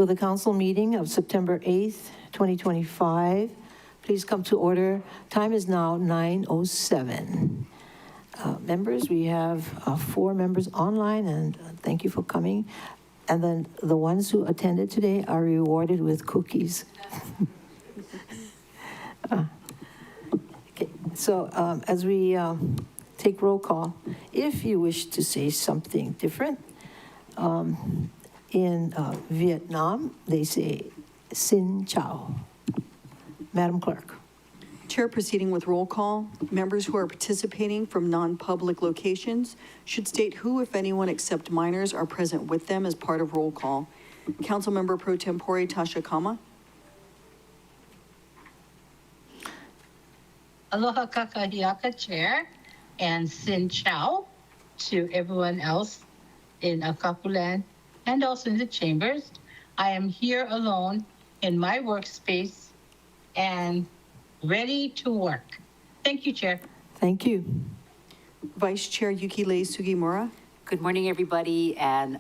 Will the council meeting of September 8th, 2025, please come to order? Time is now 9:07. Members, we have 4 members online, and thank you for coming. And then the ones who attended today are rewarded with cookies. Okay, so as we take roll call, if you wish to say something different, in Vietnam, they say Xin Chào. Madam Clerk. Chair, proceeding with roll call, members who are participating from non-public locations should state who, if anyone, except minors, are present with them as part of roll call. Councilmember Pro Tempore Tasha Kama. Aloha kakahiaka, Chair, and Xin Chào to everyone else in Akapulan and also in the chambers. I am here alone in my workspace and ready to work. Thank you, Chair. Thank you. Vice Chair Yukilei Sugimura. Good morning, everybody, and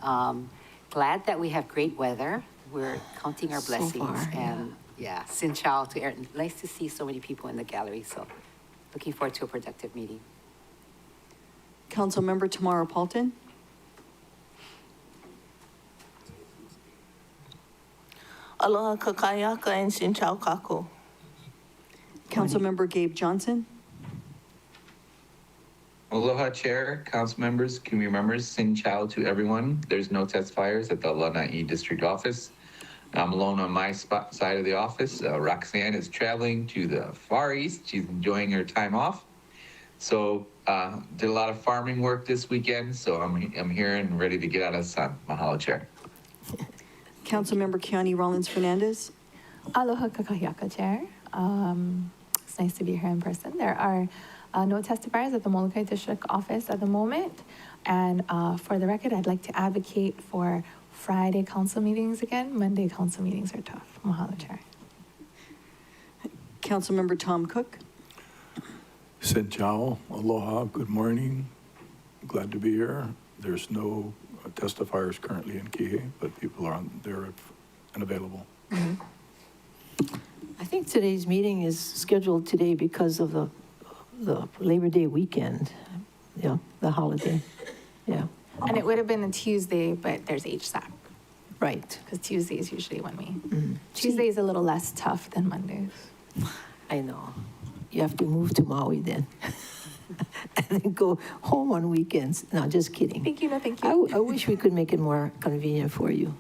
glad that we have great weather. We're counting our blessings. So far, and yeah, Xin Chào to Aaron. Nice to see so many people in the gallery, so looking forward to a productive meeting. Councilmember Tamara Paulton. Aloha kakayaka and Xin Chào kako. Councilmember Gabe Johnson. Aloha, Chair, council members, community members, Xin Chào to everyone. There's no testifiers at the Lanai District Office. I'm alone on my side of the office. Roxanne is traveling to the Far East. She's enjoying her time off. So did a lot of farming work this weekend, so I'm here and ready to get out of the sun. Mahalo, Chair. Councilmember Kiani Rollins Fernandez. Aloha kakahiaka, Chair. It's nice to be here in person. There are no testifiers at the Molokai District Office at the moment. And for the record, I'd like to advocate for Friday council meetings again. Monday council meetings are tough. Mahalo, Chair. Councilmember Tom Cook. Xin Chào, aloha, good morning. Glad to be here. There's no testifiers currently in Kihei, but people are on there and available. Mm-hmm. I think today's meeting is scheduled today because of the Labor Day weekend. Yeah, the holiday. Yeah. And it would have been a Tuesday, but there's HSAP. Right. Because Tuesday is usually when we... Tuesday is a little less tough than Mondays. I know. You have to move to Maui then. And then go home on weekends. No, just kidding. Thank you, no thank you. I wish we could make it more convenient for you.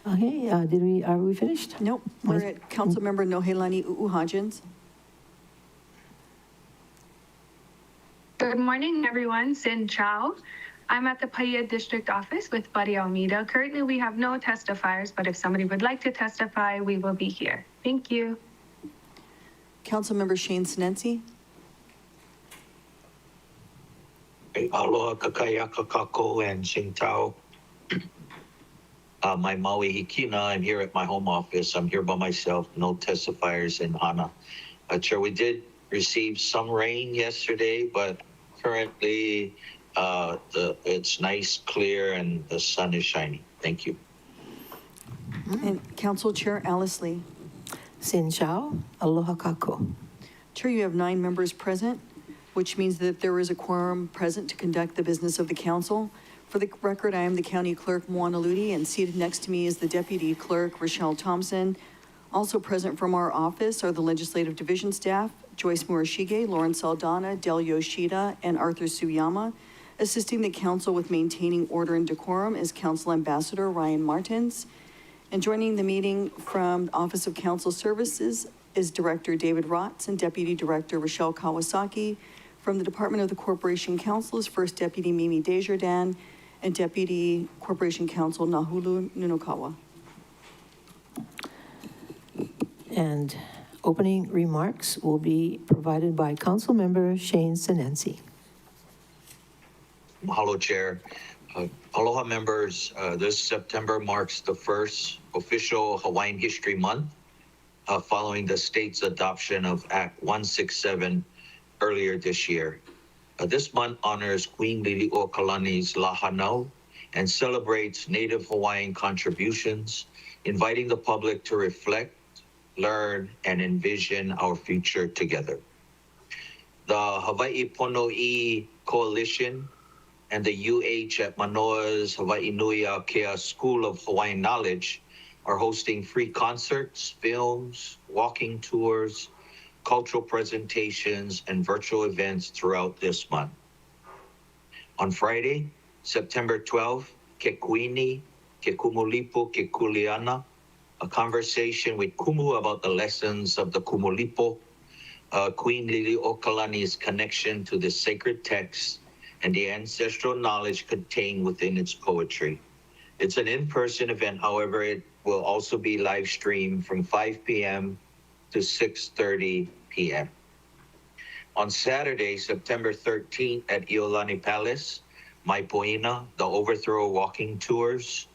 Okay, are we finished? Nope, we're at Councilmember Nohelani Uuhajins. Good morning, everyone. Xin Chào. I'm at the Paia District Office with Buddy Almeida. Currently, we have no testifiers, but if somebody would like to testify, we will be here. Thank you. Councilmember Shane Sinensi. Aloha kakayaka kako and Xin Chào. My Maui Hikina, I'm here at my home office. I'm here by myself, no testifiers in Hana. Chair, we did receive some rain yesterday, but currently it's nice, clear, and the sun is shining. Thank you. And Council Chair Alice Lee. Xin Chào, aloha kako. Chair, you have 9 members present, which means that there is a quorum present to conduct the business of the council. For the record, I am the County Clerk, Moana Ludi, and seated next to me is the Deputy Clerk, Rochelle Thompson. Also present from our office are the Legislative Division staff, Joyce Murashige, Lauren Saldana, Del Yoshida, and Arthur Suyama. Assisting the council with maintaining order and decorum is Council Ambassador Ryan Martins. And joining the meeting from Office of Council Services is Director David Rotz and Deputy Director Rochelle Kawasaki. From the Department of the Corporation Council is First Deputy Mimi Desjardins and Deputy Corporation Counsel Nahulu Nunokawa. And opening remarks will be provided by Council Member Shane Sinensi. Mahalo, Chair. Aloha members, this September marks the first official Hawaiian History Month following the state's adoption of Act 167 earlier this year. This month honors Queen Lili'uokalani's lahanau and celebrates Native Hawaiian contributions, inviting the public to reflect, learn, and envision our future together. The Hawaii Pono'i Coalition and the UH at Manoa's Hawaii Nui Aotea School of Hawaiian Knowledge are hosting free concerts, films, walking tours, cultural presentations, and virtual events throughout this month. On Friday, September 12th, Ke Kuini, Ke Kumulipo, Ke Kuleana, a conversation with Kumu about the lessons of the Kumulipo, Queen Lili'uokalani's connection to the sacred text and the ancestral knowledge contained within its poetry. It's an in-person event, however, it will also be live streamed from 5 p.m. to 6:30 p.m. On Saturday, September 13th at Iolani Palace, Mai Poina, the Overthrow Walking Tours.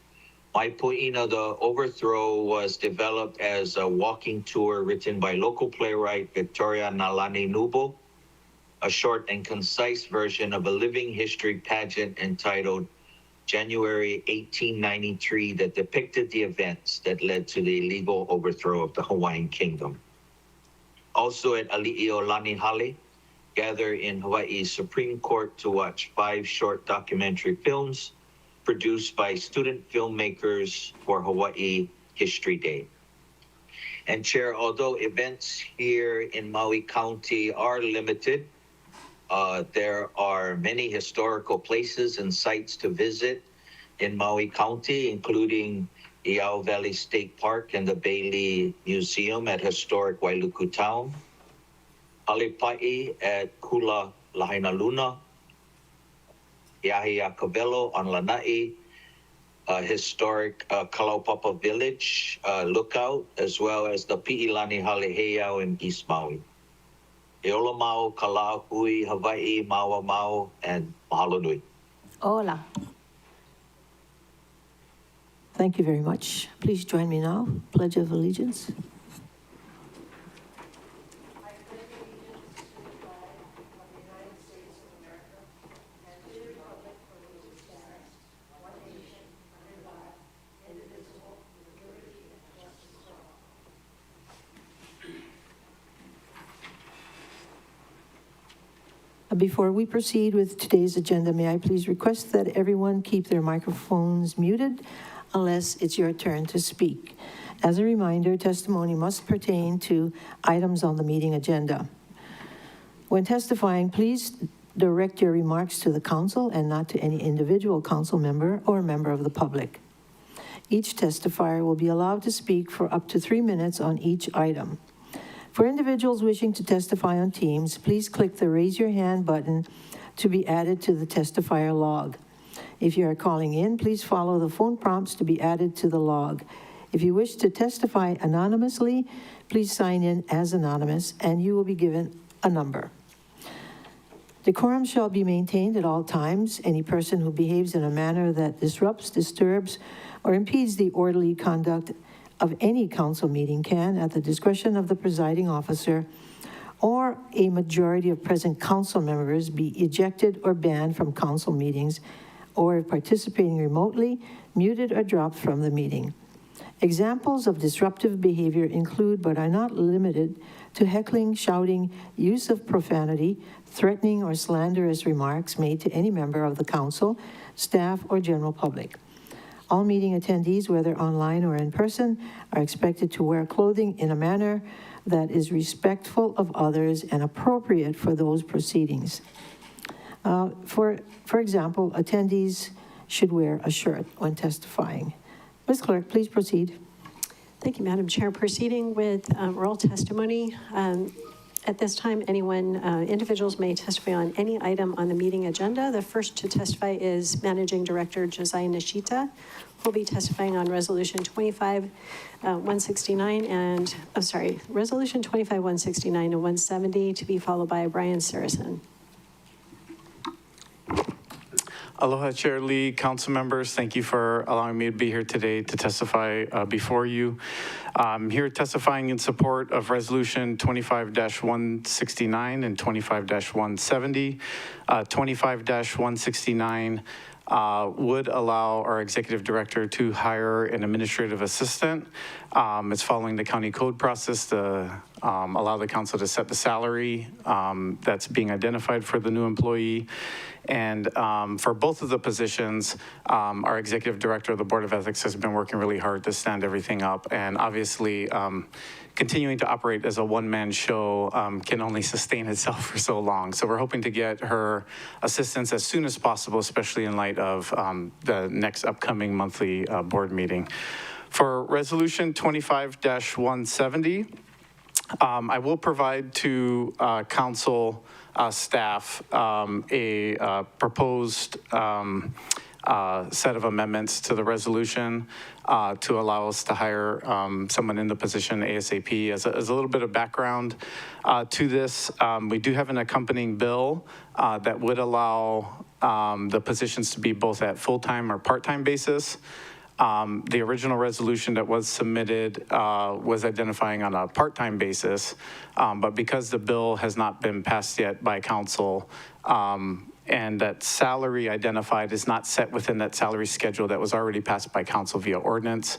Mai Poina, the Overthrow was developed as a walking tour written by local playwright Victoria Nalani Nubo, a short and concise version of a living history pageant entitled January 1893 that depicted the events that led to the illegal overthrow of the Hawaiian Kingdom. Also at Ali'iolani Hale, gather in Hawaii's Supreme Court to watch 5 short documentary films produced by student filmmakers for Hawaii History Day. And Chair, although events here in Maui County are limited, there are many historical places and sites to visit in Maui County, including Iao Valley State Park and the Bailey Museum at historic Wailuku Town, Alipa'i at Kula Lahaina Luna, Yahiakavelo on Lanai, historic Kalaupapa Village lookout, as well as the Pi'ilani Haleheiau in East Maui. Eola Mau, Kala'apui, Hawaii, Maua Mau, and Mahalo Nui. Hola. Thank you very much. Please join me now. Pledge of Allegiance. Before we proceed with today's agenda, may I please request that everyone keep their microphones muted unless it's your turn to speak. As a reminder, testimony must pertain to items on the meeting agenda. When testifying, please direct your remarks to the council and not to any individual council member or member of the public. Each testifier will be allowed to speak for up to 3 minutes on each item. For individuals wishing to testify on Teams, please click the Raise Your Hand button to be added to the testifier log. If you are calling in, please follow the phone prompts to be added to the log. If you wish to testify anonymously, please sign in as anonymous and you will be given a number. Decorum shall be maintained at all times. Any person who behaves in a manner that disrupts, disturbs, or impedes the orderly conduct of any council meeting can, at the discretion of the presiding officer or a majority of present council members, be ejected or banned from council meetings, or if participating remotely, muted or dropped from the meeting. Examples of disruptive behavior include, but are not limited to, heckling, shouting, use of profanity, threatening or slanderous remarks made to any member of the council, staff, or general public. All meeting attendees, whether online or in person, are expected to wear clothing in a manner that is respectful of others and appropriate for those proceedings. For example, attendees should wear a shirt when testifying. Ms. Clerk, please proceed. Thank you, Madam Chair. Proceeding with oral testimony. At this time, individuals may testify on any item on the meeting agenda. The first to testify is Managing Director Josiah Nishita, who will be testifying on Resolution 25-169 and, Resolution 25-169 and 170, to be followed by Brian Saracen. Aloha, Chair Lee, council members. Thank you for allowing me to be here today to testify before you. I'm here testifying in support of Resolution 25-169 and 25-170. 25-169 would allow our executive director to hire an administrative assistant. It's following the county code process to allow the council to set the salary that's being identified for the new employee. And for both of the positions, our executive director of the Board of Ethics has been working really hard to stand everything up. And obviously, continuing to operate as a one-man show can only sustain itself for so long. So we're hoping to get her assistance as soon as possible, especially in light of the next upcoming monthly board meeting. For Resolution 25-170, I will provide to council staff a proposed set of amendments to the resolution to allow us to hire someone in the position ASAP. As a little bit of background to this, we do have an accompanying bill that would allow the positions to be both at full-time or part-time basis. The original resolution that was submitted was identifying on a part-time basis, but because the bill has not been passed yet by council, and that salary identified is not set within that salary schedule that was already passed by council via ordinance.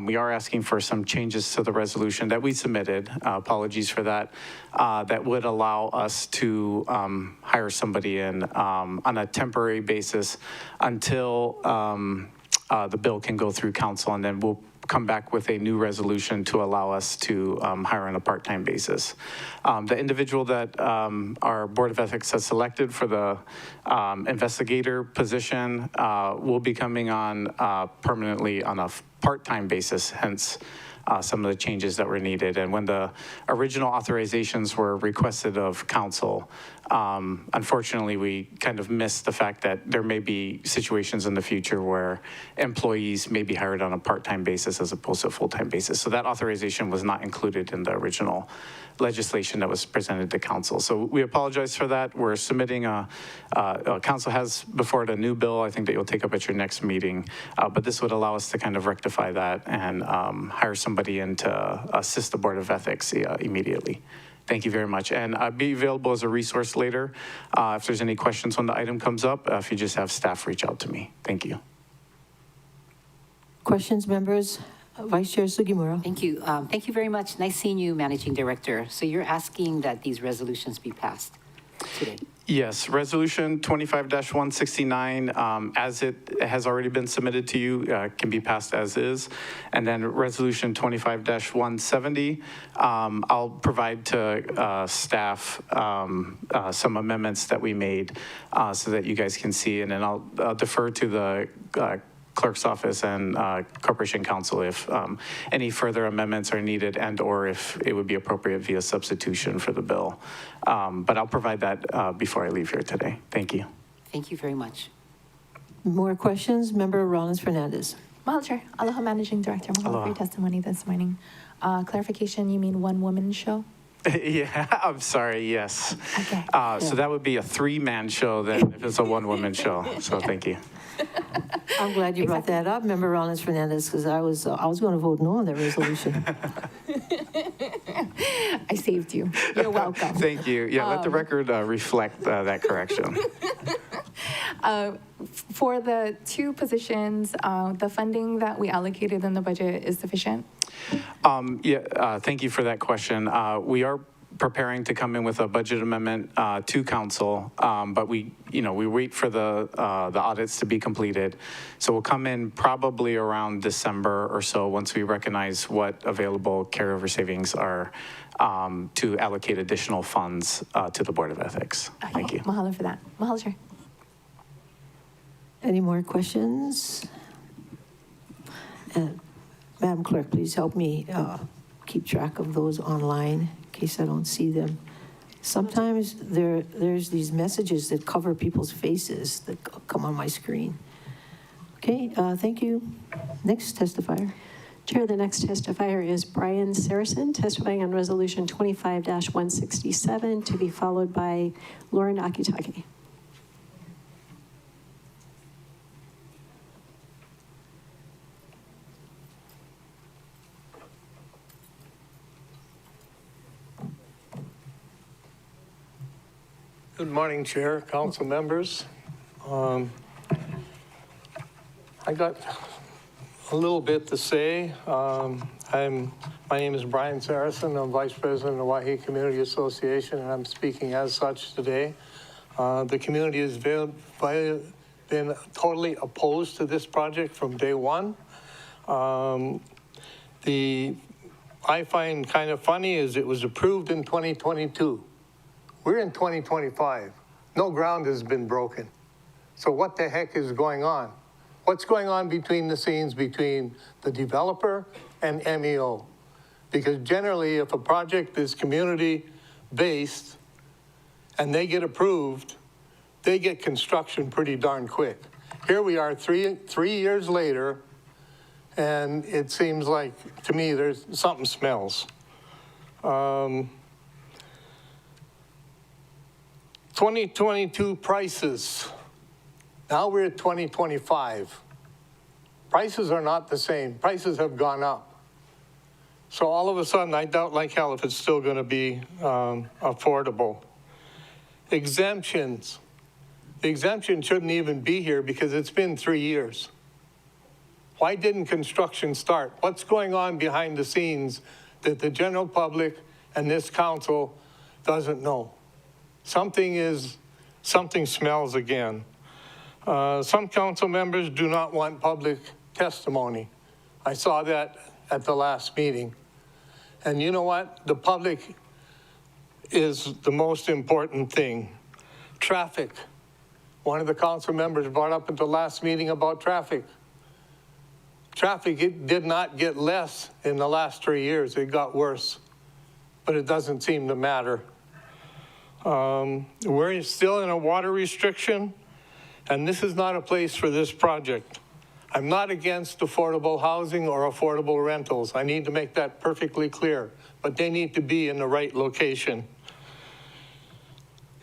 We are asking for some changes to the resolution that we submitted, apologies for that, that would allow us to hire somebody in on a temporary basis until the bill can go through council, and then we'll come back with a new resolution to allow us to hire on a part-time basis. The individual that our Board of Ethics has selected for the investigator position will be coming on permanently on a part-time basis, hence some of the changes that were needed. And when the original authorizations were requested of council, unfortunately, we kind of missed the fact that there may be situations in the future where employees may be hired on a part-time basis as opposed to a full-time basis. So that authorization was not included in the original legislation that was presented to council. So we apologize for that. We're submitting council has before it a new bill, I think that you'll take up at your next meeting, but this would allow us to kind of rectify that and hire somebody in to assist the Board of Ethics immediately. Thank you very much. And I'll be available as a resource later if there's any questions when the item comes up, if you just have staff reach out to me. Thank you. Questions, members? Vice Chair Sugimura. Thank you. Thank you very much. Nice seeing you, Managing Director. So you're asking that these resolutions be passed today? Yes, Resolution 25-169, as it has already been submitted to you, can be passed as is. And then Resolution 25-170, I'll provide to staff some amendments that we made so that you guys can see. And then I'll defer to the clerk's office and corporation counsel if any further amendments are needed and or if it would be appropriate via substitution for the bill. But I'll provide that before I leave here today. Thank you. Thank you very much. More questions? Member Rollins-Fernandez. Mahalo, Chair. Aloha, Managing Director. Mahalo for your testimony this morning. Clarification, you mean one-woman show? Yeah, I'm sorry, yes. Okay. So that would be a three-man show then if it's a one-woman show. So thank you. I'm glad you brought that up, Member Rollins-Fernandez, because I was going to vote no on that resolution. I saved you. You're welcome. Thank you. Yeah, let the record reflect that correction. For the two positions, the funding that we allocated in the budget is sufficient? Thank you for that question. We are preparing to come in with a budget amendment to council, but we wait for the audits to be completed. So we'll come in probably around December or so once we recognize what available carryover savings are to allocate additional funds to the Board of Ethics. Okay. Thank you. Mahalo for that. Mahalo, Chair. Any more questions? Madam Clerk, please help me keep track of those online in case I don't see them. Sometimes there's these messages that cover people's faces that come on my screen. Okay, thank you. Next testifier. Chair, the next testifier is Brian Saracen, testifying on Resolution 25-167, to be followed by Lauren Akitake. Good morning, Chair, council members. I got a little bit to say. My name is Brian Saracen. I'm Vice President of Waihee Community Association, and I'm speaking as such today. The community has been totally opposed to this project from day one. I find kind of funny is it was approved in 2022. We're in 2025. No ground has been broken. So what the heck is going on? What's going on between the scenes between the developer and MEO? Because generally, if a project is community-based and they get approved, they get construction pretty darn quick. Here we are 3 years later, and it seems like, to me, there's something smells. 2022 prices. Now we're at 2025. Prices are not the same. Prices have gone up. So all of a sudden, I doubt like hell if it's still going to be affordable. Exemptions. The exemption shouldn't even be here because it's been 3 years. Why didn't construction start? What's going on behind the scenes that the general public and this council doesn't know? Something smells again. Some council members do not want public testimony. I saw that at the last meeting. And you know what? The public is the most important thing. Traffic. One of the council members brought up at the last meeting about traffic. Traffic, it did not get less in the last 3 years. It got worse, but it doesn't seem to matter. We're still in a water restriction, and this is not a place for this project. I'm not against affordable housing or affordable rentals. I need to make that perfectly clear, but they need to be in the right location.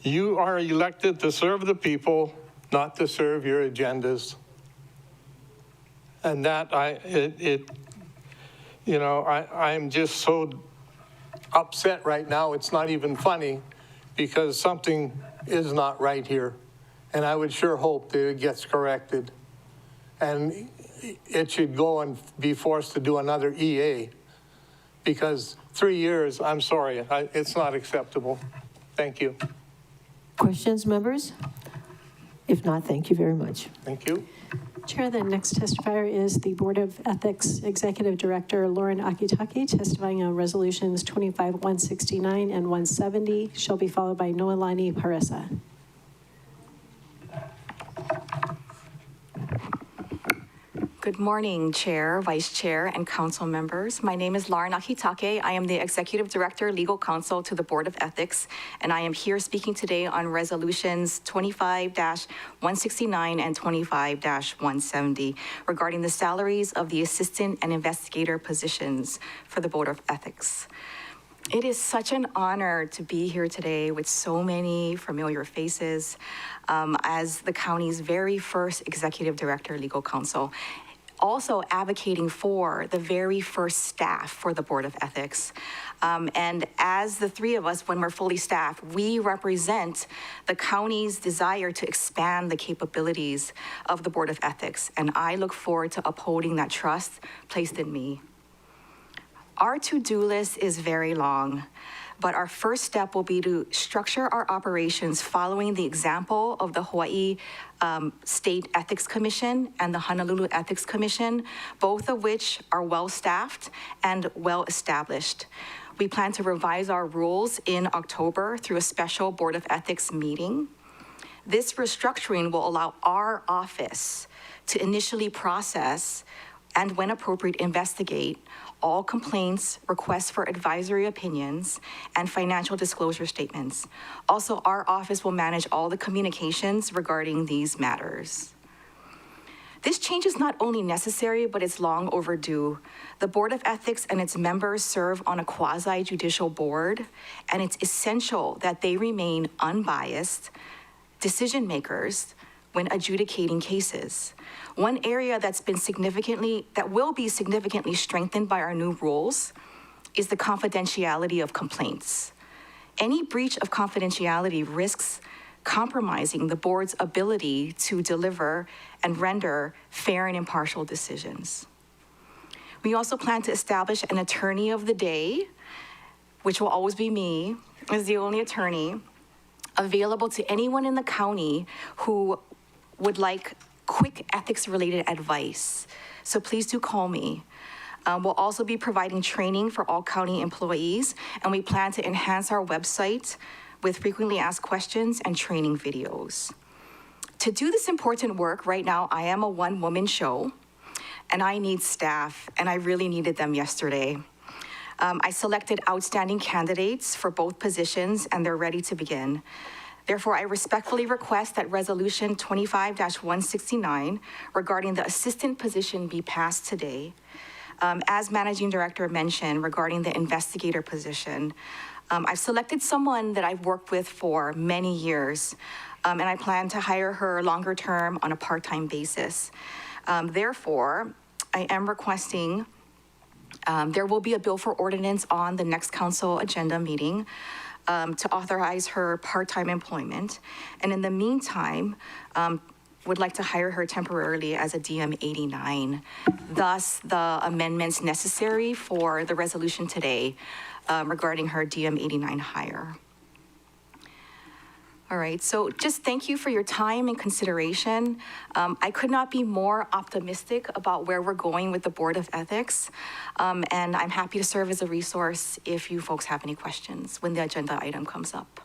You are elected to serve the people, not to serve your agendas. And that I'm just so upset right now. It's not even funny because something is not right here. And I would sure hope that it gets corrected. And it should go and be forced to do another EA because 3 years, I'm sorry, it's not acceptable. Thank you. Questions, members? If not, thank you very much. Thank you. Chair, the next testifier is the Board of Ethics Executive Director Lauren Akitake, testifying on resolutions 25-169 and 170. She'll be followed by Noelani Paressa. Good morning, Chair, Vice Chair, and Council members. My name is Lauren Akitake. I am the Executive Director, Legal Counsel to the Board of Ethics, and I am here speaking today on resolutions 25-169 and 25-170 regarding the salaries of the assistant and investigator positions for the Board of Ethics. It is such an honor to be here today with so many familiar faces as the county's very first Executive Director, Legal Counsel. Also advocating for the very first staff for the Board of Ethics. And as the three of us, when we're fully staffed, we represent the county's desire to expand the capabilities of the Board of Ethics. And I look forward to upholding that trust placed in me. Our to-do list is very long, but our first step will be to structure our operations following the example of the Hawaii State Ethics Commission and the Honolulu Ethics Commission, both of which are well-staffed and well-established. We plan to revise our rules in October through a special Board of Ethics meeting. This restructuring will allow our office to initially process and, when appropriate, investigate all complaints, requests for advisory opinions, and financial disclosure statements. Also, our office will manage all the communications regarding these matters. This change is not only necessary, but it's long overdue. The Board of Ethics and its members serve on a quasi-judicial board, and it's essential that they remain unbiased decision makers when adjudicating cases. One area that will be significantly strengthened by our new rules is the confidentiality of complaints. Any breach of confidentiality risks compromising the board's ability to deliver and render fair and impartial decisions. We also plan to establish an attorney of the day, which will always be me, as the only attorney, available to anyone in the county who would like quick ethics-related advice. So please do call me. We'll also be providing training for all county employees, and we plan to enhance our website with frequently asked questions and training videos. To do this important work, right now, I am a one-woman show, and I need staff, and I really needed them yesterday. I selected outstanding candidates for both positions, and they're ready to begin. Therefore, I respectfully request that Resolution 25-169 regarding the assistant position be passed today. As Managing Director mentioned regarding the investigator position, I've selected someone that I've worked with for many years, and I plan to hire her longer term on a part-time basis. Therefore, I am requesting there will be a bill for ordinance on the next council agenda meeting to authorize her part-time employment. And in the meantime, would like to hire her temporarily as a DM 89. Thus, the amendments necessary for the resolution today regarding her DM 89 hire. All right, so just thank you for your time and consideration. I could not be more optimistic about where we're going with the Board of Ethics, and I'm happy to serve as a resource if you folks have any questions when the agenda item comes up,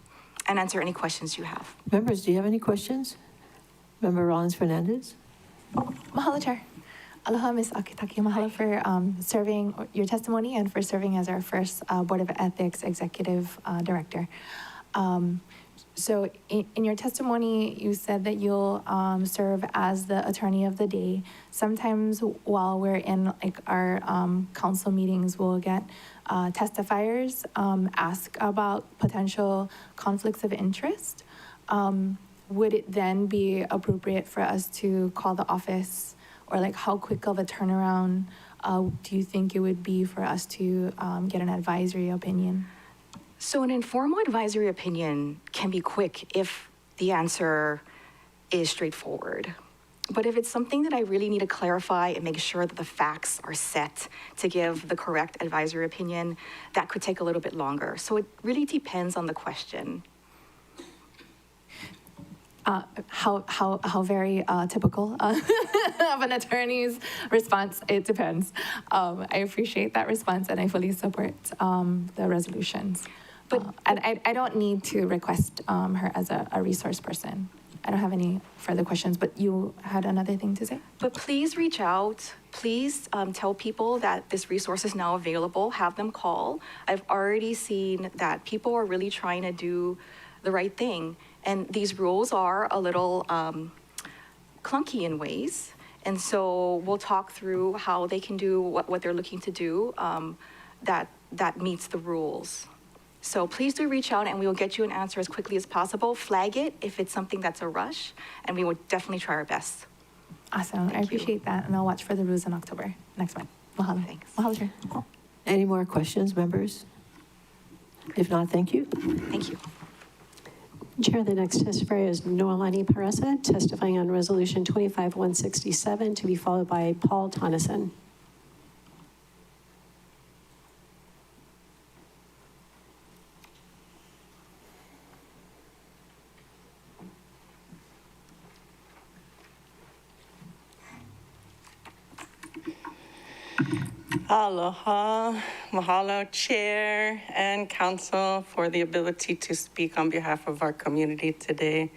and answer any questions you have. Members, do you have any questions? Member Rollins Fernandez? Mahalo, Chair. Aloha, Ms. Akitaki. Mahalo for serving your testimony and for serving as our first Board of Ethics Executive Director. So in your testimony, you said that you'll serve as the attorney of the day. Sometimes while we're in like our council meetings, we'll get testifiers ask about potential conflicts of interest. Would it then be appropriate for us to call the office, or like how quick of a turnaround do you think it would be for us to get an advisory opinion? So an informal advisory opinion can be quick if the answer is straightforward. But if it's something that I really need to clarify and make sure that the facts are set to give the correct advisory opinion, that could take a little bit longer. So it really depends on the question. How very typical of an attorney's response. It depends. I appreciate that response, and I fully support the resolutions. But and I don't need to request her as a resource person. I don't have any further questions, but you had another thing to say? But please reach out. Please tell people that this resource is now available. Have them call. I've already seen that people are really trying to do the right thing. And these rules are a little clunky in ways. And so we'll talk through how they can do what they're looking to do that meets the rules. So please do reach out, and we will get you an answer as quickly as possible. Flag it if it's something that's a rush, and we will definitely try our best. Awesome. I appreciate that, and I'll watch for the rules in October, next month. Mahalo. Thanks. Mahalo, Chair. Any more questions, members? If not, thank you. Thank you. Chair, the next testifier is Noelani Paressa, testifying on Resolution 25-167, to be followed by Paul Tonneson. Aloha, mahalo, Chair and Council, for the ability to speak on behalf of our community today.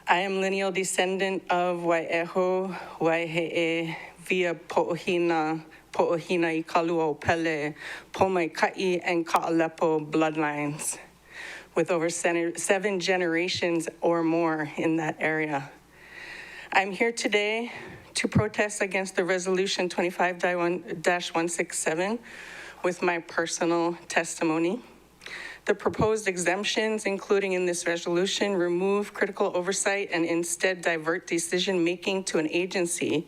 I am lineal descendant of Wai'eho, Waihe'e, via Po'ohina i Kalu'opele, Pomaikai, and Ka'alepo bloodlines, with over 7 generations or more in that area. I'm here today to protest against the Resolution 25-167 with my personal testimony. The proposed exemptions, including in this resolution, remove critical oversight and instead divert decision-making to an agency,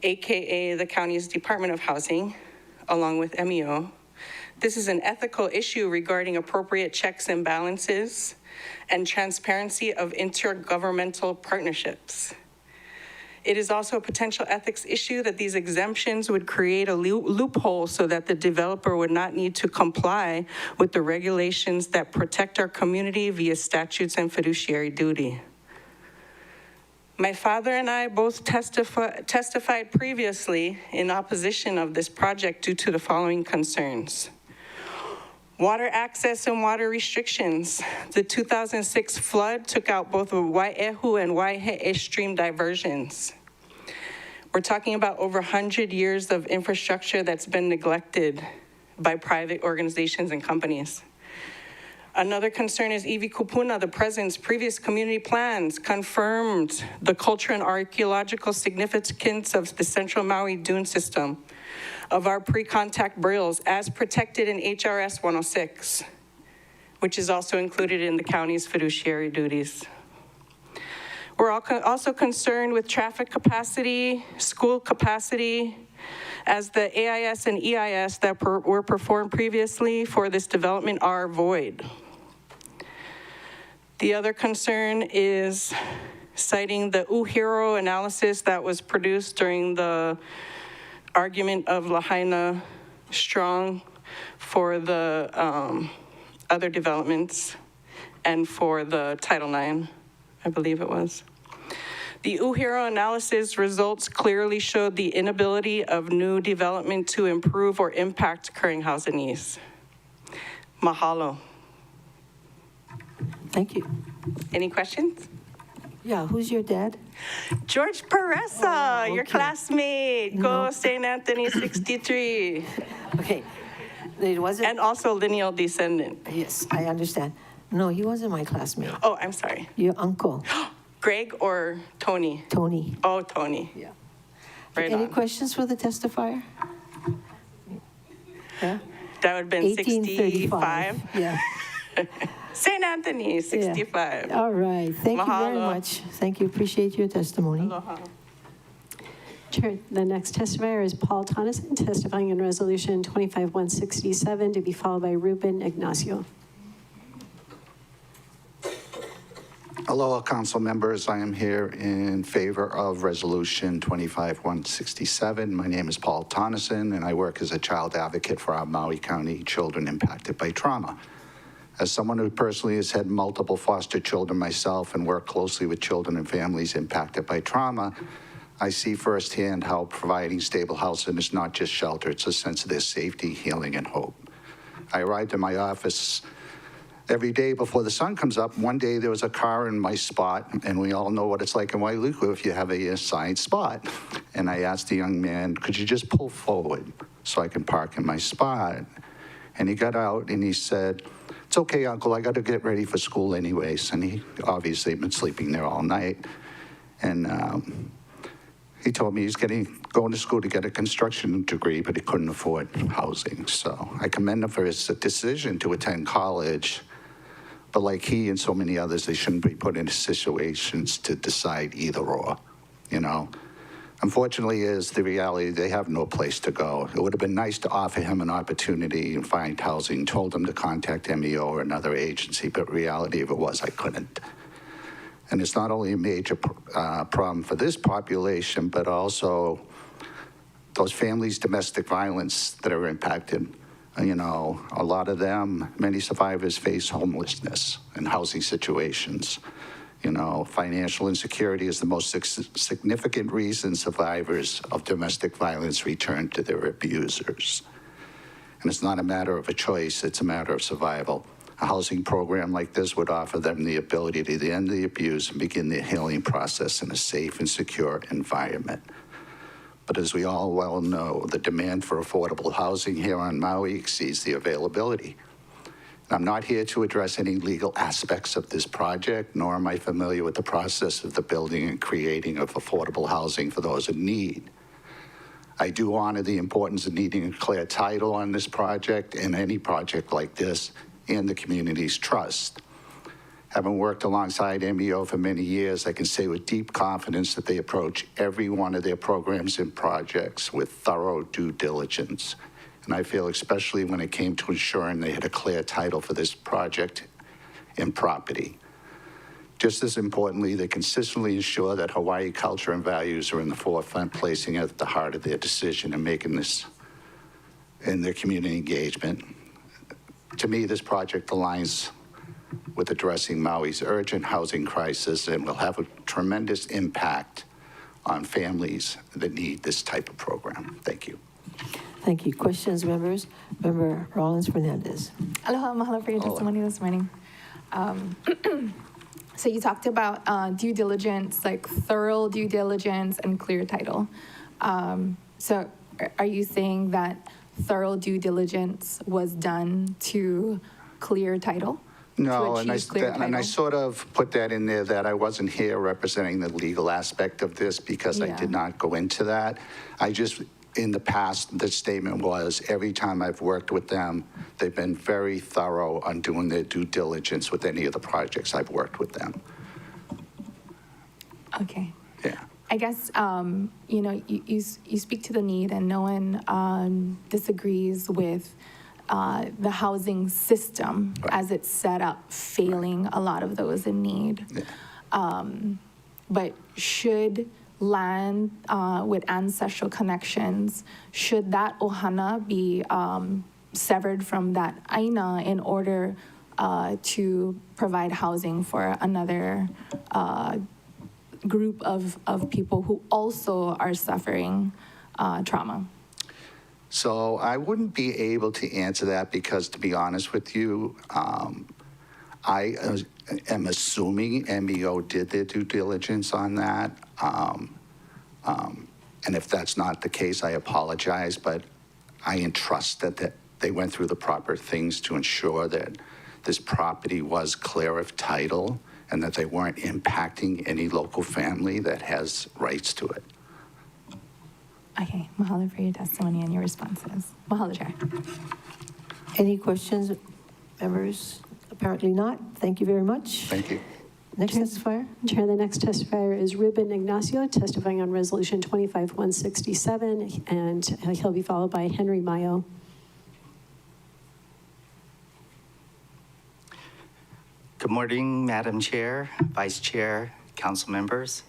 AKA the county's Department of Housing, along with MEO, This is an ethical issue regarding appropriate checks and balances and transparency of intergovernmental partnerships. It is also a potential ethics issue that these exemptions would create a loophole so that the developer would not need to comply with the regulations that protect our community via statutes and fiduciary duty. My father and I both testified previously in opposition of this project due to the following concerns. Water access and water restrictions. The 2006 flood took out both the Wai'ehu and Waihe'e stream diversions. We're talking about over 100 years of infrastructure that's been neglected by private organizations and companies. Another concern is Iwi Kupuna, the president's previous community plans confirmed the cultural and archaeological significance of the Central Maui dune system, of our pre-contact burials as protected in HRS 106, which is also included in the county's fiduciary duties. We're also concerned with traffic capacity, school capacity, as the AIS and EIS that were performed previously for this development are void. The other concern is citing the Uhiro analysis that was produced during the argument of Lahaina Strong for the other developments and for the Title IX, I believe it was. The Uhiro analysis results clearly showed the inability of new development to improve or impact current housing needs. Mahalo. Thank you. Any questions? Yeah, who's your dad? George Peressa, your okay. classmate. Go St. Anthony 63. Okay, it wasn't. And also lineal descendant. Yes, I understand. No, he wasn't my classmate. Oh, I'm sorry. Your uncle. Greg or Tony? Tony. Oh, Tony. Yeah. Right Any on. questions for the testifier? Yeah. That would have been 1835. 65. Yeah. St. Anthony, 65. Yeah. All right. Thank you very Mahalo. much. Thank you. Appreciate your testimony. Aloha. Chair, the next testifier is Paul Tonneson, testifying in Resolution 25-167, to be followed by Ruben Ignacio. Aloha, council members. I am here in favor of Resolution 25-167. My name is Paul Tonneson, and I work as a child advocate for our Maui County children impacted by trauma. As someone who personally has had multiple foster children myself and worked closely with children and families impacted by trauma, I see firsthand how providing stable housing is not just shelter, it's a sense of their safety, healing, and hope. I arrived in my office every day before the sun comes up. One day there was a car in my spot, and we all know what it's like in Wailuku if you have a assigned spot. And I asked the young man, could you just pull forward so I can park in my spot? And he got out and he said, it's okay, Uncle, I got to get ready for school anyways. And he obviously had been sleeping there all night. And he told me he's going to school to get a construction degree, but he couldn't afford housing. So I commend him for his decision to attend college. But like he and so many others, they shouldn't be put into situations to decide either or, you know. Unfortunately, is the reality they have no place to go. It would have been nice to offer him an opportunity and find housing, told him to contact MEO or another agency, but reality of it was I couldn't. And it's not only a major problem for this population, but also those families' domestic violence that are impacted. You know, a lot of them, many survivors face homelessness and housing situations. You know, financial insecurity is the most significant reason survivors of domestic violence return to their abusers. And it's not a matter of a choice, it's a matter of survival. A housing program like this would offer them the ability to end the abuse and begin their healing process in a safe and secure environment. But as we all well know, the demand for affordable housing here on Maui exceeds the availability. I'm not here to address any legal aspects of this project, nor am I familiar with the process of the building and creating of affordable housing for those in need. I do honor the importance of needing a clear title on this project and any project like this and the community's trust. Having worked alongside MEO for many years, I can say with deep confidence that they approach every one of their programs and projects with thorough due diligence. And I feel especially when it came to ensuring they had a clear title for this project and property. Just as importantly, they consistently ensure that Hawaii culture and values are in the forefront, placing it at the heart of their decision and making this in their community engagement. To me, this project aligns with addressing Maui's urgent housing crisis and will have a tremendous impact on families that need this type of program. Thank you. Thank you. Questions, members? Member Rollins Fernandez. Aloha, mahalo for your testimony this morning. So you talked about due diligence, like thorough due diligence and clear title. So are you saying that thorough due diligence was done to clear title? No, and I sort of put that in there that I wasn't here representing the legal aspect of this because I did not go into that. I just, in the past, the statement was every time I've worked with them, they've been very thorough on doing their due diligence with any of the projects I've worked with them. Okay. Yeah. I guess, you know, you speak to the need and no one disagrees with the housing system as it's set up, failing a lot of those in need. Yeah. But should land with ancestral connections, should that ohana be severed from that aina in order to provide housing for another group of people who also are suffering trauma? So I wouldn't be able to answer that because, to be honest with you, I am assuming MEO did their due diligence on that. And if that's not the case, I apologize, but I entrust that they went through the proper things to ensure that this property was clear of title and that they weren't impacting any local family that has rights to it. Okay, mahalo for your testimony and your responses. Mahalo, Chair. Any questions, members? Apparently not. Thank you very much. Thank you. Next testifier. Chair, the next testifier is Ruben Ignacio, testifying on Resolution 25-167, and he'll be followed by Henry Mayo. Good morning, Madam Chair, Vice Chair, Council members.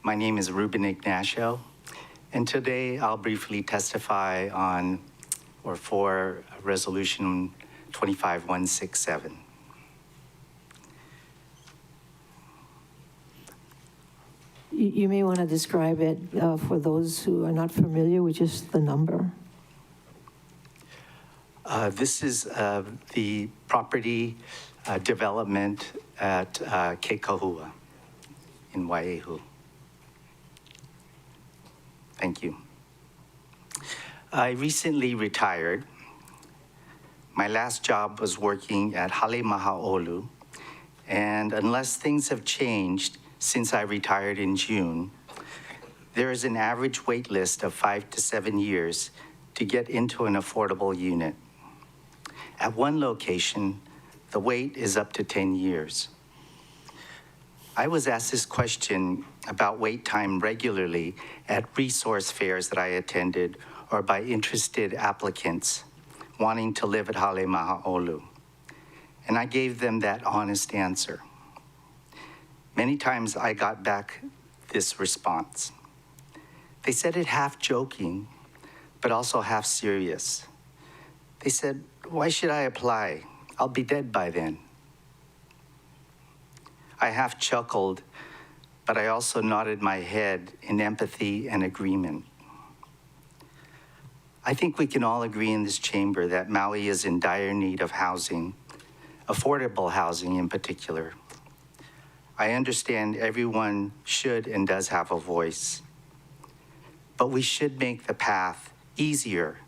My name is Ruben Ignacio, and today I'll briefly testify on or for Resolution 25-167. You may want to describe it for those who are not familiar with just the number. This is the property development at Kekahua in Wai'ehu. Thank you. I recently retired. My last job was working at Hale Maha'olu, and unless things have changed since I retired in June, there is an average wait list of 5 to 7 years to get into an affordable unit. At one location, the wait is up to 10 years. I was asked this question about wait time regularly at resource fairs that I attended or by interested applicants wanting to live at Hale Maha'olu. And I gave them that honest answer. Many times I got back this response. They said it half joking, but also half serious. They said, "Why should I apply? I'll be dead by then." I half chuckled, but I also nodded my head in empathy and agreement. I think we can all agree in this chamber that Maui is in dire need of housing, affordable housing in particular. I understand everyone should and does have a voice, but we should make the path easier,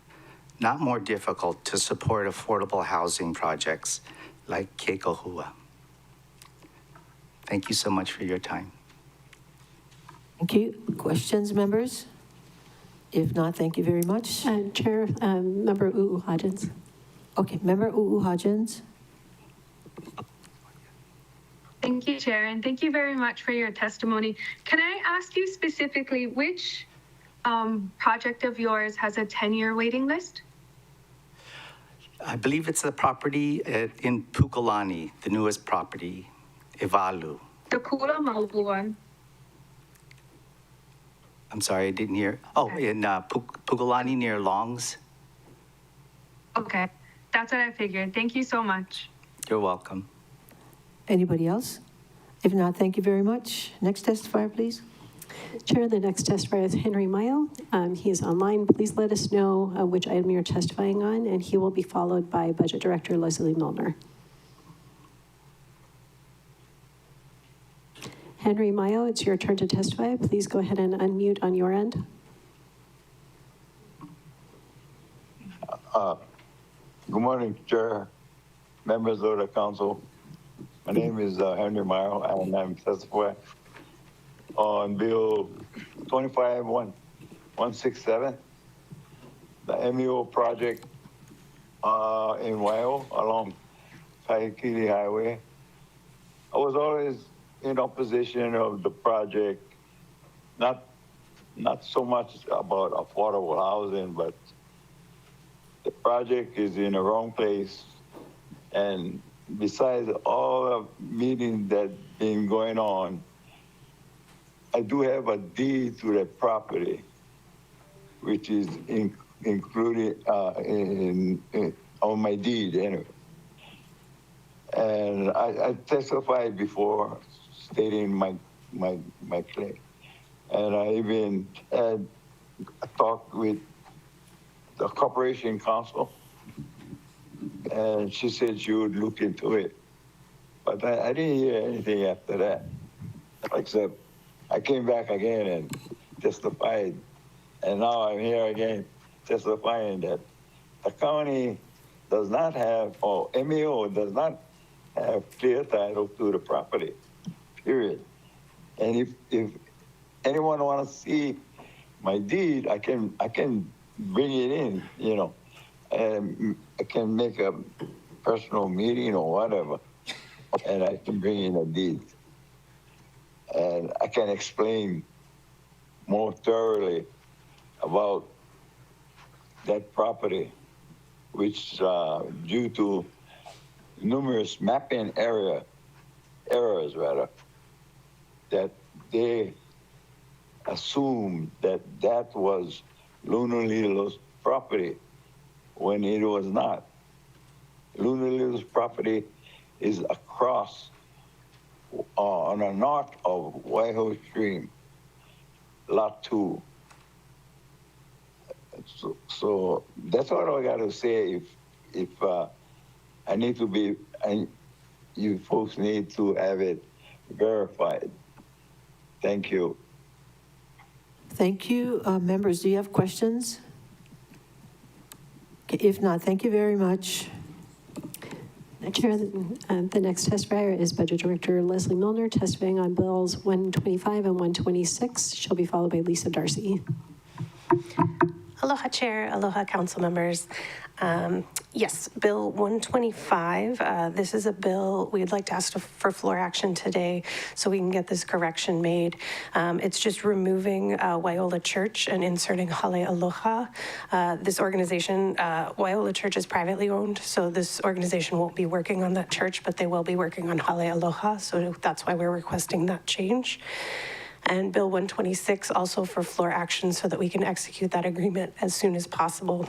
not more difficult, to support affordable housing projects like Kekahua. Thank you so much for your time. Thank you. Questions, members? If not, thank you very much. Chair, Member U'u Hodgins. Okay, Member U'u Hodgins. Thank you, Chair, and thank you very much for your testimony. Can I ask you specifically which project of yours has a 10-year waiting list? I believe it's the property in Pukolani, the newest property, Ivalu. The Kula Malbuan. I'm sorry, I didn't hear. Oh, in Pukolani near Longs. Okay, that's what I figured. Thank you so much. You're welcome. Anybody else? If not, thank you very much. Next testifier, please. Chair, the next testifier is Henry Mayo. He is online. Please let us know which item you're testifying on, and he will be followed by Budget Director Leslie Milner. Henry Mayo, it's your turn to testify. Please go ahead and unmute on your end. Good morning, Chair, members of the council. My name is Henry Mayo, and I'm testifying on Bill 25-167, the MEO project in Waiho along Kahikili Highway. I was always in opposition of the project, not so much about affordable housing, but the project is in the wrong place. And besides all the meetings that been going on, I do have a deed to the property, which is included on my deed anyway. And I testified before stating my claim. And I even had a talk with the Corporation Council, and she said she would look into it. But I didn't hear anything after that, except I came back again and testified. And now I'm here again testifying that the county does not have, or MEO does not have clear title to the property, period. And if anyone wants to see my deed, I can bring it in, you know, and I can make a personal meeting or whatever, and I can bring in a deed. And I can explain more thoroughly about that property, which due to numerous mapping errors, that they assumed that was Lunalilo's property when it was not. Lunalilo's property is across on the north of Waiho Stream, Lot 2. So that's all I got to say. If I need to be, you folks need to have it verified. Thank you. Thank you. Members, do you have questions? Okay, if not, thank you very much. Chair, the next testifier is Budget Director Leslie Milner, testifying on Bills 125 and 126. She'll be followed by Lisa Darcy. Aloha Chair, aloha council members. Yes, Bill 125, this is a bill we'd like to ask for floor action today so we can get this correction made. It's just removing Waihola Church and inserting Hale Aloha. This organization, Waihola Church is privately owned, so this organization won't be working on that church, but they will be working on Hale Aloha, so that's why we're requesting that change. And Bill 126 also for floor action so that we can execute that agreement as soon as possible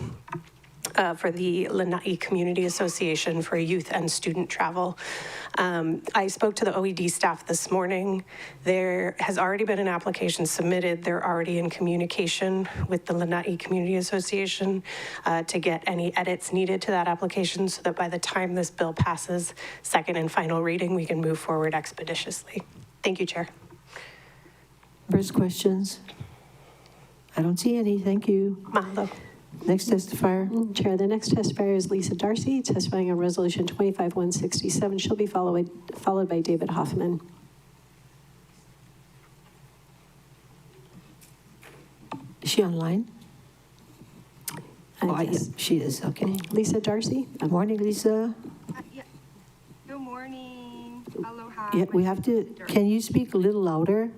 for the Lanai Community Association for youth and student travel. I spoke to the OED staff this morning. There has already been an application submitted. They're already in communication with the Lanai Community Association to get any edits needed to that application so that by the time this bill passes second and final reading, we can move forward expeditiously. Thank you, Chair. First questions? I don't see any. Thank you. Mahalo. Next testifier. Chair, the next testifier is Lisa Darcy, testifying on Resolution 25-167. She'll be followed by David Hoffman. Is she online? Yes. Yeah, she is. Okay. Lisa Darcy. Good morning, Lisa. Yeah. Good morning. Aloha. Yeah, we have to, can you speak a little louder?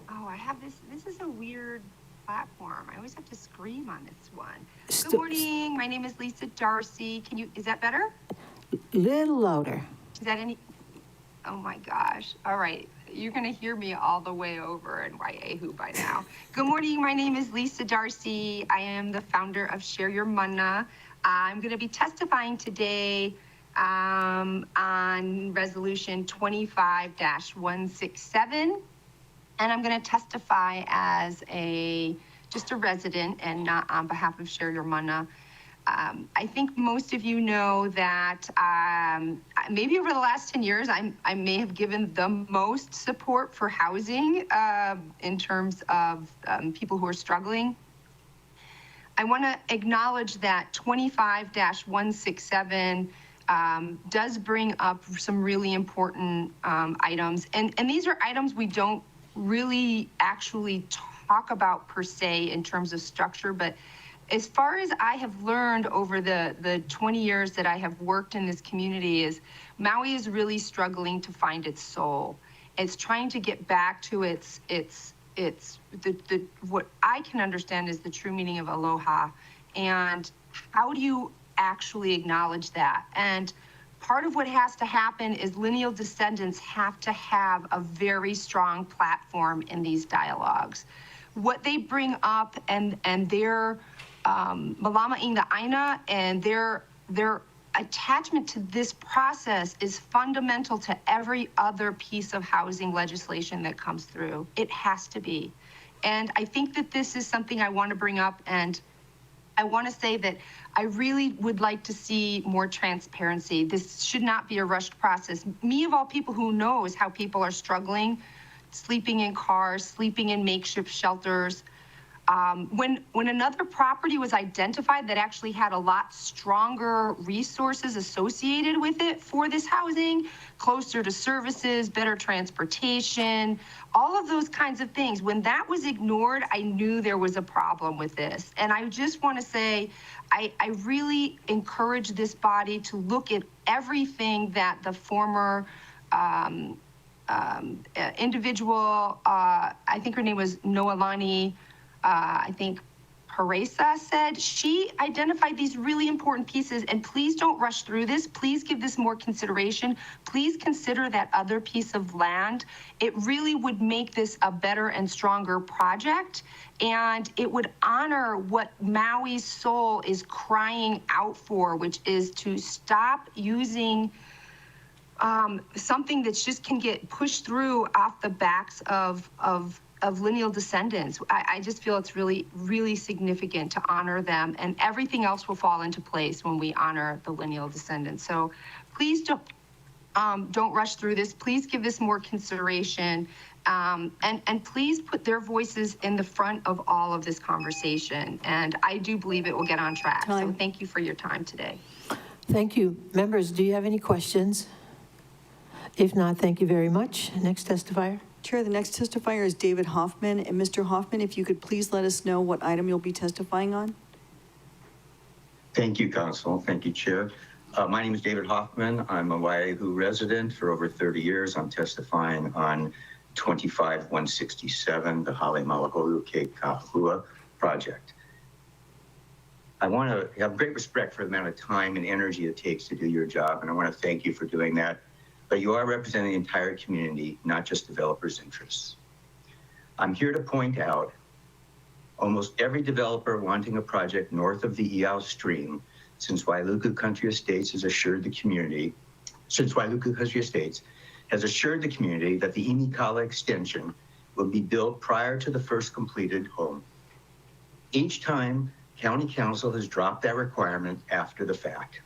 Oh, I have this. This is a weird platform. I always have to scream on this one. Good St- morning. My name is Lisa Darcy. Is that better? Little louder. Is that any? Oh my gosh. All right. You're going to hear me all the way over in Waiahu by now. Good morning. My name is Lisa Darcy. I am the founder of Share Your Mana. I'm going to be testifying today on resolution 25-167. And I'm going to testify as just a resident and not on behalf of Share Your Mana. I think most of you know that maybe over the last 10 years, I may have given the most support for housing in terms of people who are struggling. I want to acknowledge that 25-167 does bring up some really important items. And these are items we don't really actually talk about per se in terms of structure, but as far as I have learned over the 20 years that I have worked in this community is Maui is really struggling to find its soul. It's trying to get back to what I can understand is the true meaning of aloha. And how do you actually acknowledge that? And part of what has to happen is lineal descendants have to have a very strong platform in these dialogues. What they bring up and their Malama Inga Aina and their attachment to this process is fundamental to every other piece of housing legislation that comes through. It has to be. And I think that this is something I want to bring up, and I want to say that I really would like to see more transparency. This should not be a rushed process. Me, of all people, who knows how people are struggling, sleeping in cars, sleeping in makeshift shelters. When another property was identified that actually had a lot stronger resources associated with it for this housing, closer to services, better transportation, all of those kinds of things, when that was ignored, I knew there was a problem with this. And I just want to say, I really encourage this body to look at everything that the former individual, I think her name was Noelani, I think Haresa said. She identified these really important pieces, and please don't rush through this. Please give this more consideration. Please consider that other piece of land. It really would make this a better and stronger project, and it would honor what Maui's soul is crying out for, which is to stop using something that just can get pushed through off the backs of lineal descendants. I just feel it's really, really significant to honor them, and everything else will fall into place when we honor the lineal descendants. So please don't rush through this. Please give this more consideration, and please put their voices in the front of all of this conversation. And I do believe it will get on track. So thank you for your time today. Thank you. Members, do you have any questions? If not, thank you very much. Next testifier. Chair, the next testifier is David Hoffman. And Mr. Hoffman, if you could please let us know what item you'll be testifying on. Thank you, Council. Thank you, Chair. My name is David Hoffman. I'm a Waiahu resident for over 30 years. I'm testifying on 25-167, the Hale Malaholu Ke Kahua project. I want to have great respect for the amount of time and energy it takes to do your job, and I want to thank you for doing that. But you are representing the entire community, not just developers' interests. I'm here to point out almost every developer wanting a project north of the Iao Stream, since Wailuku Country Estates has assured the community, that the Imikala extension will be built prior to the first completed home. Each time, County Council has dropped that requirement after the fact.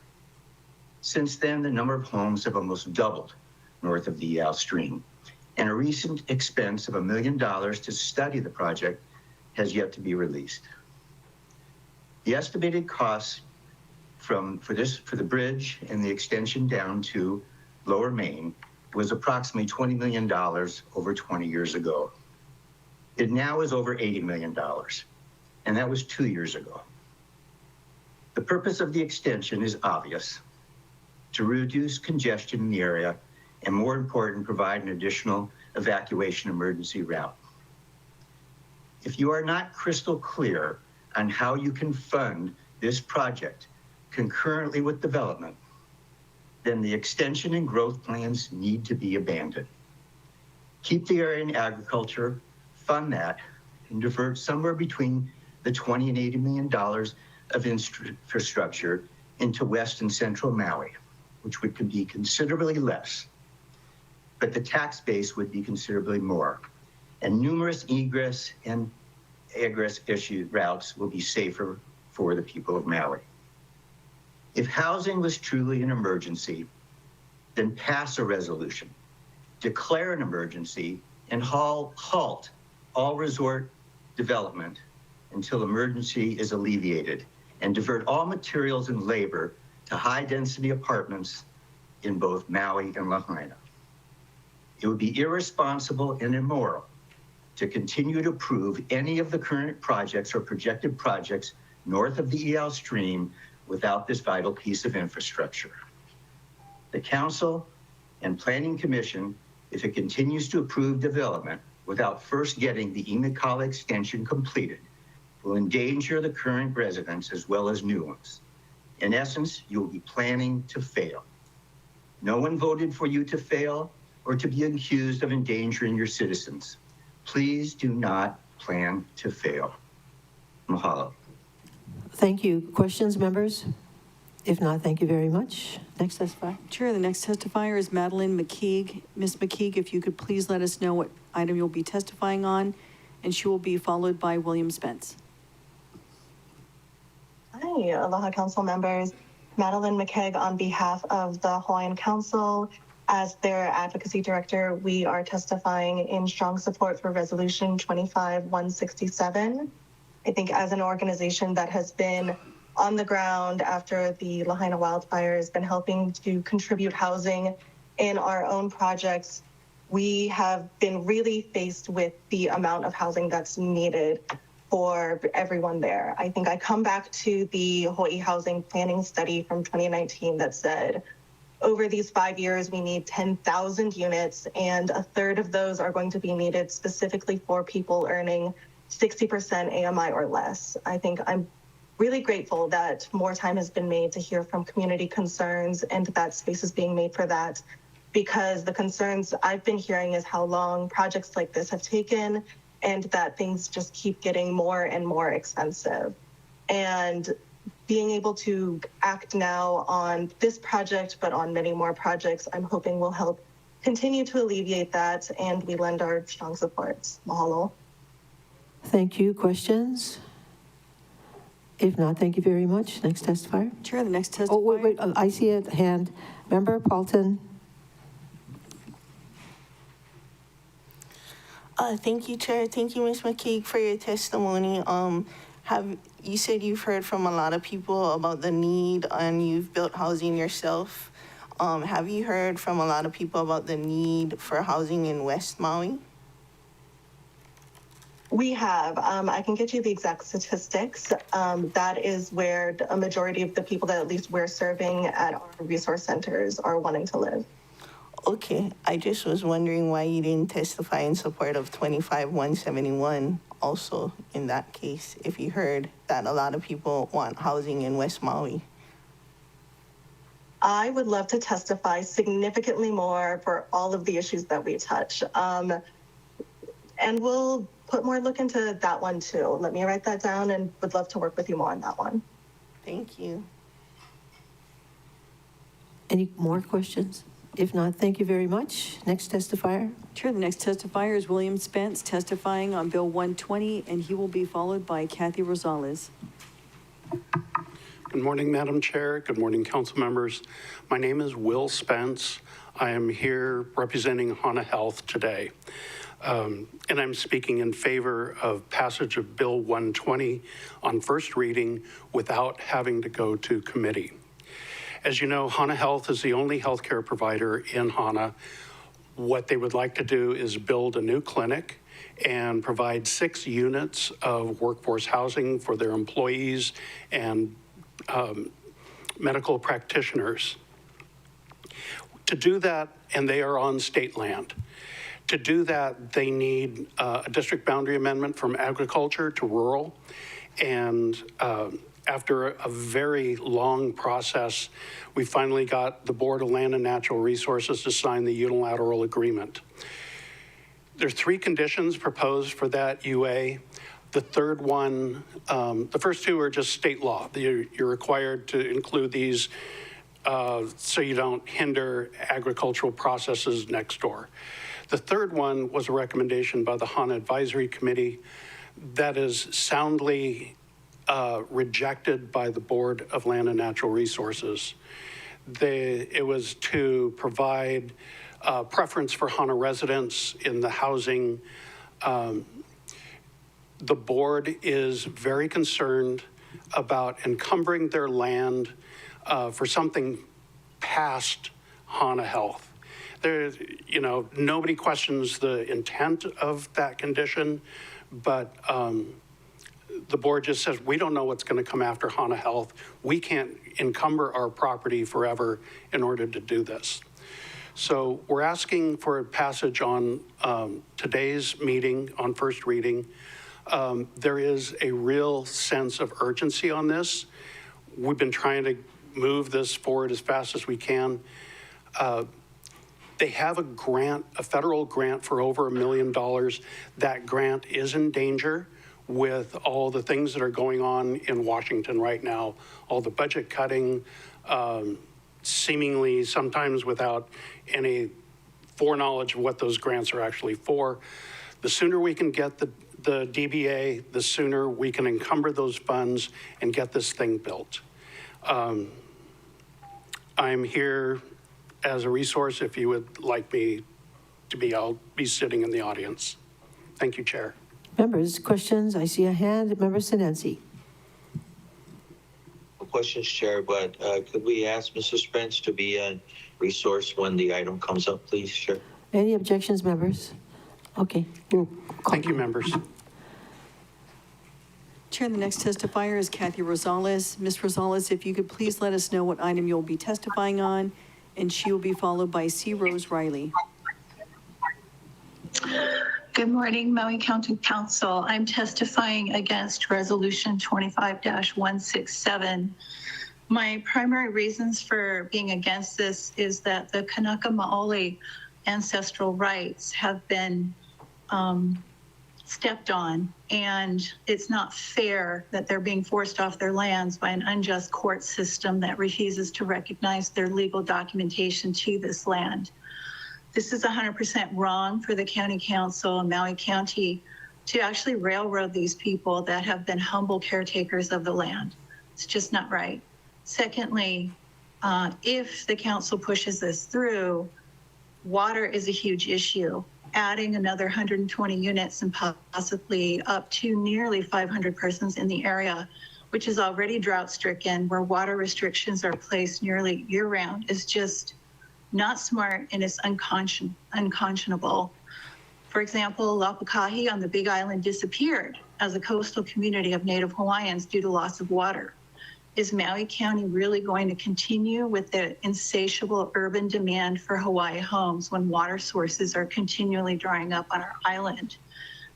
Since then, the number of homes have almost doubled north of the Iao Stream, and a recent expense of $1 million to study the project has yet to be released. The estimated costs for the bridge and the extension down to Lower Main was approximately $20 million over 20 years ago. It now is over $80 million, and that was 2 years ago. The purpose of the extension is obvious: to reduce congestion in the area, and more important, provide an additional evacuation emergency route. If you are not crystal clear on how you can fund this project concurrently with development, then the extension and growth plans need to be abandoned. Keep the area in agriculture, fund that, and divert somewhere between the $20 and $80 million of infrastructure into West and Central Maui, which would be considerably less, but the tax base would be considerably more, and numerous egress and egress issue routes will be safer for the people of Maui. If housing was truly an emergency, then pass a resolution, declare an emergency, and halt all resort development until emergency is alleviated, and divert all materials and labor to high-density apartments in both Maui and Lahaina. It would be irresponsible and immoral to continue to approve any of the current projects or projected projects north of the EL stream without this vital piece of infrastructure. The Council and Planning Commission, if it continues to approve development without first getting the Imekala extension completed, will endanger the current residents as well as new ones. In essence, you will be planning to fail. No one voted for you to fail or to be accused of endangering your citizens. Please do not plan to fail. Mahalo. Thank you. Questions, members? If not, thank you very much. Next testifier. Chair, the next testifier is Madeline McKeague. Ms. McKeague, if you could please let us know what item you'll be testifying on, and she will be followed by William Spence. Hi, aloha council members. Madeline McKeague on behalf of the Hawaiian Council. As their advocacy director, we are testifying in strong support for Resolution 25-167. I think as an organization that has been on the ground after the Lahaina wildfires, been helping to contribute housing in our own projects, we have been really faced with the amount of housing that's needed for everyone there. I think I come back to the Hawaii Housing Planning Study from 2019 that said, over these 5 years, we need 10,000 units, and a third of those are going to be needed specifically for people earning 60% AMI or less. I think I'm really grateful that more time has been made to hear from community concerns and that space is being made for that, because the concerns I've been hearing is how long projects like this have taken and that things just keep getting more and more expensive. And being able to act now on this project, but on many more projects, I'm hoping will help continue to alleviate that, and we lend our strong supports. Mahalo. Thank you. Questions? If not, thank you very much. Next testifier. Chair, the next testifier. Oh, wait, I see a hand. Member Paulton. Thank you, Chair. Thank you, Ms. McKeague, for your testimony. You said you've heard from a lot of people about the need, and you've built housing yourself. Have you heard from a lot of people about the need for housing in West Maui? We have. I can get you the exact statistics. That is where a majority of the people that at least we're serving at our resource centers are wanting to live. Okay, I just was wondering why you didn't testify in support of 25-171 also in that case, if you heard that a lot of people want housing in West Maui. I would love to testify significantly more for all of the issues that we touch. And we'll put more look into that one too. Let me write that down and would love to work with you more on that one. Thank you. Any more questions? If not, thank you very much. Next testifier. Chair, the next testifier is William Spence, testifying on Bill 120, and he will be followed by Kathy Rosales. Good morning, Madam Chair. Good morning, council members. My name is Will Spence. I am here representing Hana Health today. And I'm speaking in favor of passage of Bill 120 on first reading without having to go to committee. As you know, Hana Health is the only healthcare provider in Hana. What they would like to do is build a new clinic and provide 6 units of workforce housing for their employees and medical practitioners. To do that, and they are on state land, To do that, they need a district boundary amendment from agriculture to rural. And after a very long process, we finally got the Board of Land and Natural Resources to sign the unilateral agreement. There's 3 conditions proposed for that UA. The third one, the first 2 are just state law. You're required to include these so you don't hinder agricultural processes next door. The third one was a recommendation by the HANA Advisory Committee that is soundly rejected by the Board of Land and Natural Resources. It was to provide preference for HANA residents in the housing. The board is very concerned about encumbering their land for something past HANA Health. Nobody questions the intent of that condition, but the board just says, we don't know what's going to come after HANA Health. We can't encumber our property forever in order to do this. So we're asking for a passage on today's meeting on first reading. There is a real sense of urgency on this. We've been trying to move this forward as fast as we can. They have a grant, a federal grant for over $1 million. That grant is in danger with all the things that are going on in Washington right now, all the budget cutting, seemingly sometimes without any foreknowledge of what those grants are actually for. The sooner we can get the DBA, the sooner we can encumber those funds and get this thing built. I'm here as a resource if you would like me to be. I'll be sitting in the audience. Thank you, Chair. Members, questions? I see a hand. Member Sinensi. No questions, Chair, but could we ask Mr. Spence to be a resource when the item comes up, please, Chair? Any objections, members? Okay. Thank you, members. Chair, the next testifier is Kathy Rosales. Ms. Rosales, if you could please let us know what item you'll be testifying on, and she will be followed by C. Rose Riley. Good morning, Maui County Council. I'm testifying against Resolution 25-167. My primary reasons for being against this is that the Kanaka Maoli ancestral rights have been stepped on, and it's not fair that they're being forced off their lands by an unjust court system that refuses to recognize their legal documentation to this land. This is 100% wrong for the County Council and Maui County to actually railroad these people that have been humble caretakers of the land. It's just not right. Secondly, if the council pushes this through, water is a huge issue. Adding another 120 units and possibly up to nearly 500 persons in the area, which is already drought stricken, where water restrictions are placed nearly year round, is just not smart, and it's unconscionable. For example, Lapakahi on the Big Island disappeared as a coastal community of Native Hawaiians due to loss of water. Is Maui County really going to continue with the insatiable urban demand for Hawaii homes when water sources are continually drying up on our island?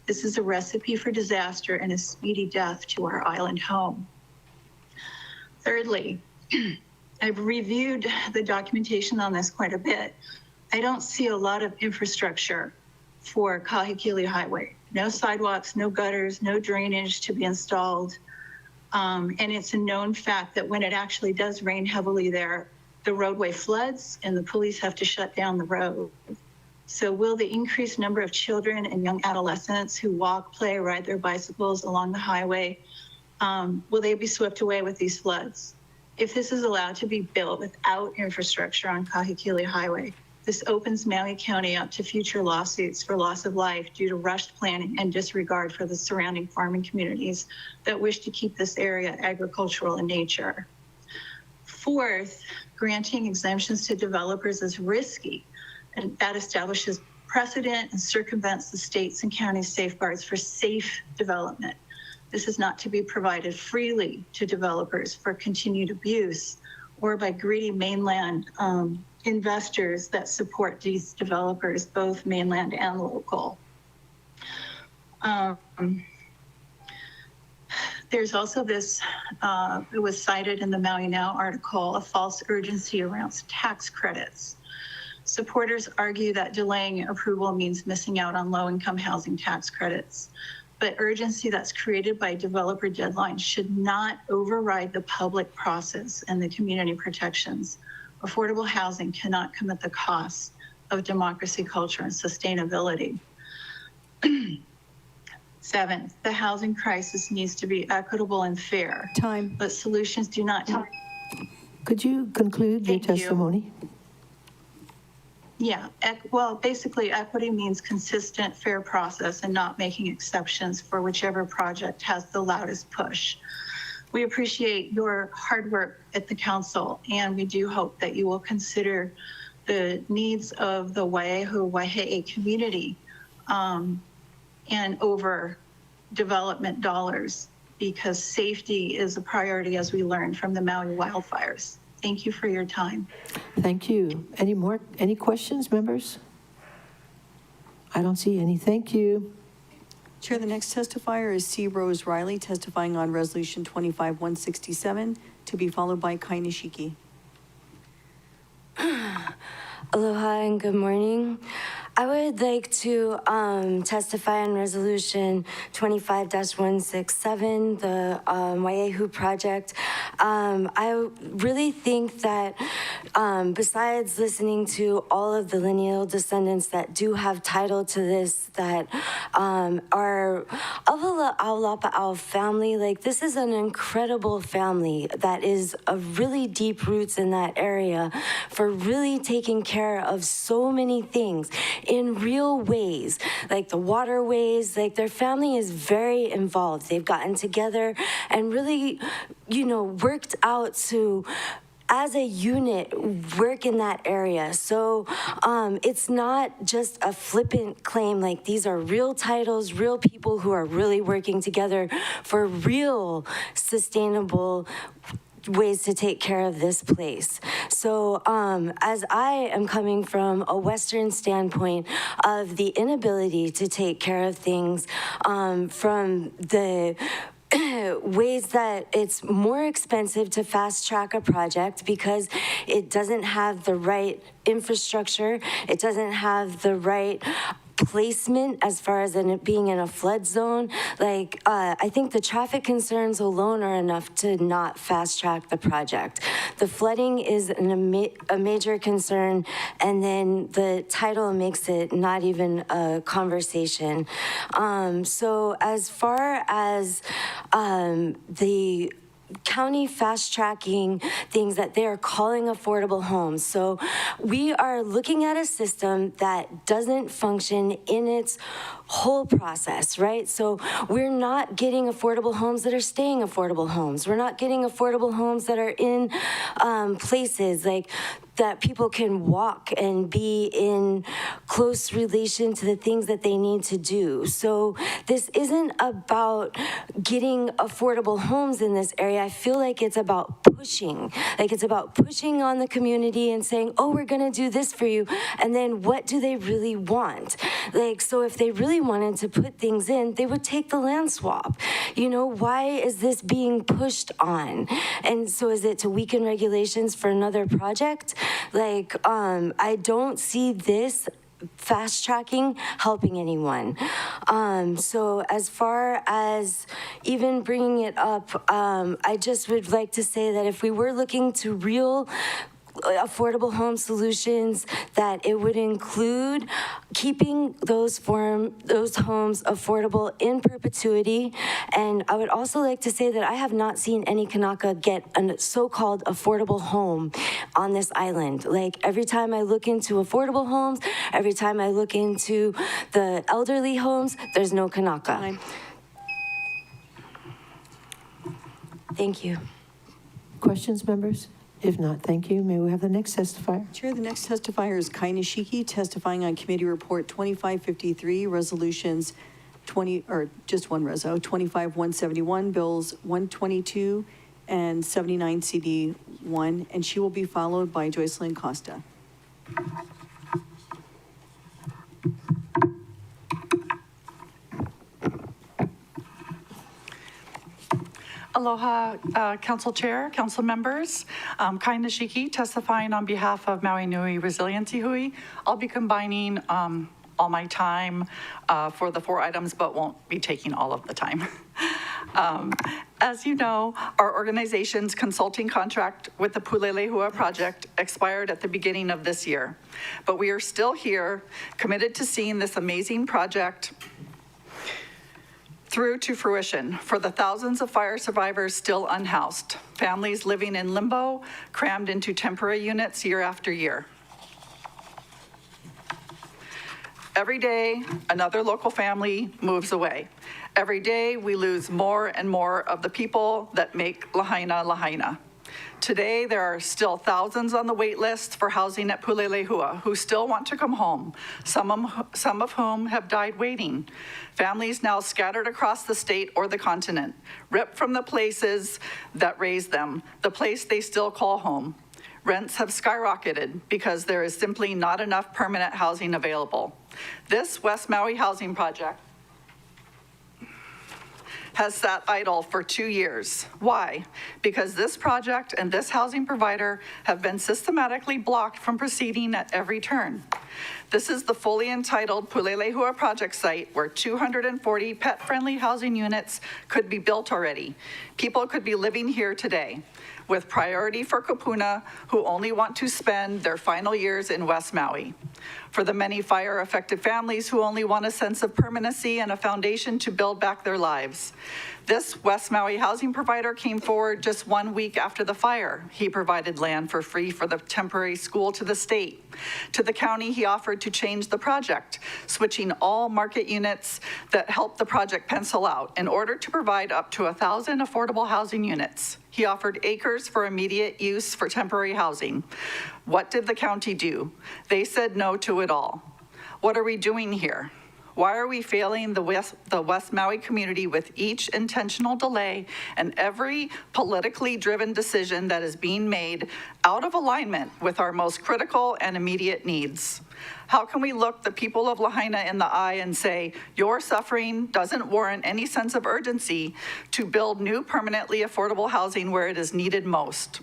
This is a recipe for disaster and a speedy death to our island home. Thirdly, I've reviewed the documentation on this quite a bit. I don't see a lot of infrastructure for Kahikili Highway. No sidewalks, no gutters, no drainage to be installed. And it's a known fact that when it actually does rain heavily there, the roadway floods and the police have to shut down the road. So will the increased number of children and young adolescents who walk, play, ride their bicycles along the highway, will they be swept away with these floods? If this is allowed to be built without infrastructure on Kahikili Highway, this opens Maui County up to future lawsuits for loss of life due to rushed planning and disregard for the surrounding farming communities that wish to keep this area agricultural in nature. Fourth, granting exemptions to developers is risky, and that establishes precedent and circumvents the states and counties' safeguards for safe development. This is not to be provided freely to developers for continued abuse or by greedy mainland investors that support these developers, both mainland and local. There's also this, it was cited in the Maui Now article, a false urgency around tax credits. Supporters argue that delaying approval means missing out on low-income housing tax credits, but urgency that's created by developer deadlines should not override the public process and the community protections. Affordable housing cannot come at the cost of democracy, culture, and sustainability. 7, the housing crisis needs to be equitable and fair. Time. But solutions do not. Could you conclude your testimony? Yeah, well, basically equity means consistent, fair process and not making exceptions for whichever project has the loudest push. We appreciate your hard work at the council, and we do hope that you will consider the needs of the Waihehe community and over development dollars, because safety is a priority as we learned from the Maui wildfires. Thank you for your time. Thank you. Any questions, members? I don't see any. Thank you. Chair, the next testifier is C. Rose Riley, testifying on Resolution 25-167, to be followed by Kai Nishiki. Aloha and good morning. I would like to testify on Resolution 25-167, the Waihehu project. I really think that besides listening to all of the lineal descendants that do have title to this, that are of the Aulapa'au family, like this is an incredible family that is of really deep roots in that area for really taking care of so many things in real ways, like the waterways. Like their family is very involved. They've gotten together and really, worked out to, as a unit, work in that area. So it's not just a flippant claim, like these are real titles, real people who are really working together for real sustainable ways to take care of this place. So as I am coming from a Western standpoint of the inability to take care of things, from the ways that it's more expensive to fast track a project because it doesn't have the right infrastructure, it doesn't have the right placement as far as it being in a flood zone. Like, I think the traffic concerns alone are enough to not fast track the project. The flooding is a major concern, and then the title makes it not even a conversation. So as far as the county fast tracking things that they are calling affordable homes. So we are looking at a system that doesn't function in its whole process, right? So we're not getting affordable homes that are staying affordable homes. We're not getting affordable homes that are in places like that people can walk and be in close relation to the things that they need to do. So this isn't about getting affordable homes in this area. I feel like it's about pushing. Like it's about pushing on the community and saying, oh, we're gonna do this for you. And then what do they really want? Like, so if they really wanted to put things in, they would take the land swap. Why is this being pushed on? And so is it to weaken regulations for another project? Like, I don't see this fast tracking helping anyone. So as far as even bringing it up, I just would like to say that if we were looking to real affordable home solutions, that it would include keeping those homes affordable in perpetuity. And I would also like to say that I have not seen any Kanaka get a so-called affordable home on this island. Like every time I look into affordable homes, every time I look into the elderly homes, there's no Kanaka. Thank you. Questions, members? If not, thank you. May we have the next testifier? Chair, the next testifier is Kai Nishiki, testifying on Committee Report 2553, Resolutions 25-171, Bills 122 and 79 CD1, and she will be followed by Joycelyn Costa. Aloha, Council Chair, Council members. Kai Nishiki, testifying on behalf of Maui Nui Resiliency Hui. I'll be combining all my time for the 4 items, but won't be taking all of the time. As you know, our organization's consulting contract with the Pulelehua project expired at the beginning of this year, but we are still here, committed to seeing this amazing project through to fruition for the thousands of fire survivors still unhoused, families living in limbo, crammed into temporary units year after year. Every day, another local family moves away. Every day, we lose more and more of the people that make Lahaina, Lahaina. Today, there are still thousands on the wait list for housing at Pulelehua who still want to come home, some of whom have died waiting. Families now scattered across the state or the continent, ripped from the places that raised them, the place they still call home. Rents have skyrocketed because there is simply not enough permanent housing available. This West Maui housing project has sat idle for 2 years. Why? Because this project and this housing provider have been systematically blocked from proceeding at every turn. This is the fully entitled Pulelehua project site where 240 pet-friendly housing units could be built already. People could be living here today, with priority for kupuna who only want to spend their final years in West Maui. For the many fire-affected families who only want a sense of permanency and a foundation to build back their lives. This West Maui housing provider came forward just 1 week after the fire. He provided land for free for the temporary school to the state. To the county, he offered to change the project, switching all market units that helped the project pencil out in order to provide up to 1,000 affordable housing units. He offered acres for immediate use for temporary housing. What did the county do? They said no to it all. What are we doing here? Why are we failing the West Maui community with each intentional delay and every politically driven decision that is being made out of alignment with our most critical and immediate needs? How can we look the people of Lahaina in the eye and say, your suffering doesn't warrant any sense of urgency to build new permanently affordable housing where it is needed most?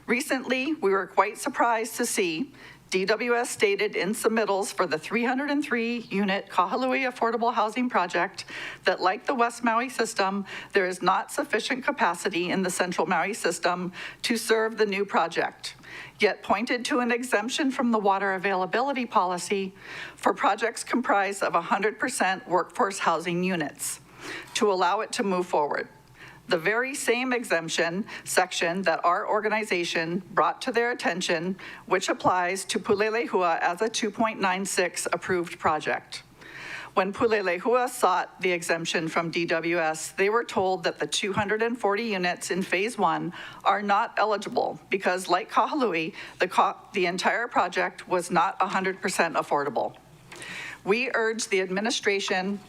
Recently, we were quite surprised to see DWS stated in submittals for the 303-unit Kahului Affordable Housing Project that, like the West Maui system, there is not sufficient capacity in the Central Maui system to serve the new project, yet pointed to an exemption from the water availability policy for projects comprised of 100% workforce housing units to allow it to move forward. The very same exemption section that our organization brought to their attention, which applies to Pulelehua as a 2.96 approved project. When Pulelehua sought the exemption from DWS, they were told that the 240 units in phase 1 are not eligible because, like Kahului, the entire project was not 100% affordable. We urge the administration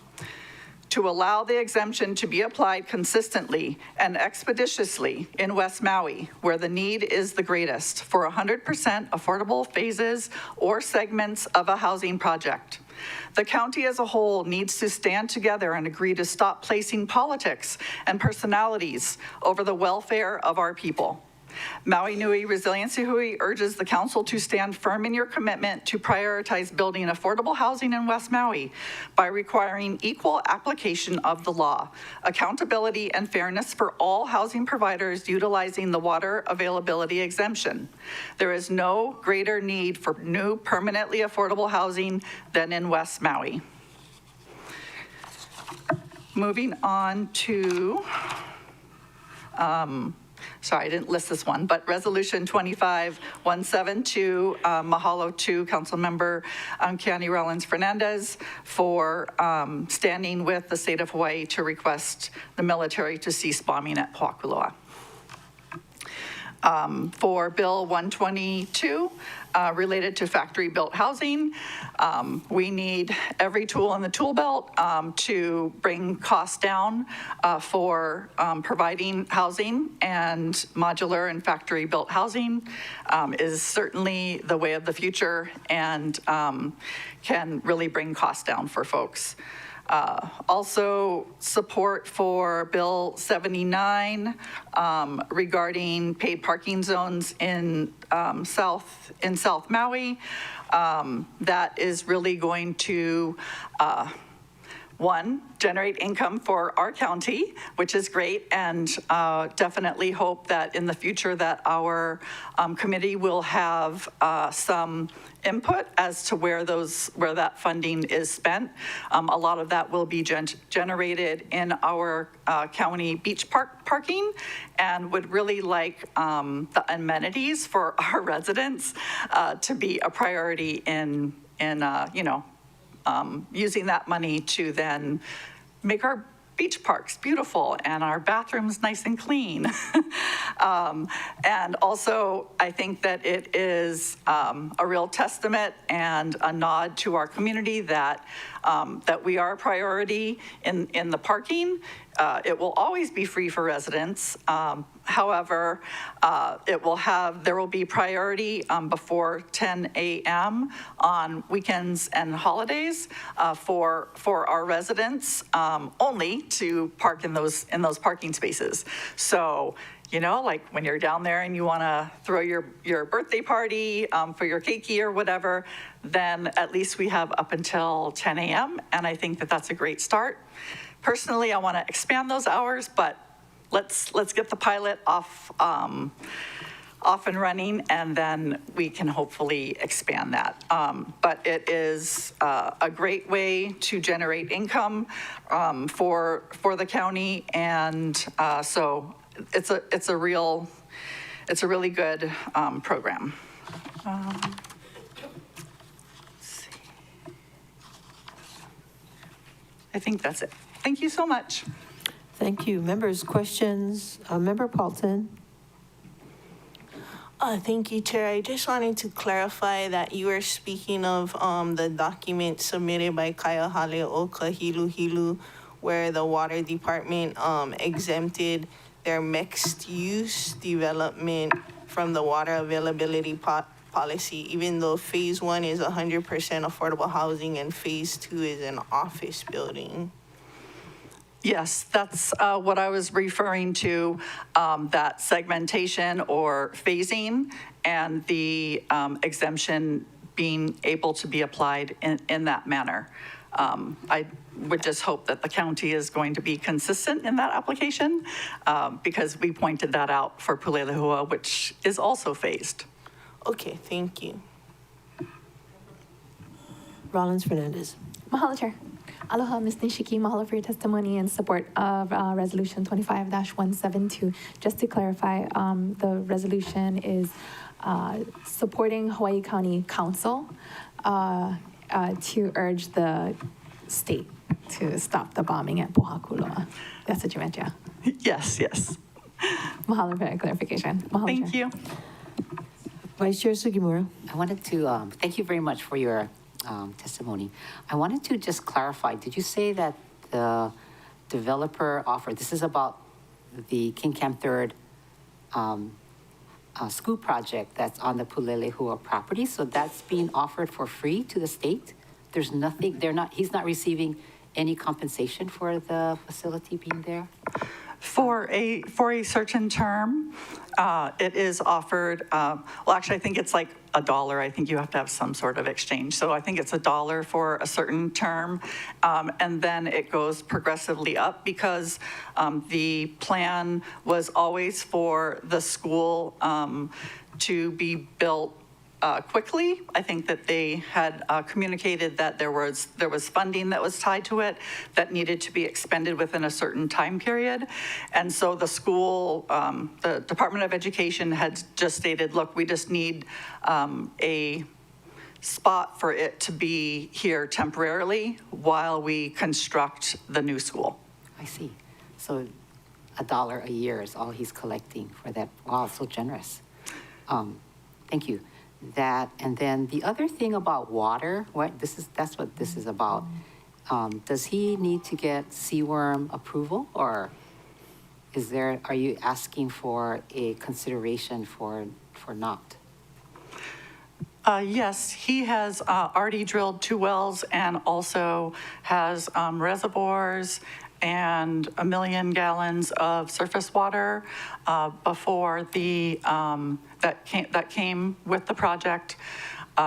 to allow the exemption to be applied consistently and expeditiously in West Maui, where the need is the greatest, for 100% affordable phases or segments of a housing project. The county as a whole needs to stand together and agree to stop placing politics and personalities over the welfare of our people. Maui Nui Resiliency Hui urges the council to stand firm in your commitment to prioritize building affordable housing in West Maui by requiring equal application of the law, accountability and fairness for all housing providers utilizing the water availability exemption. There is no greater need for new permanently affordable housing than in West Maui. Moving on to, sorry, I didn't list this one, but Resolution 25172, mahalo to Councilmember Keani Rollins Fernandez for standing with the state of Hawaii to request the military to cease bombing at Pohakuloa. For Bill 122, related to factory-built housing, we need every tool in the tool belt to bring costs down for providing housing, and modular and factory-built housing is certainly the way of the future and can really bring costs down for folks. Also support for Bill 79 regarding paid parking zones in South Maui. That is really going to one, generate income for our county, which is great, and definitely hope that in the future that our committee will have some input as to where that funding is spent. A lot of that will be generated in our county beach parking, and would really like the amenities for our residents to be a priority in using that money to then make our beach parks beautiful and our bathrooms nice and clean. And also, I think that it is a real testament and a nod to our community that we are a priority in the parking. It will always be free for residents. However, there will be priority before 10 a.m. on weekends and holidays for our residents only to park in those parking spaces. So, like when you're down there and you want to throw your birthday party for your keiki or whatever, then at least we have up until 10 a.m. And I think that that's a great start. Personally, I want to expand those hours, but let's get the pilot off and running, and then we can hopefully expand that. But it is a great way to generate income for the county, and so it's a really good program. Let's see. I think that's it. Thank you so much. Thank you. Members, questions? Member Paulton. Thank you, Chair. I just wanted to clarify that you were speaking of the document submitted by Kaiahale o Kahiluhilu, where the Water Department exempted their mixed-use development from the water availability policy, even though Phase 1 is 100% affordable housing and Phase 2 is an office building. Yes, that's what I was referring to, that segmentation or phasing, and the exemption being able to be applied in that manner. I would just hope that the county is going to be consistent in that application, because we pointed that out for Pulelehua, which is also phased. Okay, thank you. Rollins Fernandez. Mahalo, Chair. Aloha, Ms. Nishiki. Mahalo for your testimony in support of Resolution 25-172. Just to clarify, the resolution is supporting Hawaii County Council to urge the state to stop the bombing at Pohakuloa. That's what you meant, yeah? Yes. Mahalo for that clarification. Mahalo, Thank Chair. you. Vice Chair Sugimura. I wanted to thank you very much for your testimony. I wanted to just clarify, did you say that the developer offered, this is about the King Camp 3rd school project that's on the Pulelehua property, so that's being offered for free to the state? There's nothing, he's not receiving any compensation for the facility being there? For a certain term, it is offered, well, actually, I think it's like $1. I think you have to have some sort of exchange. So I think it's $1 for a certain term. And then it goes progressively up, because the plan was always for the school to be built quickly. I think that they had communicated that there was funding that was tied to it that needed to be expended within a certain time period. And so the school, the Department of Education had just stated, look, we just need a spot for it to be here temporarily while we construct the new school. I see. So $1 a year is all he's collecting for that. Wow, so generous. Thank you. That, and then the other thing about water, that's what this is about. Does he need to get seaworm approval, or are you asking for a consideration for not? Yes, he has already drilled 2 wells and also has reservoirs and 1 million gallons of surface water before that came with the project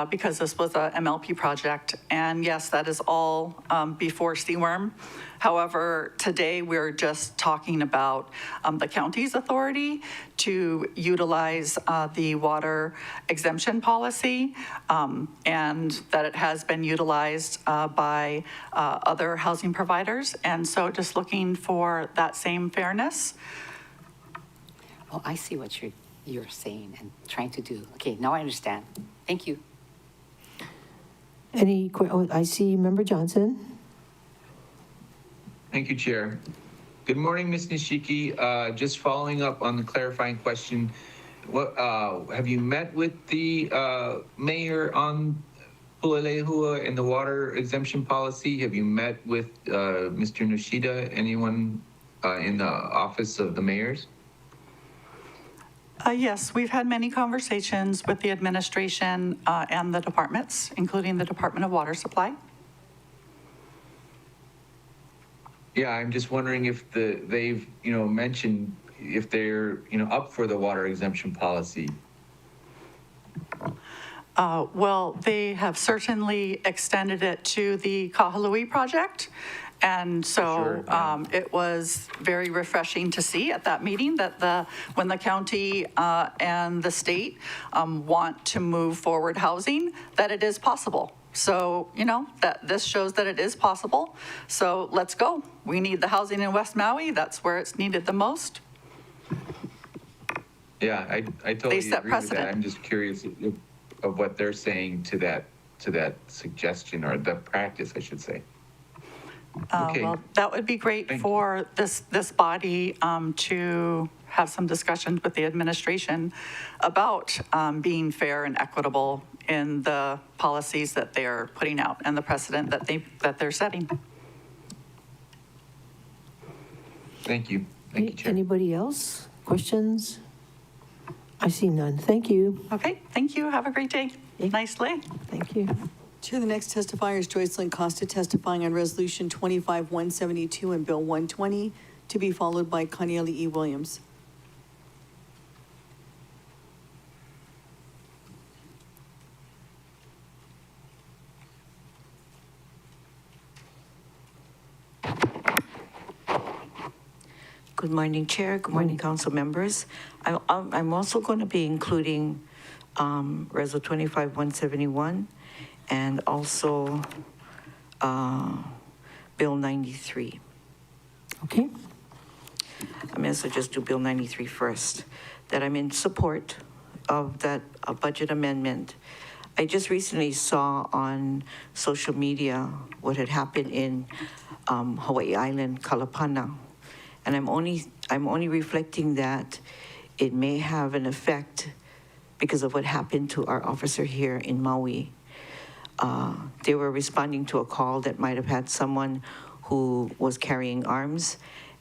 because this was a MLP project. And yes, that is all before seaworm. However, today we're just talking about the county's authority to utilize the water exemption policy, and that it has been utilized by other housing providers. And so just looking for that same fairness. Oh, I see what you're saying and trying to do. Okay, now I understand. Thank you. I see Member Johnson. Thank you, Chair. Good morning, Ms. Nishiki. Just following up on the clarifying question, what have you met with the mayor on Pulelehua and the water exemption policy? Have you met with Mr. Nishida, anyone in the office of the mayors? Yes, we've had many conversations with the administration and the departments, including the Department of Water Supply. Yeah, I'm just wondering if they've mentioned if they're up for the water exemption policy. Well, they have certainly extended it to the Kahului project. And so it was very refreshing to see at that meeting that when the county and the state want to move forward housing, that it is possible. So, that this shows that it is possible. So let's go. We need the housing in West Maui. That's where it's needed the most. Yeah, I totally agree with that. I'm just curious of what they're saying to that suggestion, or the practice, I should say. Okay. Well, that would be great for this body to have some discussions with the administration about being fair and equitable in the policies that they're putting out and the precedent that they're setting. Thank you. Thank you, Chair. Anybody else? Questions? I see none. Thank you. Okay, thank you. Have a great day. Nice day. Thank you. Chair, the next testifier is Joycelyn Costa, testifying on Resolution 25-172 and Bill 120, to be followed by Kaniele E. Williams. Good morning, Chair. Good morning, Council members. I'm also going to be including Resolution 25-171 and also Bill 93. Okay. I'm going to just do Bill 93 first, that I'm in support of that budget amendment. I just recently saw on social media what had happened in Hawaii Island, Kalapana. And I'm only reflecting that it may have an effect because of what happened to our officer here in Maui. They were responding to a call that might have had someone who was carrying arms,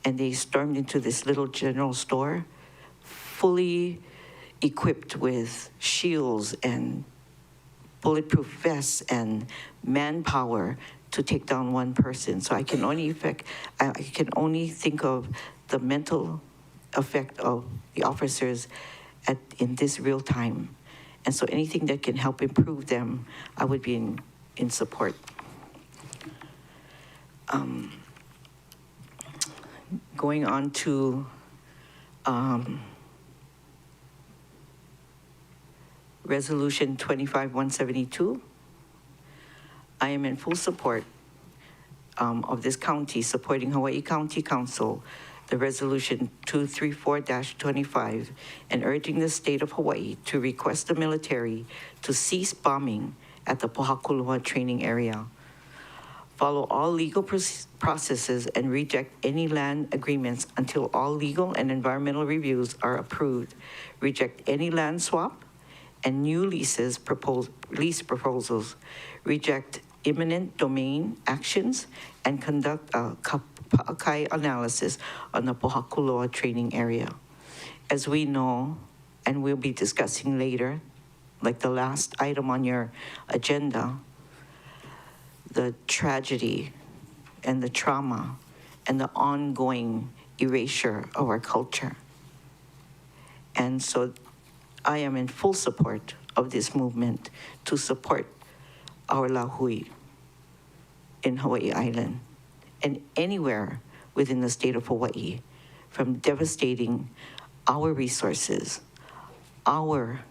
and they stormed into this little general store, fully equipped with shields and bulletproof vests and manpower to take down one person. So I can only think of the mental effect of the officers in this real time. And so anything that can help improve them, I would be in support. Going on to Resolution 25-172. I am in full support of this county supporting Hawaii County Council, the Resolution 234-25, and urging the state of Hawaii to request the military to cease bombing at the Pohakuloa training area. follow all legal processes and reject any land agreements until all legal and environmental reviews are approved, reject any land swap and new lease proposals, reject imminent domain actions, and conduct a Pa'akai analysis on the Pohakuloa training area. As we know, and we'll be discussing later, like the last item on your agenda, the tragedy and the trauma and the ongoing erasure of our culture. And so I am in full support of this movement to support our lahui in Hawaii Island and anywhere within the state of Hawaii from devastating our resources, our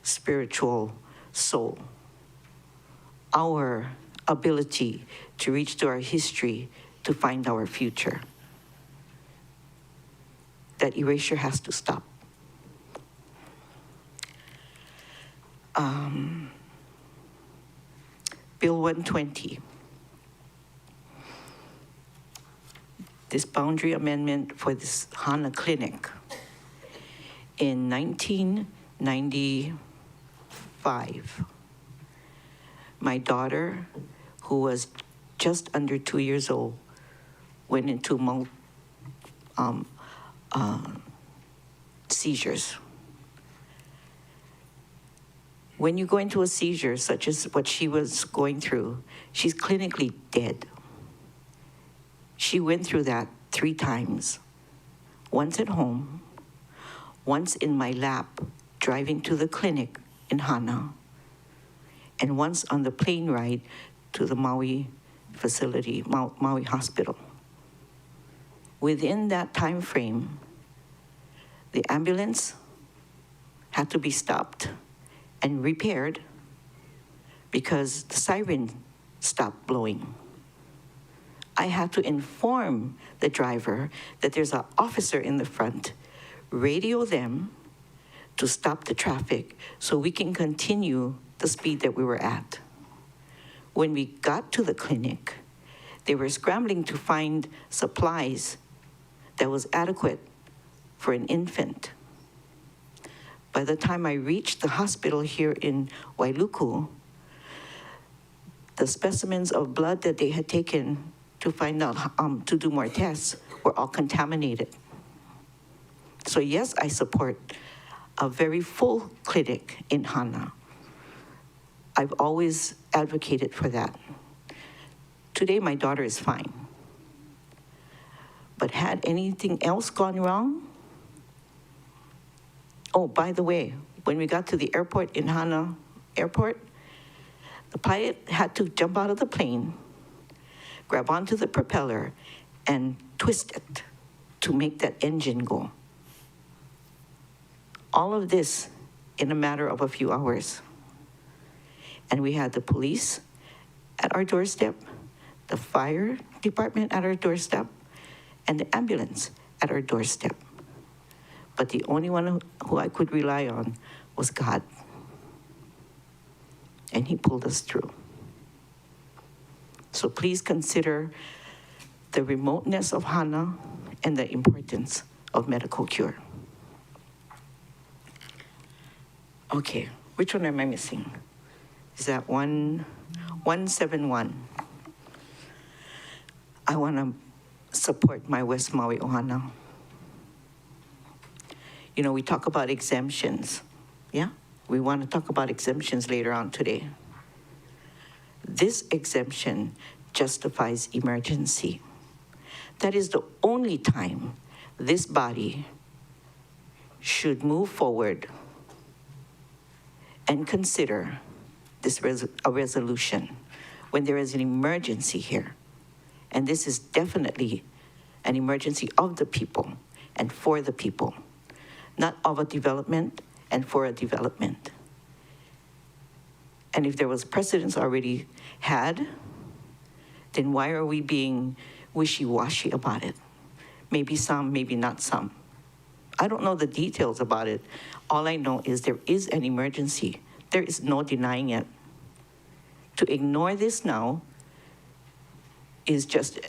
spiritual soul, our ability to reach to our history to find our future. That erasure has to stop. Bill 120. This boundary amendment for this Hana clinic. In 1995, my daughter, who was just under 2 years old, went into seizures. When you go into a seizure, such as what she was going through, she's clinically dead. She went through that 3 times. Once at home, once in my lap, driving to the clinic in Hana, and once on the plane ride to the Maui facility, Maui Hospital. Within that time frame, the ambulance had to be stopped and repaired because the siren stopped blowing. I had to inform the driver that there's an officer in the front, radio them to stop the traffic so we can continue the speed that we were at. When we got to the clinic, they were scrambling to find supplies that was adequate for an infant. By the time I reached the hospital here in Wailuku, the specimens of blood that they had taken to find out, to do more tests, were all contaminated. So yes, I support a very full clinic in Hana. I've always advocated for that. Today, my daughter is fine. But had anything else gone wrong? Oh, by the way, when we got to the airport in Hana Airport, the pilot had to jump out of the plane, grab onto the propeller, and twist it to make that engine go. All of this in a matter of a few hours. And we had the police at our doorstep, the fire department at our doorstep, and the ambulance at our doorstep. But the only one who I could rely on was God. And he pulled us through. So please consider the remoteness of Hana and the importance of medical cure. Okay, which one am I missing? Is that 171? I want to support my West Maui Ohana. You know, we talk about exemptions, yeah? We want to talk about exemptions later on today. This exemption justifies emergency. That is the only time this body should move forward and consider this a resolution when there is an emergency here. And this is definitely an emergency of the people and for the people, not of a development and for a development. And if there was precedence already had, then why are we being wishy-washy about it? Maybe some, maybe not some. I don't know the details about it. All I know is there is an emergency. There is no denying it. To ignore this now is just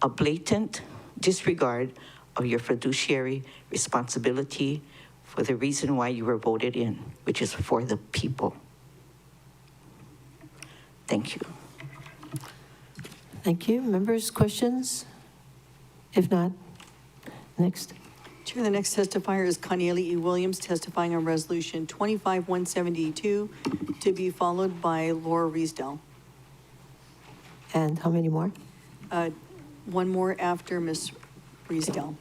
a blatant disregard of your fiduciary responsibility for the reason why you were voted in, which is for the people. Thank you. Thank you. Members, questions? If not, next. Chair, the next testifier is Cornelia E. Williams, testifying on Resolution 25-172, to be followed by Laura Riesdell. And how many more? One more after Ms. Riesdell.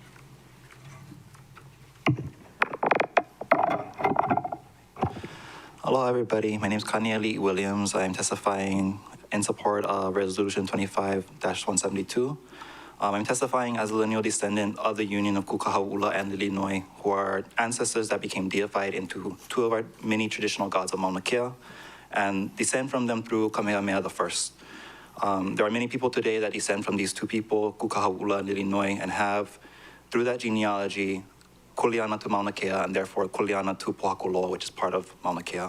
Hello, everybody. My name is Cornelia Williams. I'm testifying in support of Resolution 25-172. I'm testifying as a lineal descendant of the Union of Kukaha'ula and Illinois, who are ancestors that became deified into two of our many traditional gods of Mauna Kea, and descend from them through Kamehameha I. There are many people today that descend from these two people, Kukaha'ula and Illinois, and have, through that genealogy, Kuleana to Mauna Kea, and therefore Kuleana to Pohakuloa, which is part of Mauna Kea.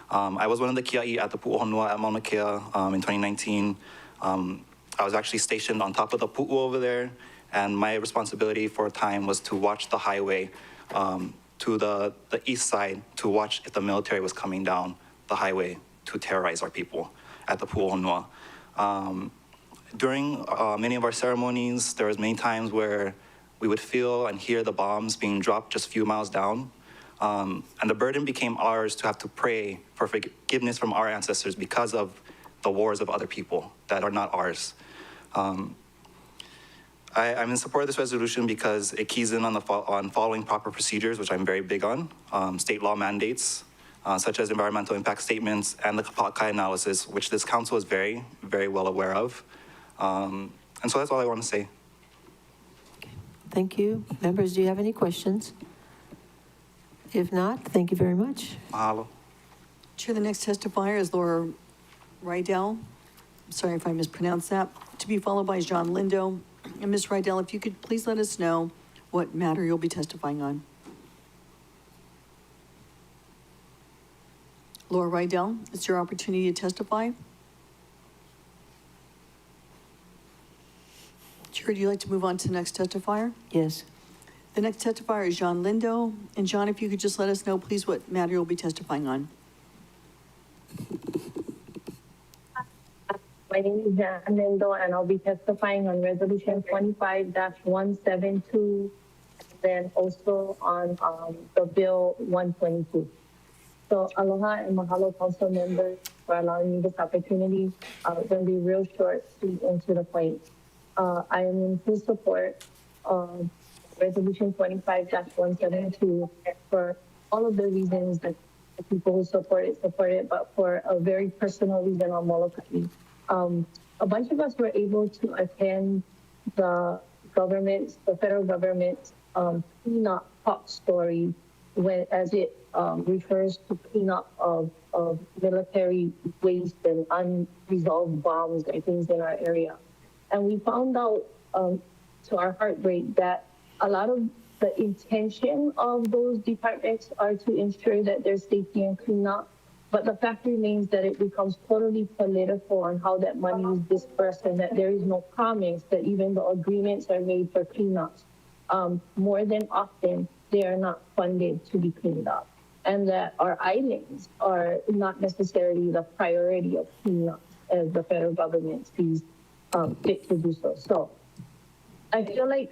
I was one of the kia'i at the Pu'uhonua at Mauna Kea in 2019. I was actually stationed on top of the pu'u over there, and my responsibility for a time was to watch the highway to the east side to watch if the military was coming down the highway to terrorize our people at the Pu'uhonua. During many of our ceremonies, there was many times where we would feel and hear the bombs being dropped just a few miles down. And the burden became ours to have to pray for forgiveness from our ancestors because of the wars of other people that are not ours. I'm in support of this resolution because it keys in on following proper procedures, which I'm very big on, state law mandates, such as environmental impact statements and the Kapakai analysis, which this council is very, very well aware of. And so that's all I want to say. Thank you. Members, do you have any questions? If not, thank you very much. Mahalo. Chair, the next testifier is Laura Rydell. I'm sorry if I mispronounced that. To be followed by John Lindo. And Ms. Rydell, if you could please let us know what matter you'll be testifying on. Laura Rydell, it's your opportunity to testify. Chair, would you like to move on to the next testifier? Yes. The next testifier is John Lindo. And John, if you could just let us know, please, what matter you'll be testifying on. My name is John Lindo, and I'll be testifying on Resolution 25-172, and then also on the Bill 122. So aloha and mahalo, council members, for allowing me this opportunity. It's going to be real short, sweet, and to the point. I am in full support of Resolution 25-172 for all of the reasons that the people who support it, but for a very personal reason on Molokai. A bunch of us were able to attend the federal government's cleanup talk story as it refers to cleanup of military waste and unresolved bombs and things in our area. And we found out, to our heartbreak, that a lot of the intention of those departments are to ensure that there's safety and cleanup, but the fact remains that it becomes totally political on how that money is dispersed, and that there is no promise that even the agreements are made for cleanups. More than often, they are not funded to be cleaned up, and that our islands are not necessarily the priority of cleanup as the federal government sees fit to do so. So I feel like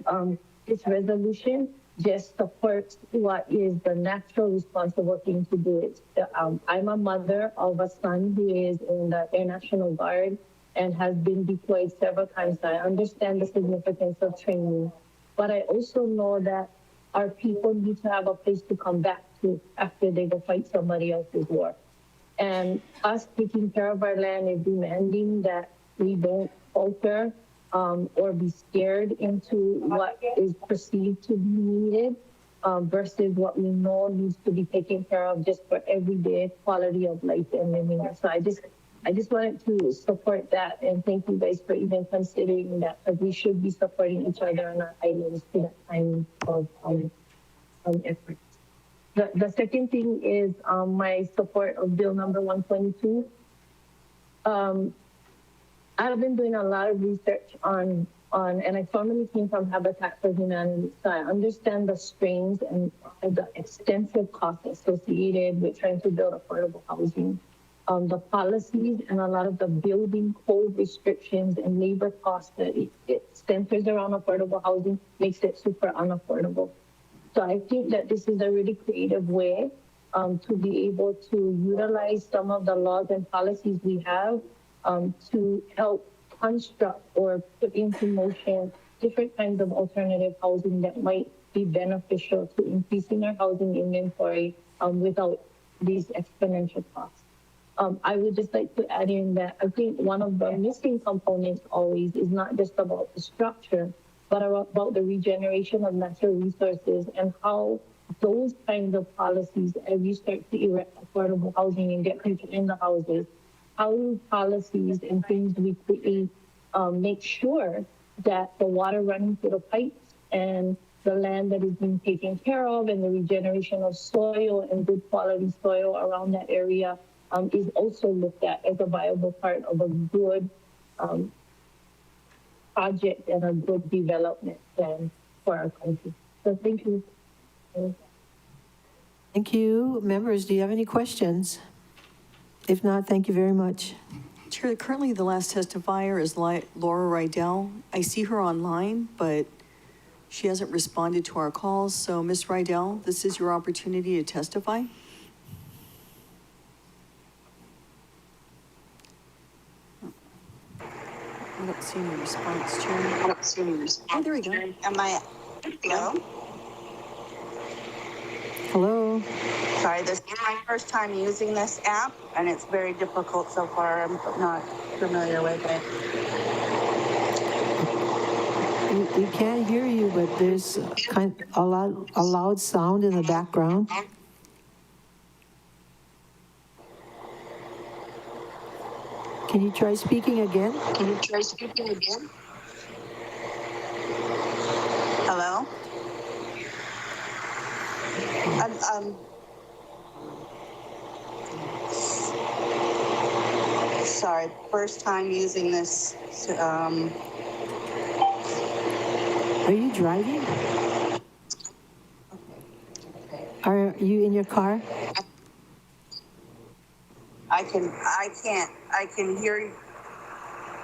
this resolution just supports what is the natural, responsible thing to do. It. I'm a mother of a son who is in the Air National Guard and has been deployed several times. I understand the significance of training, but I also know that our people need to have a place to come back to after they go fight somebody else's war. And us taking care of our land is demanding that we don't falter or be scared into what is perceived to be needed versus what we know needs to be taken care of just for everyday quality of life and living. So I just wanted to support that, and thank you guys for even considering that, because we should be supporting each other on our islands to that kind of effort. The second thing is I've been doing a lot of research on, and I formerly came from Habitat for Humanity, so I understand the strains and the extensive costs associated with trying to build affordable housing. The policies and a lot of the building code restrictions and labor costs that it centers around affordable housing makes it super unaffordable. So I think that this is a really creative way to be able to utilize some of the laws and policies we have to help construct or put into motion different kinds of alternative housing that might be beneficial to increasing our housing inventory without these exponential costs. I would just like to add in that I think one of the missing components always is not just about the structure, but about the regeneration of natural resources and how those kinds of policies, as you start to erect affordable housing and get people in the houses, how policies and things we create make sure that the water running through the pipes and the land that is being taken care of and the regeneration of soil and good quality soil around that area is also looked at as a viable part of a good project and a good development plan for our country. So thank you. Thank you. Members, do you have any questions? If not, thank you very much. Chair, currently the last testifier is Laura Rydell. I see her online, but she hasn't responded to our calls. So Ms. Rydell, this is your opportunity to testify. I don't see any response, Chair. I don't see any response. Oh, there we go. Am I, hello? Hello. Sorry, this is my first time using this app, and it's very difficult so far. I'm not familiar with it. We can't hear you, but there's a loud sound in the background. Can you try speaking again? Can you try speaking again? Hello? Sorry, first time using this. Are you driving? Are you in your car? I can hear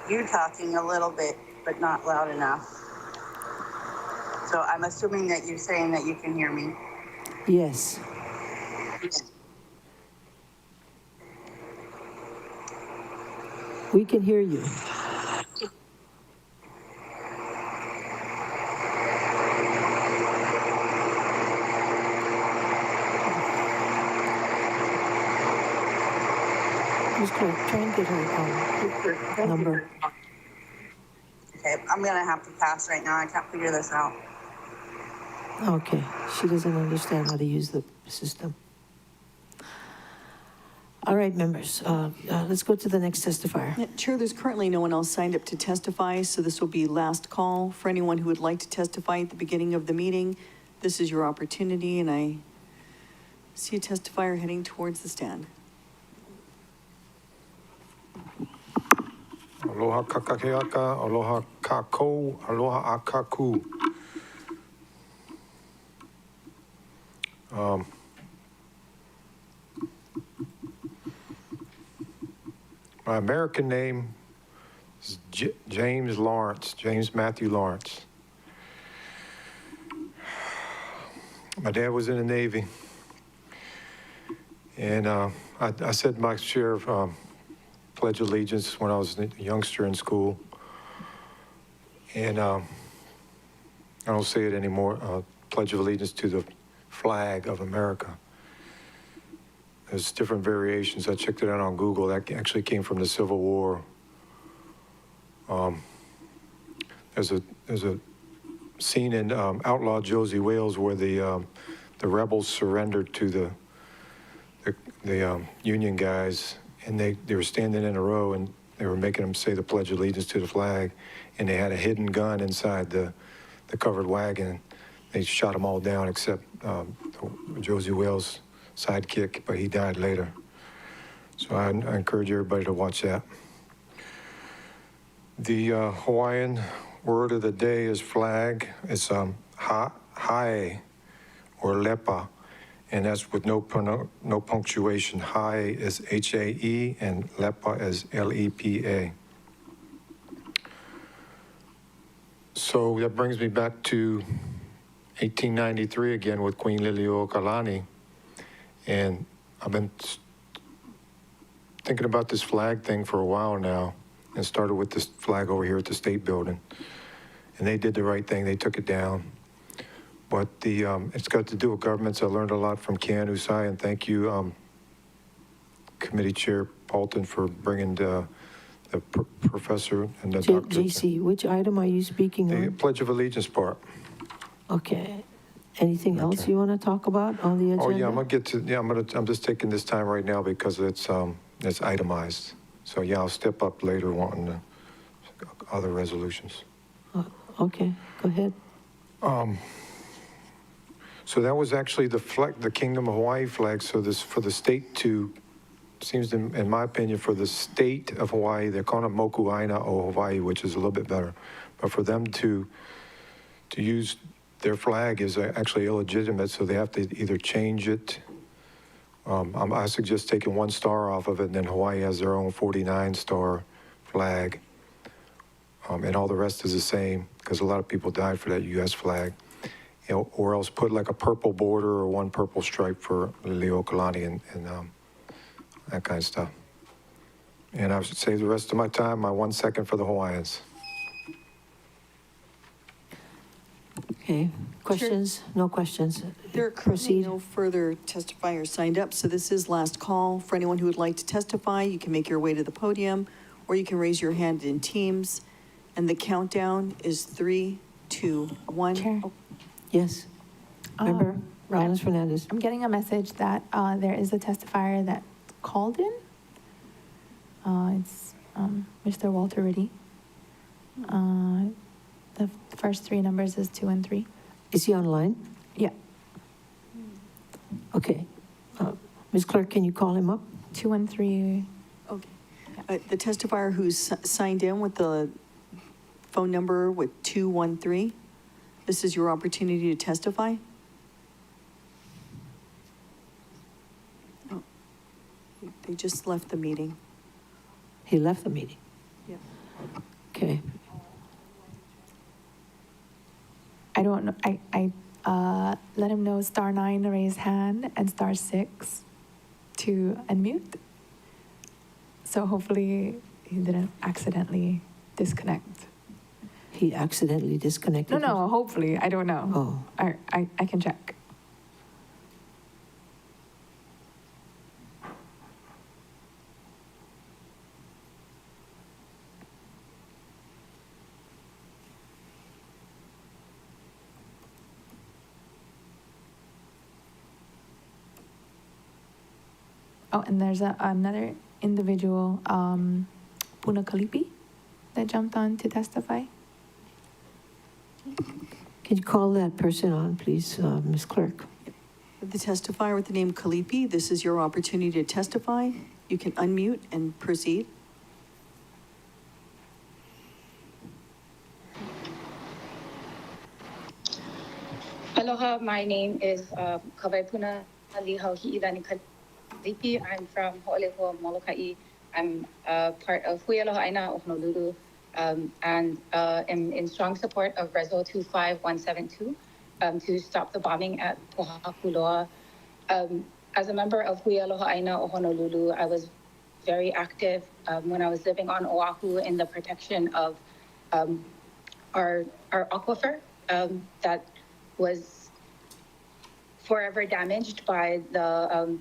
you talking a little bit, but not loud enough. So I'm assuming that you're saying that you can hear me. Yes. We can hear you. Just try and get her number. Okay, I'm gonna have to pass right now. I can't figure this out. Okay, she doesn't understand how to use the system. All right, members, let's go to the next testifier. Yeah, Chair, there's currently no one else signed up to testify, so this will be last call for anyone who would like to testify at the beginning of the meeting. This is your opportunity, and I see a testifier heading towards the stand. Aloha kakakeaka, aloha kako, aloha akaku. My American name is James Lawrence, James Matthew Lawrence. My dad was in the Navy, and I said my share of Pledge of Allegiance when I was a youngster in school, and I don't say it anymore. Pledge of Allegiance to the flag of America. There's different variations. I checked it out on Google. That actually came from the Civil War. There's a scene in Outlaw Josie Wales where the rebels surrendered to the Union guys, and they were standing in a row, and they were making them say the Pledge of Allegiance to the flag, and they had a hidden gun inside the covered wagon. They shot them all down except Josie Wales' sidekick, but he died later. So I encourage everybody to watch that. The Hawaiian word of the day is flag. It's hae or lepa, and that's with no punctuation. Hae is H-A-E and lepa is L-E-P-A. So that brings me back to 1893 again with Queen Liliuokalani. And I've been thinking about this flag thing for a while now, and started with this flag over here at the State Building. And they did the right thing, they took it down. But it's got to do with governments. I learned a lot from Kian Usai, and thank you, Committee Chair Paulton, for bringing the professor and the doctor. JC, which item are you speaking The on? Pledge of Allegiance part. Okay. Anything else you want to talk about on the agenda? Oh, yeah, I'm gonna get to, yeah, I'm just taking this time right now because it's itemized. So, yeah, I'll step up later on the other resolutions. Okay, go ahead. So that was actually the flag, the Kingdom of Hawaii flag. So this, for the state to, seems to, in my opinion, for the state of Hawaii, they're calling it Moku Aina o Hawaii, which is a little bit better. But for them to use their flag is actually illegitimate, so they have to either change it. I suggest taking one star off of it, and then Hawaii has their own 49-star flag. And all the rest is the same, because a lot of people died for that U.S. flag. You know, or else put like a purple border or one purple stripe for Liliuokalani and that kind of stuff. And I should save the rest of my time, my 1 second for the Hawaiians. Okay, questions? No questions? There are currently no further testifiers signed up, so this is last call. For anyone who would like to testify, you can make your way to the podium, or you can raise your hand in Teams. And the countdown is 3, 2, 1. Chair. Oh, Yes. Member Rollins Fernandez. I'm getting a message that there is a testifier that called in. It's Mr. Walter Riddy. The first three numbers is 2 and 3. Is he online? Yeah. Okay. Ms. Clerk, can you call him up? 2 and 3. Okay. The testifier who's signed in with the phone number with 213, this is your opportunity to testify. Oh, they just left the meeting. He left the meeting. Yeah. Okay. I don't know. I let him know *9 to raise hand and *6 to unmute. So hopefully he didn't accidentally disconnect. He accidentally disconnected? No, hopefully. I don't know. Oh. I can check. Oh, and there's another individual, Puna Kalipi, that jumped on to testify. Can you call that person on, please, Ms. Clerk? The testifier with the name Kalipi, this is your opportunity to testify. You can unmute and proceed. Aloha, my name is Kawaipuna Lihau Hi'ilani Kalipi. I'm from Ho'olehua, Molokai. I'm part of Hui Aloha Aina of Honolulu, and am in strong support of Reso 25172 to stop the bombing at Pohakuloa. As a member of Hui Aloha Aina of Honolulu, I was very active when I was living on Oahu in the protection of our aquifer that was forever damaged by the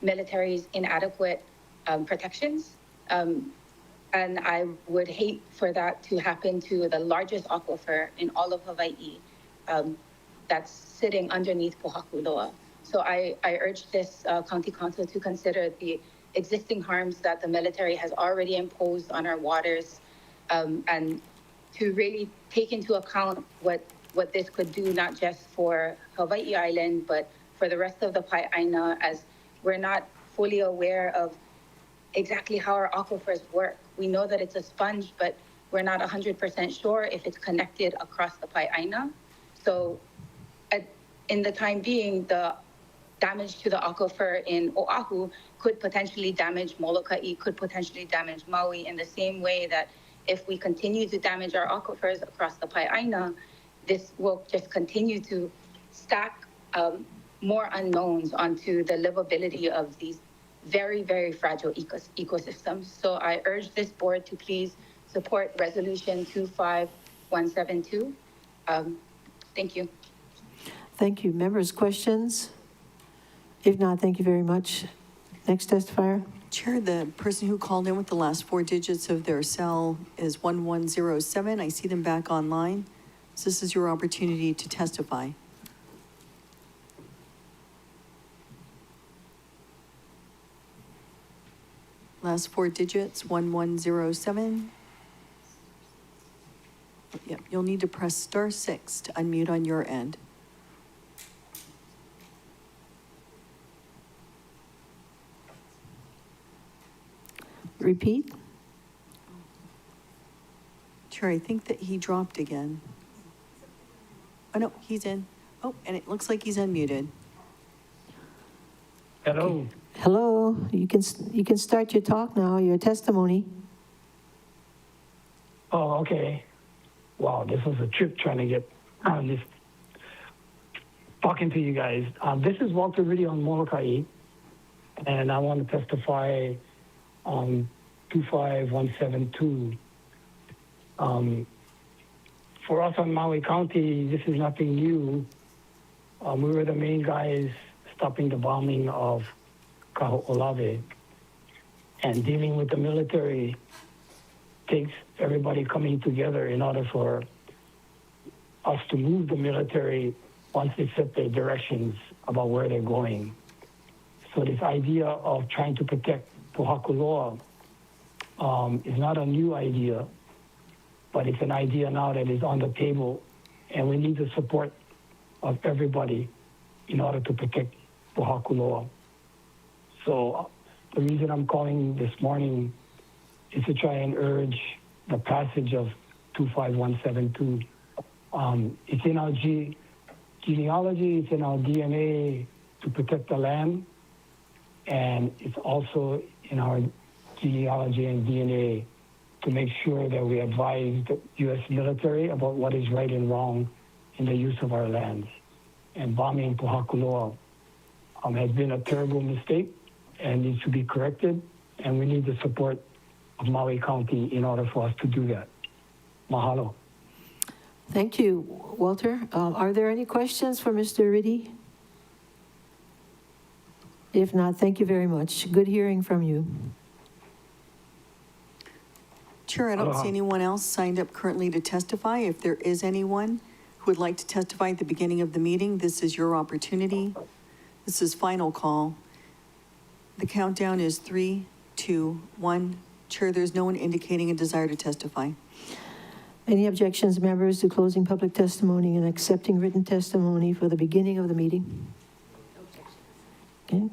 military's inadequate protections. And I would hate for that to happen to the largest aquifer in all of Hawaii that's sitting underneath Pohakuloa. So I urge this county council to consider the existing harms that the military has already imposed on our waters, and to really take into account what this could do, not just for Hawaii Island, but for the rest of the Pai'aina, as we're not fully aware of exactly how our aquifers work. We know that it's a sponge, but we're not 100% sure if it's connected across the Pai'aina. So in the time being, the damage to the aquifer in Oahu could potentially damage Molokai, could potentially damage Maui in the same way that if we continue to damage our aquifers across the Pai'aina, this will just continue to stack more unknowns onto the livability of these very, very fragile ecosystems. So I urge this board to please support Resolution 25172. Thank you. Thank you. Members, questions? If not, thank you very much. Next testifier. Chair, the person who called in with the last four digits of their cell is 1107. I see them back online. So this is your opportunity to testify. Last four digits, 1107. Yep, you'll need to press *6 to unmute on your end. Repeat. Chair, I think that he dropped again. Oh, no, he's in. Oh, and it looks like he's unmuted. Hello. Okay. Hello. You can start your talk now, your testimony. Oh, okay. Wow, this was a trip trying to get this talking to you guys. This is Walter Riddy on Molokai, and I want to testify on 25172. For us on Maui County, this is nothing new. We were the main guys stopping the bombing of Kaho'olawe, and dealing with the military takes everybody coming together in order for us to move the military once they set their directions about where they're going. So this idea of trying to protect Pohakuloa is not a new idea, but it's an idea now that is on the table, and we need the support of everybody in order to protect Pohakuloa. So the reason I'm calling this morning is to try and urge the passage of 25172. It's in our genealogy, it's in our DNA to protect the land, and it's also in our genealogy and DNA to make sure that we advise the U.S. military about what is right and wrong in the use of our lands. And bombing Pohakuloa has been a terrible mistake and needs to be corrected, and we need the support of Maui County in order for us to do that. Mahalo. Thank you, Walter. Are there any questions for Mr. Riddy? If not, thank you very much. Good hearing from you. Chair, I don't see anyone else signed up currently to testify. If there is anyone who would like to testify at the beginning of the meeting, this is your opportunity. This is final call. The countdown is 3, 2, 1. Chair, there's no one indicating a desire to testify. Any objections, members, to closing public testimony and accepting written testimony for the beginning of the meeting? Okay,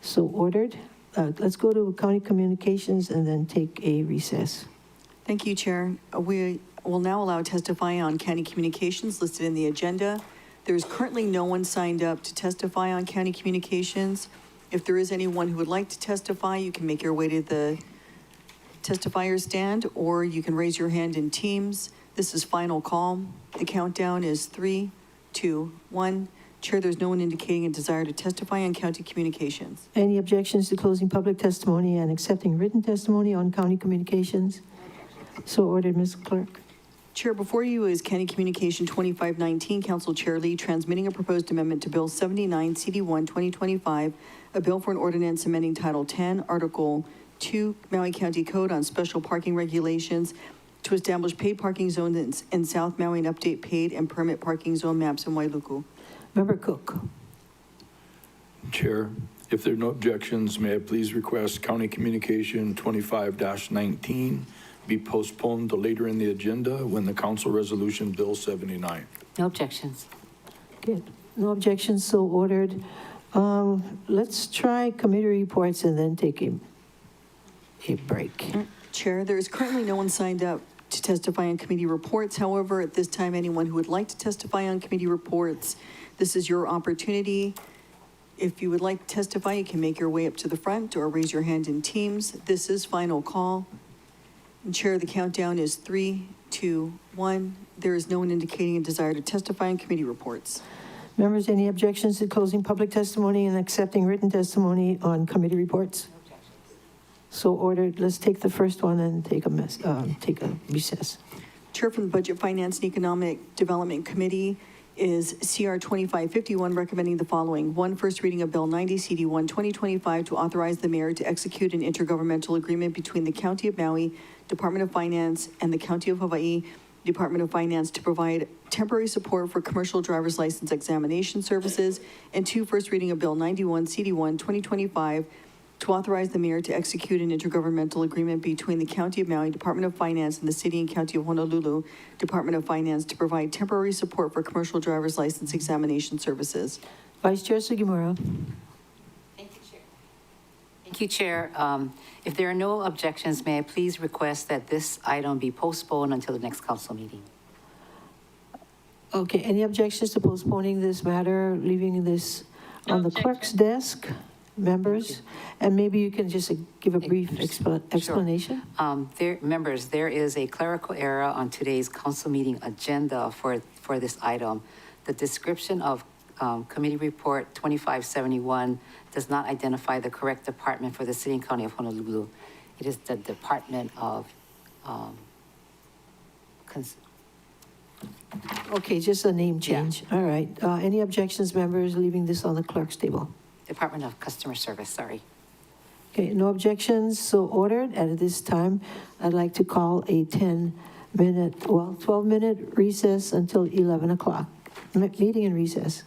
so ordered. Let's go to county communications and then take a recess. Thank you, Chair. We will now allow testifying on county communications listed in the agenda. There is currently no one signed up to testify on county communications. If there is anyone who would like to testify, you can make your way to the testifier stand, or you can raise your hand in Teams. This is final call. The countdown is 3, 2, 1. Chair, there's no one indicating a desire to testify on county communications. Any objections to closing public testimony and accepting written testimony on county communications? So ordered, Ms. Clerk. Chair, before you is County Communication 2519, Council Chair Lee transmitting a proposed amendment to Bill 79, CD1, 2025, a bill for an ordinance amending Title 10, Article 2, Maui County Code on special parking regulations to establish paid parking zones in South Maui and update paid and permit parking zone maps in Wailuku. Member Cook. Chair, if there are no objections, may I please request County Communication 25-19 be postponed to later in the agenda when the council resolution Bill 79. No objections. Good. No objections, so ordered. Let's try committee reports and then take a break. Chair, there is currently no one signed up to testify on committee reports. However, at this time, anyone who would like to testify on committee reports, this is your opportunity. If you would like to testify, you can make your way up to the front or raise your hand in Teams. This is final call. And Chair, the countdown is 3, 2, 1. There is no one indicating a desire to testify on committee reports. Members, any objections to closing public testimony and accepting written testimony on committee reports? So ordered. Let's take the first one and take a recess. Chair from the Budget, Finance, and Economic Development Committee is CR 2551, recommending the following. 1, first reading of Bill 90, CD1, 2025, to authorize the mayor to execute an intergovernmental agreement between the County of Maui, Department of Finance, and the County of Hawaii, Department of Finance, to provide temporary support for commercial driver's license examination services. And 2, first reading of Bill 91, CD1, 2025, to authorize the mayor to execute an intergovernmental agreement between the County of Maui, Department of Finance, and the City and County of Honolulu, Department of Finance, to provide temporary support for commercial driver's license examination services. Vice Chair Sugimura. Thank you, Chair. If there are no objections, may I please request that this item be postponed until the next council meeting? Okay, any objections to postponing this matter, leaving this on the clerk's desk? Members, and maybe you can just give a brief explanation. Members, there is a clerical error on today's council meeting agenda for this item. The description of Committee Report 2571 does not identify the correct department for the City and County of Honolulu. It is the Department of Okay, just a name change. Yeah. All right. Any objections, members, leaving this on the clerk's table? Department of Customer Service, sorry. Okay, no objections, so ordered. And at this time, I'd like to call a 12-minute recess until 11 o'clock. Meeting in recess.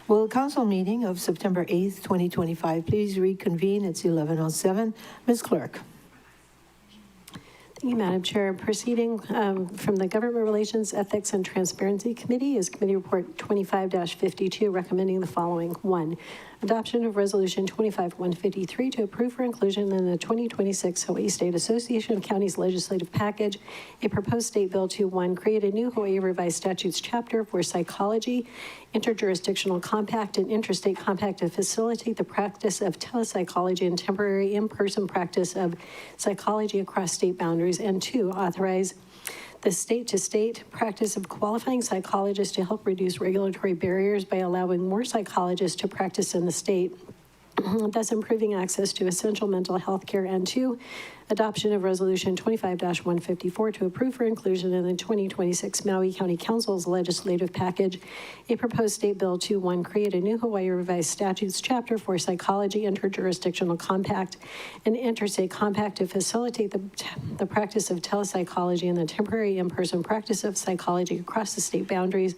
Will the council meeting of September 8th, 2025, please reconvene? It's 11:07. Ms. Clerk. Thank you, Madam Chair. Proceeding from the Government Relations, Ethics, and Transparency Committee is Committee Report 25-52, recommending the following. 1, adoption of Resolution 25-153 to approve for inclusion in the 2026 Hawaii State Association of Counties legislative package, a proposed state bill to 1, create a new Hawaii revised statutes chapter for psychology, interjurisdictional compact, and interstate compact to facilitate the practice of telepsychology and temporary in-person practice of psychology across state boundaries, and 2, authorize the state-to-state practice of qualifying psychologists to help reduce regulatory barriers by allowing more psychologists to practice in the state, thus improving access to essential mental health care, and 2, adoption of Resolution 25-154 to approve for inclusion in the 2026 Maui County Council's legislative package, a proposed state bill to 1, create a new Hawaii revised statutes chapter for psychology, interjurisdictional compact, and interstate compact to facilitate the practice of telepsychology and the temporary in-person practice of psychology across the state boundaries,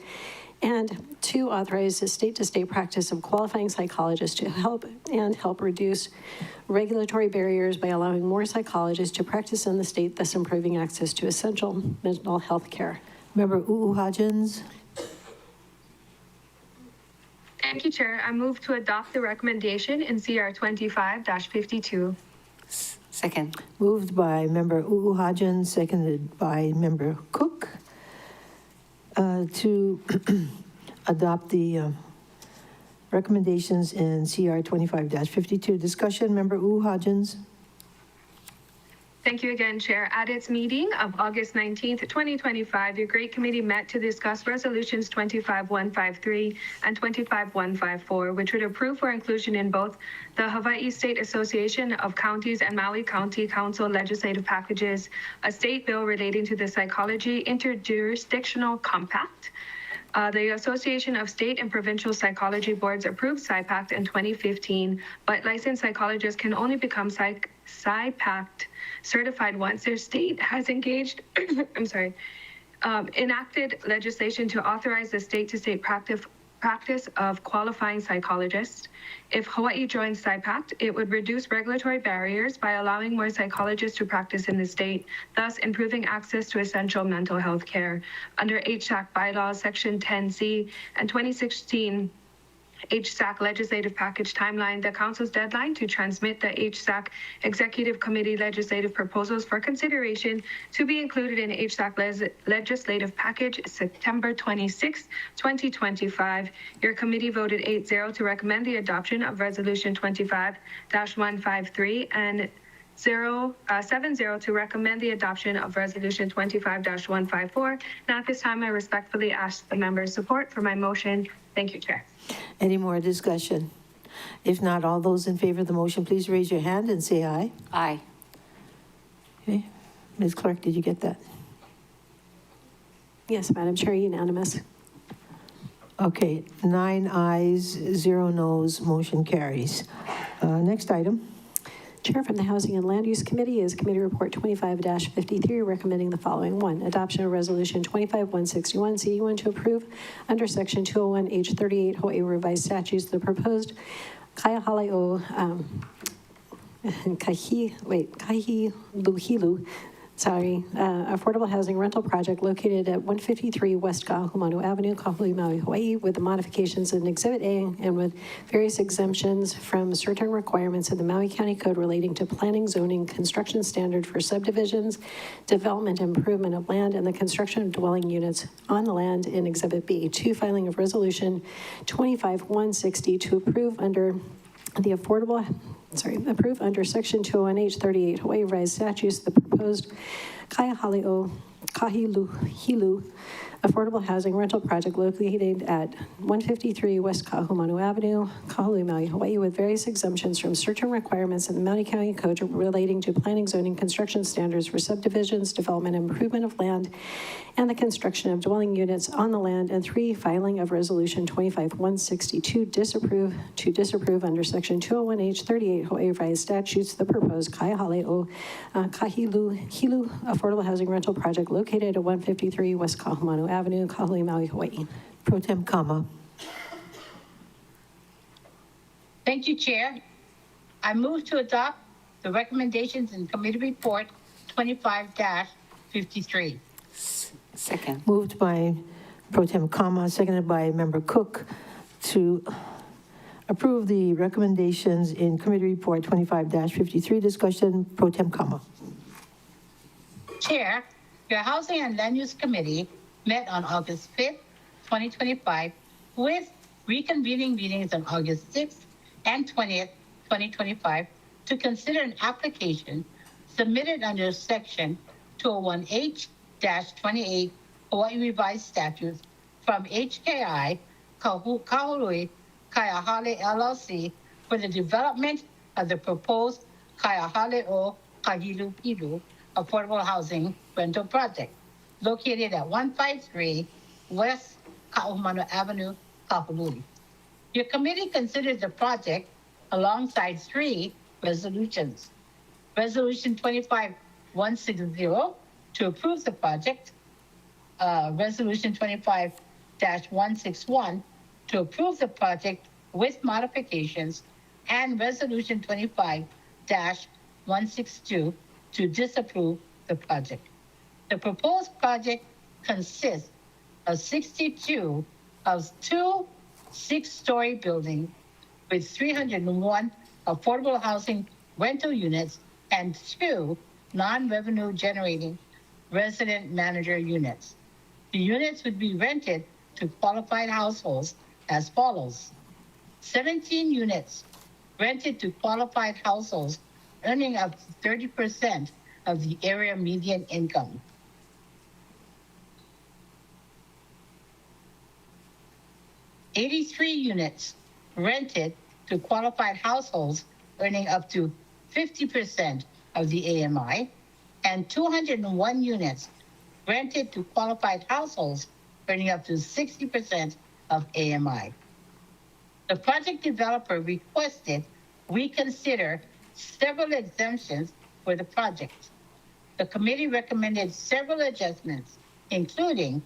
and 2, authorize the state-to-state practice of qualifying psychologists to help reduce regulatory barriers by allowing more psychologists to practice in the state, thus improving access to essential mental health care. Member Hodgins. Thank you, Chair. I move to adopt the recommendation in CR 25-52. Second. Moved by Member Hodgins, seconded by Member Cook. To adopt the recommendations in CR 25-52. Discussion, Member Hodgins. Thank you again, Chair. At its meeting of August 19th, 2025, your Great Committee met to discuss Resolutions 25-153 and 25-154, which would approve for inclusion in both the Hawaii State Association of Counties and Maui County Council legislative packages, a state bill relating to the Psychology Interjurisdictional Compact. The Association of State and Provincial Psychology Boards approved PsyPact in 2015, but licensed psychologists can only become PsyPact certified once their state has engaged, enacted legislation to authorize the state-to-state practice of qualifying psychologists. If Hawaii joins PsyPact, it would reduce regulatory barriers by allowing more psychologists to practice in the state, thus improving access to essential mental health care. Under HSAC bylaws, Section 10C and 2016 HSAC legislative package timeline, the Council's deadline to transmit the HSAC Executive Committee legislative proposals for consideration to be included in HSAC legislative package is September 26, 2025. Your committee voted 8-0 to recommend the adoption of Resolution 25-153 and 7-0 to recommend the adoption of Resolution 25-154. Now at this time, I respectfully ask the members' support for my motion. Thank you, Chair. Any more discussion? If not, all those in favor of the motion, please raise your hand and say aye. Aye. Okay. Ms. Clerk, did you get that? Yes, Madam Chair, unanimous. Okay, 9 ayes, 0 noes, motion carries. Next item. Chair from the Housing and Land Use Committee is Committee Report 25-53, recommending the following. 1, adoption of Resolution 25-161, CD1 to approve under Section 201H38 Hawaii Revised Statutes the proposed Kaihaleo Kahiluhilu affordable housing rental project located at 153 West Kahumanu Avenue, Kahului, Maui, Hawaii, with the modifications in Exhibit A and with various exemptions from certain requirements of the Maui County Code relating to planning, zoning, construction standard for subdivisions, development, improvement of land, and the construction of dwelling units on the land in Exhibit B. 2, filing of Resolution 25-160 to approve under the approve under Section 201H38 Hawaii Revised Statutes the proposed Kahilu affordable housing rental project located at 153 West Kahumanu Avenue, Kahului, Maui, Hawaii, with various exemptions from certain requirements in the Maui County Code relating to planning, zoning, construction standards for subdivisions, development, improvement of land, and the construction of dwelling units on the land. And 3, filing of Resolution 25-162 to disapprove under Section 201H38 Hawaii Revised Statutes the proposed Kahilu affordable housing rental project located at 153 West Kahumanu Avenue, Kahului, Maui, Hawaii. Pro Tem Kama. Thank you, Chair. I move to adopt the recommendations in Committee Report 25-53. Second. Moved by Pro Tem Kama, seconded by Member Cook to approve the recommendations in Committee Report 25-53. Discussion, Pro Tem Kama. Chair, your Housing and Land Use Committee met on August 5th, 2025, with reconvening meetings on August 6th and 20th, 2025, to consider an application submitted under Section 201H-28 Hawaii Revised Statutes from HKI Kahului Kaiahale LLC for the development of the proposed Kaiahale o Kahilupilu affordable housing rental project located at 153 West Ka'ahumanu Avenue, Kahului. Your committee considered the project alongside 3 resolutions. Resolution 25-160 to approve the project, Resolution 25-161 to approve the project with modifications, and Resolution 25-162 to disapprove the project. The proposed project consists of 62 of 2 6-story buildings with 301 affordable housing rental units and 2 non-revenue generating resident manager units. The units would be rented to qualified households as follows: 17 units rented to qualified households earning up to 30% of the area median income. 83 units rented to qualified households earning up to 50% of the AMI, and 201 units rented to qualified households earning up to 60% of AMI. The project developer requested we consider several exemptions for the project. The committee recommended several adjustments, including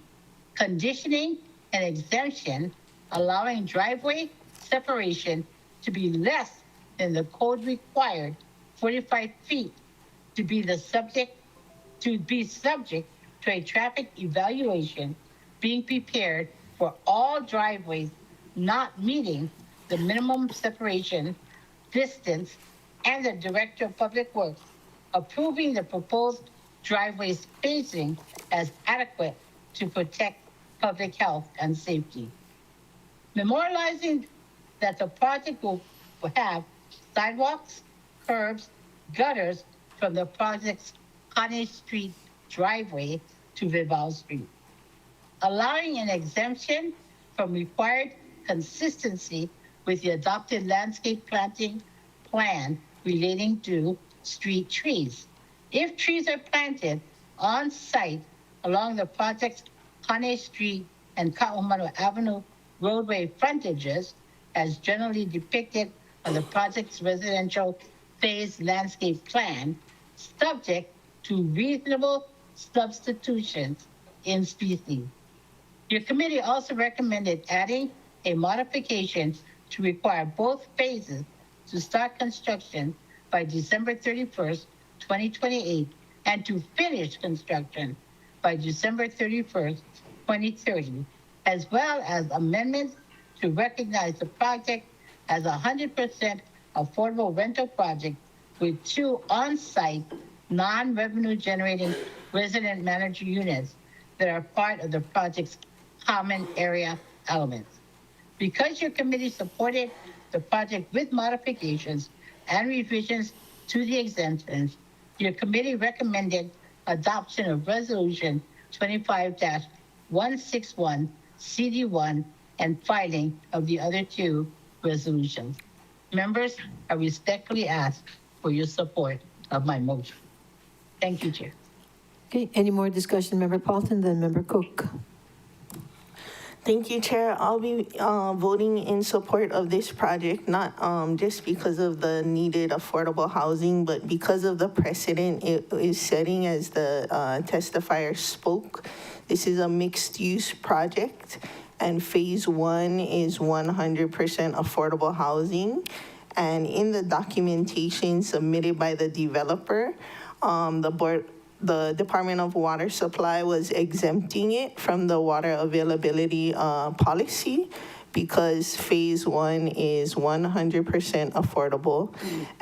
conditioning an exemption allowing driveway separation to be less than the code required 45 feet to be subject to a traffic evaluation being prepared for all driveways not meeting the minimum separation distance, and the Director of Public Works approving the proposed driveway spacing as adequate to protect public health and safety. Memorializing that the project will have sidewalks, curbs, gutters from the project's Connie Street driveway to Vival Street. Allowing an exemption from required consistency with the adopted landscape planting plan relating to street trees. If trees are planted on site along the project's Connie Street and Ka'ahumanu Avenue roadway frontages, as generally depicted on the project's residential phase landscape plan, subject to reasonable substitutions in species. Your committee also recommended adding a modification to require both phases to start construction by December 31st, 2028, and to finish construction by December 31st, 2030, as well as amendments to recognize the project as a 100% affordable rental project with 2 on-site non-revenue generating resident manager units that are part of the project's common area elements. Because your committee supported the project with modifications and revisions to the exemptions, your committee recommended adoption of Resolution 25-161 CD1 and filing of the other 2 resolutions. Members, I respectfully ask for your support of my motion. Thank you, Chair. Okay, any more discussion, Member Paulson, then Member Cook? Thank you, Chair. I'll be voting in support of this project, not just because of the needed affordable housing, but because of the precedent it is setting as the testifier spoke. This is a mixed-use project, and phase one is 100% affordable housing. And in the documentation submitted by the developer, the Department of Water Supply was exempting it from the water availability policy because phase one is 100% affordable.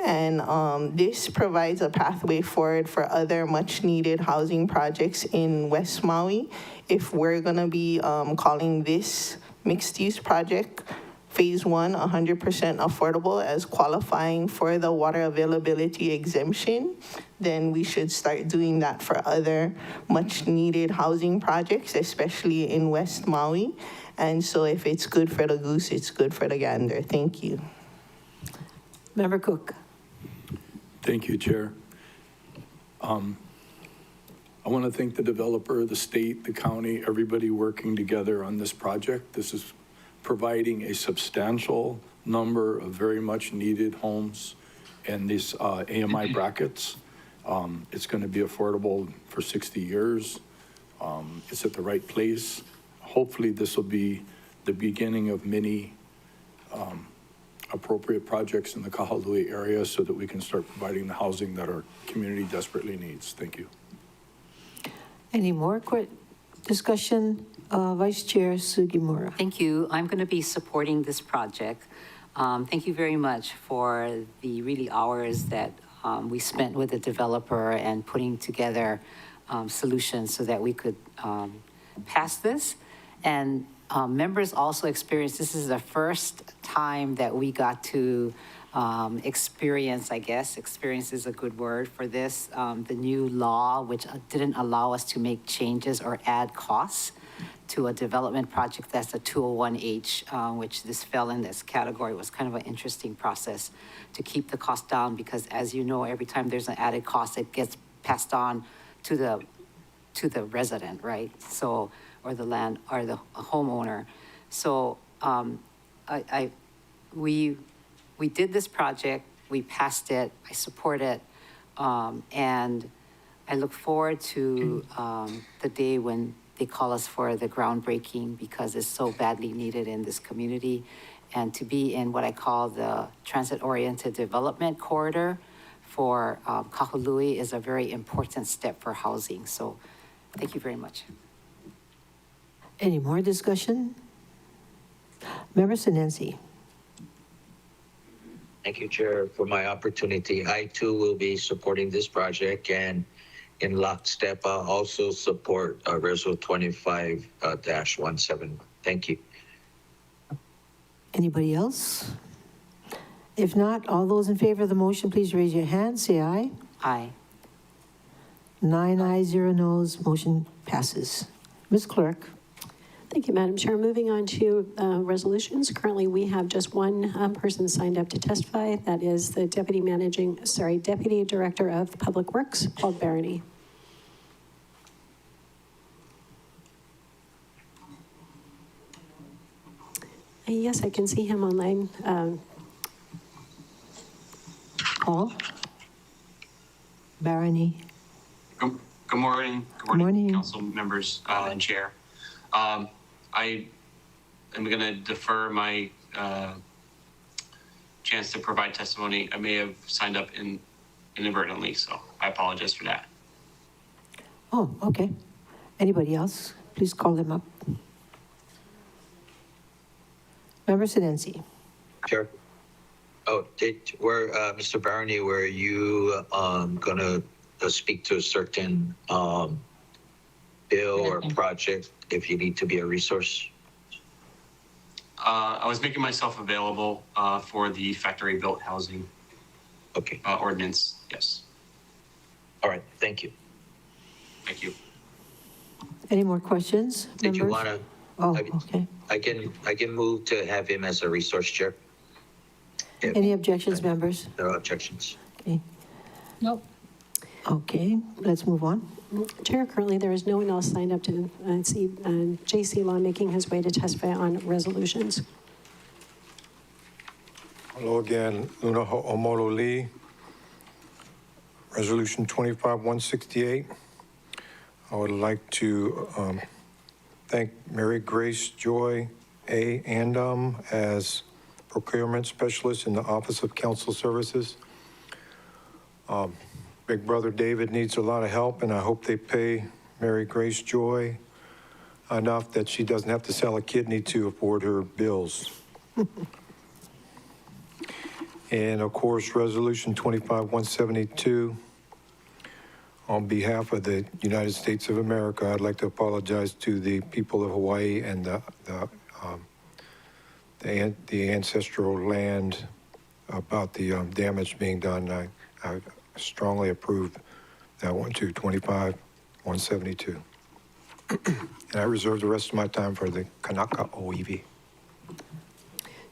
And this provides a pathway forward for other much needed housing projects in West Maui. If we're gonna be calling this mixed use project, phase one, 100% affordable as qualifying for the water availability exemption, then we should start doing that for other much needed housing projects, especially in West Maui. And so if it's good for the goose, it's good for the gander. Thank you. Member Cook. Thank you, Chair. I want to thank the developer, the state, the county, everybody working together on this project. This is providing a substantial number of very much needed homes in these AMI brackets. It's going to be affordable for 60 years. It's at the right place. Hopefully this will be the beginning of many appropriate projects in the Kahului area so that we can start providing the housing that our community desperately needs. Thank you. Any more quick discussion? Vice Chair Sugimura. Thank you. I'm going to be supporting this project. Thank you very much for the really hours that we spent with the developer and putting together solutions so that we could pass this. And members also experienced, this is the first time that we got to experience, I guess, experience is a good word for this, the new law, which didn't allow us to make changes or add costs to a development project that's a 201H, which this fell in this category. Was kind of an interesting process to keep the cost down because, as you know, every time there's an added cost, it gets passed on to the resident, right? So, or the land or the homeowner. So we did this project, we passed it, I support it, and I look forward to the day when they call us for the groundbreaking because it's so badly needed in this community. And to be in what I call the transit-oriented development corridor for Kahului is a very important step for housing. So thank you very much. Any more discussion? Member Sinensi. Thank you, Chair, for my opportunity. I too will be supporting this project, and in lockstep, I'll also support Resolution 25-17. Thank you. Anybody else? If not, all those in favor of the motion, please raise your hand. Say aye. Aye. 9 ayes, 0 noes. Motion passes. Ms. Clerk. Thank you, Madam Chair. Moving on to resolutions. Currently, we have just one person signed up to testify. That is the Deputy Director of Public Works, Paul Barony. Yes, I can see him online. Paul Barony. Good morning. Good morning, council members and chair. I am going to defer my chance to provide testimony. I may have signed up inadvertently, so I apologize for that. Oh, okay. Anybody else? Please call them up. Member Sinensi. Sure. Oh, Mr. Barney, were you going to speak to a certain bill or project if you need to be a resource? I was making myself available for the factory-built housing ordinance. Yes. All right. Thank you. Thank you. Any more questions? Did you want to? Oh, okay. I can move to have him as a resource chair. Any objections, members? No objections. Okay. Nope. Okay, let's move on. Chair, currently there is no one else signed up to see J.C. Law making his way to testify on resolutions. Hello again, Luna Ho'omolo Lee. Resolution 25-168. I would like to thank Mary Grace Joy A. Andom as procurement specialist in the Office of Council Services. Big brother David needs a lot of help, and I hope they pay Mary Grace Joy enough that she doesn't have to sell a kidney to afford her bills. And of course, Resolution 25-172, on behalf of the United States of America, I'd like to apologize to the people of Hawaii and the ancestral land about the damage being done. I strongly approve that one too, 25-172. And I reserve the rest of my time for the Kanaka Oiwi.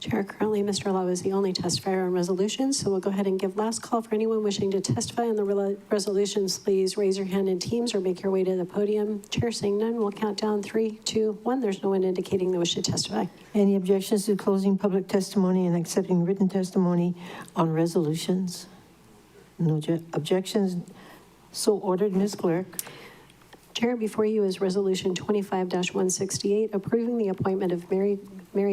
Chair, currently Mr. Lau is the only testifier on resolutions, so we'll go ahead and give last call for anyone wishing to testify on the resolutions. Please raise your hand in teams or make your way to the podium. Chair, seeing none, we'll count down 3, 2, 1. There's no one indicating they wish to testify. Any objections to closing public testimony and accepting written testimony on resolutions? No objections. So ordered, Ms. Clerk. Chair, before you is Resolution 25-168, approving the appointment of Mary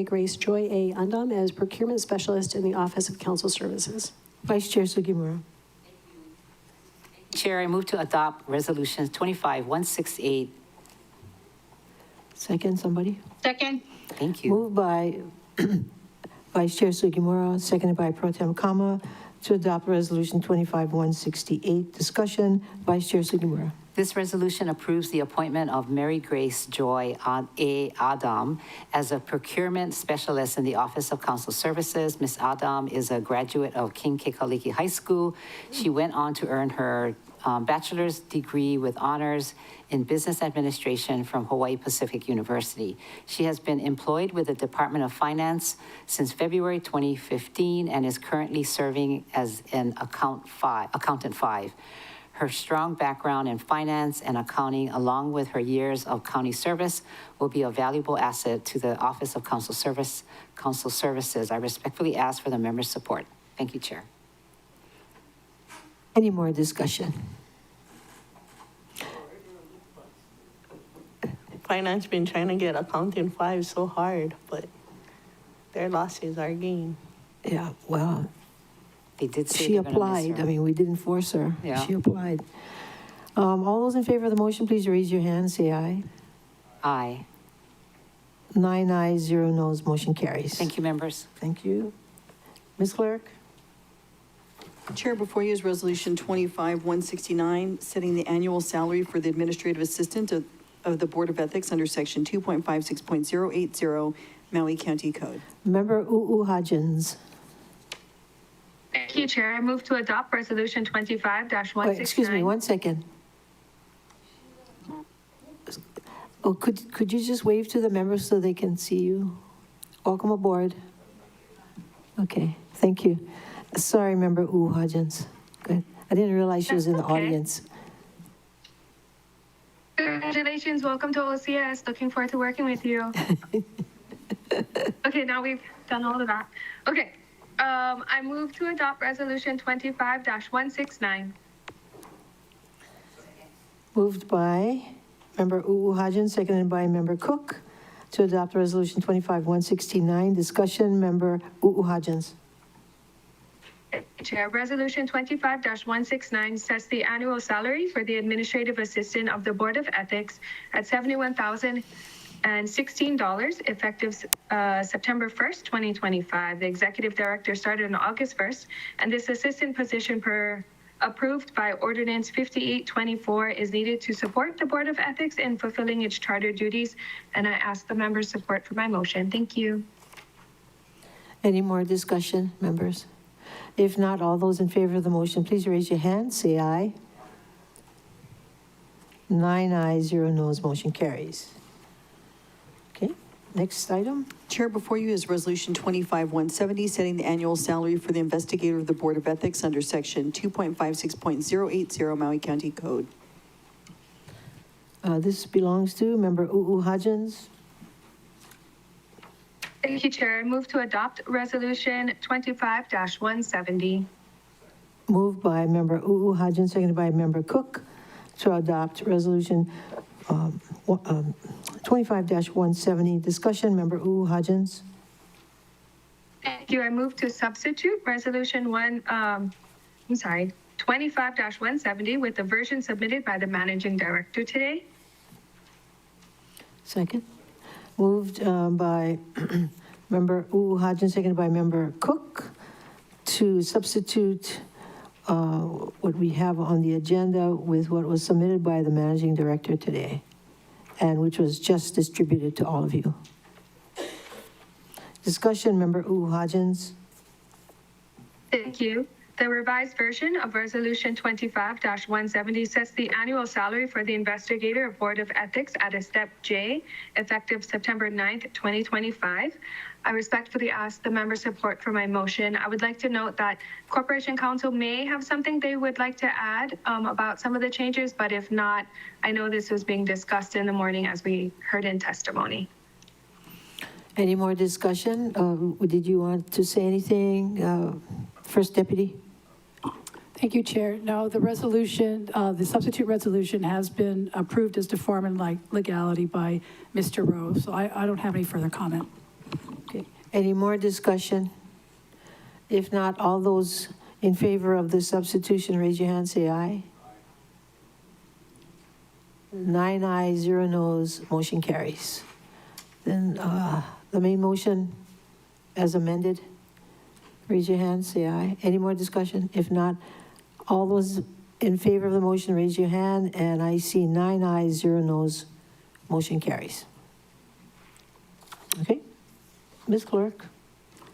Grace Joy A. Undom as Procurement Specialist in the Office of Council Services. Vice Chair Sugimura. Chair, I move to adopt Resolutions 25-168. Second, somebody? Second. Thank you. Moved by Vice Chair Sugimura, seconded by Pro Tem Kama, to adopt Resolution 25-168. Discussion, Vice Chair Sugimura. This resolution approves the appointment of Mary Grace Joy A. Adam as a procurement specialist in the Office of Council Services. Ms. Adam is a graduate of King Kekaliki High School. She went on to earn her bachelor's degree with honors in business administration from Hawaii Pacific University. She has been employed with the Department of Finance since February 2015 and is currently serving as an Accountant 5. Her strong background in finance and accounting, along with her years of county service, will be a valuable asset to the Office of Council Services. I respectfully ask for the members' support. Thank you, Chair. Any more discussion? Finance been trying to get Accountant 5 so hard, but their loss is our gain. Yeah, well, they did say she they're gonna miss applied. her. I mean, we didn't force her. Yeah. She applied. All those in favor of the motion, please raise your hand. Say aye. Aye. 9 ayes, 0 noes. Motion carries. Thank you, members. Thank you. Ms. Clerk? Chair, before you is Resolution 25-169, setting the annual salary for the administrative assistant of the Board of Ethics under Section 2.56.080 Maui County Code. Member Hodgins. Thank you, Chair. I move to adopt Resolution 25-169. Wait, excuse me, 1 second. Oh, could you just wave to the members so they can see you? Welcome aboard. Okay, thank you. Sorry, Member Hodgins. Good. I didn't realize she was in the That's okay. audience. Congratulations. Welcome to OCS. Looking forward to working with you. Okay, now we've done all of that. Okay. I move to adopt Resolution 25-169. Moved by Member Hodgins, seconded by Member Cook, to adopt Resolution 25-169. Discussion, Member Hodgins. Chair, Resolution 25-169 sets the annual salary for the administrative assistant of the Board of Ethics at $71,016, effective September 1st, 2025. The executive director started on August 1st, and this assistant position approved by Ordinance 5824 is needed to support the Board of Ethics in fulfilling its charter duties, and I ask the members' support for my motion. Thank you. Any more discussion, members? If not, all those in favor of the motion, please raise your hand. Say aye. 9 ayes, 0 noes. Motion carries. Okay, next item. Chair, before you is Resolution 25-170, setting the annual salary for the investigator of the Board of Ethics under Section 2.56.080 Maui County Code. This belongs to Member Hodgins. Thank you, Chair. I move to adopt Resolution 25-170. Moved by Member Hodgins, seconded by Member Cook, to adopt Resolution 25-170. 25-170, discussion, Member U Hodgins. Thank you. I move to substitute resolution 25-170 with the version submitted by the managing director today. Second. Moved by Member U Hodgins, seconded by Member Cook, to substitute what we have on the agenda with what was submitted by the managing director today, and which was just distributed to all of you. Discussion, Member U Hodgins. Thank you. The revised version of Resolution 25-170 sets the annual salary for the investigator of Board of Ethics at a step J, effective September 9th, 2025. I respectfully ask the member support for my motion. I would like to note that Corporation Counsel may have something they would like to add about some of the changes, but if not, I know this was being discussed in the morning as we heard in testimony. Any more discussion? Did you want to say anything, First Deputy? Thank you, Chair. No, the resolution, the substitute resolution has been approved as to form and legality by Mr. Rowe, so I don't have any further comment. Okay. Any more discussion? If not, all those in favor of the substitution, raise your hand, say aye. 9 ayes, 0 noes, motion carries. Then the main motion as amended, raise your hand, say aye. Any more discussion? If not, all those in favor of the motion, raise your hand, and I see 9 ayes, 0 noes, motion carries. Okay, Ms. Clerk.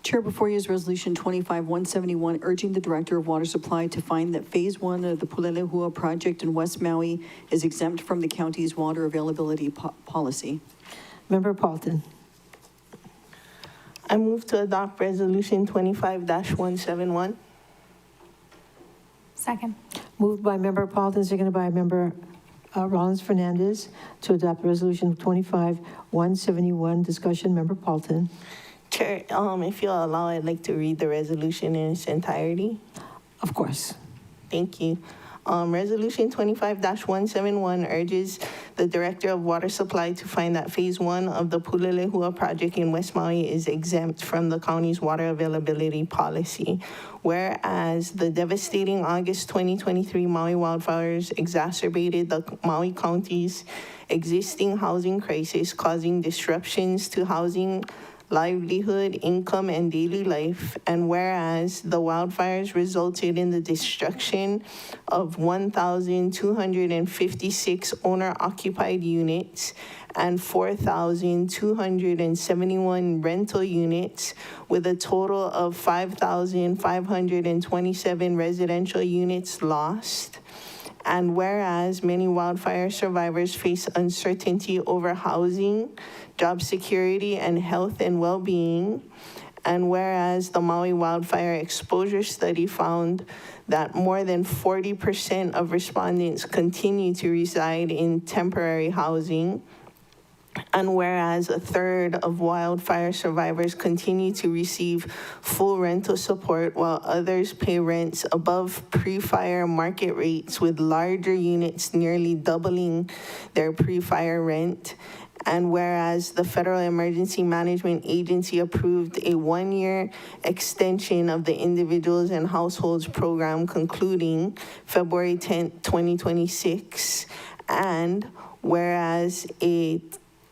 Chair, before you is Resolution 25-171, urging the Director of Water Supply to find that Phase 1 of the Pulelehua project in West Maui is exempt from the county's water availability policy. Member Paulton. I move to adopt Resolution 25-171. Second. Moved by Member Paulton, seconded by Member Rollins Fernandez to adopt Resolution 25-171. Discussion, Member Paulton. Chair, if you'll allow, I'd like to read the resolution in its entirety. Of course. Thank you. Resolution 25-171 urges the Director of Water Supply to find that Phase 1 of the Pulelehua project in West Maui is exempt from the county's water availability policy. Whereas the devastating August 2023 Maui wildfires exacerbated the Maui County's existing housing crisis, causing disruptions to housing, livelihood, income, and daily life, and whereas the wildfires resulted in the destruction of 1,256 owner-occupied units and 4,271 rental units, with a total of 5,527 residential units lost. And whereas many wildfire survivors face uncertainty over housing, job security, and health and well-being, and whereas the Maui Wildfire Exposure Study found that more than 40% of respondents continue to reside in temporary housing, and whereas a third of wildfire survivors continue to receive full rental support while others pay rents above pre-fire market rates, with larger units nearly doubling their pre-fire rent, and whereas the Federal Emergency Management Agency approved a 1-year extension of the Individuals and Households Program concluding February 10, 2026, and whereas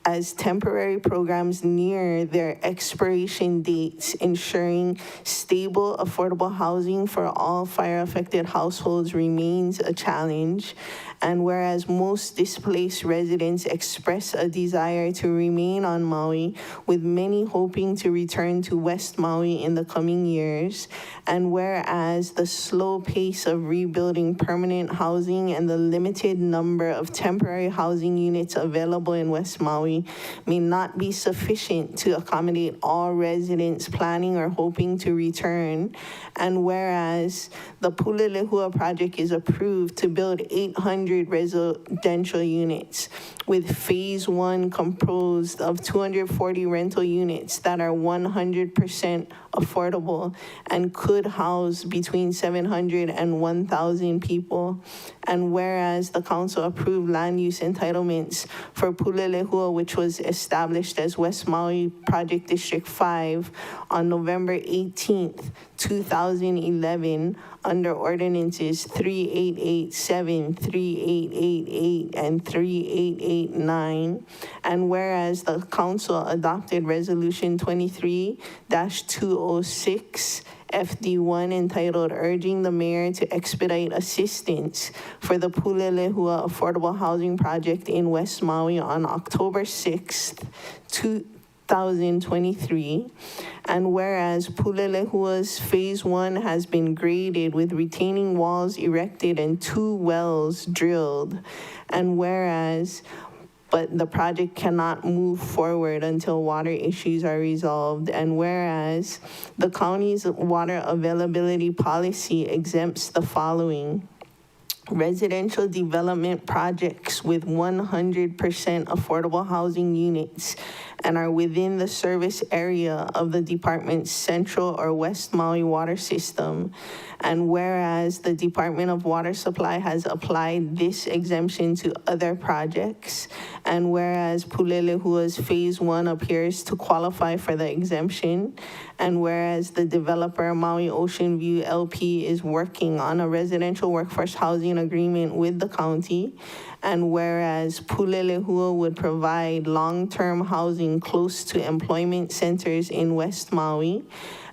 as temporary programs near their expiration dates, ensuring stable, affordable housing for all fire-affected households remains a challenge. And whereas most displaced residents express a desire to remain on Maui, with many hoping to return to West Maui in the coming years, and whereas the slow pace of rebuilding permanent housing and the limited number of temporary housing units available in West Maui may not be sufficient to accommodate all residents planning or hoping to return, and whereas the Pulelehua project is approved to build 800 residential units, with Phase 1 composed of 240 rental units that are 100% affordable and could house between 700 and 1,000 people. And whereas the council approved land use entitlements for Pulelehua, which was established as West Maui Project District 5 on November 18th, 2011, under ordinances 3887, 3888, and 3889. And whereas the council adopted resolution 23-206, FD1, entitled Urging the Mayor to Expedite Assistance for the Pulelehua Affordable Housing Project in West Maui on October 6th, 2023. And whereas Pulelehua's Phase 1 has been graded with retaining walls erected and 2 wells drilled. And whereas but the project cannot move forward until water issues are resolved. And whereas the county's water availability policy exempts the following: residential development projects with 100% affordable housing units and are within the service area of the department's Central or West Maui water system. And whereas the Department of Water Supply has applied this exemption to other projects, and whereas Pulelehua's Phase 1 appears to qualify for the exemption, and whereas the developer Maui Ocean View LP is working on a residential workforce housing agreement with the county, and whereas Pulelehua would provide long-term housing close to employment centers in West Maui,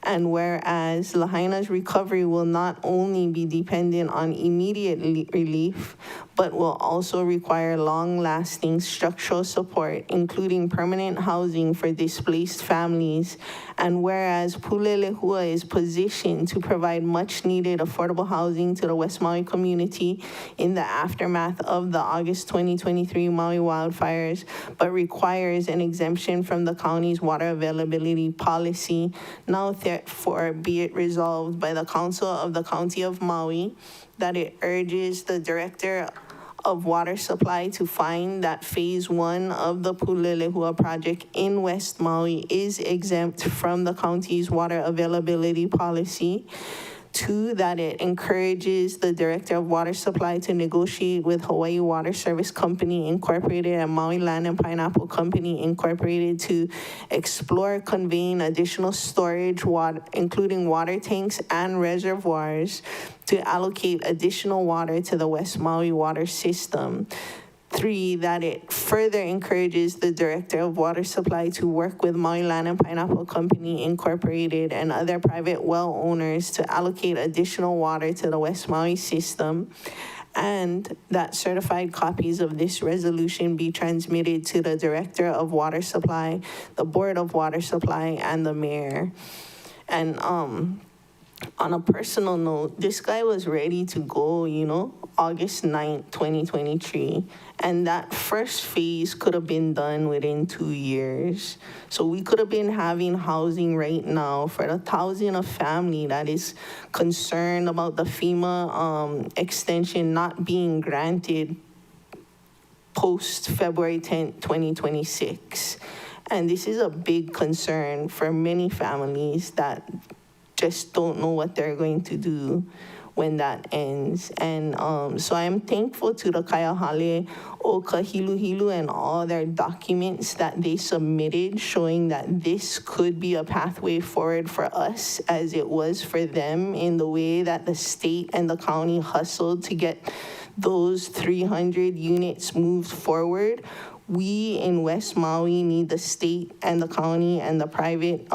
and whereas Lahaina's recovery will not only be dependent on immediate relief, but will also require long-lasting structural support, including permanent housing for displaced families. And whereas Pulelehua is positioned to provide much-needed affordable housing to the West Maui community in the aftermath of the August 2023 Maui wildfires, but requires an exemption from the county's water availability policy, now therefore be it resolved by the Council of the County of Maui that it urges the Director of Water Supply to find that Phase 1 of the Pulelehua project in West Maui is exempt from the county's water availability policy. 2, that it encourages the Director of Water Supply to negotiate with Hawaii Water Service Company Incorporated and Maui Land and Pineapple Company Incorporated to explore conveying additional storage, water, including water tanks and reservoirs, to allocate additional water to the West Maui water system. 3, that it further encourages the Director of Water Supply to work with Maui Land and Pineapple Company Incorporated and other private well owners to allocate additional water to the West Maui system, and that certified copies of this resolution be transmitted to the Director of Water Supply, the Board of Water Supply, and the Mayor. And on a personal note, this guy was ready to go, August 9th, 2023. And that first phase could have been done within 2 years. So we could have been having housing right now for the 1,000 of family that is concerned about the FEMA extension not being granted post February 10th, 2026. And this is a big concern for many families that just don't know what they're going to do when that ends. And so I'm thankful to the Kaiahale o Kahiluhilu and all their documents that they submitted showing that this could be a pathway forward for us as it was for them, in the way that the state and the county hustled to get those 300 units moved forward. We in West Maui need the state and the county and the private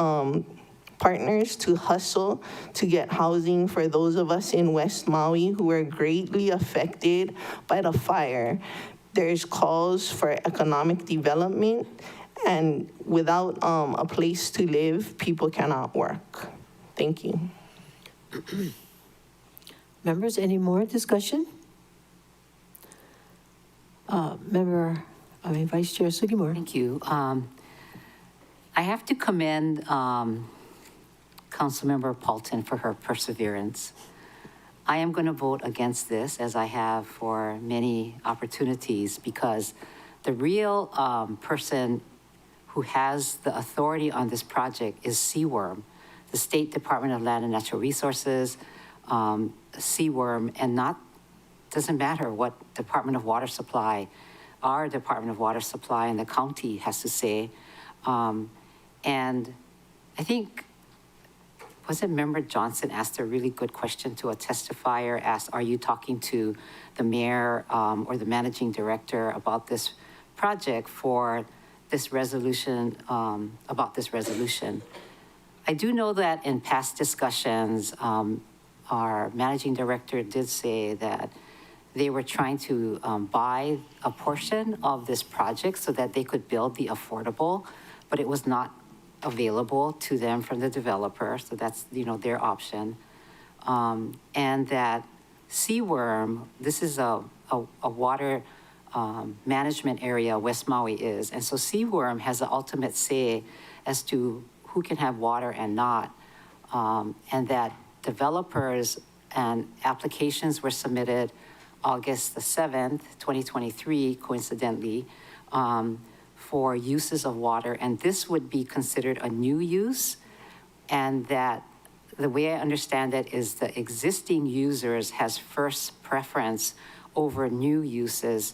partners to hustle to get housing for those of us in West Maui who were greatly affected by the fire. There's calls for economic development, and without a place to live, people cannot work. Thank you. Members, any more discussion? Vice Chair Sugimura. Thank you. I have to commend Councilmember Paulton for her perseverance. I am going to vote against this, as I have for many opportunities, because the real person who has the authority on this project is Seaworm. the State Department of Land and Natural Resources, Seaworm, and doesn't matter what Department of Water Supply, our Department of Water Supply and the county has to say. And I think, wasn't Member Johnson asked a really good question to a testifier, asked, are you talking to the mayor or the managing director about this project for this resolution, about this resolution? I do know that in past discussions, our managing director did say that they were trying to buy a portion of this project so that they could build the affordable, but it was not available to them from the developer, so that's, their option. And that Seaworm, this is a water management area, West Maui is, and so Seaworm has the ultimate say as to who can have water and not, and that developers and applications were submitted August the 7th, 2023, coincidentally, for uses of water, and this would be considered a new use, and that the way I understand it is the existing users has first preference over new uses,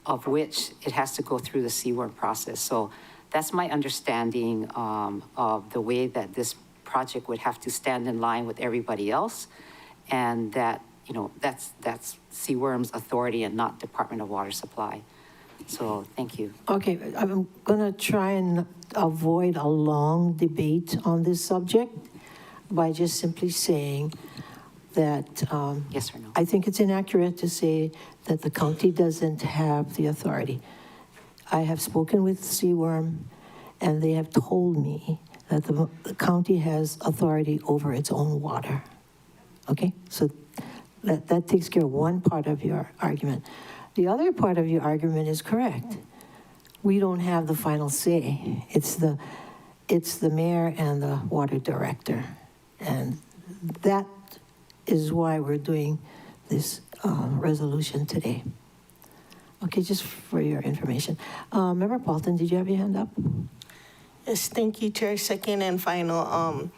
of which it has to go through the Seaworm process. So that's my understanding of the way that this project would have to stand in line with everybody else, and that, that's Seaworm's authority and not Department of Water Supply. So thank you. Okay, I'm going to try and avoid a long debate on this subject by just simply saying that yes or no. I think it's inaccurate to say that the county doesn't have the authority. I have spoken with Seaworm, and they have told me that the county has authority over its own water. Okay, so that takes care of one part of your argument. The other part of your argument is correct. We don't have the final say. It's the mayor and the water director. And that is why we're doing this resolution today. Okay, just for your information. Member Paulton, did you have your hand up? Yes, thank you, Chair. Second and final.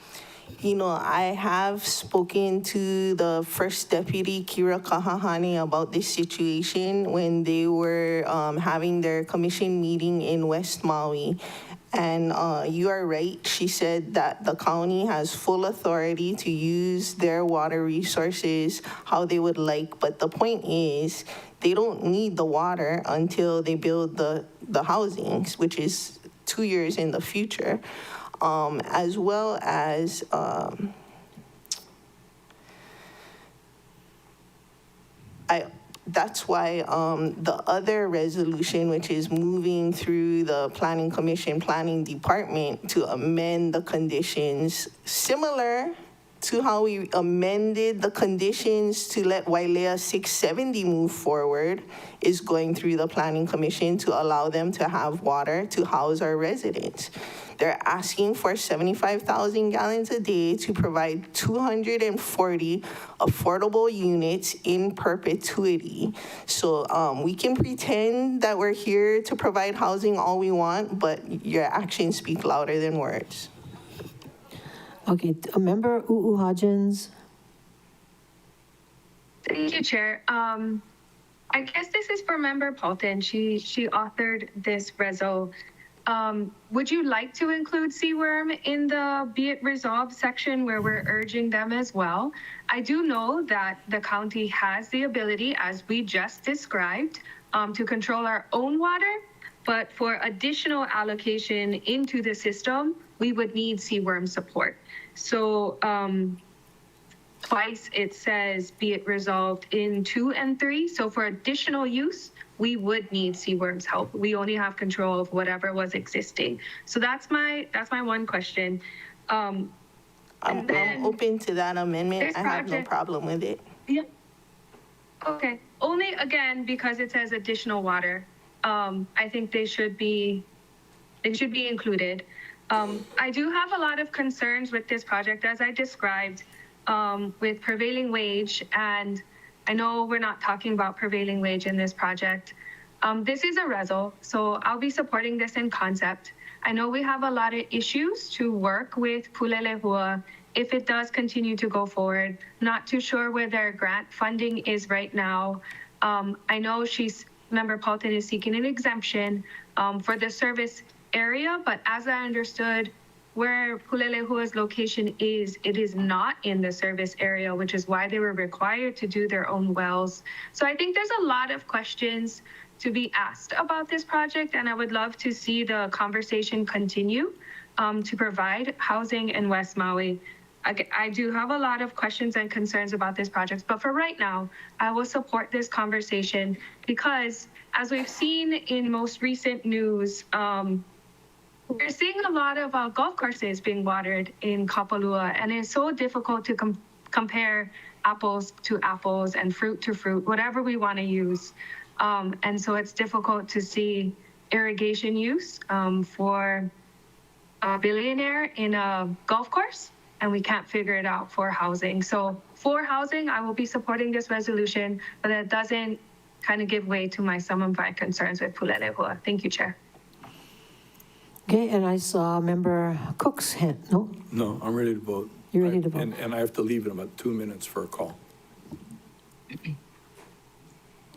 I have spoken to the First Deputy, Kira Kahahani, about this situation when they were having their commission meeting in West Maui. And you are right, she said that the county has full authority to use their water resources how they would like. But the point is, they don't need the water until they build the housings, which is 2 years in the future. As well as that's why the other resolution, which is moving through the Planning Commission, Planning Department to amend the conditions, similar to how we amended the conditions to let Wailea 670 move forward, is going through the Planning Commission to allow them to have water to house our residents. They're asking for 75,000 gallons a day to provide 240 affordable units in perpetuity. So we can pretend that we're here to provide housing all we want, but your actions speak louder than words. Okay, Member Hodgins. Thank you, Chair. I guess this is for Member Paulton. She authored this reso. Would you like to include Seaworm in the Be It Resolved section where we're urging them as well? I do know that the county has the ability, as we just described, to control our own water, but for additional allocation into the system, we would need Seaworm support. So twice it says Be It Resolved in 2 and 3. So for additional use, we would need Seaworm's help. We only have control of whatever was existing. So that's my one question. I'm open to that amendment. I have no problem with it. Yeah. Okay. Only again because it says additional water. I think they should be included. I do have a lot of concerns with this project, as I described, with prevailing wage, and I know we're not talking about prevailing wage in this project. This is a reso, so I'll be supporting this in concept. I know we have a lot of issues to work with Pulelehua if it does continue to go forward. Not too sure where their grant funding is right now. I know Member Paulton is seeking an exemption for the service area, but as I understood, where Pulelehua's location is, it is not in the service area, which is why they were required to do their own wells. So I think there's a lot of questions to be asked about this project, and I would love to see the conversation continue to provide housing in West Maui. I do have a lot of questions and concerns about this project, but for right now, I will support this conversation because as we've seen in most recent news, we're seeing a lot of golf courses being watered in Kapalua, and it's so difficult to compare apples to apples and fruit to fruit, whatever we want to use. And so it's difficult to see irrigation use for a billionaire in a golf course, and we can't figure it out for housing. So for housing, I will be supporting this resolution, but it doesn't kind of give way to some of my concerns with Pulelehua. Thank you, Chair. Okay, and I saw Member Cook's hand. No? No, I'm ready to vote. You're ready to vote? And I have to leave in about 2 minutes for a call.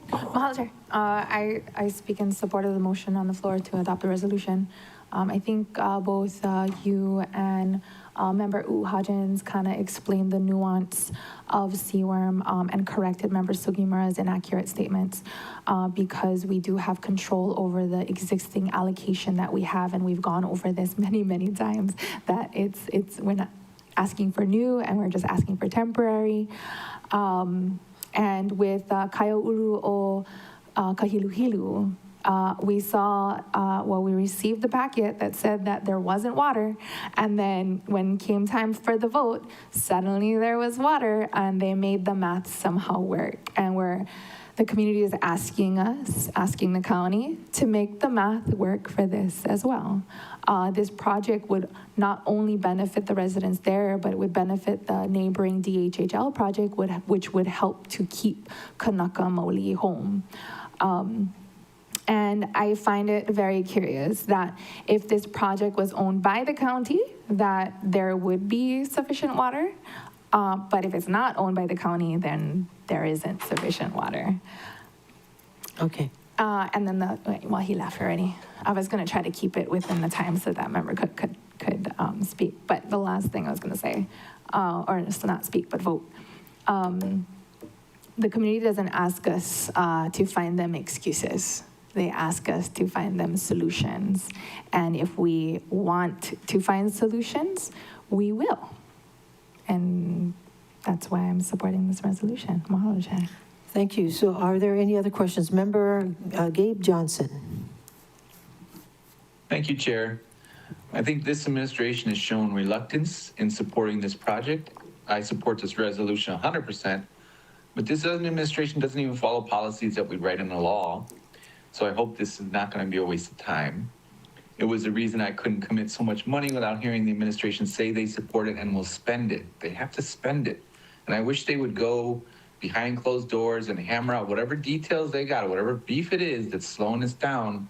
Mahalo, Chair. I speak in support of the motion on the floor to adopt the resolution. I think both you and Member Uhajins kind of explained the nuance of seaworm and corrected Member Sugimura's inaccurate statements because we do have control over the existing allocation that we have, and we've gone over this many, many times, that we're not asking for new and we're just asking for temporary. And with Kaiōulu o Kahiluhilu, we saw, we received the packet that said that there wasn't water, and then when came time for the vote, suddenly there was water, and they made the math somehow work. And the community is asking the county to make the math work for this as well. This project would not only benefit the residents there, but it would benefit the neighboring DHHL project, which would help to keep Kanaka Maoli home. And I find it very curious that if this project was owned by the county, that there would be sufficient water. But if it's not owned by the county, then there isn't sufficient water. Okay. And then he left already. I was going to try to keep it within the time so that member could speak. But the last thing I was going to say, or just not speak, but vote. The community doesn't ask us to find them excuses. They ask us to find them solutions. And if we want to find solutions, we will. And that's why I'm supporting this resolution. Mahalo, Chair. Thank you. So are there any other questions? Member Gabe Johnson. Thank you, Chair. I think this administration has shown reluctance in supporting this project. I support this resolution 100%, but this administration doesn't even follow policies that we write in the law. So I hope this is not going to be a waste of time. It was the reason I couldn't commit so much money without hearing the administration say they support it and will spend it. They have to spend it. And I wish they would go behind closed doors and hammer out whatever details they got, whatever beef it is that's slowing us down.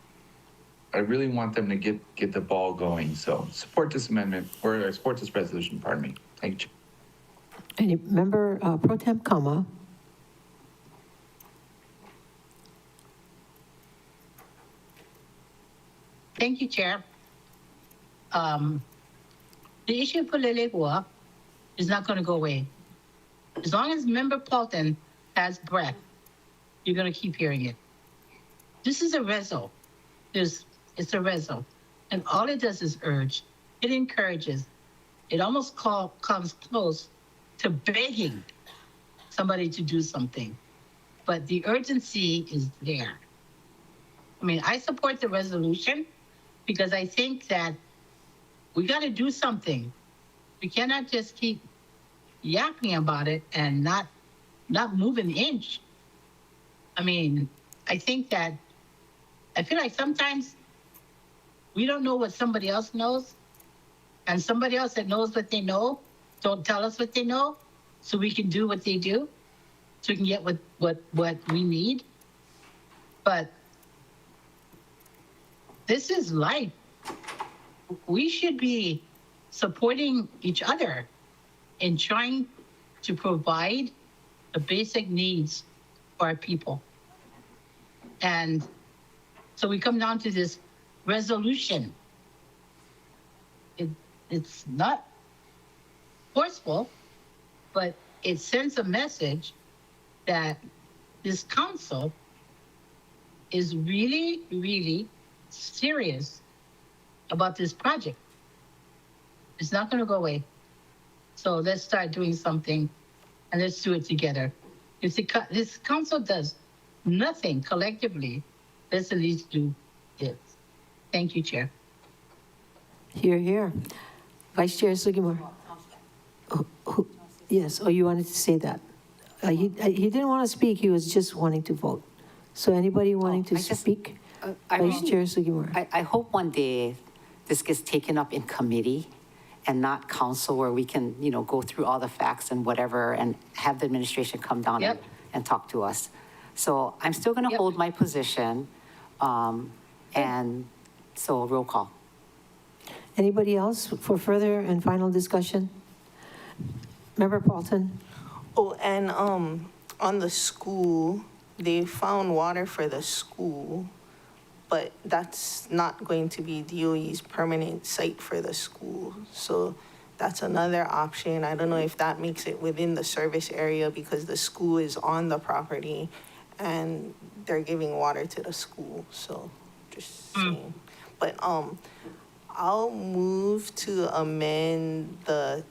I really want them to get the ball going. So support this amendment, or support this resolution, pardon me. Thank you. Any Member Pro Tem Kama. Thank you, Chair. The issue of Pulelehua is not going to go away. As long as Member Paulton has breath, you're going to keep hearing it. This is a reso. It's a reso. And all it does is urge. It encourages. It almost comes close to begging somebody to do something. But the urgency is there. I mean, I support the resolution because I think that we got to do something. We cannot just keep yapping about it and not move an inch. I mean, I feel like sometimes we don't know what somebody else knows, and somebody else that knows what they know don't tell us what they know, so we can do what they do, so we can get what we need. But this is life. we should be supporting each other in trying to provide the basic needs for our people. And so we come down to this resolution. It's not forceful, but it sends a message that this council is really, really serious about this project. It's not going to go away. So let's start doing something and let's do it together. If this council does nothing collectively, let's at least do this. Thank you, Chair. Here, here. Vice Chair Sugimura. Yes, you wanted to say that. He didn't want to speak, he was just wanting to vote. So anybody wanting to speak? Vice Chair Sugimura. I hope one day this gets taken up in committee and not council, where we can, go through all the facts and whatever and have the administration come down and talk to us. So I'm still going to hold my position. And so roll call. Anybody else for further and final discussion? Member Paulton? Oh, and on the school, they found water for the school, but that's not going to be DOE's permanent site for the school. So that's another option. I don't know if that makes it within the service area because the school is on the property and they're giving water to the school. So just saying. But I'll move to amend the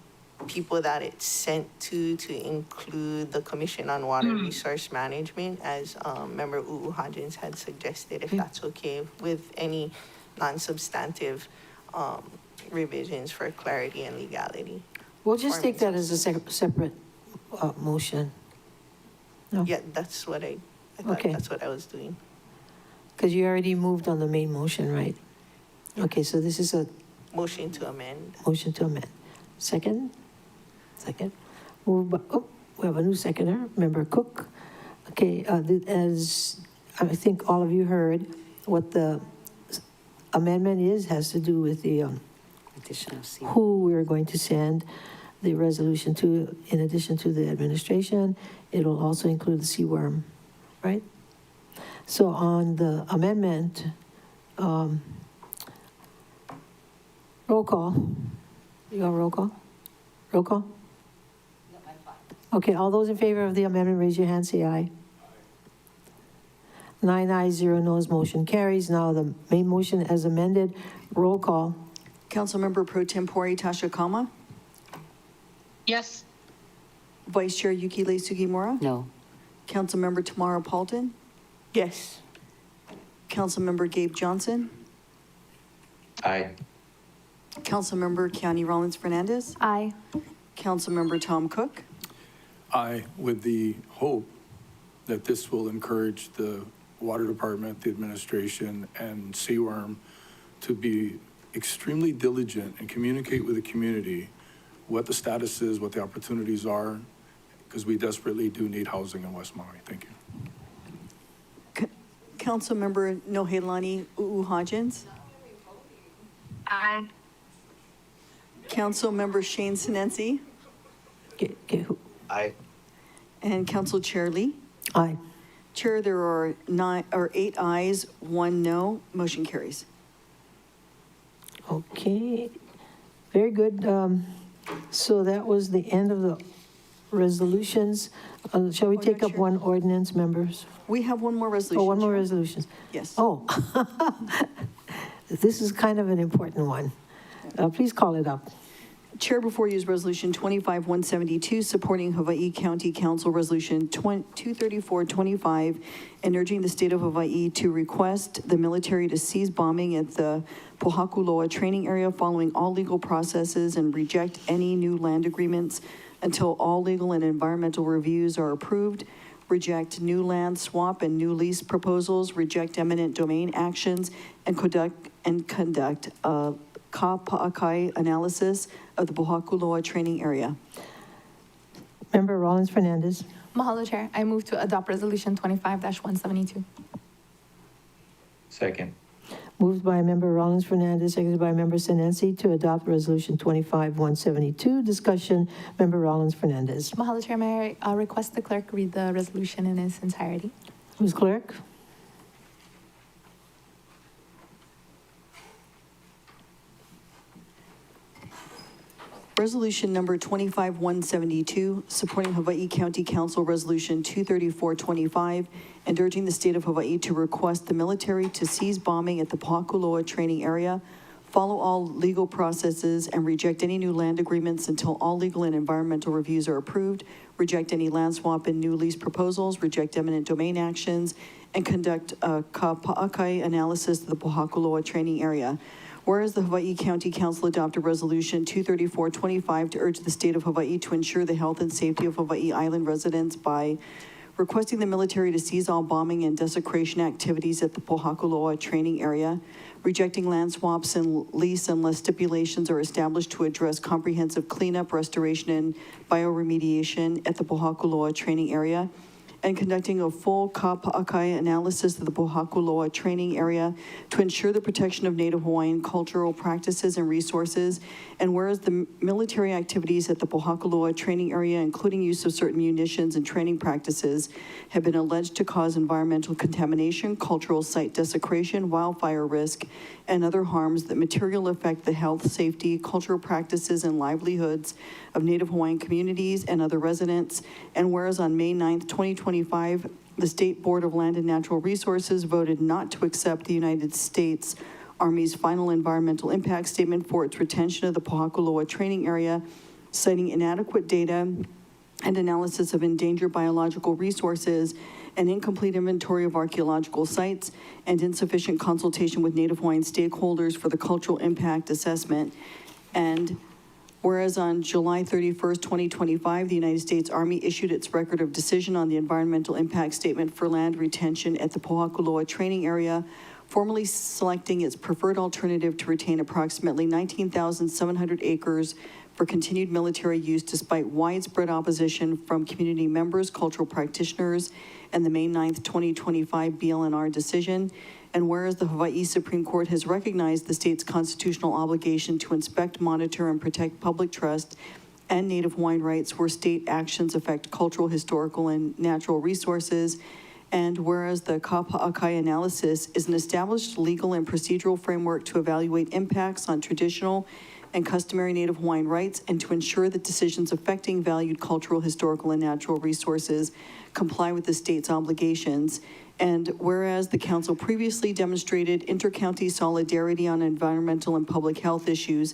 people that it's sent to include the Commission on Water Resource Management, as Member Uu Hodgins had suggested, if that's okay, with any non-substantive revisions for clarity and legality. We'll just take that as a separate motion. No? Yeah, that's what I thought that's what I was doing. Because you already moved on the main motion, right? Okay, so this is a motion to amend. Motion to amend. Second? Second. Moved by, we have a new seconder, Member Cook. Okay, as I think all of you heard, what the amendment has to do with the who we're going to send the resolution to, in addition to the administration. It'll also include the CWORM, right? So on the amendment, roll call. You got roll call? Roll call? Okay, all those in favor of the amendment, raise your hand, say aye. 9 ayes, 0 noes, motion carries. Now the main motion as amended, roll call. Councilmember Pro Tempore Tasha Kama. Yes. Vice Chair Yukile Sugimura. No. Councilmember Tamara Paulton. Yes. Councilmember Gabe Johnson. Aye. Councilmember Keani Rollins Fernandez. Aye. Councilmember Tom Cook. Aye, with the hope that this will encourage the Water Department, the administration, and CWORM to be extremely diligent and communicate with the community what the status is, what the opportunities are, because we desperately do need housing in West Maui. Thank you. Councilmember Nohelani Uu Hodgins. Aye. Councilmember Shane Sinensi. Aye. And Council Chair Lee. Aye. Chair, there are 8 ayes, 1 no. Motion carries. Okay, very good. So that was the end of the resolutions. Shall we take up one ordinance, members? We have one more resolution. Oh, one more Chair. resolution. Yes. Oh, this is kind of an important one. Please call it up. Chair, before you is Resolution 25-172, supporting Hawaii County Council Resolution 234-25, and urging the state of Hawaii to request the military to cease bombing at the Pohakuloa training area following all legal processes and reject any new land agreements until all legal and environmental reviews are approved, reject new land swap and new lease proposals, reject eminent domain actions, and conduct a Kapa'akai analysis of the Pohakuloa training area. Member Rollins Fernandez. Mahalo, Chair. I move to adopt Resolution 25-172. Second. Moved by Member Rollins Fernandez, seconded by Member Senensi to adopt Resolution 25-172. Discussion, Member Rollins Fernandez. Mahalo Chair, may I request the clerk read the resolution in its entirety? Ms. Clerk? Resolution number 25-172, supporting Hawaii County Council Resolution 23425, and urging the state of Hawaii to request the military to cease bombing at the Pakuloa training area, follow all legal processes, and reject any new land agreements until all legal and environmental reviews are approved, reject any land swap and new lease proposals, reject eminent domain actions, and conduct a kapa'akai analysis of the Pakuloa training area. Whereas the Hawaii County Council adopted Resolution 23425 to urge the state of Hawaii to ensure the health and safety of Hawaii Island residents by requesting the military to cease all bombing and desecration activities at the Pakuloa training area, rejecting land swaps and lease unless stipulations are established to address comprehensive cleanup, restoration, and bioremediation at the Pakuloa training area, and conducting a full kapa'akai analysis of the Pakuloa training area to ensure the protection of Native Hawaiian cultural practices and resources. And whereas the military activities at the Pakuloa training area, including use of certain munitions and training practices, have been alleged to cause environmental contamination, cultural site desecration, wildfire risk, and other harms that materially affect the health, safety, cultural practices, and livelihoods of Native Hawaiian communities and other residents. And whereas on May 9th, 2025, the State Board of Land and Natural Resources voted not to accept the United States Army's final environmental impact statement for its retention of the Pakuloa training area, citing inadequate data and analysis of endangered biological resources, an incomplete inventory of archaeological sites, and insufficient consultation with Native Hawaiian stakeholders for the cultural impact assessment. And whereas on July 31st, 2025, the United States Army issued its record of decision on the environmental impact statement for land retention at the Pakuloa training area, formally selecting its preferred alternative to retain approximately 19,700 acres for continued military use despite widespread opposition from community members, cultural practitioners, and the May 9th, 2025 BLNR decision. And whereas the Hawaii Supreme Court has recognized the state's constitutional obligation to inspect, monitor, and protect public trust and Native Hawaiian rights where state actions affect cultural, historical, and natural resources. And whereas the kapa'akai analysis is an established legal and procedural framework to evaluate impacts on traditional and customary Native Hawaiian rights and to ensure that decisions affecting valued cultural, historical, and natural resources comply with the state's obligations. And whereas the council previously demonstrated inter-county solidarity on environmental and public health issues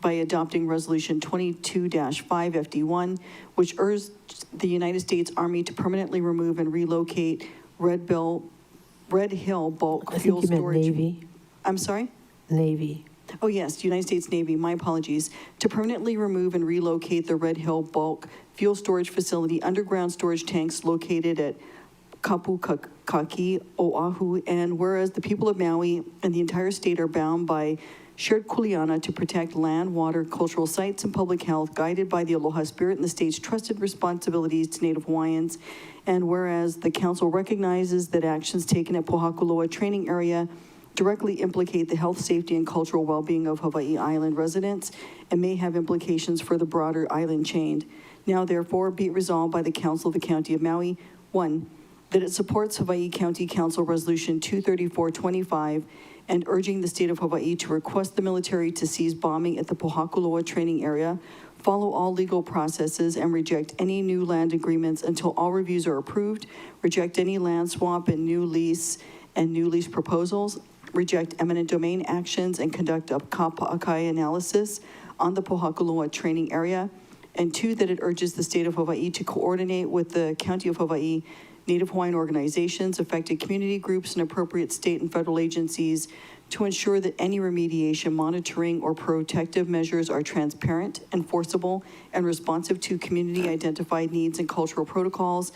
by adopting Resolution 22-5 FD1, which urged the United States Army to permanently remove and relocate Red Hill bulk fuel storage. I think you meant Navy. I'm sorry? Navy. Oh, yes, United States Navy, my apologies. To permanently remove and relocate the Red Hill bulk fuel storage facility, underground storage tanks located at Kapukaki, Oahu, and whereas the people of Maui and the entire state are bound by shared kuleana to protect land, water, cultural sites, and public health, guided by the Aloha Spirit and the state's trusted responsibilities to Native Hawaiians. And whereas the council recognizes that actions taken at Pakuloa training area directly implicate the health, safety, and cultural well-being of Hawaii Island residents and may have implications for the broader island chain. Now, therefore, be it resolved by the Council of the County of Maui, 1, that it supports Hawaii County Council Resolution 23425 and urging the state of Hawaii to request the military to cease bombing at the Pakuloa training area, follow all legal processes, and reject any new land agreements until all reviews are approved, reject any land swap and new lease proposals, reject eminent domain actions, and conduct a kapa'akai analysis on the Pakuloa training area. And 2, that it urges the state of Hawaii to coordinate with the County of Hawaii, Native Hawaiian organizations, affected community groups, and appropriate state and federal agencies to ensure that any remediation, monitoring, or protective measures are transparent, enforceable, and responsive to community-identified needs and cultural protocols.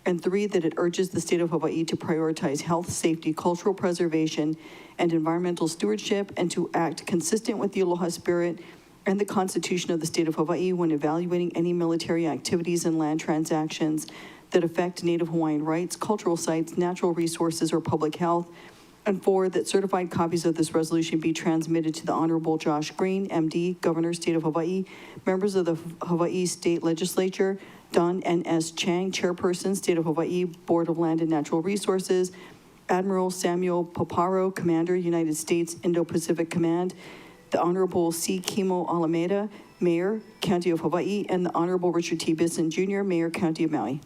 And 3, that it urges the state of Hawaii to prioritize health, safety, cultural preservation, and environmental stewardship, and to act consistent with the Aloha Spirit and the Constitution of the state of Hawaii when evaluating any military activities and land transactions that affect Native Hawaiian rights, cultural sites, natural resources, or public health. And 4, that certified copies of this resolution be transmitted to the Honorable Josh Green, MD, Governor, State of Hawaii, members of the Hawaii State Legislature, Don N.S. Chang, Chairperson, State of Hawaii Board of Land and Natural Resources, Admiral Samuel Paparo, Commander, United States Indo-Pacific Command, the Honorable C. Kimo Alameda, Mayor, County of Hawaii, and the Honorable Richard T. Bisson, Jr., Mayor, County of Maui.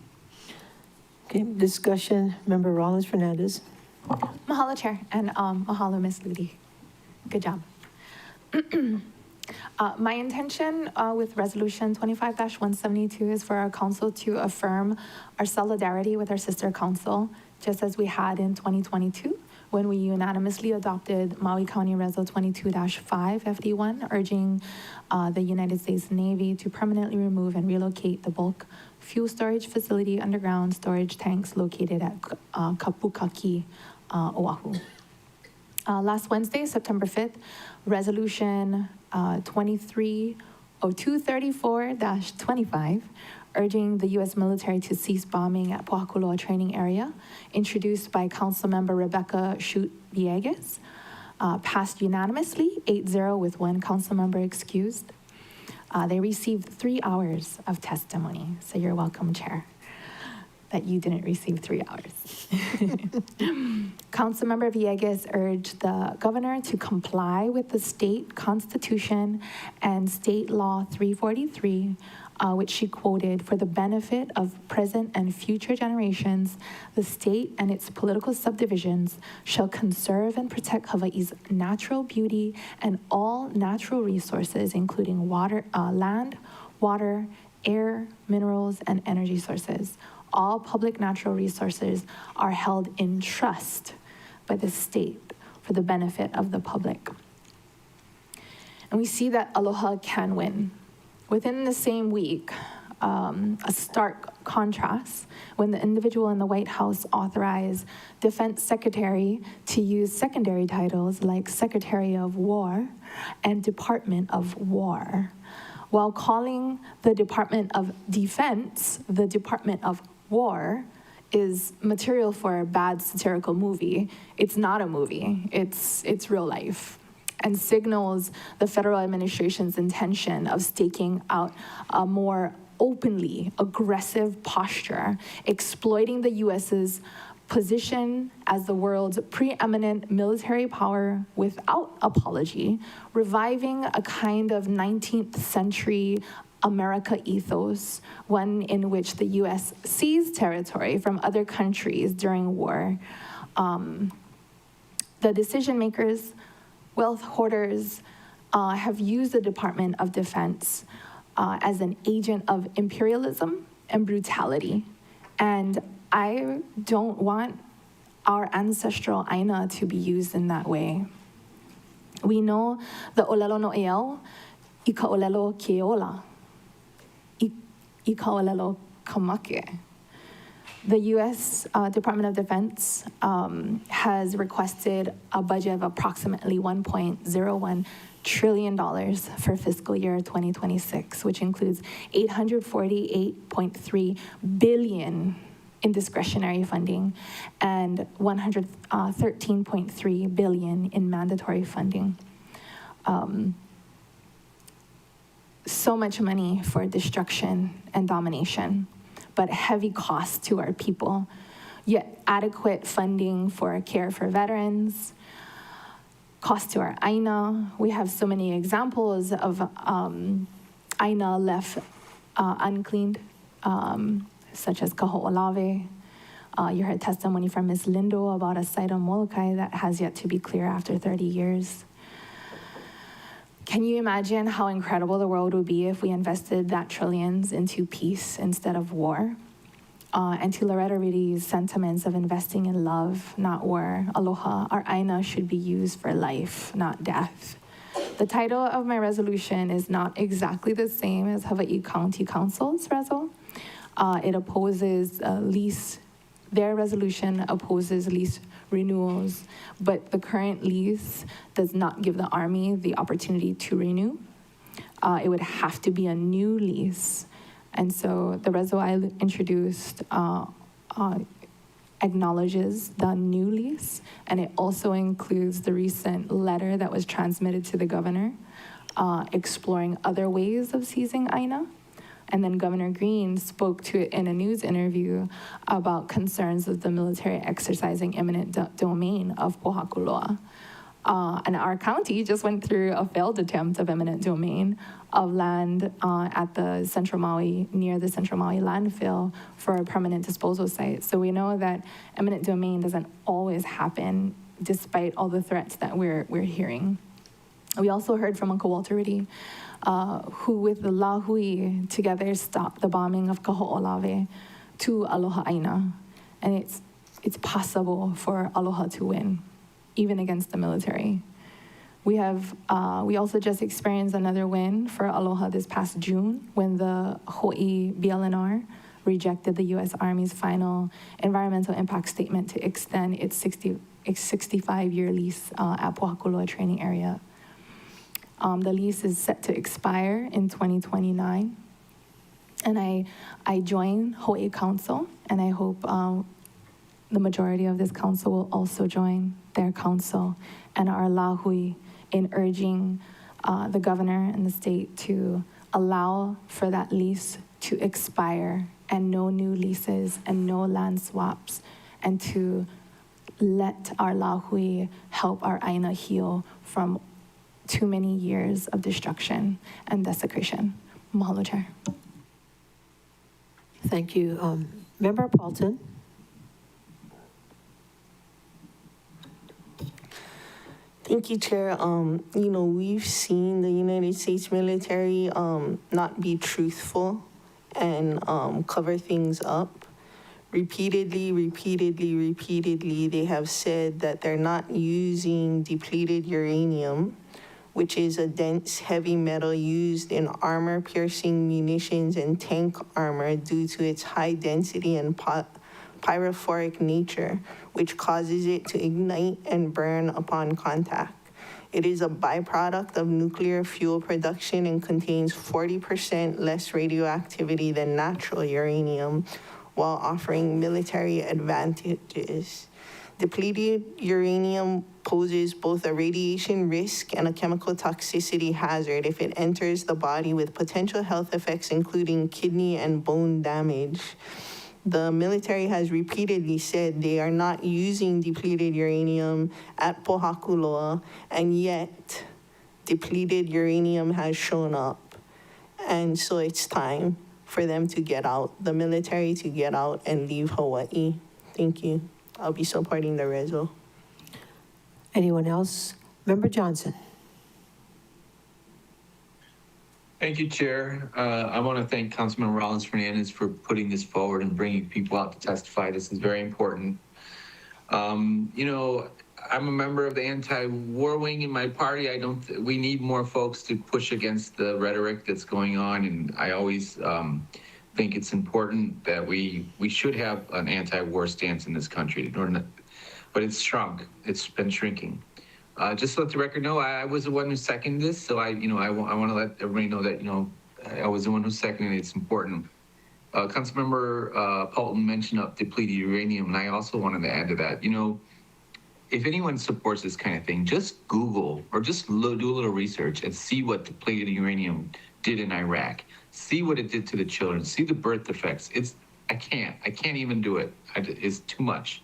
Okay, discussion, Member Rollins Fernandez. Mahalo, Chair, and mahalo, Ms. Ludi. Good job. My intention with Resolution 25-172 is for our council to affirm our solidarity with our sister council, just as we had in 2022, when we unanimously adopted Maui County Reso 22-5 FD1, urging the United States Navy to permanently remove and relocate the bulk fuel storage facility underground storage tanks located at Kapukaki, Oahu. Last Wednesday, September 5th, Resolution 230234-25, urging the U.S. military to cease bombing at Pohakuloa training area, introduced by Councilmember Rebecca Chute-Villegas, passed unanimously, 8-0 with one councilmember excused. They received 3 hours of testimony, so you're welcome, Chair, that you didn't receive 3 hours. Councilmember Villegas urged the governor to comply with the state constitution and state law 343, which she quoted, for the benefit of present and future generations, the state and its political subdivisions shall conserve and protect Hawaii's natural beauty and all natural resources, including water, land, water, air, minerals, and energy sources. All public natural resources are held in trust by the state for the benefit of the public. And we see that aloha can win. Within the same week, a stark contrast when the individual in the White House authorized Defense Secretary to use secondary titles like Secretary of War and Department of War, while calling the Department of Defense the Department of War is material for a bad satirical movie. It's not a movie, it's real life, and signals the federal administration's intention of staking out a more openly aggressive posture, exploiting the U.S.'s position as the world's preeminent military power without apology, reviving a kind of 19th century America ethos, one in which the U.S. seized territory from other countries during war. The decision makers, wealth hoarders, have used the Department of Defense as an agent of imperialism and brutality. And I don't want our ancestral aina to be used in that way. We know the olelo no eau, ika olelo keola, ika olelo kamake. The U.S. Department of Defense has requested a budget of approximately $1.01 trillion for fiscal year 2026, which includes $848.3 billion in discretionary funding and $113.3 billion in mandatory funding. So much money for destruction and domination, but heavy cost to our people, yet adequate funding for care for veterans, cost to our aina. We have so many examples of aina left uncleaned, such as Kaho'olawe. You heard testimony from Ms. Lindo about a site on Molokai that has yet to be clear after 30 years. Can you imagine how incredible the world would be if we invested that trillions into peace instead of war? And to Loretta Reedy's sentiments of investing in love, not war, aloha, our aina should be used for life, not death. The title of my resolution is not exactly the same as Hawaii County Council's reso. It opposes lease, their resolution opposes lease renewals, but the current lease does not give the Army the opportunity to renew. It would have to be a new lease. And so the reso I introduced acknowledges the new lease, and it also includes the recent letter that was transmitted to the governor exploring other ways of seizing Aina. And then Governor Green spoke to it in a news interview about concerns of the military exercising eminent domain of Pohakuloa. And our county just went through a failed attempt of eminent domain of land at the Central Maui, near the Central Maui landfill for a permanent disposal site. So we know that eminent domain doesn't always happen despite all the threats that we're hearing. We also heard from Uncle Walter Riddy, who with the Lahui together stopped the bombing of Kaho'olawe to Aloha Aina. And it's possible for Aloha to win, even against the military. We also just experienced another win for Aloha this past June when the Hawaii BLNR rejected the U.S. Army's final environmental impact statement to extend its 65-year lease at Pohakuloa training area. The lease is set to expire in 2029. And I join Hawaii Council, and I hope the majority of this council will also join their council and our lahui in urging the governor and the state to allow for that lease to expire and no new leases and no land swaps, and to let our lahui help our Aina heal from too many years of destruction and desecration. Mahalo, Chair. Thank you. Member Paulton. Thank you, Chair. We've seen the United States military not be truthful and cover things up. Repeatedly, they have said that they're not using depleted uranium, which is a dense heavy metal used in armor-piercing munitions and tank armor due to its high density and pyrophoric nature, which causes it to ignite and burn upon contact. It is a byproduct of nuclear fuel production and contains 40% less radioactivity than natural uranium, while offering military advantages. Depleted uranium poses both a radiation risk and a chemical toxicity hazard if it enters the body, with potential health effects including kidney and bone damage. The military has repeatedly said they are not using depleted uranium at Pohakuloa, and yet depleted uranium has shown up. And so it's time for them to get out, the military to get out and leave Hawaii. Thank you. I'll be supporting the reso. Anyone else? Member Johnson. Thank you, Chair. I want to thank Councilman Rollins Fernandez for putting this forward and bringing people out to testify. This is very important. I'm a member of the anti-war wing in my party. We need more folks to push against the rhetoric that's going on, and I always think it's important that we should have an anti-war stance in this country, but it's shrunk. It's been shrinking. Just to let the record know, I was the one who seconded this, so I want to let everybody know that I was the one who seconded it. It's important. Councilmember Paulton mentioned depleted uranium, and I also wanted to add to that. If anyone supports this kind of thing, just Google or just do a little research and see what depleted uranium did in Iraq. See what it did to the children. See the birth effects. I can't even do it. It's too much.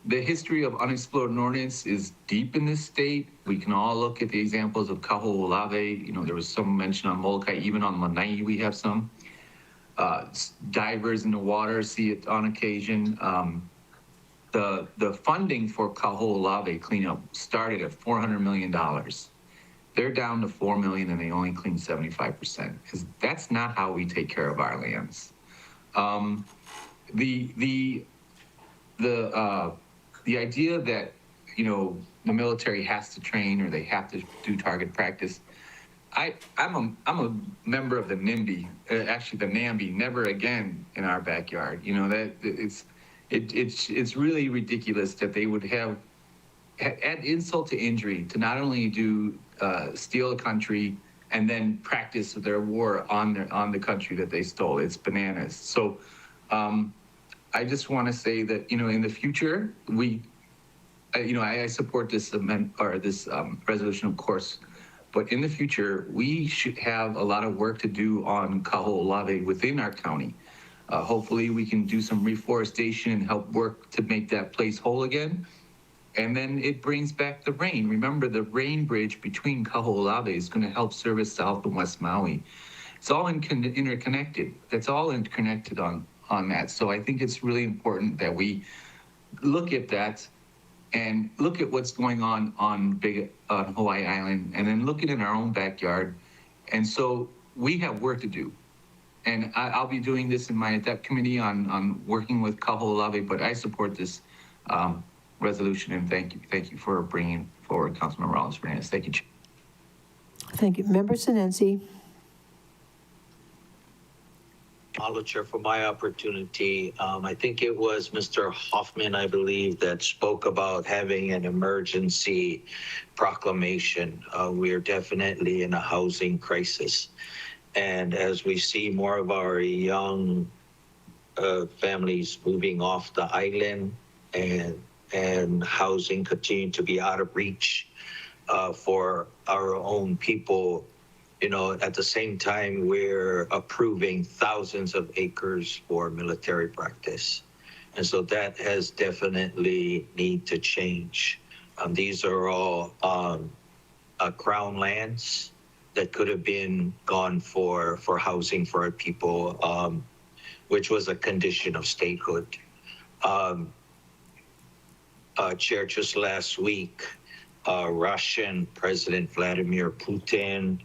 The history of unexploded ordnance is deep in this state. We can all look at the examples of Kaho'olawe. There was some mention on Molokai, even on Lanai we have some. Divers in the water see it on occasion. The funding for Kaho'olawe cleanup started at $400 million. They're down to $4 million and they only clean 75%. That's not how we take care of our lands. The idea that the military has to train or they have to do target practice. I'm a member of the NIMBY, actually the NAMBY, never again in our backyard. It's really ridiculous that they would have add insult to injury to not only steal a country and then practice their war on the country that they stole. It's bananas. So I just want to say that, in the future, I support this amendment or this resolution, of course, but in the future, we should have a lot of work to do on Kaho'olawe within our county. Hopefully, we can do some reforestation and help work to make that place whole again. And then it brings back the rain. Remember, the rain bridge between Kaho'olawe is going to help service South and West Maui. It's all interconnected. That's all interconnected on that. So I think it's really important that we look at that and look at what's going on Hawaii Island, and then look at it in our own backyard. And so we have work to do. And I'll be doing this in my ADEPT committee on working with Kaho'olawe, but I support this resolution, and thank you for bringing forward Councilmember Morales-Fernandez. Thank you, Chair. Thank you. Member Sinensi. Mahalo, Chair, for my opportunity. I think it was Mr. Hoffman, I believe, that spoke about having an emergency proclamation. We are definitely in a housing crisis. And as we see more of our young families moving off the island and housing continue to be out of reach for our own people, at the same time, we're approving thousands of acres for military practice. And so that has definitely need to change. These are all crown lands that could have been gone for housing for our people, which was a condition of statehood. Chair, just last week, Russian President Vladimir Putin,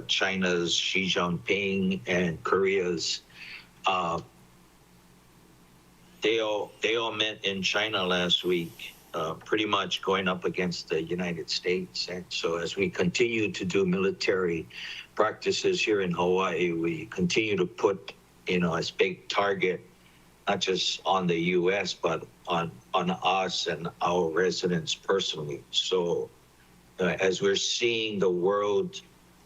China's Xi Jinping, and Korea's, they all met in China last week, pretty much going up against the United States. And so as we continue to do military practices here in Hawaii, we continue to put, as big target, not just on the U.S., but on us and our residents personally. So as we're seeing the world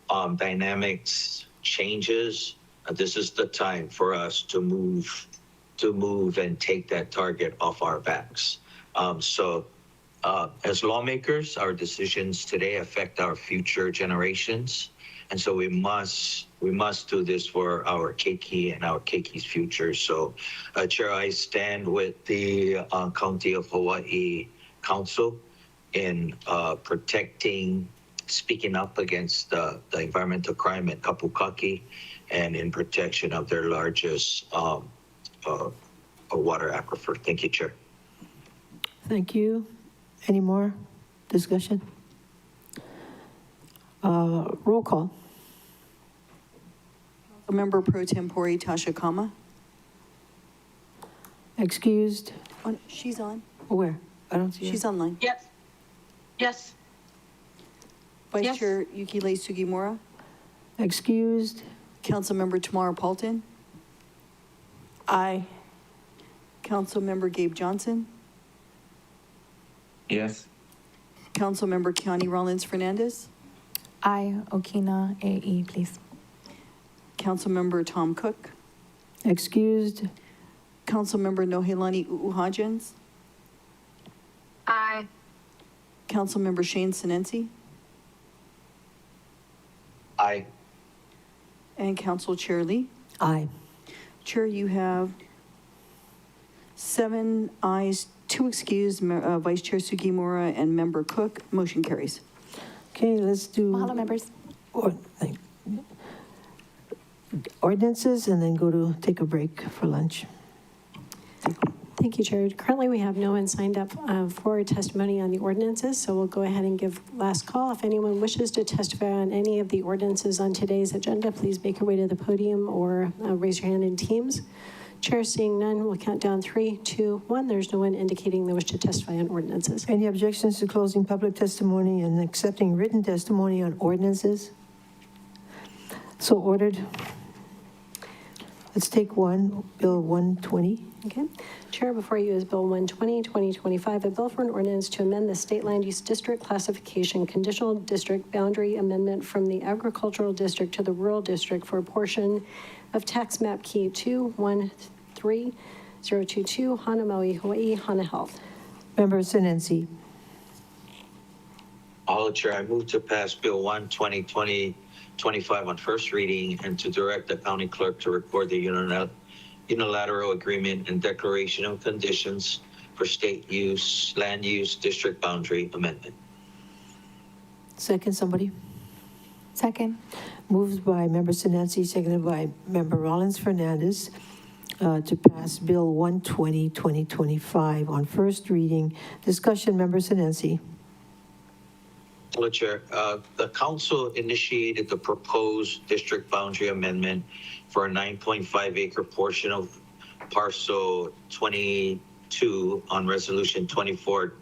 dynamics changes, this is the time for us to move and take that target off our backs. So as lawmakers, our decisions today affect our future generations. And so we must do this for our keiki and our keiki's future. So, Chair, I stand with the County of Hawaii Council in speaking up against the environmental crime at Kapukaki and in protection of their largest water aquifer. Thank you, Chair. Thank you. Any more discussion? Roll call. Member Pro Tempore Tasha Kama. Excused. Oh, she's on. Where? I don't see her. She's online. Yes. Yes. Vice Yes. Chair Yukile Sugimura. Excused. Councilmember Tamara Paulton. Aye. Councilmember Gabe Johnson. Yes. Councilmember Keani Rollins-Fernandez. I, Okina AE, please. Councilmember Tom Cook. Excused. Councilmember Nohelani Uuhajens. Aye. Councilmember Shane Sinensi. Aye. And Council Chair Lee. Aye. Chair, you have 7 ayes, 2 excused, Vice Chair Sugimura and Member Cook. Motion carries. Okay, let's do Mahalo, members. Ordinances and then take a break for lunch. Thank you, Chair. Currently, we have no one signed up for testimony on the ordinances, so we'll go ahead and give last call. If anyone wishes to testify on any of the ordinances on today's agenda, please make your way to the podium or raise your hand in Teams. Chair, seeing none, we'll count down 3, 2, 1. There's no one indicating they wish to testify on ordinances. Any objections to closing public testimony and accepting written testimony on ordinances? So ordered. Let's take Bill 120. Okay. Chair, before you is Bill 120, 2025, a bill for an ordinance to amend the state land use district classification conditional district boundary amendment from the agricultural district to the rural district for a portion of tax map key 213022, Hana Maui, Hawaii, Hana Health. Member Sinensi. All Chair, I move to pass Bill 1, 2025 on first reading and to direct the county clerk to record the unilateral agreement and declaration of conditions for state use, land use, district boundary amendment. Second, somebody? Second. Moved by Member Sinensi, seconded by Member Rollins Fernandez to pass Bill 120, 2025 on first reading. Discussion, Member Sinensi. Hello, Chair. The council initiated the proposed district boundary amendment for a 9.5 acre portion of parcel 22 on resolution 24-138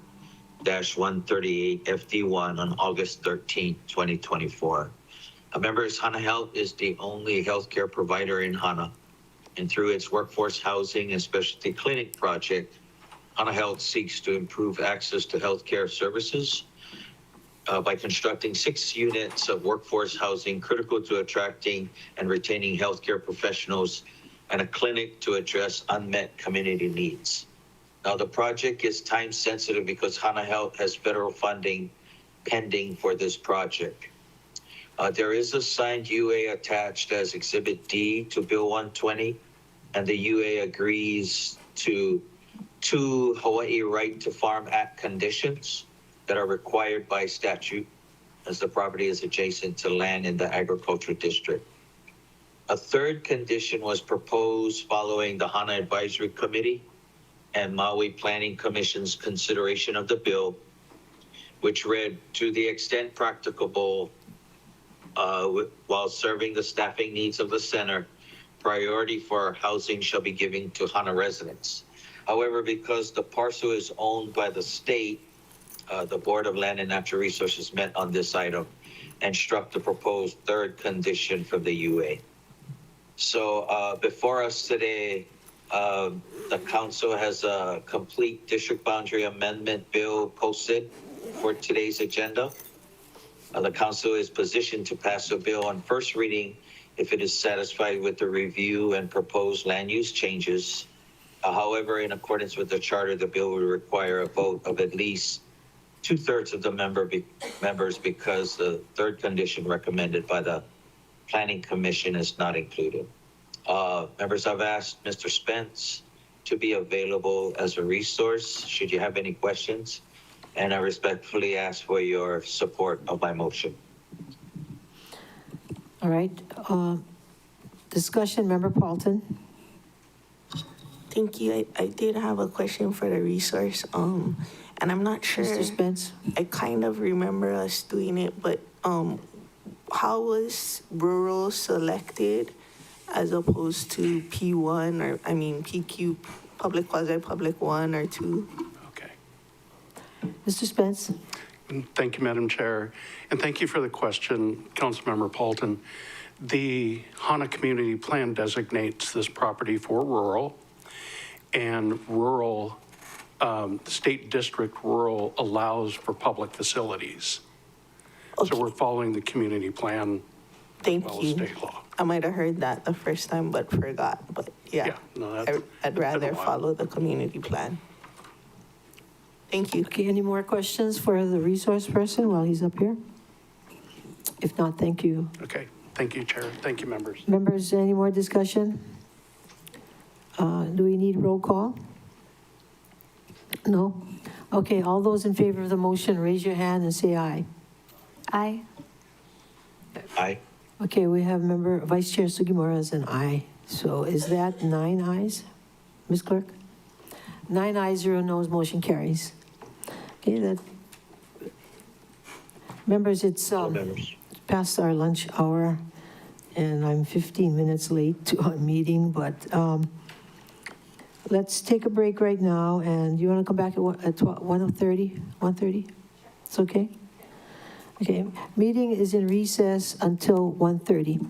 FD1 on August 13, 2024. Members, Hana Health is the only healthcare provider in Hana, and through its workforce housing and specialty clinic project, Hana Health seeks to improve access to healthcare services by constructing 6 units of workforce housing critical to attracting and retaining healthcare professionals and a clinic to address unmet community needs. Now, the project is time sensitive because Hana Health has federal funding pending for this project. There is a signed UA attached as Exhibit D to Bill 120, and the UA agrees to 2 Hawaii Right to Farm Act conditions that are required by statute as the property is adjacent to land in the agricultural district. A third condition was proposed following the Hana Advisory Committee and Maui Planning Commission's consideration of the bill, which read, to the extent practicable, while serving the staffing needs of the center, priority for housing shall be given to Hana residents. However, because the parcel is owned by the state, the Board of Land and Natural Resources met on this item and struck the proposed third condition from the UA. So before us today, the council has a complete district boundary amendment bill posted for today's agenda. The council is positioned to pass a bill on first reading if it is satisfied with the review and proposed land use changes. However, in accordance with the charter, the bill would require a vote of at least 2/3 of the members because the third condition recommended by the Planning Commission is not included. Members, I've asked Mr. Spence to be available as a resource should you have any questions, and I respectfully ask for your support of my motion. All right. Discussion, Member Paulton. Thank you. I did have a question for the resource. And I'm not sure. Mr. Spence. I kind of remember us doing it, but how was rural selected as opposed to P1 or PQ, public, quasi-public 1 or 2? Okay. Mr. Spence. Thank you, Madam Chair. And thank you for the question, Councilmember Paulton. The Hana Community Plan designates this property for rural, and rural, state district rural allows for public facilities. Okay. So we're following the community plan. Thank you. State law. I might have heard that the first time, but forgot. But yeah, no, I'd rather follow the community plan. Thank you. Okay, any more questions for the resource person while he's up here? If not, thank you. Okay, thank you, Chair. Thank you, members. Members, any more discussion? Do we need roll call? No? Okay, all those in favor of the motion, raise your hand and say aye. Aye. Aye. Okay, we have Member Vice Chair Sugimura as an aye. So is that 9 ayes, Ms. Clerk? 9 ayes, 0 noes, motion carries. Okay, that. Members, it's past our lunch hour, and I'm 15 minutes late to our meeting, but let's take a break right now, and you want to come back at 1:30? 1:30? It's okay? Okay, meeting is in recess until 1:30.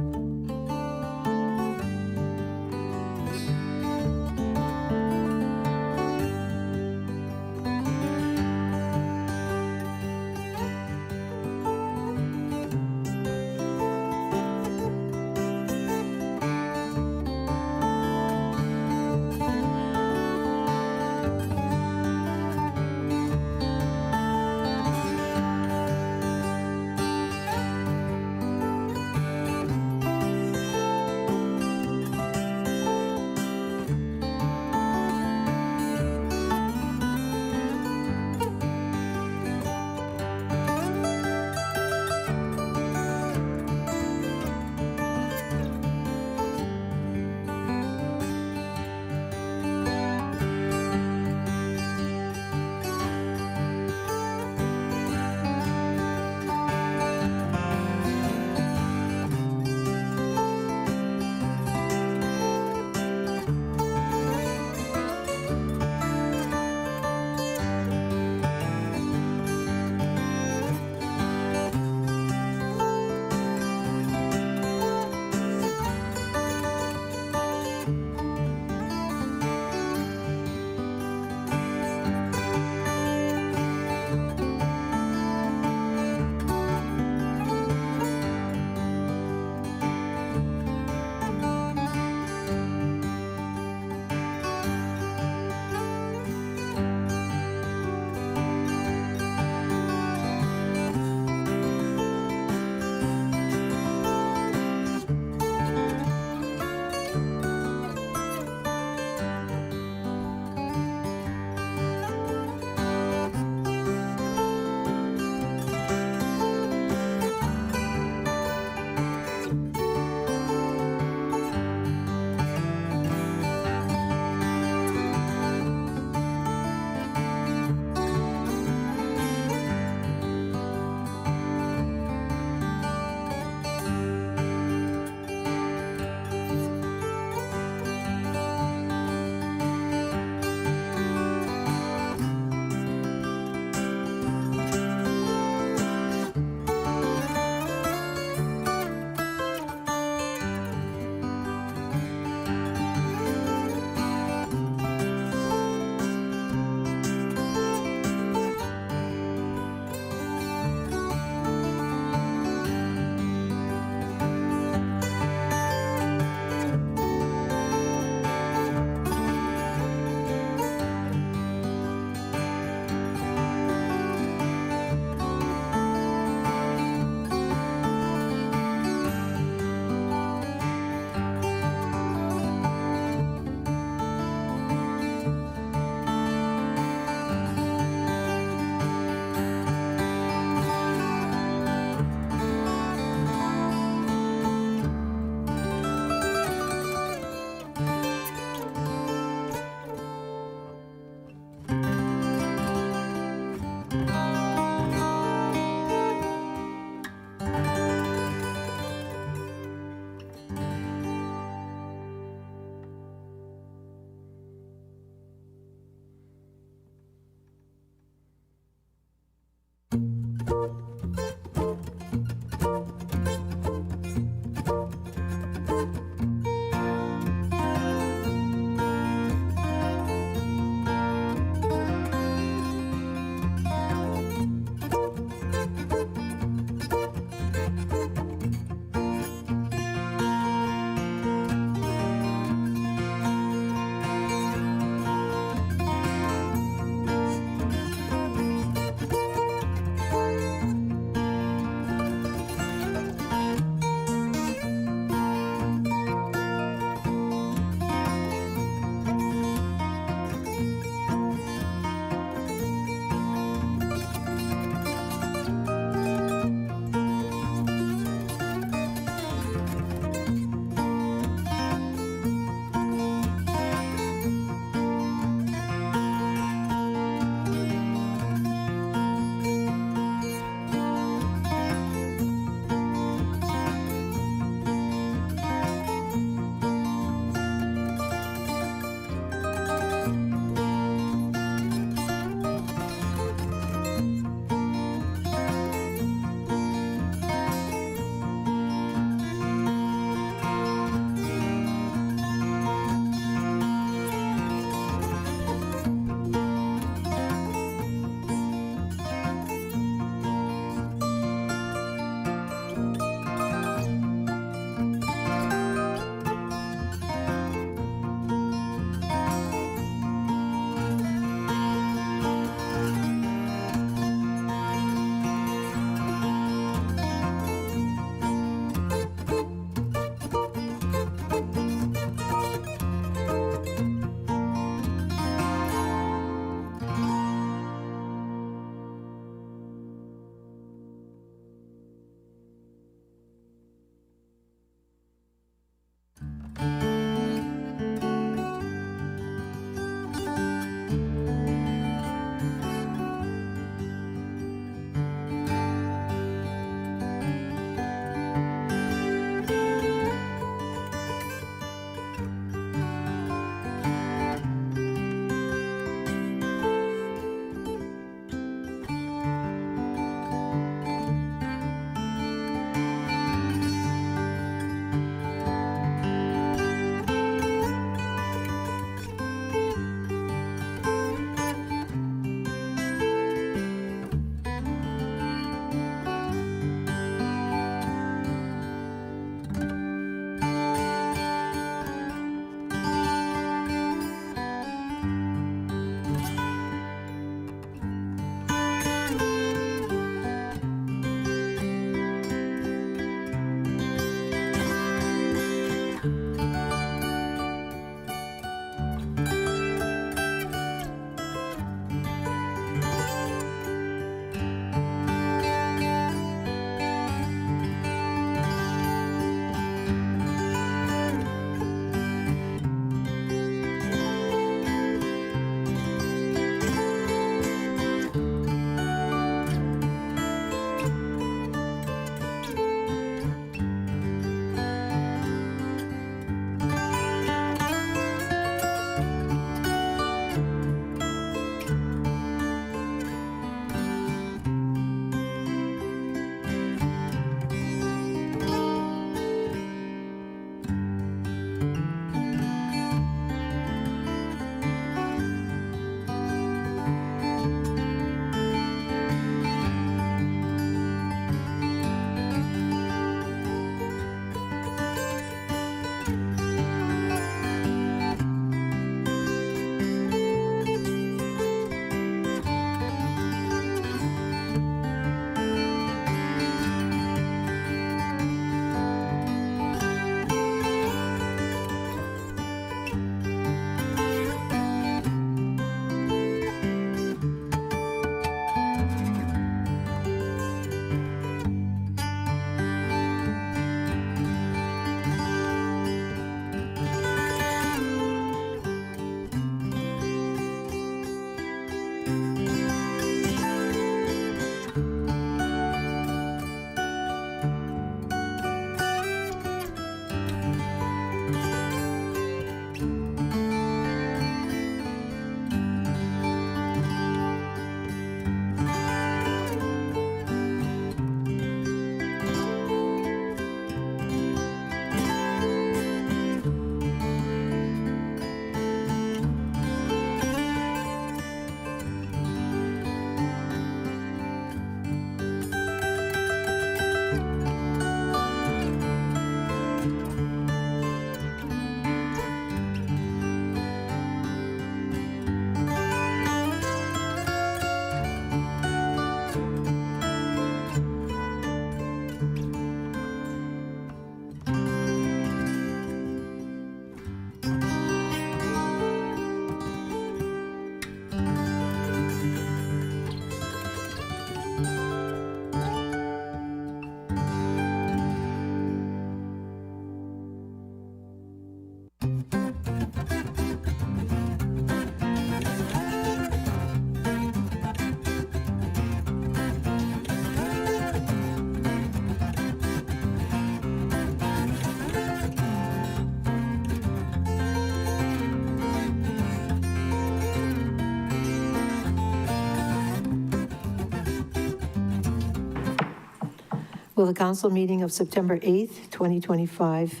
Will the council meeting of September 8th, 2025,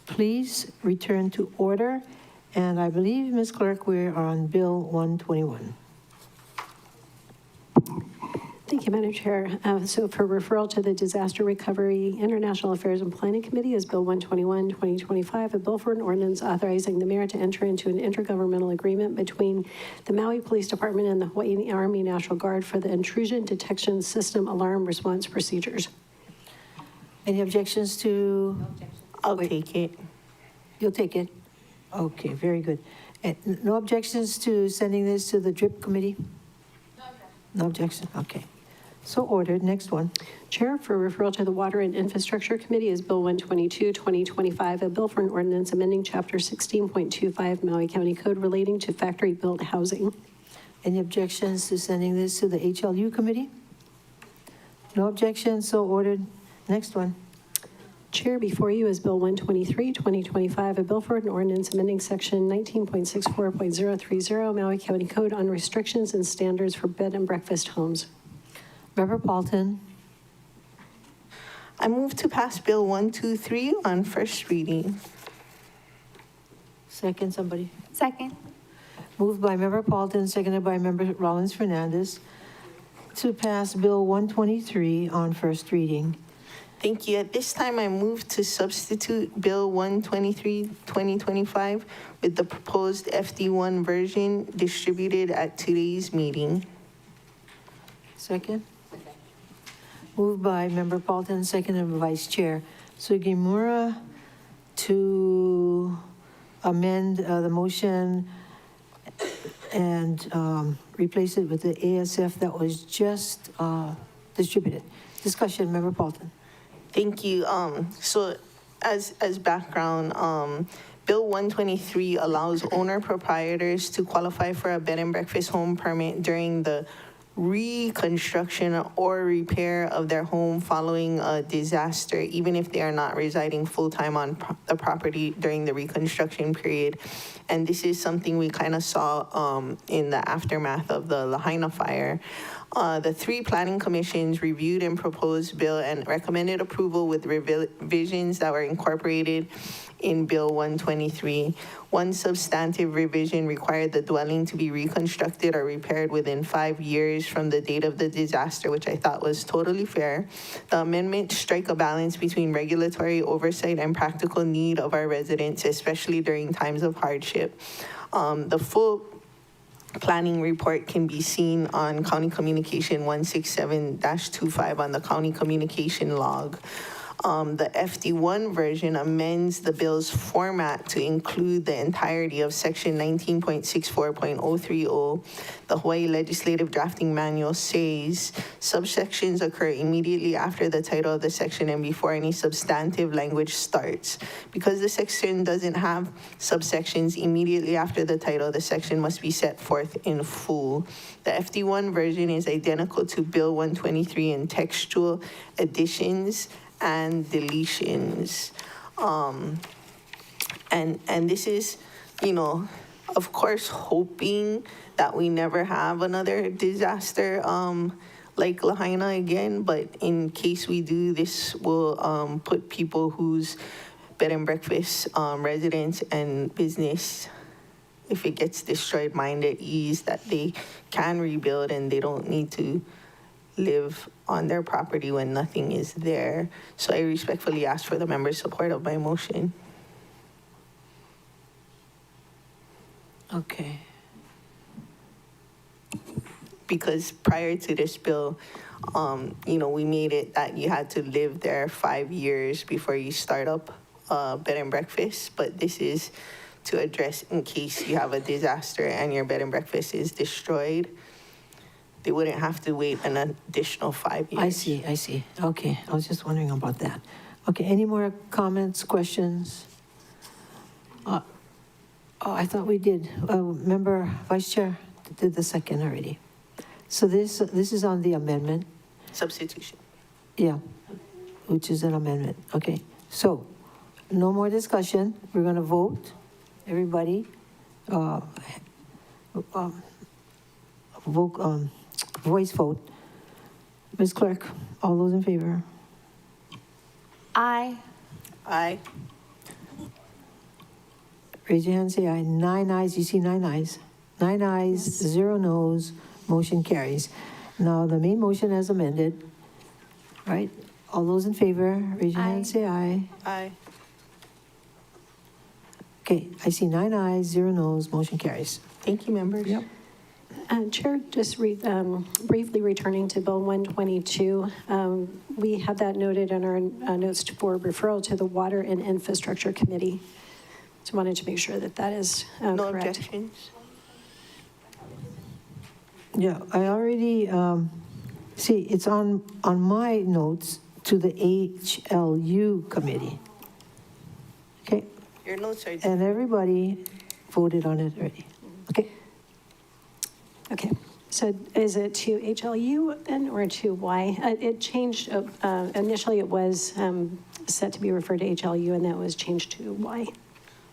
please return to order? And I believe, Ms. Clerk, we are on Bill 121. Thank you, Madam Chair. So for referral to the Disaster Recovery, International Affairs and Planning Committee is Bill 121, 2025, a bill for an ordinance authorizing the mayor to enter into an intergovernmental agreement between the Maui Police Department and the Hawaii Army National Guard for the intrusion detection system alarm response procedures. Any objections to? I'll take it. You'll take it? Okay, very good. No objections to sending this to the DRIP committee? No objection, okay. So ordered. Next one. Chair, for referral to the Water and Infrastructure Committee is Bill 122, 2025, a bill for an ordinance amending Chapter 16.25 Maui County Code relating to factory-built housing. Any objections to sending this to the HLU committee? No objections, so ordered. Next one. Chair, before you is Bill 123, 2025, a bill for an ordinance amending Section 19.64.030 Maui County Code on restrictions and standards for bed and breakfast homes. Member Paulton. I move to pass Bill 123 on first reading. Second, somebody. Second. Moved by Member Paulton, seconded by Member Rollins Fernandez to pass Bill 123 on first reading. Thank you. At this time, I move to substitute Bill 123, 2025 with the proposed FD1 version distributed at today's meeting. Second. Moved by Member Paulton, seconded by Vice Chair Sugimura to amend the motion and replace it with the ASF that was just distributed. Discussion, Member Paulton. Thank you. So as background, Bill 123 allows owner proprietors to qualify for a bed and breakfast home permit during the reconstruction or repair of their home following a disaster, even if they are not residing full-time on the property during the reconstruction period. And this is something we kind of saw in the aftermath of the Lahaina fire. The three planning commissions reviewed and proposed bill and recommended approval with revisions that were incorporated in Bill 123. One substantive revision required the dwelling to be reconstructed or repaired within 5 years from the date of the disaster, which I thought was totally fair. The amendment strike a balance between regulatory oversight and practical need of our residents, especially during times of hardship. The full planning report can be seen on County Communication 167-25 on the County Communication log. The FD1 version amends the bill's format to include the entirety of Section 19.64.030. The Hawaii Legislative Drafting Manual says subsections occur immediately after the title of the section and before any substantive language starts. Because the section doesn't have subsections immediately after the title, the section must be set forth in full. The FD1 version is identical to Bill 123 in textual additions and deletions. And this is, you know, of course, hoping that we never have another disaster like Lahaina again, but in case we do, this will put people whose bed and breakfast residents and business, if it gets destroyed, mind at ease that they can rebuild and they don't need to live on their property when nothing is there. So I respectfully ask for the members' support of my motion. Okay. Because prior to this bill, you know, we made it that you had to live there 5 years before you start up bed and breakfast. But this is to address in case you have a disaster and your bed and breakfast is destroyed. They wouldn't have to wait an additional 5 years. I see. Okay, I was just wondering about that. Okay, any more comments, questions? Oh, I thought we did. Member Vice Chair did the second already. So this is on the amendment? Substitution. Yeah, which is an amendment. Okay, so no more discussion. We're going to vote. Everybody, vote. Voice vote. Ms. Clerk, all those in favor? Aye. Aye. Raise your hand, say aye. 9 ayes, you see 9 ayes. 9 ayes, 0 noes, motion carries. Now, the main motion as amended, right? All those in favor, raise your hand, say aye. Aye. Okay, I see 9 ayes, 0 noes, motion carries. Thank you, members. Yep. Chair, just briefly returning to Bill 122, we had that noted in our notes for referral to the Water and Infrastructure Committee. So wanted to make sure that that is No correct. objections? Yeah, I already, see, it's on my notes to the HLU committee. Okay, Your notes are. and everybody voted on it already. Okay, Okay, so is it to HLU then or to Y? It changed, initially it was set to be referred to HLU and that was changed to Y.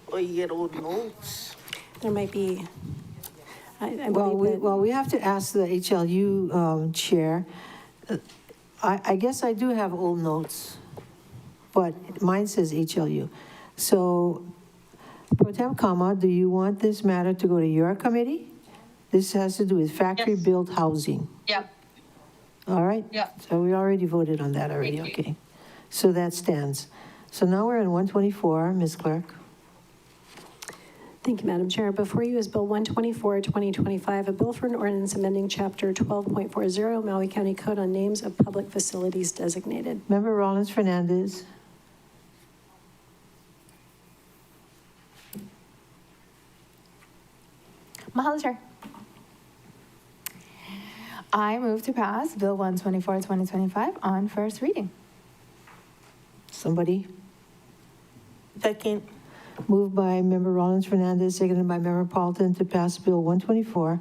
Or you get old notes. There might be, I well, believe that. we have to ask the HLU chair. I guess I do have old notes, but mine says HLU. So, Pro Tem Kama, do you want this matter to go to your committee? This has to do with factory-built housing. Yep. All right? Yep. So we already voted on that already, Thank you. okay. So that stands. So now we're in 124, Ms. Clerk. Thank you, Madam Chair. Before you is Bill 124, 2025, a bill for an ordinance amending Chapter 12.40 Maui County Code on names of public facilities designated. Member Rollins Fernandez. Mahalo, Chair. I move to pass Bill 124, 2025 on first reading. Somebody? Second. Moved by Member Rollins Fernandez, seconded by Member Paulton to pass Bill 124,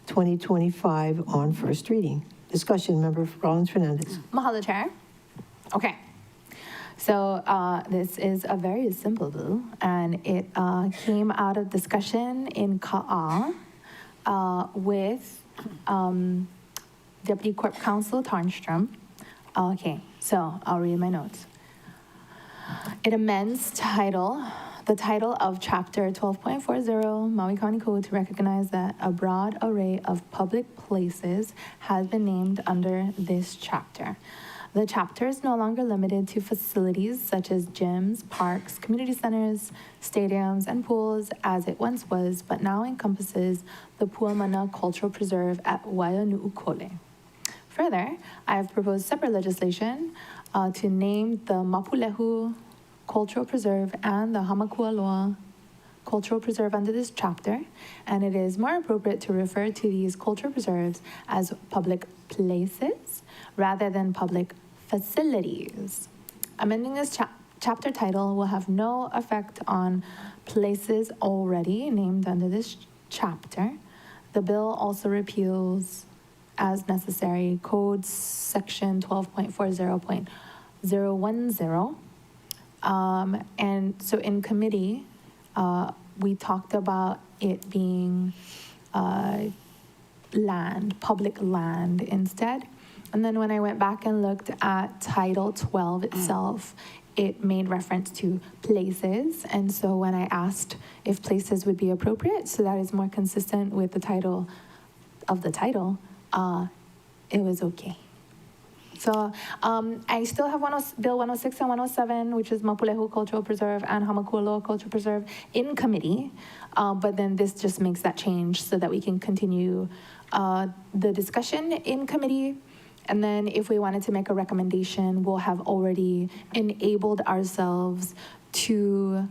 2025 on first reading. Discussion, Member Rollins Fernandez. Mahalo, Chair. Okay. So this is a very simple bill, and it came out of discussion in Ka'a with Deputy Corp Counsel Tarnstrom. Okay, so I'll read my notes. It amends the title of Chapter 12.40 Maui County Code to recognize that a broad array of public places has been named under this chapter. The chapter is no longer limited to facilities such as gyms, parks, community centers, stadiums, and pools as it once was, but now encompasses the Puamana Cultural Preserve at Waianu'ukole. Further, I have proposed separate legislation to name the Mapulehu Cultural Preserve and the Hamakualoa Cultural Preserve under this chapter, and it is more appropriate to refer to these cultural preserves as public places rather than public facilities. Amending this chapter title will have no effect on places already named under this chapter. The bill also repeals, as necessary, Code Section 12.40.010. And so in committee, we talked about it being land, public land instead. And then when I went back and looked at Title 12 itself, it made reference to places. And so when I asked if places would be appropriate, so that is more consistent with the title of the title, it was okay. So I still have Bill 106 and 107, which is Mapulehu Cultural Preserve and Hamakualoa Cultural Preserve in committee. But then this just makes that change so that we can continue the discussion in committee. And then if we wanted to make a recommendation, we'll have already enabled ourselves to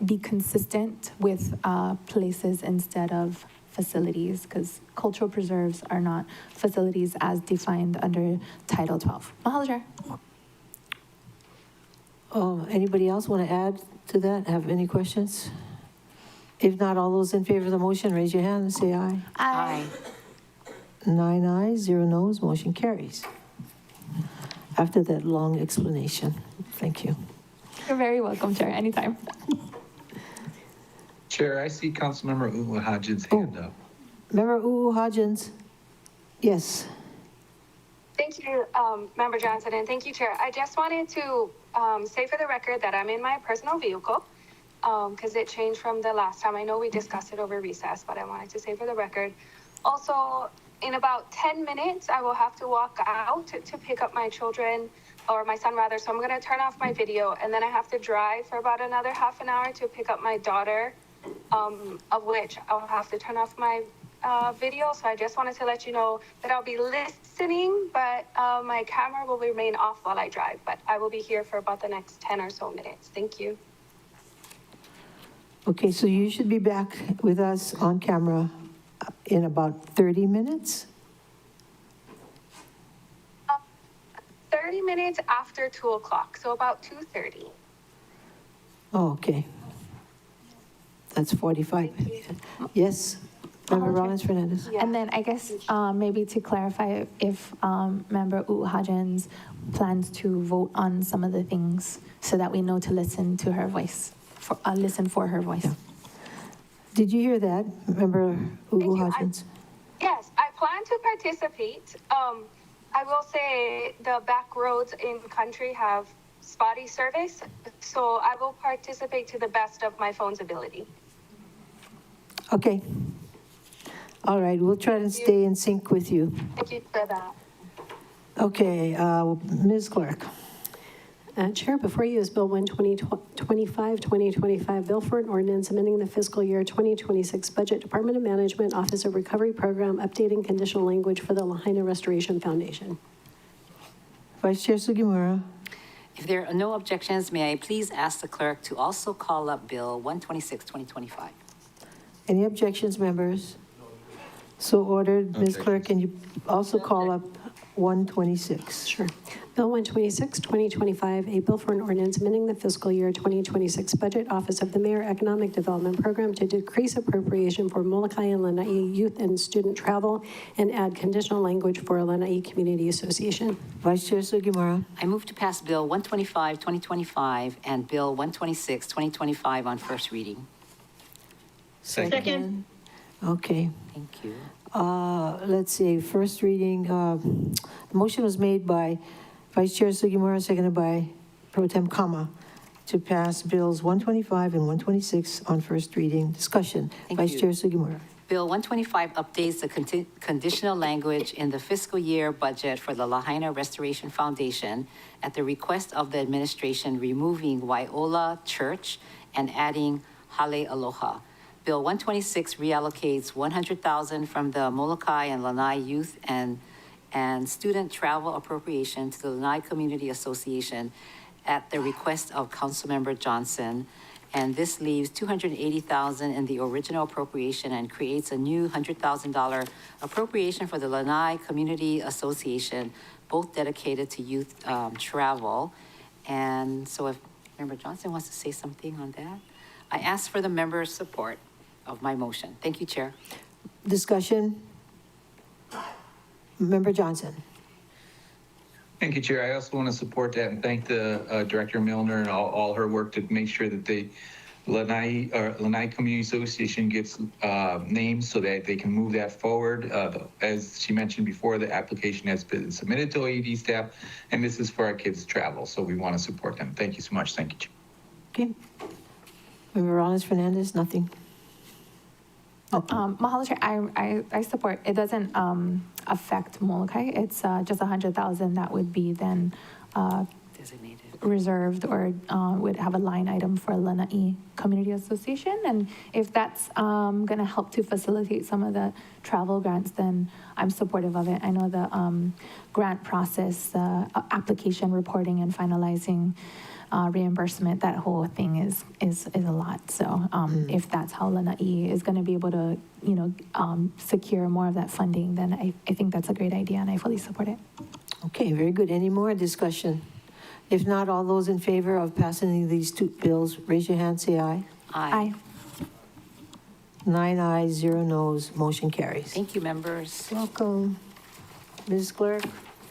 be consistent with places instead of facilities, because cultural preserves are not facilities as defined under Title 12. Mahalo, Chair. Anybody else want to add to that? Have any questions? If not, all those in favor of the motion, raise your hand and say aye. Aye. 9 ayes, 0 noes, motion carries. After that long explanation, thank you. You're very welcome, Chair, anytime. Chair, I see Councilmember Uwa Hodgins' hand up. Member Hodgins? Yes. Thank Thank you, Member Johnson, and thank you, Chair. I just wanted to say for the record that I'm in my personal vehicle because it changed from the last time. I know we discussed it over recess, but I wanted to say for the record. Also, in about 10 minutes, I will have to walk out to pick up my children, or my son rather, so I'm going to turn off my video, and then I have to drive for about another half an hour to pick up my daughter, of which I'll have to turn off my video. So I just wanted to let you know that I'll be listening, but my camera will remain off while I drive, but I will be here for about the next 10 or so minutes. Thank you. Okay, so you should be back with us on camera in about 30 minutes? 30 minutes after 2 o'clock, so about 2:30. Oh, okay. That's 45. Yes, Member Rollins Fernandez. And then I guess maybe to clarify if Member Uhajans plans to vote on some of the things so that we know to listen to her voice, listen for her voice. Yeah. Did you hear that, Member Uhajans? Yes, I plan to participate. I will say the back roads in country have spotty service, so I will participate to the best of my phone's ability. Okay. All right, we'll try to stay in sync with you. Thank you for that. Okay, Ms. Clerk. Chair, before you is Bill 125-2025, bill for an ordinance amending the fiscal year 2026 budget, Department of Management, Office of Recovery Program, updating conditional language for the Lahaina Restoration Foundation. Vice Chair Sugimura. If there are no objections, may I please ask the clerk to also call up Bill 126-2025? Any objections, members? So ordered. Ms. Clerk, can you also call up 126? Sure. Bill 126-2025, a bill for an ordinance amending the fiscal year 2026 budget, Office of the Mayor Economic Development Program to decrease appropriation for Molokai and Lanai youth and student travel and add conditional language for Lanai Community Association. Vice Chair Sugimura. I move to pass Bill 125-2025 and Bill 126-2025 on first reading. Second. Okay. Thank you. Let's see, first reading, the motion was made by Vice Chair Sugimura, seconded by Pro Tem Kama, to pass Bills 125 and 126 on first reading. Discussion. Vice Chair Sugimura. Bill 125 updates the conditional language in the fiscal year budget for the Lahaina Restoration Foundation at the request of the administration, removing Waiola Church and adding Hale Aloha. Bill 126 reallocates $100,000 from the Molokai and Lanai Youth and Student Travel Appropriation to the Lanai Community Association at the request of Councilmember Johnson. And this leaves $280,000 in the original appropriation and creates a new $100,000 appropriation for the Lanai Community Association, both dedicated to youth travel. And so if Member Johnson wants to say something on that, I ask for the member's support of my motion. Thank you, Chair. Discussion. Member Johnson. Thank you, Chair. I also want to support that and thank the Director Milner and all her work to make sure that the Lanai Community Association gets names so that they can move that forward. As she mentioned before, the application has been submitted to OED staff, and this is for our kids' travel, so we want to support them. Thank you so much. Thank you, Chair. Okay. Member Rollins Fernandez, nothing. Mahalo, Chair, I support. It doesn't affect Molokai. It's just $100,000 that would be then Designated. reserved or would have a line item for Lanai Community Association. And if that's going to help to facilitate some of the travel grants, then I'm supportive of it. I know the grant process, application reporting and finalizing reimbursement, that whole thing is a lot. So if that's how Lanai is going to be able to, secure more of that funding, then I think that's a great idea and I fully support it. Okay, very good. Any more discussion? If not, all those in favor of passing these two bills, raise your hand, say aye. Aye. 9 ayes, 0 noes, motion carries. Thank you, members. Welcome. Ms. Clerk.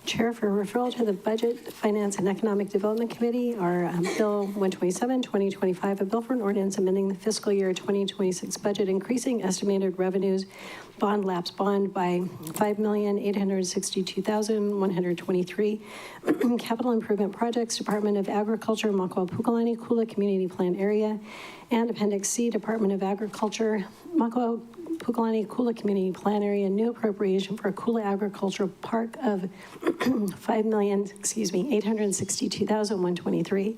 Chair, for referral to the Budget, Finance, and Economic Development Committee are Bill 127, 2025, a bill for an ordinance amending the fiscal year 2026 budget, increasing estimated revenues bond lapse bond by $5,862,123. Capital Improvement Projects, Department of Agriculture, Makua Pukalani Kula Community Plan Area, and Appendix C, Department of Agriculture, Makua Pukalani Kula Community Plan Area, new appropriation for a Kula Agricultural Park of $5,862,123.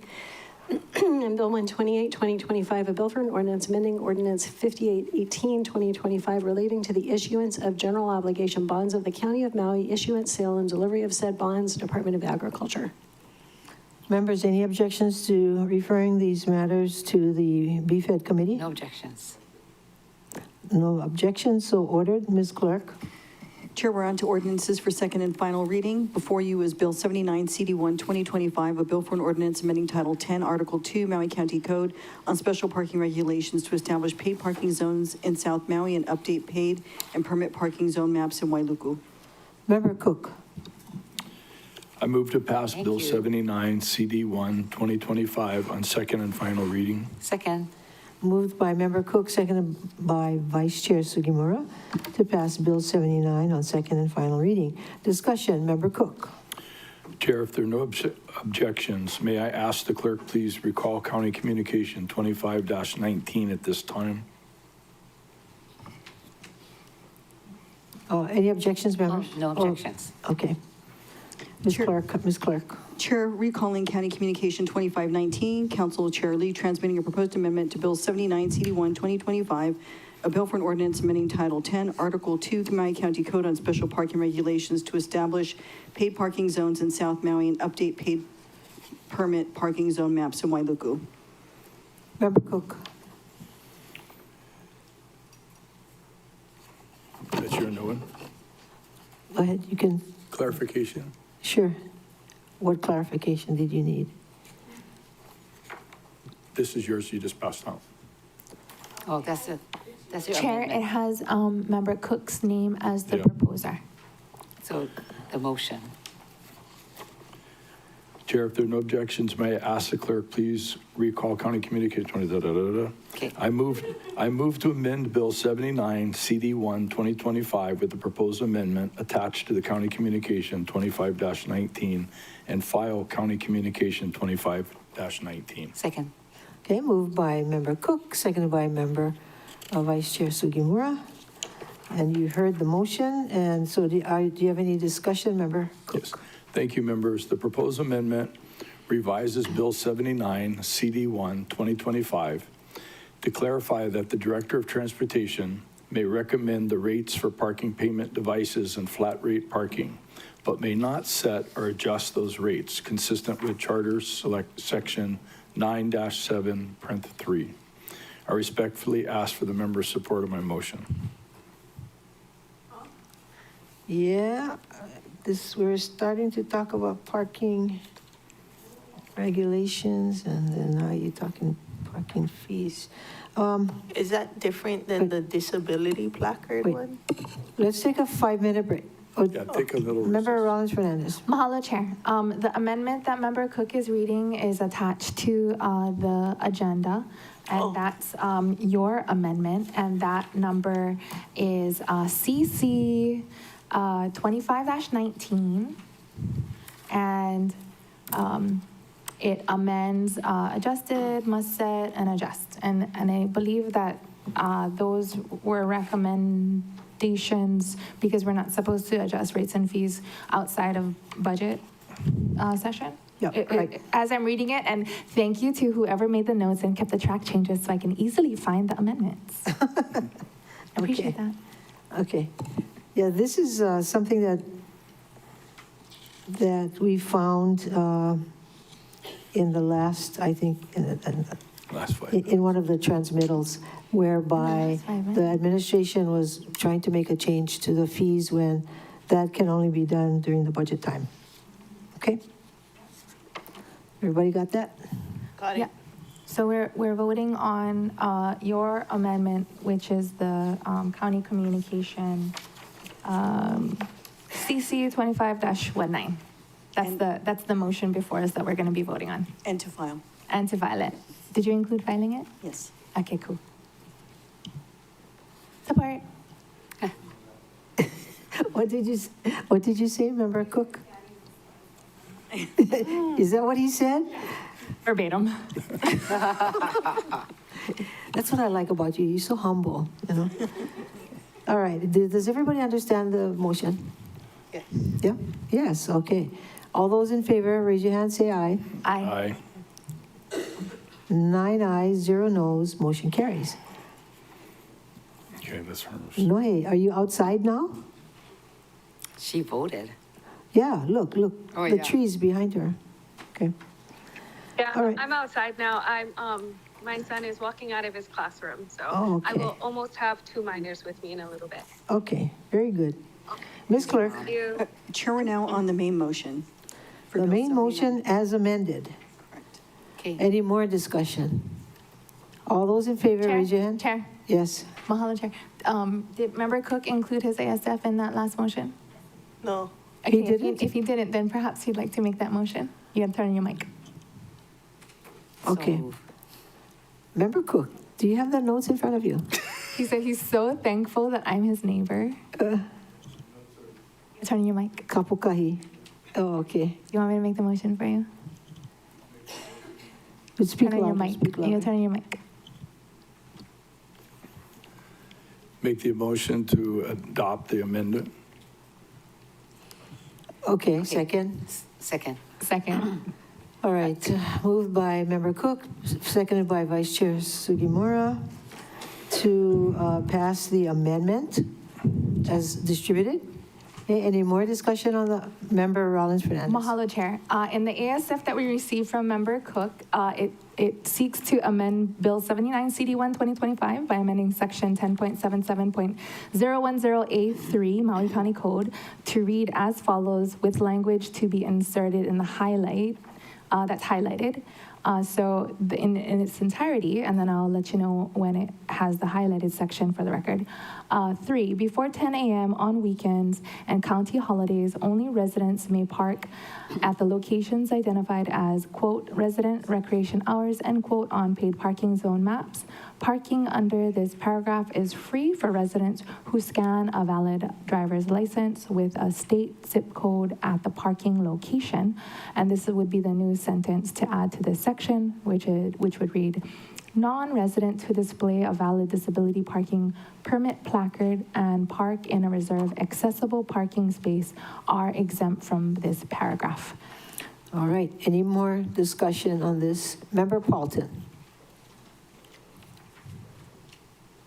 And Bill 128, 2025, a bill for an ordinance amending Ordinance 5818, 2025, relating to the issuance of general obligation bonds of the County of Maui, issuance, sale, and delivery of said bonds, Department of Agriculture. Members, any objections to referring these matters to the BFED committee? No objections. No objections, so ordered. Ms. Clerk. Chair, we're on to ordinances for second and final reading. Before you is Bill 79, CD1, 2025, a bill for an ordinance amending Title 10, Article 2, Maui County Code on special parking regulations to establish paid parking zones in South Maui and update paid and permit parking zone maps in Wailuku. Member Cook. I move to pass Thank Bill you. 79, CD1, 2025 on second and final reading. Second. Moved by Member Cook, seconded by Vice Chair Sugimura to pass Bill 79 on second and final reading. Discussion, Member Cook. Chair, if there are no objections, may I ask the clerk please recall County Communication 25-19 at this time? Oh, any objections, members? No objections. Okay. Ms. Clerk, Ms. Clerk. Chair, recalling County Communication 2519, Council Chair Lee transmitting a proposed amendment to Bill 79, CD1, 2025, a bill for an ordinance amending Title 10, Article 2, Maui County Code on special parking regulations to establish paid parking zones in South Maui and update paid permit parking zone maps in Wailuku. Member Cook. That's your new one? Go ahead, you can, Clarification? sure. What clarification did you need? This is yours, you just passed out. Oh, that's it. That's your Chair, amendment. it has Member Cook's name as the Yeah. proposer. So the motion. Chair, if there are no objections, may I ask the clerk please recall County Communication 20. Okay. I move to amend Bill 79, CD1, 2025 with the proposed amendment attached to the County Communication 25-19 and file County Communication 25-19. Second. Okay, moved by Member Cook, seconded by Member Vice Chair Sugimura. And you heard the motion, and so do you have any discussion, Member Cook? Yes. Thank you, members. The proposed amendment revises Bill 79, CD1, 2025 to clarify that the Director of Transportation may recommend the rates for parking payment devices and flat rate parking, but may not set or adjust those rates consistent with Charter Select Section 9-7, Parent 3. I respectfully ask for the members' support of my motion. Yeah, we're starting to talk about parking regulations, and then now you're talking parking fees. Is that different than the disability placard Wait. one? Let's take a 5-minute break. Yeah, take a little Member Rollins Fernandez. Mahalo, Chair. The amendment that Member Cook is reading is attached to the agenda, and that's your amendment, and that number is CC 25-19, and it amends adjusted, must set, and adjust. And I believe that those were recommendations because we're not supposed to adjust rates and fees outside of budget session. Yeah, right. As I'm reading it, and thank you to whoever made the notes and kept the track changes so I can easily find the amendments. I appreciate that. Okay. Yeah, this is something that we found in the last, I think, Last 5 in one of the transmittals, whereby the administration was trying to make a change to the fees when that can only be done during the budget time. Okay? Everybody got that? Got it. Yeah. So we're voting on your amendment, which is the county communication CC 25-19. That's the motion before us that we're going to be voting on. And to file. And to file it. Did you include filing it? Yes. Okay, cool. Support. What did you say, Member Cook? Is that what he said? Verbatim. That's what I like about you. You're so humble, you know? All right. Does everybody understand the motion? Yes. Yeah? Yes, okay. All those in favor, raise your hand, say aye. Aye. 9 ayes, 0 noes, motion carries. Okay, that's hers. Noe, are you outside now? She voted. Yeah, look, Oh, the yeah. trees behind her. Okay. Yeah, All right. I'm outside now. My son is walking out of his classroom, so Oh, I okay. will almost have 2 minors with me in a little bit. Okay, very good. Ms. Clerk, Thank you. Chair, we're now on the main motion. for the Bill main 79. motion as amended. Okay. Any more discussion? All those in favor, Chair, raise your hand. Chair. Yes. Mahalo, Chair. Did Member Cook include his ASF in that last motion? No. He Okay, didn't? If he didn't, then perhaps he'd like to make that motion. You gotta turn on your mic. Okay. So, Member Cook, do you have the notes in front of you? He said he's so thankful that I'm his neighbor. Turn on your mic. Kapukahi. Oh, okay. You want me to make the motion for you? But speak Turn on your louder, mic. speak You gotta louder. turn on your mic. Make the motion to adopt the amendment. Okay, second. second. Second. All right, moved by Member Cook, seconded by Vice Chair Sugimura to pass the amendment as distributed. Okay, any more discussion on the Member Rollins Fernandez? Mahalo, Chair. In the ASF that we received from Member Cook, it seeks to amend Bill 79 CD1 2025 by amending Section 10.77.010A3 Maui County Code to read as follows with language to be inserted in the highlight that's highlighted. So in its entirety, and then I'll let you know when it has the highlighted section for the record. 3, before 10 a.m. on weekends and county holidays, only residents may park at the locations identified as, quote, resident recreation hours, end quote, on paid parking zone maps. Parking under this paragraph is free for residents who scan a valid driver's license with a state zip code at the parking location. And this would be the new sentence to add to this section, which would read, non-residents who display a valid disability parking permit placard and park in a reserved accessible parking space are exempt from this paragraph. All right, any more discussion on this? Member Paulton?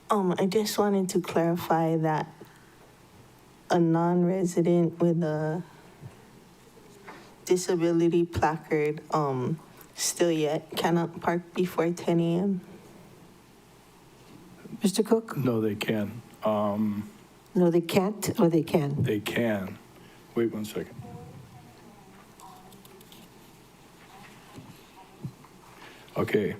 I just wanted to clarify that a non-resident with a disability placard, still yet cannot park before 10 a.m. Mr. Cook? No, they can. No, they can't, or they can? They can. Wait 1 second. Okay.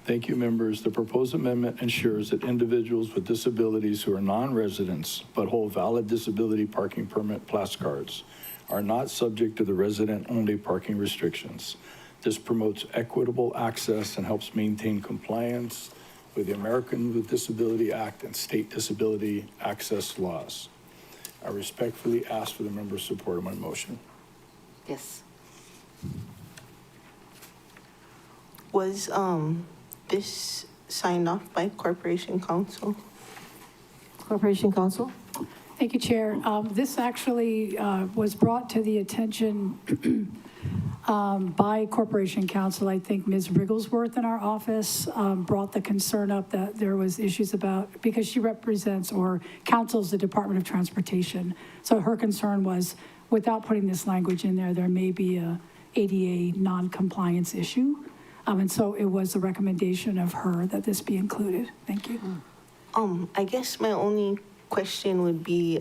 Thank you, members. The proposed amendment ensures that individuals with disabilities who are non-residents but hold valid disability parking permit cards are not subject to the resident-only parking restrictions. This promotes equitable access and helps maintain compliance with the American with Disability Act and state disability access laws. I respectfully ask for the members' support of my motion. Yes. Was this signed off by Corporation Council? Corporation Council? Thank you, Chair. This actually was brought to the attention by Corporation Council. I think Ms. Rigglesworth in our office brought the concern up that there was issues about, because she represents or counsels the Department of Transportation. So her concern was, without putting this language in there, there may be a ADA non-compliance issue. And so it was a recommendation of her that this be included. Thank you. I guess my only question would be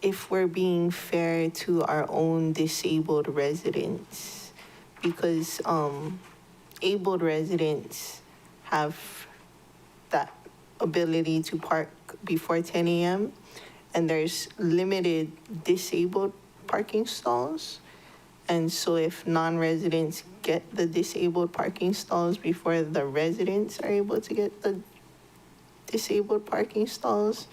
if we're being fair to our own disabled residents, because abled residents have that ability to park before 10 a.m. and there's limited disabled parking stalls. And so if non-residents get the disabled parking stalls before the residents are able to get the disabled parking stalls,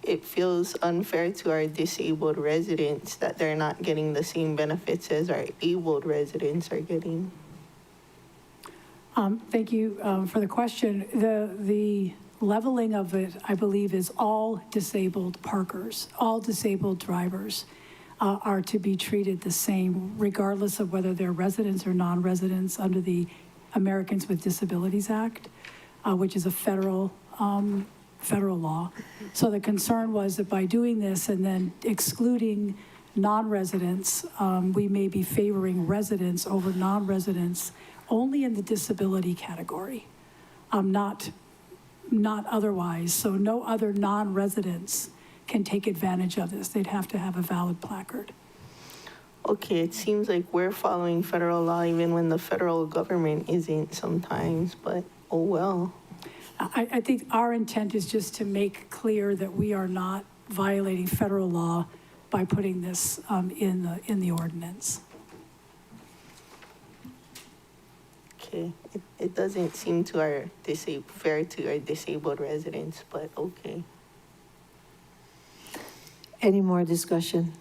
it feels unfair to our disabled residents that they're not getting the same benefits as our abled residents are getting. Thank you for the question. The leveling of it, I believe, is all disabled parkers, all disabled drivers are to be treated the same, regardless of whether they're residents or non-residents under the Americans with Disabilities Act, which is a federal law. So the concern was that by doing this and then excluding non-residents, we may be favoring residents over non-residents only in the disability category, not otherwise. So no other non-residents can take advantage of this. They'd have to have a valid placard. Okay, it seems like we're following federal law even when the federal government isn't sometimes, but oh well. I think our intent is just to make clear that we are not violating federal law by putting this in the ordinance. Okay, it doesn't seem to our fair to our disabled residents, but okay. Any more discussion?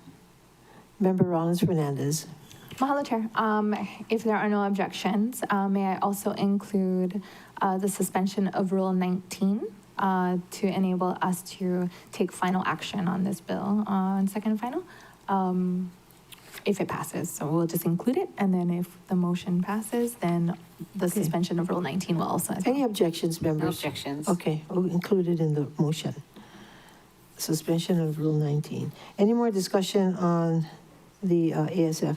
Member Rollins Fernandez. Mahalo, Chair. If there are no objections, may I also include the suspension of Rule 19 to enable us to take final action on this bill on second and final, if it passes. So we'll just include it, and then if the motion passes, then the suspension of Rule 19 will also. Any objections, members? No objections. Okay, we'll include it in the motion. Suspension of Rule 19. Any more discussion on the ASF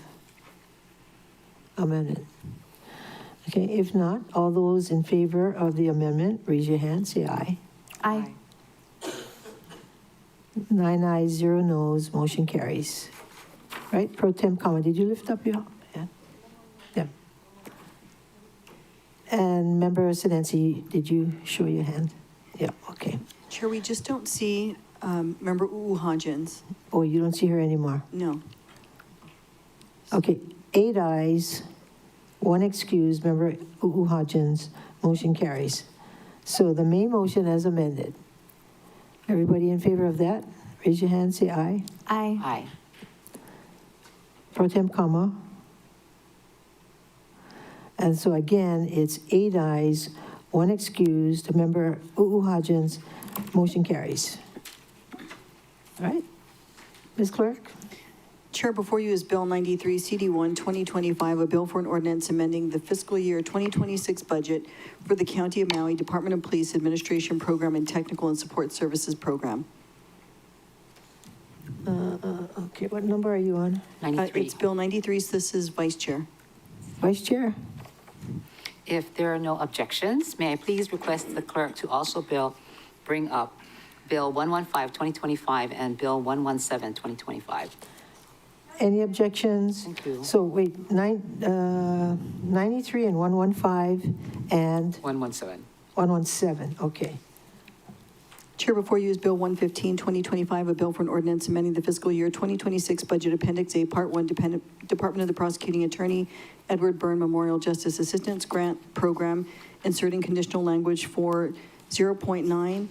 amendment? Okay, if not, all those in favor of the amendment, raise your hand, say aye. Aye. 9 ayes, 0 noes, motion carries. Right, Pro Tem Kama, did you lift up your hand? Yeah. And Member Sinensi, did you show your hand? Yeah, okay. Chair, we just don't see Member Hodgins. Oh, you don't see her anymore? No. Okay, 8 ayes, 1 excused, Member Hodgins, motion carries. So the main motion as amended. Everybody in favor of that? Raise your hand, say aye. Aye. Aye. Pro Tem Kama. And so again, it's 8 ayes, 1 excused, Member Hodgins, motion carries. All right, Ms. Clerk? Chair, before you is Bill 93, CD1, 2025, a bill for an ordinance amending the fiscal year 2026 budget for the County of Maui Department of Police Administration Program and Technical and Support Services Program. Okay, what number are you on? 93. It's Bill 93, so this is Vice Chair. Vice Chair? If there are no objections, may I please request the clerk to also bring up Bill 115, 2025, and Bill 117, 2025. Any objections? Thank you. So wait, 93 and 115 and 117. 117, okay. Chair, before you is Bill 115, 2025, a bill for an ordinance amending the fiscal year 2026 budget Appendix A, Part 1, Department of the Prosecuting Attorney, Edward Byrne Memorial Justice Assistance Grant Program, inserting conditional language for 0.9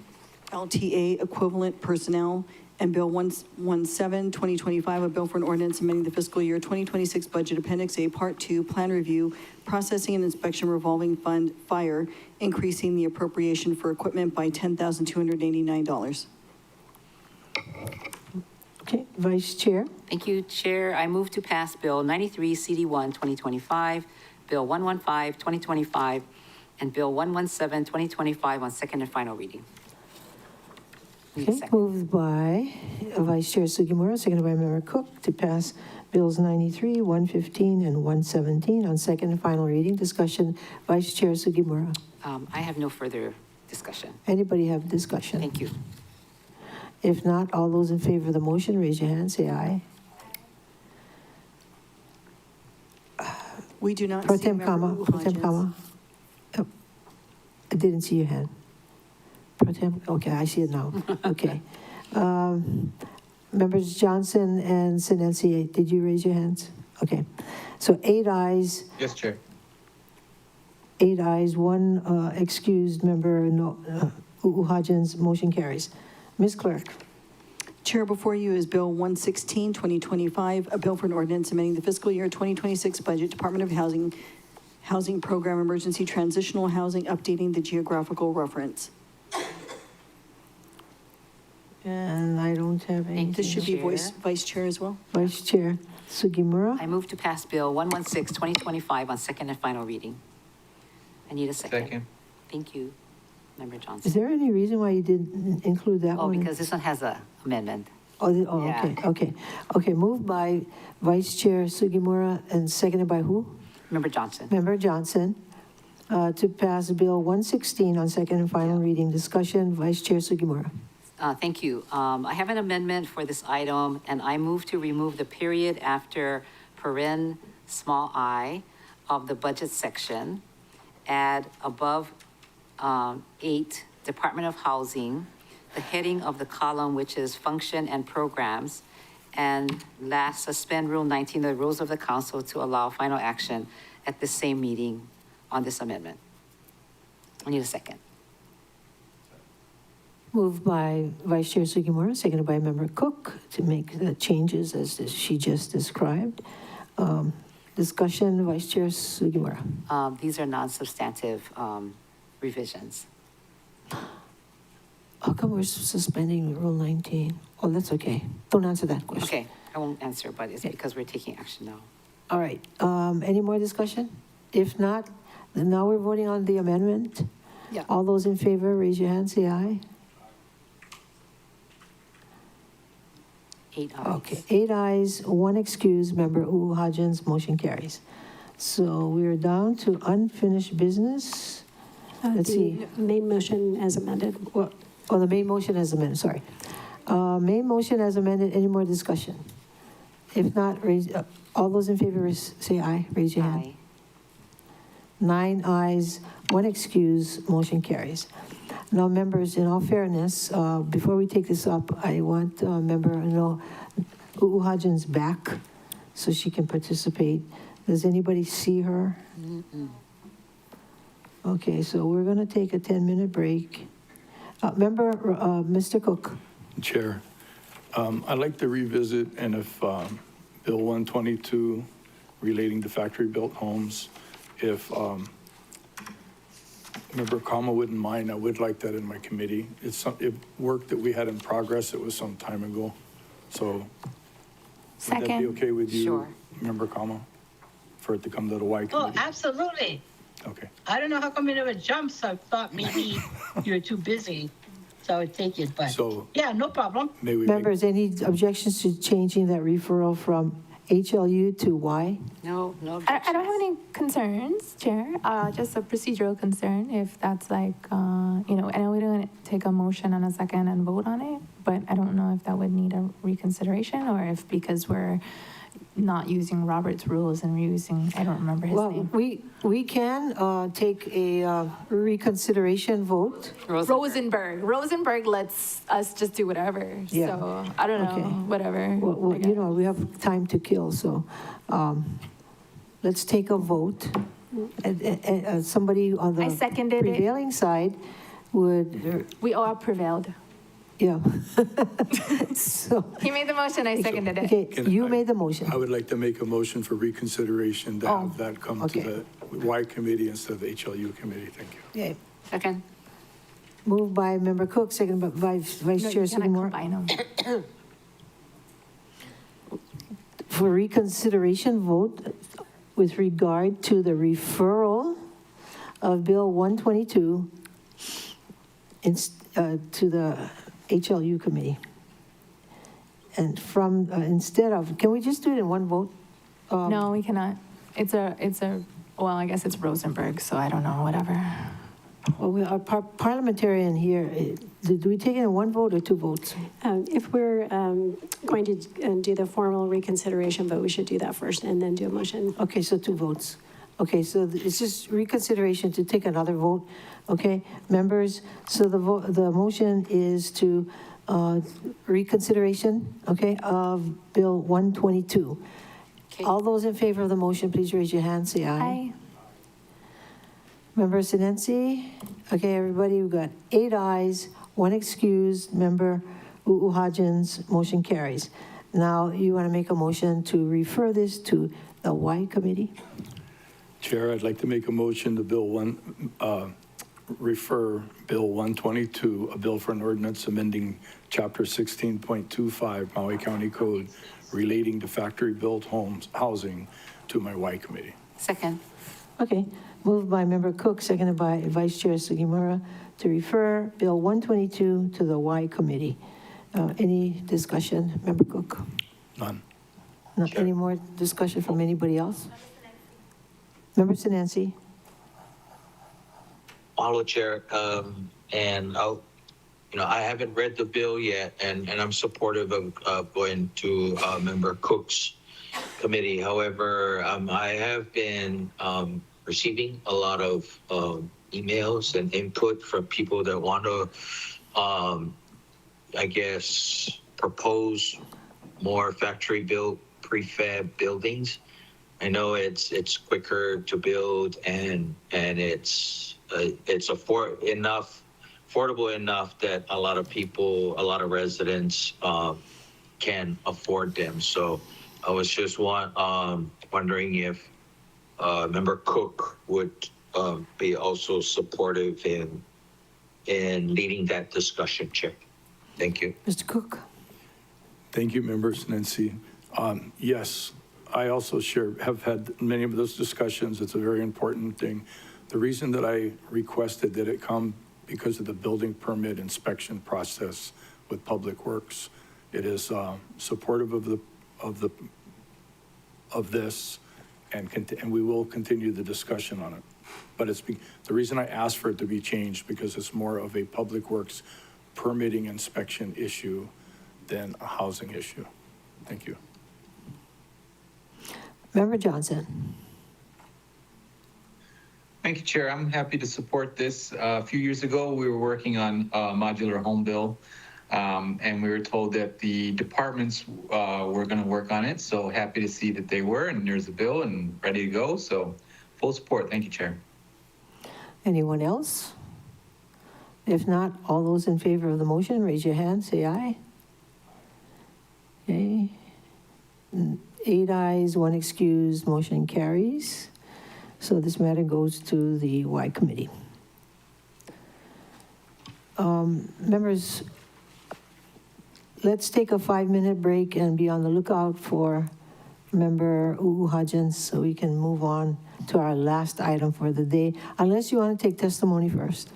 LTA equivalent personnel, and Bill 117, 2025, a bill for an ordinance amending the fiscal year 2026 budget Appendix A, Part 2, Plan Review, Processing and Inspection Revolving Fund, Fire, increasing the appropriation for equipment by $10,289. Okay, Vice Chair? Thank you, Chair. I move to pass Bill 93, CD1, 2025, Bill 115, 2025, and Bill 117, 2025 on second and final reading. Need a Okay, second. moved by Vice Chair Sugimura, seconded by Member Cook to pass Bills 93, 115, and 117 on second and final reading. Discussion, Vice Chair Sugimura. I have no further discussion. Anybody have discussion? Thank you. If not, all those in favor of the motion, raise your hand, say aye. We do not Pro see Tem Member Kama, Pro Tem Hodgins. Kama. Oh, I didn't see your hand. Pro Tem, okay, I see it now. Okay. Members Johnson and Sinensi, did you raise your hands? Okay. So 8 ayes, Yes, Chair. 8 ayes, 1 excused member, no, Hodgins, motion carries. Ms. Clerk. Chair, before you is Bill 116, 2025, a bill for an ordinance amending the fiscal year 2026 budget, Department of Housing Program Emergency Transitional Housing, updating the geographical reference. And I don't have anything. This should be Chair. Vice Chair as well. Vice Chair Sugimura. I move to pass Bill 116, 2025 on second and final reading. I need a second. Second. Thank you, Member Johnson. Is there any reason why you didn't include that Oh, one? because this one has a amendment. Okay, okay. Okay, moved by Vice Chair Sugimura and seconded by who? Member Johnson. Member Johnson, to pass Bill 116 on second and final reading. Discussion, Vice Chair Sugimura. Thank you. I have an amendment for this item, and I move to remove the period after paren small I of the budget section, add above 8, Department of Housing, the heading of the column, which is function and programs, and last, suspend Rule 19, the rules of the council, to allow final action at the same meeting on this amendment. I need a second. Moved by Vice Chair Sugimura, seconded by Member Cook to make the changes as she just described. Discussion, Vice Chair Sugimura. These are non-substantive revisions. How come we're suspending Rule 19? Oh, that's okay. Don't answer that question. Okay, I won't answer, but it's because we're taking action now. All right. Any more discussion? If not, then now we're voting on the amendment. Yeah. All those in favor, raise your hand, say aye. 8 ayes. Okay, 8 ayes, 1 excused, Member Hodgins, motion carries. So we're down to unfinished business. Let's see. The main motion as amended. Well, oh, the main motion as amended, sorry. Main motion as amended, any more discussion? If not, raise, all those in favor say aye, raise your hand. Aye. 9 ayes, 1 excuse, motion carries. Now, members, in all fairness, before we take this up, I want Member Hodgins back so she can participate. Does anybody see her? Okay, so we're going to take a 10-minute break. Mr. Cook. Chair, I'd like to revisit, and if Bill 122 relating to factory-built homes, if Member Kama wouldn't mind, I would like that in my committee. It's work that we had in progress. It was some time ago. So would that be Second. okay with you, Sure. Member Kama, for it to come to the Y Oh, committee? absolutely. Okay. I don't know how come you never jumped, so I thought maybe you were too busy, so I would take it, but, So yeah, no problem. may we make Members, any objections to changing that referral from HLU to Y? No, no I objections. don't have any concerns, Chair. Just a procedural concern, if that's like, I know we don't take a motion and a second and vote on it, but I don't know if that would need a reconsideration, or if because we're not using Robert's rules and we're using, I don't remember his Well, name. we can take a reconsideration vote. Rosenberg lets us just do whatever. Yeah. So I don't know, Okay. whatever. Well, you know, we have time to kill, so let's take a vote. And somebody on I the seconded it. prevailing side would, We all prevailed. yeah. So, He made the motion, I seconded it. okay, Can you I- made the motion. I would like to make a motion for reconsideration to Oh, have that come to okay. the Y committee instead of the HLU committee. Thank you. Okay. Second. Moved by Member Cook, second by Vice No, Chair you cannot Seymour. combine them. For reconsideration vote with regard to the referral of Bill 122 to the HLU committee. And from, instead of, can we just do it in one vote? No, we cannot. Well, I guess it's Rosenberg, so I don't know, whatever. Well, we are parliamentarian here. Do we take it in one vote or 2 votes? If we're going to do the formal reconsideration vote, we should do that first and then do a motion. Okay, so 2 votes. Okay, so it's just reconsideration to take another vote. Okay, members, so the motion is to reconsideration, okay, of Bill 122. All those in favor of the motion, please raise your hand, say aye. Aye. Member Sinensi? Okay, everybody, we've got 8 ayes, 1 excused. Member Uuhajin's motion carries. Now, you want to make a motion to refer this to the Y committee? Chair, I'd like to make a motion to refer Bill 122, a bill for an ordinance amending Chapter 16.25 Maui County Code relating to factory-built homes, housing, to my Y committee. Second. Okay, moved by Member Cook, seconded by Vice Chair Sugimura to refer Bill 122 to the Y committee. Any discussion, Member Cook? None. Not any more discussion from anybody else? Member Sinanci? Mahalo, Chair. And I'll, I haven't read the bill yet, and I'm supportive of going to Member Cook's committee. However, I have been receiving a lot of emails and input from people that want to, I guess, propose more factory-built prefab buildings. I know it's quicker to build and it's affordable enough that a lot of people, a lot of residents can afford them. So I was just wondering if Member Cook would be also supportive in leading that discussion, Chair. Thank you. Mr. Cook? Thank you, Members Nancy. Yes, I also have had many of those discussions. It's a very important thing. The reason that I requested that it come because of the building permit inspection process with Public Works. It is supportive of this, and we will continue the discussion on it. But the reason I asked for it to be changed because it's more of a Public Works permitting inspection issue than a housing issue. Thank you. Member Johnson? Thank you, Chair. I'm happy to support this. A few years ago, we were working on a modular home bill, and we were told that the departments were going to work on it. So happy to see that they were, and there's a bill and ready to go. So full support. Thank you, Chair. Anyone else? If not, all those in favor of the motion, raise your hand, say aye. Okay. 8 ayes, 1 excused, motion carries. So this matter goes to the Y committee. Members, let's take a 5-minute break and be on the lookout for Member Uuhajin so we can move on to our last item for the day, unless you want to take testimony first.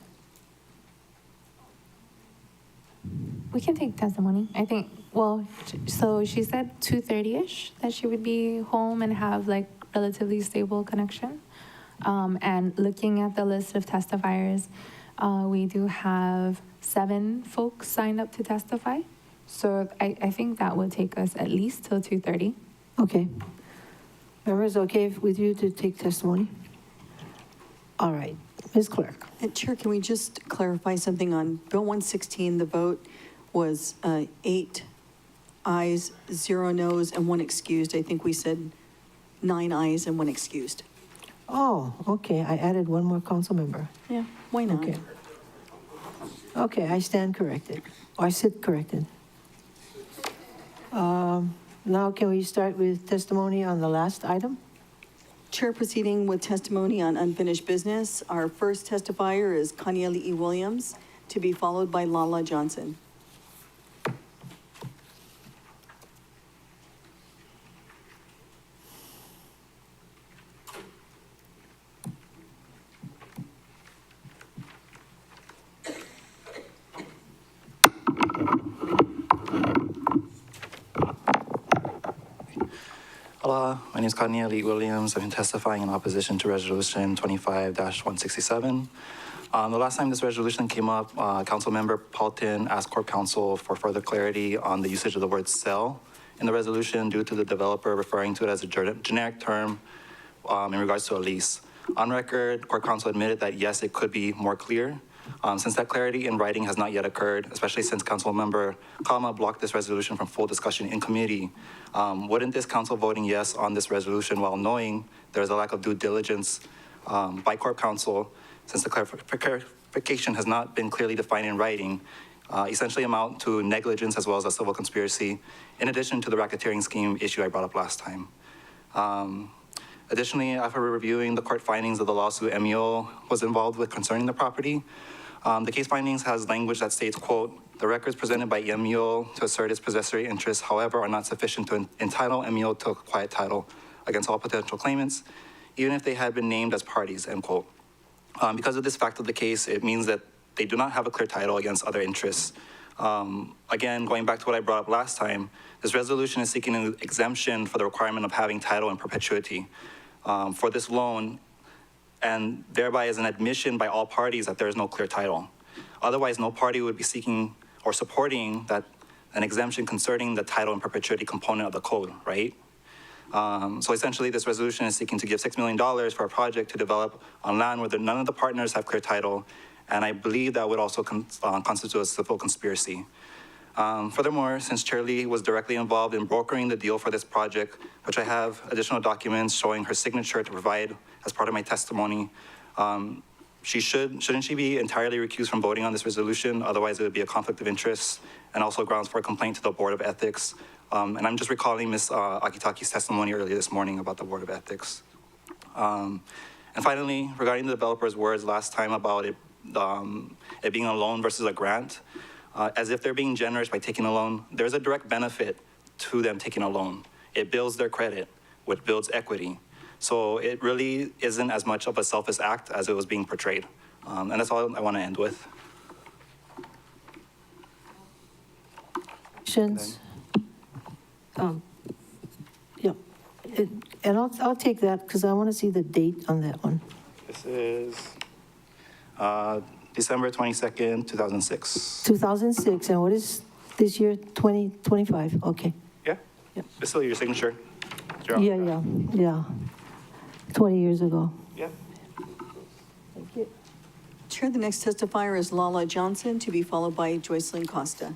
We can take testimony. I think, well, so she said 2:30-ish that she would be home and have like relatively stable connection. And looking at the list of testifiers, we do have 7 folks signed up to testify. So I think that will take us at least till 2:30. Okay. Members, okay with you to take testimony? All right. Ms. Clerk. And Chair, can we just clarify something on Bill 116? The vote was 8 ayes, 0 noes, and 1 excused. I think we said 9 ayes and 1 excused. Oh, okay. I added 1 more council member. Yeah, why not? Okay. Okay, I stand corrected. Or I sit corrected. Now can we start with testimony on the last item? Chair, proceeding with testimony on unfinished business. Our first testifier is Kanieli E. Williams, to be followed by Lala Johnson. Hello, my name is Kanieli Williams. I've been testifying in opposition to Resolution 25-167. The last time this resolution came up, Councilmember Paulton asked Corp Counsel for further clarity on the usage of the word sell in the resolution due to the developer referring to it as a generic term in regards to a lease. On record, Corp Counsel admitted that yes, it could be more clear. Since that clarity in writing has not yet occurred, especially since Councilmember Kama blocked this resolution from full discussion in committee, wouldn't this council voting yes on this resolution while knowing there's a lack of due diligence by Corp Counsel, since the clarification has not been clearly defined in writing, essentially amount to negligence as well as a civil conspiracy, in addition to the racketeering scheme issue I brought up last time. Additionally, after reviewing the court findings of the lawsuit MEO was involved with concerning the property, the case findings has language that states, quote, the records presented by MEO to assert its possessory interests, however, are not sufficient to entitle MEO to a quiet title against all potential claimants, even if they had been named as parties, end quote. Because of this fact of the case, it means that they do not have a clear title against other interests. Again, going back to what I brought up last time, this resolution is seeking an exemption for the requirement of having title in perpetuity for this loan, and thereby is an admission by all parties that there is no clear title. Otherwise, no party would be seeking or supporting that an exemption concerning the title and perpetuity component of the code, right? So essentially, this resolution is seeking to give $6 million for a project to develop on land where none of the partners have clear title, and I believe that would also constitute a civil conspiracy. Furthermore, since Chair Lee was directly involved in brokering the deal for this project, which I have additional documents showing her signature to provide as part of my testimony, shouldn't she be entirely recused from voting on this resolution? Otherwise, it would be a conflict of interest and also grounds for a complaint to the Board of Ethics. And I'm just recalling Ms. Akitaki's testimony earlier this morning about the Board of Ethics. And finally, regarding the developer's words last time about it being a loan versus a grant, as if they're being generous by taking a loan, there's a direct benefit to them taking a loan. It builds their credit, which builds equity. So it really isn't as much of a selfish act as it was being portrayed. And that's all I want to end with. Questions? Yeah, and I'll take that because I want to see the date on that one. This is December 22nd, 2006. 2006, and what is this year, 2025? Okay. Yeah? Yeah. This is your signature. Yeah. 20 years ago. Yeah. Thank you. Chair, the next testifier is Lala Johnson, to be followed by Joycelyn Costa.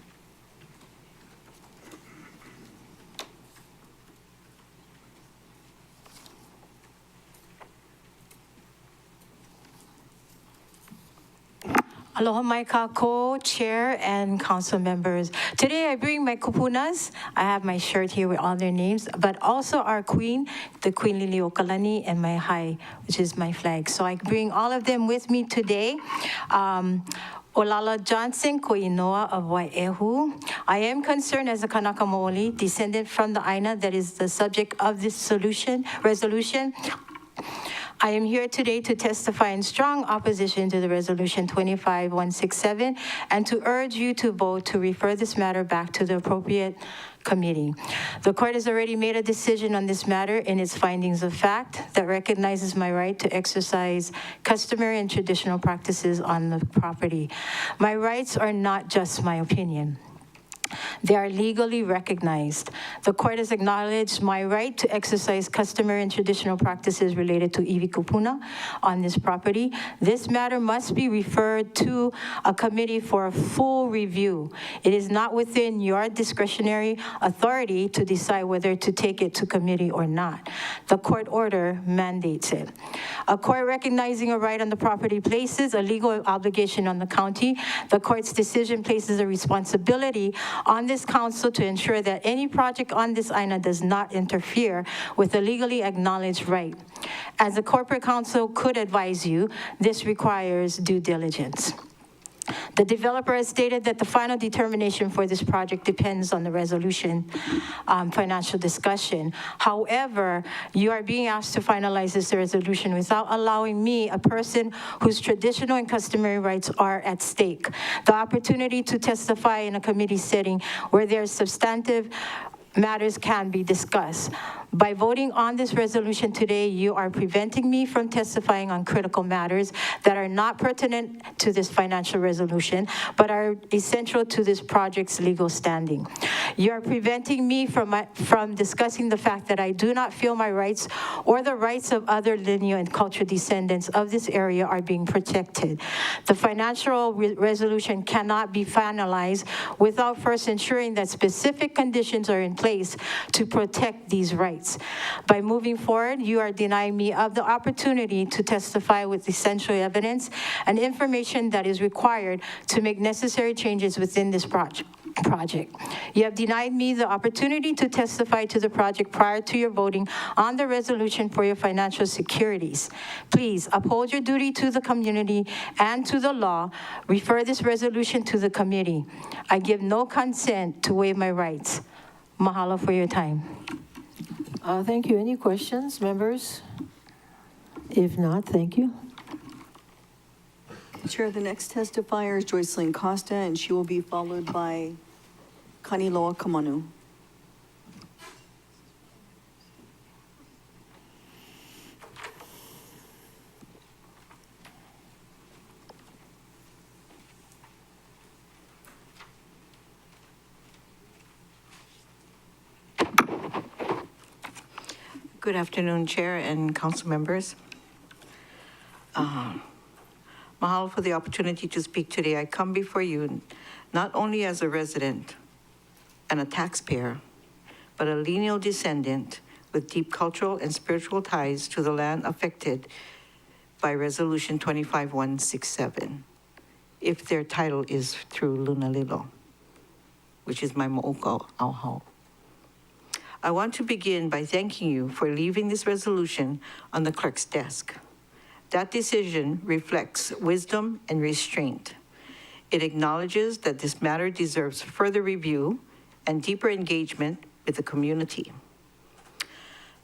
Aloha mai kako, Chair and council members. Today I bring my kupunas. I have my shirt here with all their names, but also our queen, the Queen Liliuokalani, and my hai, which is my flag. So I bring all of them with me today. Olala Johnson, Koinoa of Wai'ehu. I am concerned as a Kanaka Mo'oli, descendant from the Aina that is the subject of this resolution. I am here today to testify in strong opposition to the resolution 25167 and to urge you to vote to refer this matter back to the appropriate committee. The court has already made a decision on this matter in its findings of fact that recognizes my right to exercise customary and traditional practices on the property. My rights are not just my opinion. They are legally recognized. The court has acknowledged my right to exercise customary and traditional practices related to iwi kupuna on this property. This matter must be referred to a committee for a full review. It is not within your discretionary authority to decide whether to take it to committee or not. The court order mandates it. A court recognizing a right on the property places a legal obligation on the county. The court's decision places a responsibility on this council to ensure that any project on this Aina does not interfere with a legally acknowledged right. As the corporate council could advise you, this requires due diligence. The developer has stated that the final determination for this project depends on the resolution financial discussion. However, you are being asked to finalize this resolution without allowing me, a person whose traditional and customary rights are at stake, the opportunity to testify in a committee setting where there's substantive matters can be discussed. By voting on this resolution today, you are preventing me from testifying on critical matters that are not pertinent to this financial resolution, but are essential to this project's legal standing. You are preventing me from discussing the fact that I do not feel my rights or the rights of other lineal and cultural descendants of this area are being protected. The financial resolution cannot be finalized without first ensuring that specific conditions are in place to protect these rights. By moving forward, you are denying me of the opportunity to testify with essential evidence and information that is required to make necessary changes within this project. You have denied me the opportunity to testify to the project prior to your voting on the resolution for your financial securities. Please uphold your duty to the community and to the law. Refer this resolution to the committee. I give no consent to waive my rights. Mahalo for your time. Thank you. Any questions, members? If not, thank you. Chair, the next testifier is Joycelyn Costa, and she will be followed by Kaniloa Kamanu. Good afternoon, Chair and council members. Mahalo for the opportunity to speak today. I come before you not only as a resident and a taxpayer, but a lineal descendant with deep cultural and spiritual ties to the land affected by Resolution 25167, if their title is through Lunalilo, which is my mo'oko auhau. I want to begin by thanking you for leaving this resolution on the clerk's desk. That decision reflects wisdom and restraint. It acknowledges that this matter deserves further review and deeper engagement with the community.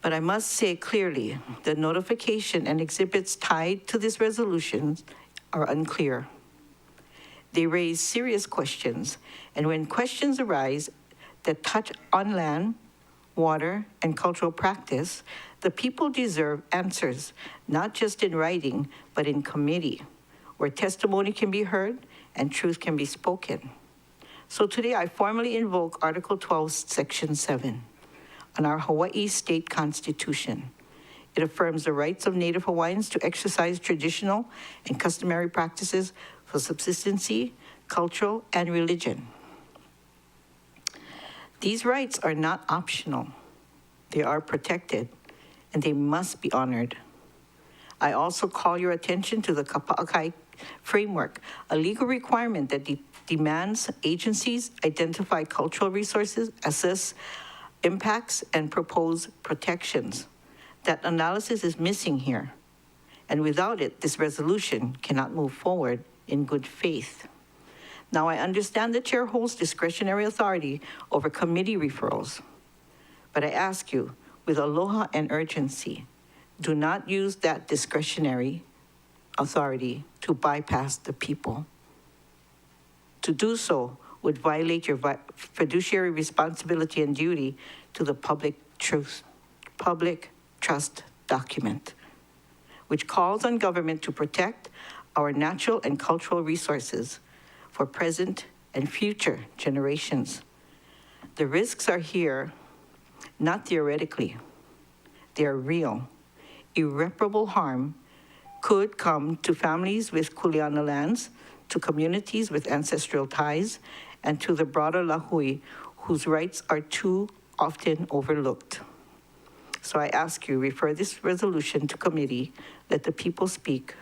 But I must say clearly, the notification and exhibits tied to this resolution are unclear. They raise serious questions, and when questions arise that touch on land, water, and cultural practice, the people deserve answers, not just in writing, but in committee, where testimony can be heard and truth can be spoken. So today I formally invoke Article 12, Section 7 on our Hawaii State Constitution. It affirms the rights of Native Hawaiians to exercise traditional and customary practices for subsistency, cultural, and religion. These rights are not optional. They are protected, and they must be honored. I also call your attention to the Kapa'akai framework, a legal requirement that demands agencies identify cultural resources, assess impacts, and propose protections. That analysis is missing here, and without it, this resolution cannot move forward in good faith. Now, I understand the chair holds discretionary authority over committee referrals, but I ask you, with aloha and urgency, do not use that discretionary authority to bypass the people. To do so would violate your fiduciary responsibility and duty to the public trust document, which calls on government to protect our natural and cultural resources for present and future generations. The risks are here, not theoretically. They are real. Irreparable harm could come to families with Kuleana lands, to communities with ancestral ties, and to the broader Lahui, whose rights are too often overlooked. So I ask you, refer this resolution to committee, let the people speak,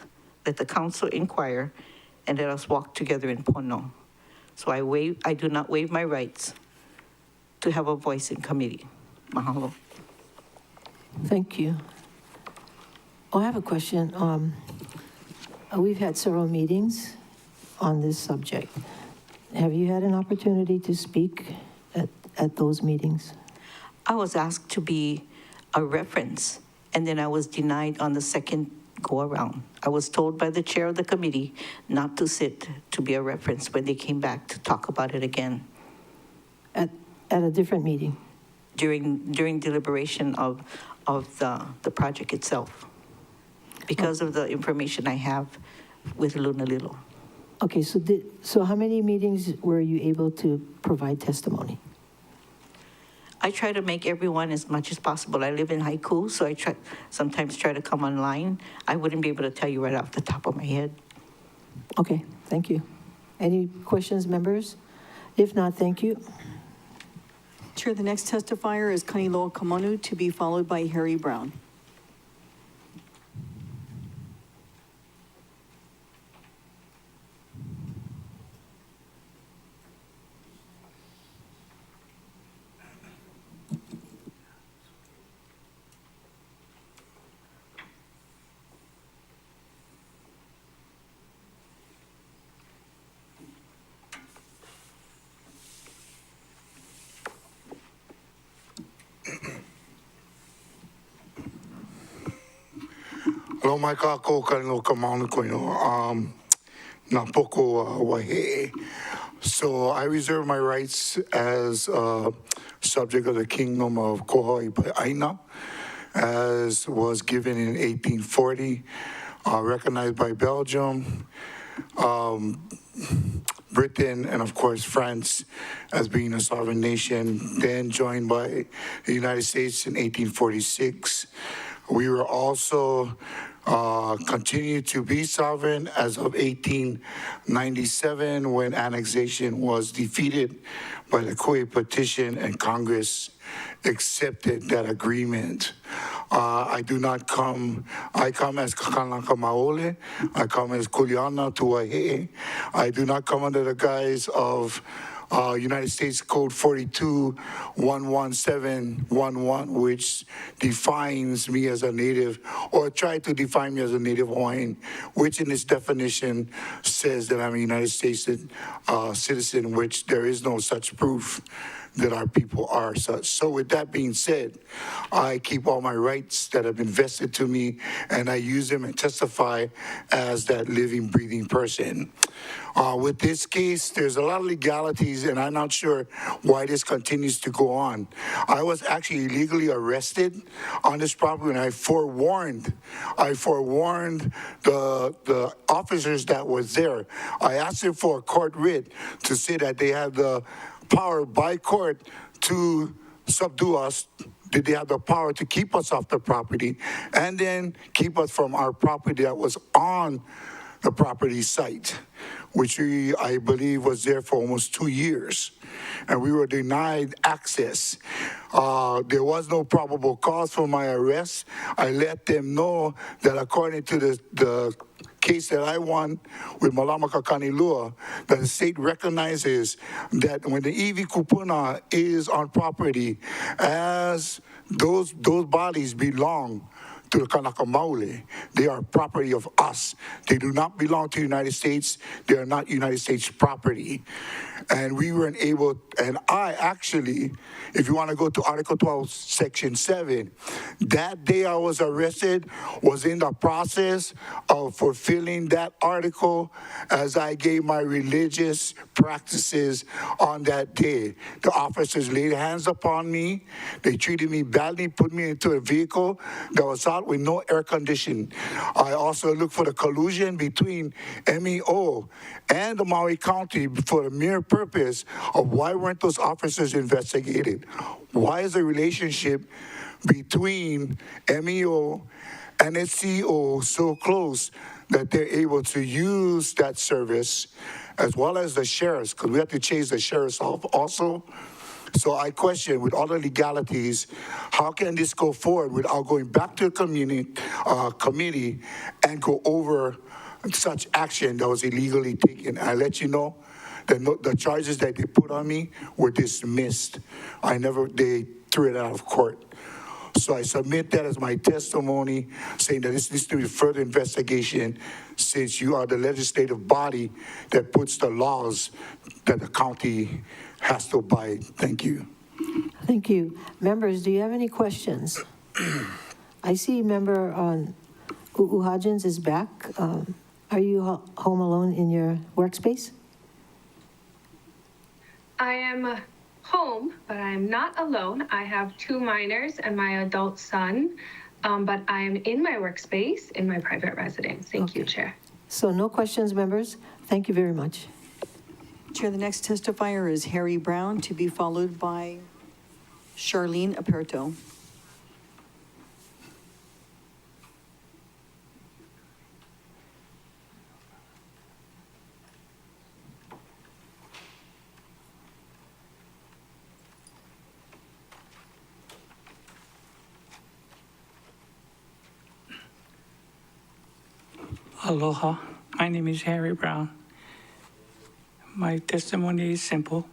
let the council inquire, and let us walk together in Pono. So I do not waive my rights to have a voice in committee. Mahalo. Thank you. Oh, I have a question. We've had several meetings on this subject. Have you had an opportunity to speak at those meetings? I was asked to be a reference, and then I was denied on the second go-around. I was told by the chair of the committee not to sit to be a reference when they came back to talk about it again. At a different meeting? during deliberation of the project itself, because of the information I have with Lunalilo. Okay, so how many meetings were you able to provide testimony? I try to make everyone as much as possible. I live in Haiku, so I sometimes try to come online. I wouldn't be able to tell you right off the top of my head. Okay, thank you. Any questions, members? If not, thank you. Chair, the next testifier is Kaniloa Kamanu, to be followed by Harry Brown. Hello, my kako kano kamano koino. Napoko wahe. So I reserve my rights as subject of the Kingdom of Kohoi Aina, as was given in 1840, recognized by Belgium, Britain, and of course France as being a sovereign nation, then joined by the United States in 1846. We were also continued to be sovereign as of 1897, when annexation was defeated by the Kauai petition and Congress accepted that agreement. I come as Kakanaka Maole. I come as Kuliana Tuahe. I do not come under the guise of United States Code 4211711, which defines me as a native, or tried to define me as a native Hawaiian, which in its definition says that I'm a United States citizen, which there is no such proof that our people are such. So with that being said, I keep all my rights that have been vested to me, and I use them and testify as that living, breathing person. With this case, there's a lot of legalities, and I'm not sure why this continues to go on. I was actually illegally arrested on this property, and I forewarned the officers that was there. I asked them for a court writ to say that they had the power by court to subdue us. Did they have the power to keep us off the property and then keep us from our property that was on the property site, which I believe was there for almost 2 years, and we were denied access. There was no probable cause for my arrest. I let them know that according to the case that I won with Malama Kakanilua, that the state recognizes that when the iwi kupuna is on property, as those bodies belong to the Kanaka Maoli. They are property of us. They do not belong to the United States. They are not United States property. And we weren't able, and I actually, if you want to go to Article 12, Section 7, that day I was arrested was in the process of fulfilling that article as I gave my religious practices on that day. The officers laid hands upon me. They treated me badly, put me into a vehicle that was out with no air conditioning. I also looked for the collusion between MEO and the Maui County for the mere purpose of why weren't those officers investigated? Why is the relationship between MEO and its CEO so close that they're able to use that service, as well as the sheriffs, because we have to chase the sheriffs off also. So I question, with all the legalities, how can this go forward without going back to the committee and go over such action that was illegally taken? I let you know that the charges that they put on me were dismissed. They threw it out of court. So I submit that as my testimony, saying that this needs to be further investigation, since you are the legislative body that puts the laws that the county has to abide. Thank you. Thank you. Members, do you have any questions? I see member Uhajins is back. Are you home alone in your workspace? I am home, but I'm not alone. I have 2 minors and my adult son, but I'm in my workspace in my private residence. Thank you, Chair. So no questions, members? Thank you very much. Chair, the next testifier is Harry Brown, to be followed by Charlene Aperto. Aloha, my name is Harry Brown. My testimony is simple.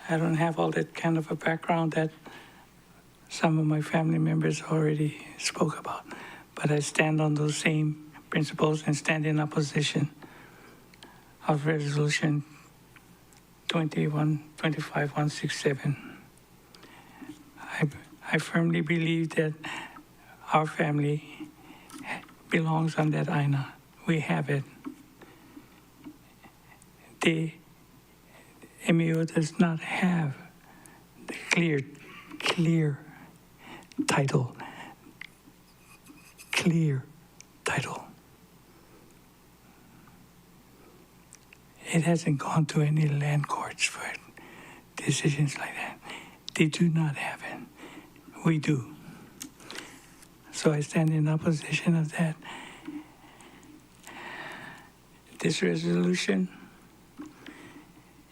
I don't have all that kind of a background that some of my family members already spoke about, but I stand on those same principles and stand in opposition of Resolution 2525167. I firmly believe that our family belongs on that INA. We have it. The MEO does not have the clear title. Clear title. It hasn't gone to any land courts for decisions like that. They do not have it. We do. So I stand in opposition of that. This resolution,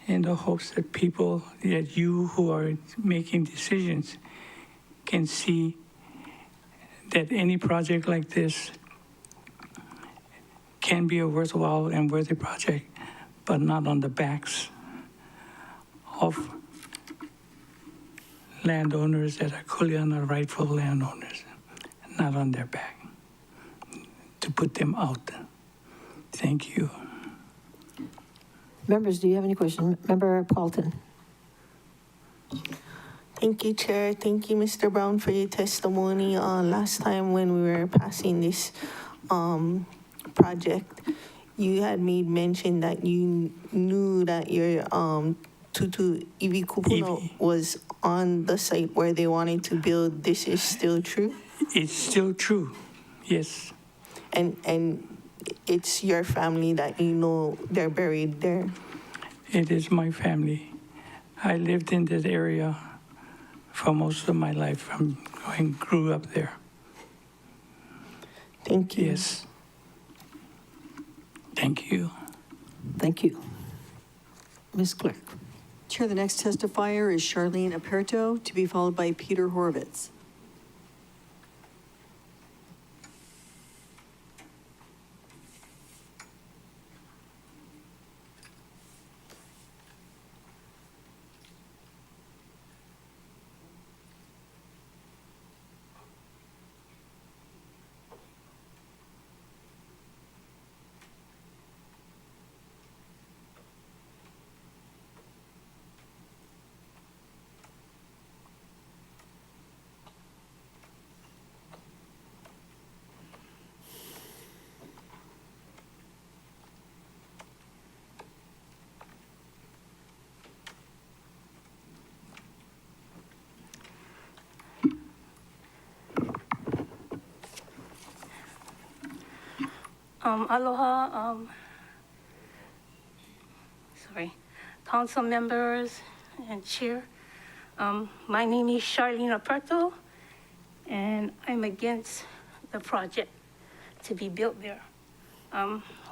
in the hopes that people, that you who are making decisions, can see that any project like this can be a worthwhile and worthy project, but not on the backs of landowners that are clearly rightful landowners, not on their back, to put them out. Thank you. Members, do you have any questions? Member Paulton. Thank you, Chair. Thank you, Mr. Brown, for your testimony. Last time when we were passing this project, you had made mention that you knew that your Tutu Iwi Kupuna was on the site where they wanted to build. This is still true? It's still true, yes. And it's your family that you know they're buried there? It is my family. I lived in that area for most of my life. I grew up there. Thank you. Yes. Thank you. Thank you. Ms. Clerk. Chair, the next testifier is Charlene Aperto, to be followed by Peter Horvitz. Aloha, council members and chair. My name is Charlene Aperto, and I'm against the project to be built there.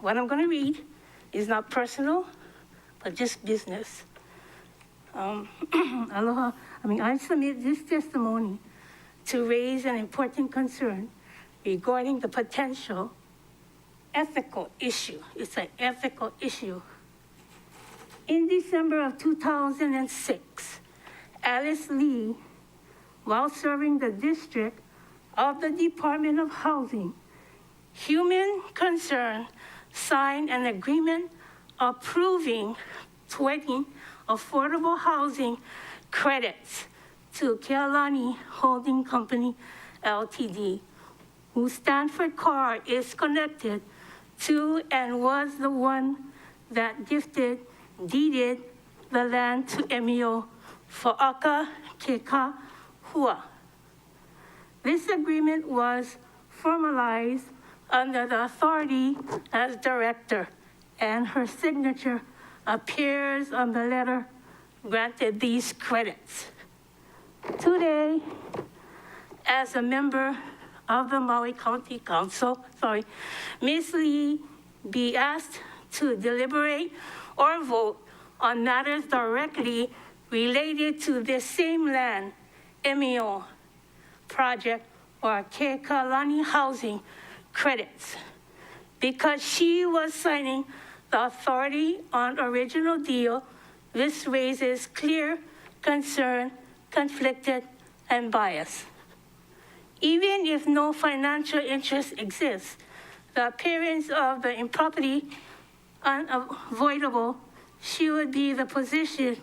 What I'm going to read is not personal, but just business. Aloha, I submit this testimony to raise an important concern regarding the potential ethical issue. It's an ethical issue. In December of 2006, Alice Lee, while serving the district of the Department of Housing, Human Concern, signed an agreement approving 20 affordable housing credits to Kealani Holding Company, Ltd., whose Stanford car is connected to and was the one that deeded the land to MEO Fa'aka Keka Hua. This agreement was formalized under the authority as director, and her signature appears on the letter granted these credits. Today, as a member of the Maui County Council, Ms. Lee be asked to deliberate or vote on matters directly related to this same land, MEO project, or Kekalani housing credits. Because she was signing the authority on original deal, this raises clear concern, conflicted, and bias. Even if no financial interest exists, the appearance of the improperty unavoidable, she would be the position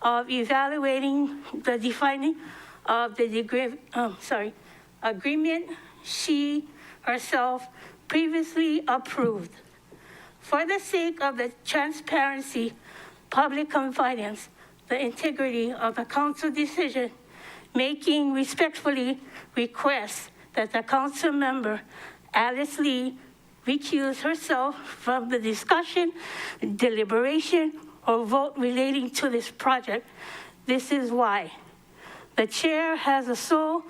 of evaluating the defining of the agreement she herself previously approved. For the sake of the transparency, public confidence, the integrity of the council decision, making respectfully request that the council member, Alice Lee, recuse herself from the discussion, deliberation, or vote relating to this project. This is why. The chair has a sole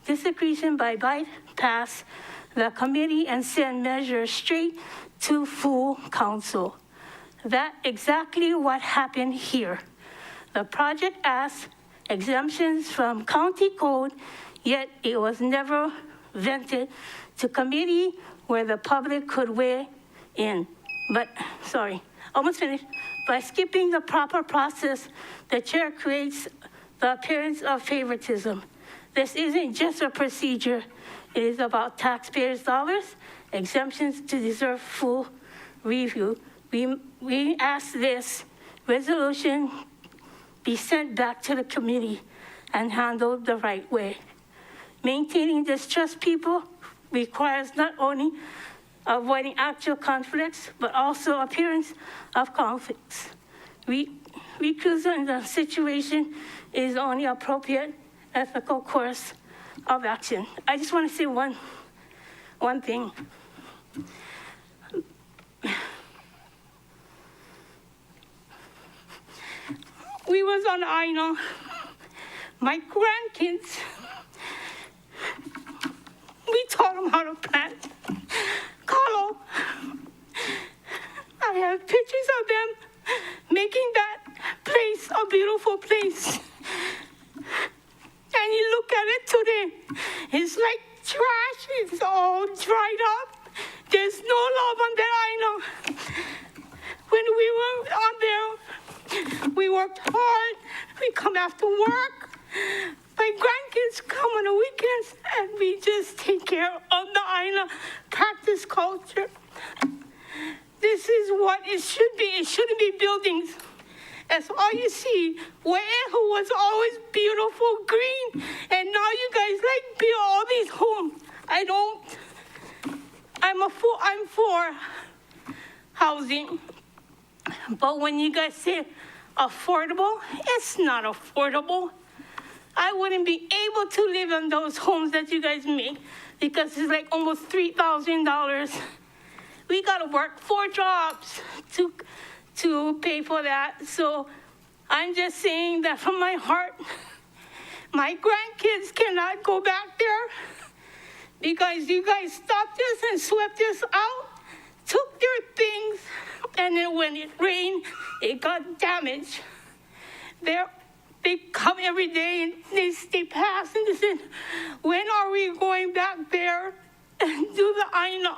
discretion by bypass the committee and send measures straight to full council. That's exactly what happened here. The project asked exemptions from county code, yet it was never vented to committee where the public could weigh in. But, almost finished. By skipping the proper process, the chair creates the appearance of favoritism. This isn't just a procedure. It is about taxpayers' dollars, exemptions to deserve full review. We ask this resolution be sent back to the committee and handled the right way. Maintaining distrust people requires not only avoiding actual conflicts, but also appearance of conflicts. Recusal in the situation is only appropriate ethical course of action. I just want to say one thing. We was on Aina. My grandkids, we taught them how to plant. Carlo, I have pictures of them making that place a beautiful place. And you look at it today, it's like trash, it's all dried up. There's no love on that Aina. When we were on there, we worked hard, we come after work. My grandkids come on the weekends and we just take care of the Aina practice culture. This is what it should be. It shouldn't be buildings. That's all you see. Wai'ehu was always beautiful green, and now you guys like build all these homes. I'm for housing. But when you guys say affordable, it's not affordable. I wouldn't be able to live in those homes that you guys make because it's like almost $3,000. We gotta work 4 jobs to pay for that. So I'm just saying that from my heart, my grandkids cannot go back there because you guys stopped this and swept this out, took their things, and then when it rained, it got damaged. They come every day and they pass and they said, when are we going back there and do the Aina?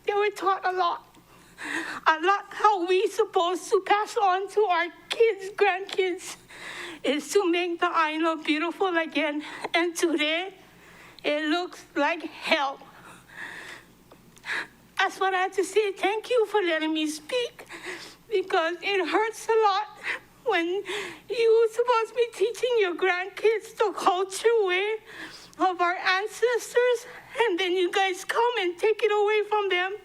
They were taught a lot how we supposed to pass on to our kids, grandkids, is to make the Aina beautiful again. And today, it looks like hell. That's what I have to say. Thank you for letting me speak, because it hurts a lot when you're supposed to be teaching your grandkids the culture way of our ancestors, and then you guys come and take it away from them.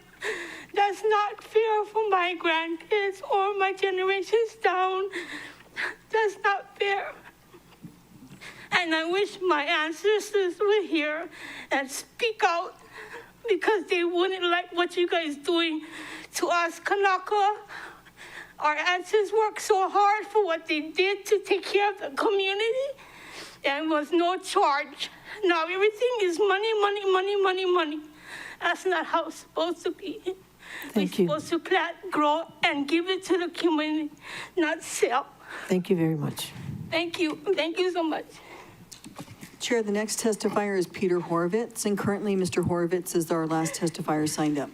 That's not fair for my grandkids or my generations down. That's not fair. And I wish my ancestors were here and speak out because they wouldn't like what you guys doing to us Kanaka. Our ancestors worked so hard for what they did to take care of the community, and was no charge. Now everything is money, money, money, money, money. That's not how it's supposed to be. Thank you. We're supposed to plant, grow, and give it to the community, not sell. Thank you very much. Thank you. Thank you so much. Chair, the next testifier is Peter Horovitz, and currently Mr. Horovitz is our last testifier signed up.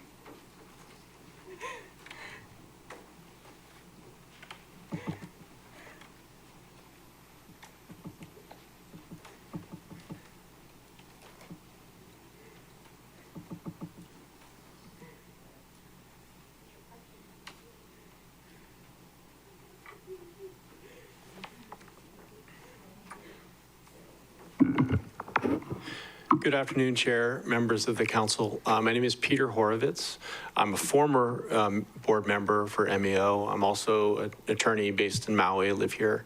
Good afternoon, Chair, members of the council. My name is Peter Horovitz. I'm a former board member for MEO. I'm also an attorney based in Maui. I live here.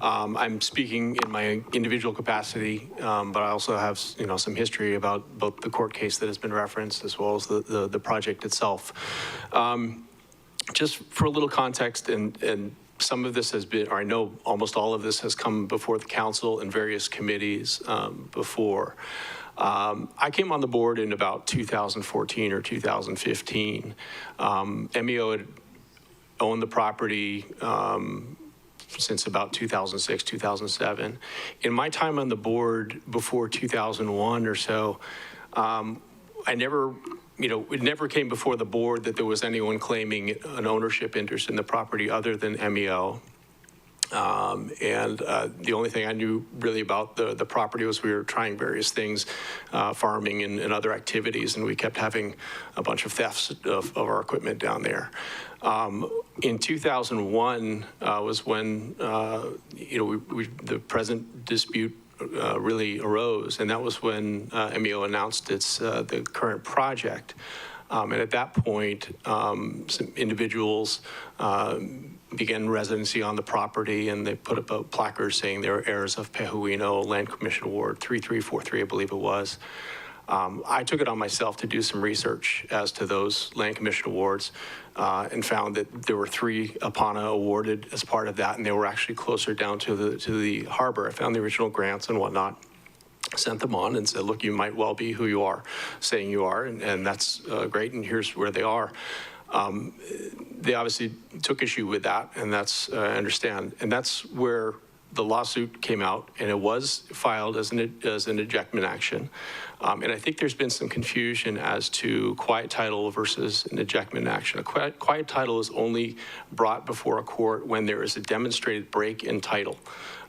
I'm speaking in my individual capacity, but I also have, some history about both the court case that has been referenced as well as the project itself. Just for a little context, and some of this has been, or I know almost all of this has come before the council in various committees before. I came on the board in about 2014 or 2015. MEO had owned the property since about 2006, 2007. In my time on the board before 2001 or so, I never, it never came before the board that there was anyone claiming an ownership interest in the property other than MEO. The only thing I knew really about the property was we were trying various things, farming and other activities, and we kept having a bunch of thefts of our equipment down there. In 2001 was when, the present dispute really arose, and that was when MEO announced the current project. And at that point, some individuals began residency on the property, and they put up a placard saying they were heirs of Pehuino Land Commission Award 3343, I believe it was. I took it on myself to do some research as to those Land Commission Awards and found that there were 3 Apana awarded as part of that, and they were actually closer down to the harbor. I found the original grants and whatnot, sent them on and said, look, you might well be who you are, saying you are, and that's great, and here's where they are. They obviously took issue with that, and that's, I understand, and that's where the lawsuit came out, and it was filed as an ejectment action. And I think there's been some confusion as to quiet title versus an ejectment action. A quiet title is only brought before a court when there is a demonstrated break in title,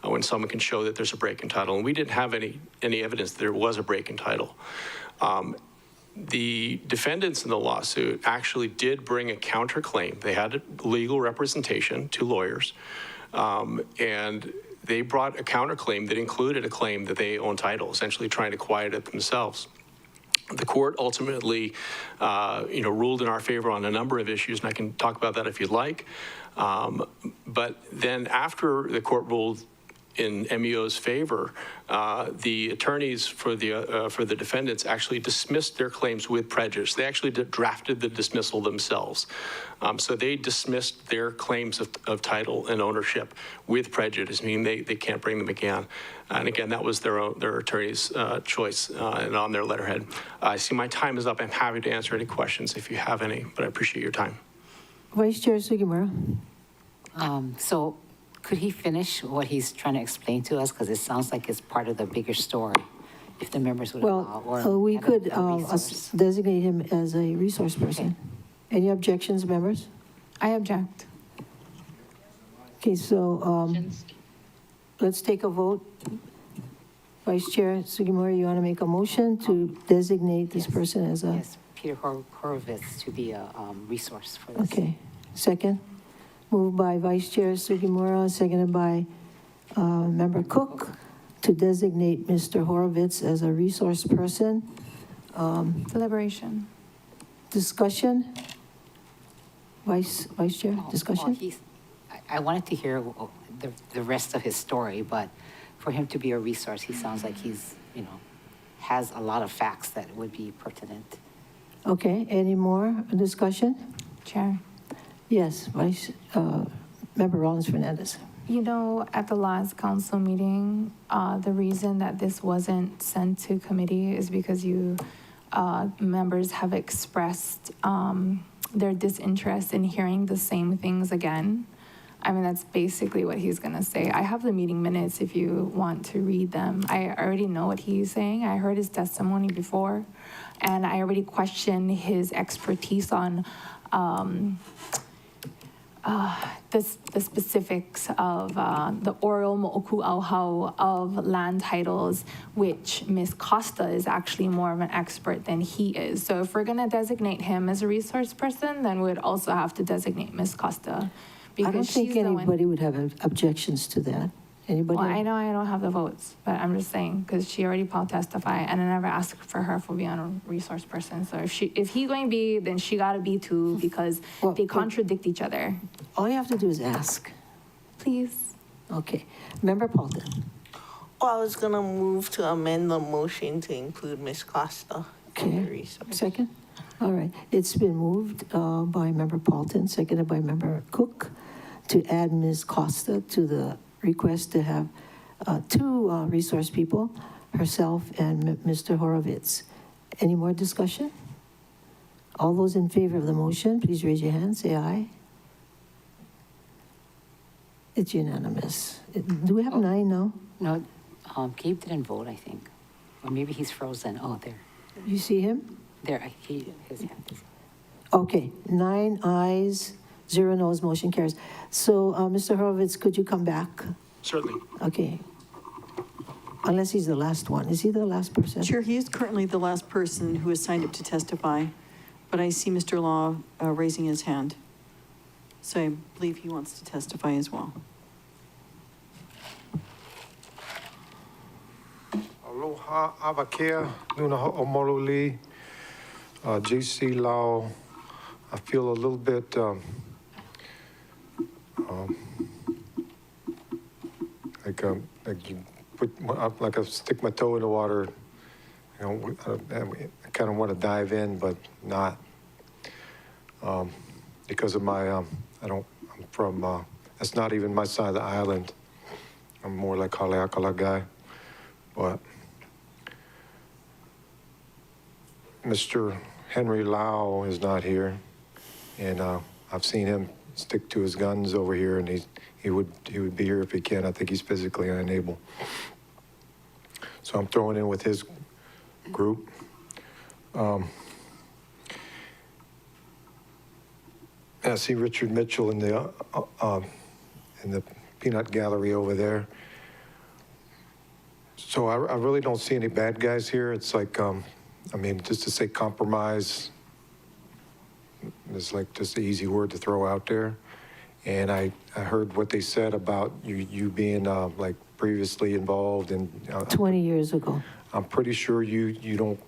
when someone can show that there's a break in title. And we didn't have any evidence that there was a break in title. The defendants in the lawsuit actually did bring a counterclaim. They had legal representation, 2 lawyers, and they brought a counterclaim that included a claim that they own title, essentially trying to quiet it themselves. The court ultimately, ruled in our favor on a number of issues, and I can talk about that if you'd like. But then after the court ruled in MEO's favor, the attorneys for the defendants actually dismissed their claims with prejudice. They actually drafted the dismissal themselves. So they dismissed their claims of title and ownership with prejudice, meaning they can't bring them again. And again, that was their attorney's choice and on their letterhead. I see my time is up. I'm happy to answer any questions if you have any, but I appreciate your time. Vice Chair Sugimura. So could he finish what he's trying to explain to us? Because it sounds like it's part of the bigger story, if the members would allow. Well, we could resource. designate him as a resource person. Okay. Any objections, members? I object. Okay, so let's take a vote. Vice Chair Sugimura, you want to make a motion to designate this person as a... Yes, Peter Horovitz to be a resource for this. Okay. Second? Moved by Vice Chair Sugimura, seconded by Member Cook to designate Mr. Horovitz as a resource person. I wanted to hear the rest of his story, but for him to be a resource, he sounds like he's, has a lot of facts that would be pertinent. Okay, any more discussion? Chair. Yes, Member Rollins Fernandez. At the last council meeting, the reason that this wasn't sent to committee is because you members have expressed their disinterest in hearing the same things again. I mean, that's basically what he's going to say. I have the meeting minutes if you want to read them. I already know what he's saying. I heard his testimony before, and I already questioned his expertise on the specifics of the oral mo'oku'auhau of land titles, which Ms. Costa is actually more of an expert than he is. So if we're going to designate him as a resource person, then we'd also have to designate Ms. Costa. I don't think anybody would have objections to that. Anybody? Well, I know I don't have the votes, but I'm just saying, because she already testified, and I never asked for her for being a resource person. So if he's going to be, then she got to be too, because they contradict each other. All you have to do is ask. Please. Okay. Member Paulton. Well, I was gonna move to amend the motion to include Ms. Costa. Okay. Second? All right. It's been moved by Member Paulton, seconded by Member Cook, to add Ms. Costa to the request to have two resource people, herself and Mr. Horowitz. Any more discussion? All those in favor of the motion, please raise your hand, say aye. It's unanimous. Do we have 9 now? No, Gabe didn't vote, I think. Or maybe he's frozen. Oh, there. You see him? There, his hand is. Okay, 9 ayes, 0 noes, motion carries. So, Mr. Horowitz, could you come back? Certainly. Okay. Unless he's the last one. Is he the last person? Chair, he is currently the last person who is signed up to testify, but I see Mr. Law raising his hand. So I believe he wants to testify as well. Aloha, Avakea, Nuna Ho'omoluli, GC Lau. I feel a little bit like you put, like I stick my toe in the water. I kind of want to dive in, but not because of my I'm from that's not even my side of the island. I'm more like Haleakala guy, but Mr. Henry Lau is not here, and I've seen him stick to his guns over here, and he would be here if he can. I think he's physically unable. So I'm throwing in with his group. I see Richard Mitchell in the peanut gallery over there. So I really don't see any bad guys here. It's like, I mean, just to say compromise is like just an easy word to throw out there. And I heard what they said about you being like previously involved in 20 years ago. I'm pretty sure you don't,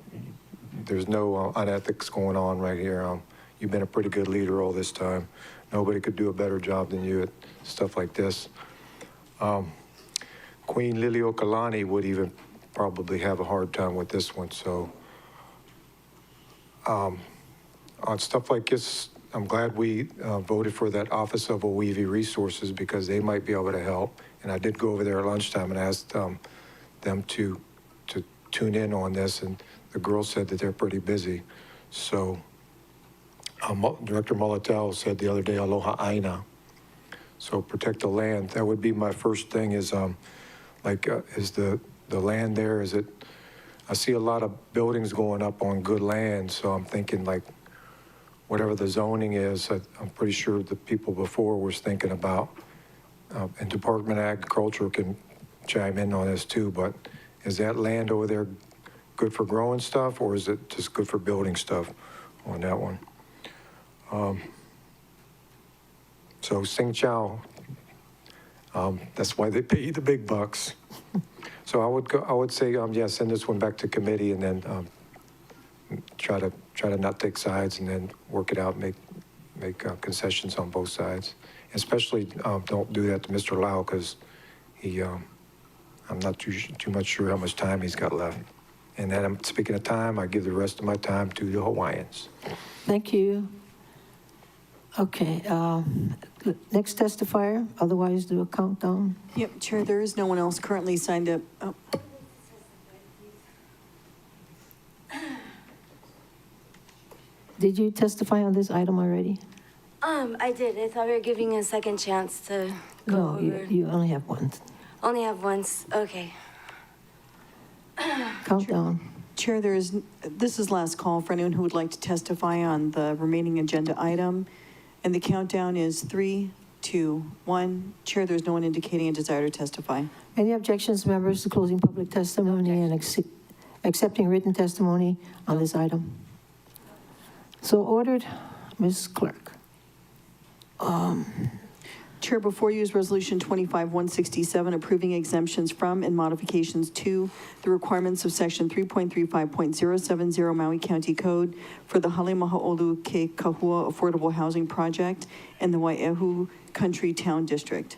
there's no unethics going on right here. You've been a pretty good leader all this time. Nobody could do a better job than you at stuff like this. Queen Liliuokalani would even probably have a hard time with this one. So on stuff like this, I'm glad we voted for that Office of Oiwi Resources because they might be able to help. And I did go over there at lunchtime and asked them to tune in on this, and the girls said that they're pretty busy. So Director Molitel said the other day, aloha aina. So protect the land. That would be my first thing is is the land there, is it, I see a lot of buildings going up on good land, so I'm thinking like whatever the zoning is, I'm pretty sure the people before was thinking about, and Department of Agriculture can chime in on this too, but is that land over there good for growing stuff, or is it just good for building stuff on that one? So Sing Chow, that's why they pay you the big bucks. So I would say, yeah, send this one back to committee and then try to not take sides and then work it out, make concessions on both sides. Especially, don't do that to Mr. Lau, because I'm not too much sure how much time he's got left. And then, speaking of time, I give the rest of my time to the Hawaiians. Thank you. Okay, next testifier, otherwise do a countdown. Yep, Chair, there is no one else currently signed up. Oh. Did you testify on this item already? I did. I thought we were giving a second chance to go No, over. you only have one. Only have once. Okay. Countdown. Chair, this is last call for anyone who would like to testify on the remaining agenda item. And the countdown is 3, 2, 1. Chair, there's no one indicating a desire to testify. Any objections, members, to closing public testimony and accepting written testimony on this item? So ordered, Ms. Clerk. Chair, before you is Resolution 25-167, approving exemptions from and modifications to the requirements of Section 3.35.070 Maui County Code for the Halemaho'olu Ke Kahua Affordable Housing Project and the Wai'ehu Country Town District.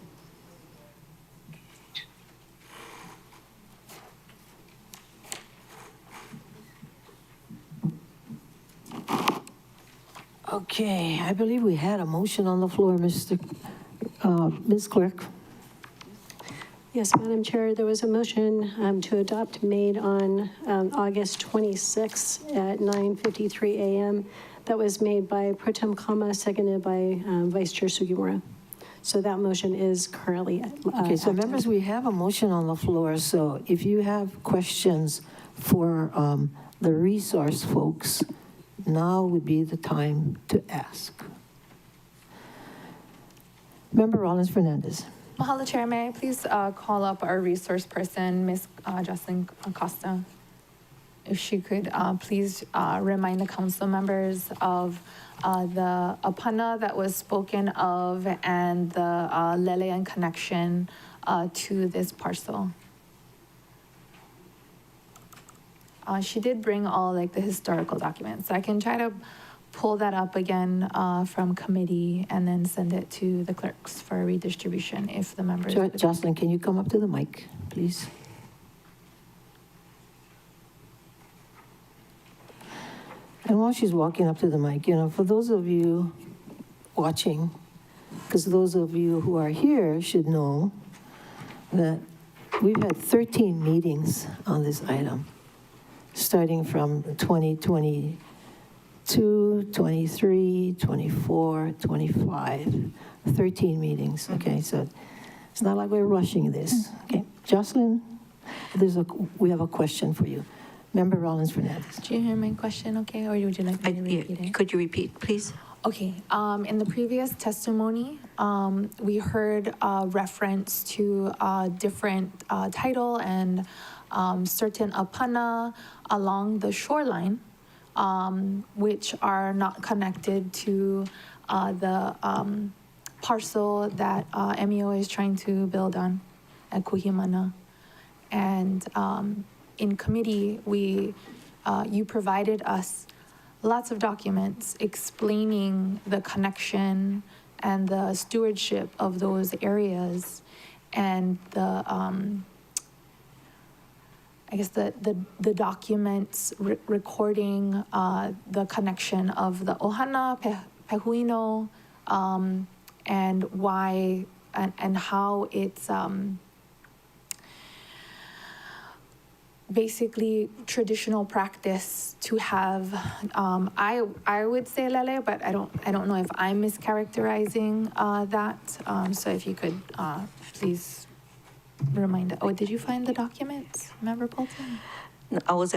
Okay, I believe we had a motion on the floor, Ms. Clerk. Yes, Madam Chair, there was a motion to adopt made on August 26 at 9:53 a.m. That was made by Pro Tem Kama, seconded by Vice Chair Sugimura. So that motion is currently Okay, so active. members, we have a motion on the floor, so if you have questions for the resource folks, now would be the time to ask. Member Rollins-Fernandez. Mahalo, Chair. May I please call up our resource person, Ms. Jocelyn Acosta? If she could please remind the council members of the apana that was spoken of and the lelean connection to this parcel. She did bring all like the historical documents. I can try to pull that up again from committee and then send it to the clerks for redistribution if the members. Jocelyn, can you come up to the mic, please? And while she's walking up to the mic, for those of you watching, because those of you who are here should know that we've had 13 meetings on this item, starting from 2022, 23, 24, 25, 13 meetings, okay? So it's not like we're rushing this, okay? Jocelyn, we have a question for you. Member Rollins-Fernandez. Did you hear my question, okay? Or would you like me to repeat it? Could you repeat, please? Okay, in the previous testimony, we heard reference to different title and certain apana along the shoreline, which are not connected to the parcel that MEO is trying to build on at Kuhimana. And in committee, you provided us lots of documents explaining the connection and the stewardship of those areas and the I guess the documents recording the connection of the ohana, pehuino, and why and how it's basically traditional practice to have I would say lele, but I don't know if I'm mischaracterizing that. So if you could please remind. Oh, did you find the documents, Member Bolton? I was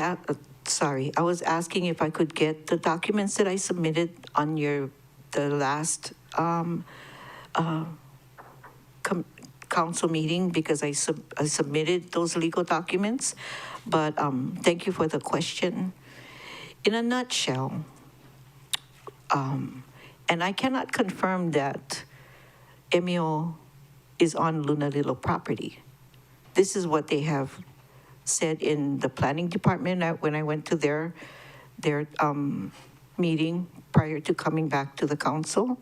asking if I could get the documents that I submitted on the last council meeting, because I submitted those legal documents. But thank you for the question. In a nutshell, and I cannot confirm that MEO is on Lunalilo property. This is what they have said in the planning department when I went to their meeting prior to coming back to the council.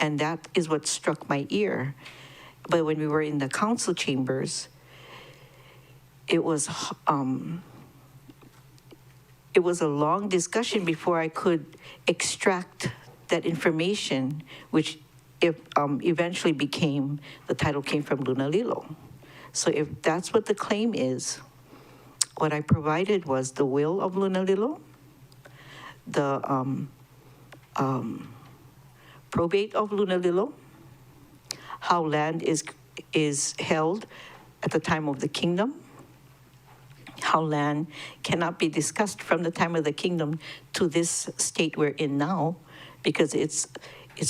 And that is what struck my ear. But when we were in the council chambers, it was a long discussion before I could extract that information, which eventually became, the title came from Lunalilo. So if that's what the claim is, what I provided was the will of Lunalilo, the probate of Lunalilo, how land is held at the time of the kingdom, how land cannot be discussed from the time of the kingdom to this state we're in now, because it's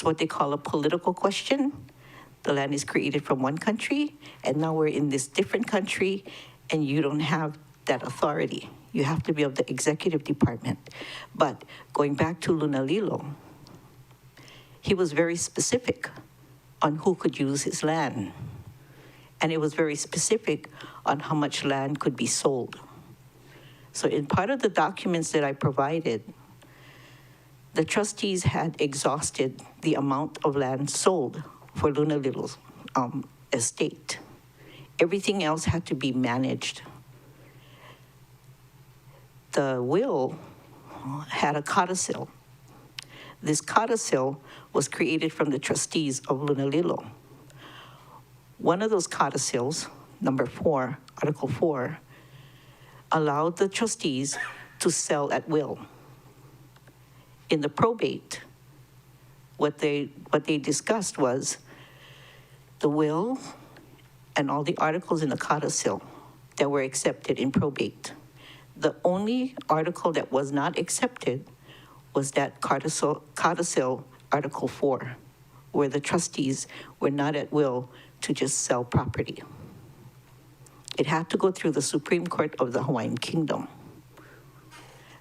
what they call a political question. The land is created from one country, and now we're in this different country, and you don't have that authority. You have to be of the executive department. But going back to Lunalilo, he was very specific on who could use his land. And it was very specific on how much land could be sold. So in part of the documents that I provided, the trustees had exhausted the amount of land sold for Lunalilo's estate. Everything else had to be managed. The will had a codicil. This codicil was created from the trustees of Lunalilo. One of those codicils, number 4, Article 4, allowed the trustees to sell at will. In the probate, what they discussed was the will and all the articles in the codicil that were accepted in probate. The only article that was not accepted was that codicil Article 4, where the trustees were not at will to just sell property. It had to go through the Supreme Court of the Hawaiian Kingdom.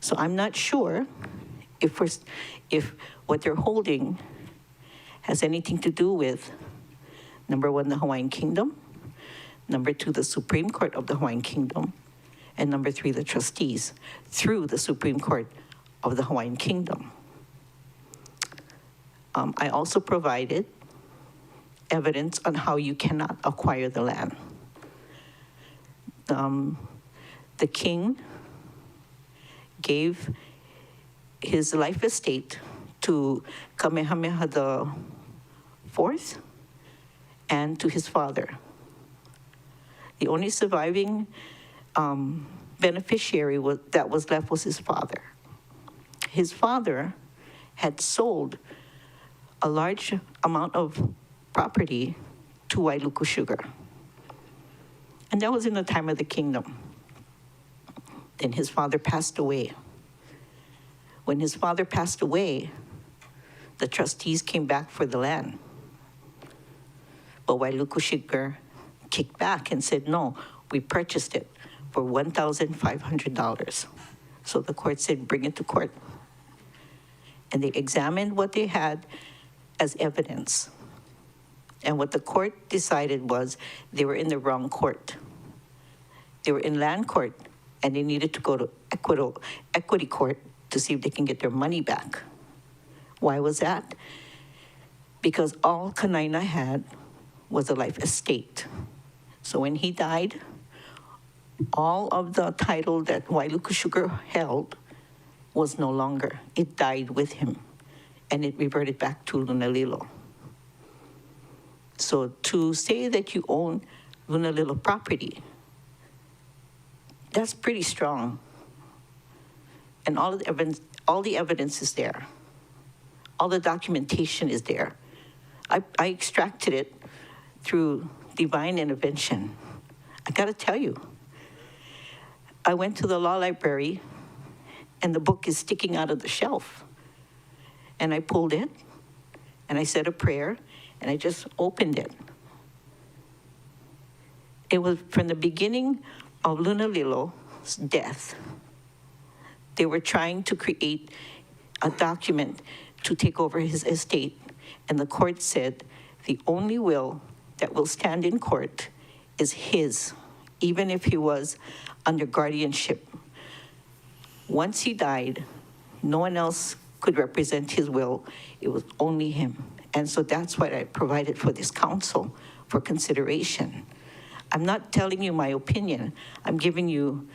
So I'm not sure if what they're holding has anything to do with, number 1, the Hawaiian Kingdom, number 2, the Supreme Court of the Hawaiian Kingdom, and number 3, the trustees through the Supreme Court of the Hawaiian Kingdom. I also provided evidence on how you cannot acquire the land. The king gave his life estate to Kamehameha IV and to his father. The only surviving beneficiary that was left was his father. His father had sold a large amount of property to Wailuku Sugar. And that was in the time of the kingdom. Then his father passed away. When his father passed away, the trustees came back for the land. But Wailuku Sugar kicked back and said, no, we purchased it for $1,500. So the court said, bring it to court. And they examined what they had as evidence. And what the court decided was they were in the wrong court. They were in land court, and they needed to go to equity court to see if they can get their money back. Why was that? Because all Kanaina had was a life estate. So when he died, all of the title that Wailuku Sugar held was no longer. It died with him, and it reverted back to Lunalilo. So to say that you own Lunalilo property, that's pretty strong. And all the evidence is there. All the documentation is there. I extracted it through divine intervention. I gotta tell you, I went to the law library and the book is sticking out of the shelf. And I pulled it and I said a prayer and I just opened it. It was from the beginning of Lunalilo's death. They were trying to create a document to take over his estate, and the court said the only will that will stand in court is his, even if he was under guardianship. Once he died, no one else could represent his will. It was only him. And so that's what I provided for this council for consideration. I'm not telling you my opinion. I'm giving you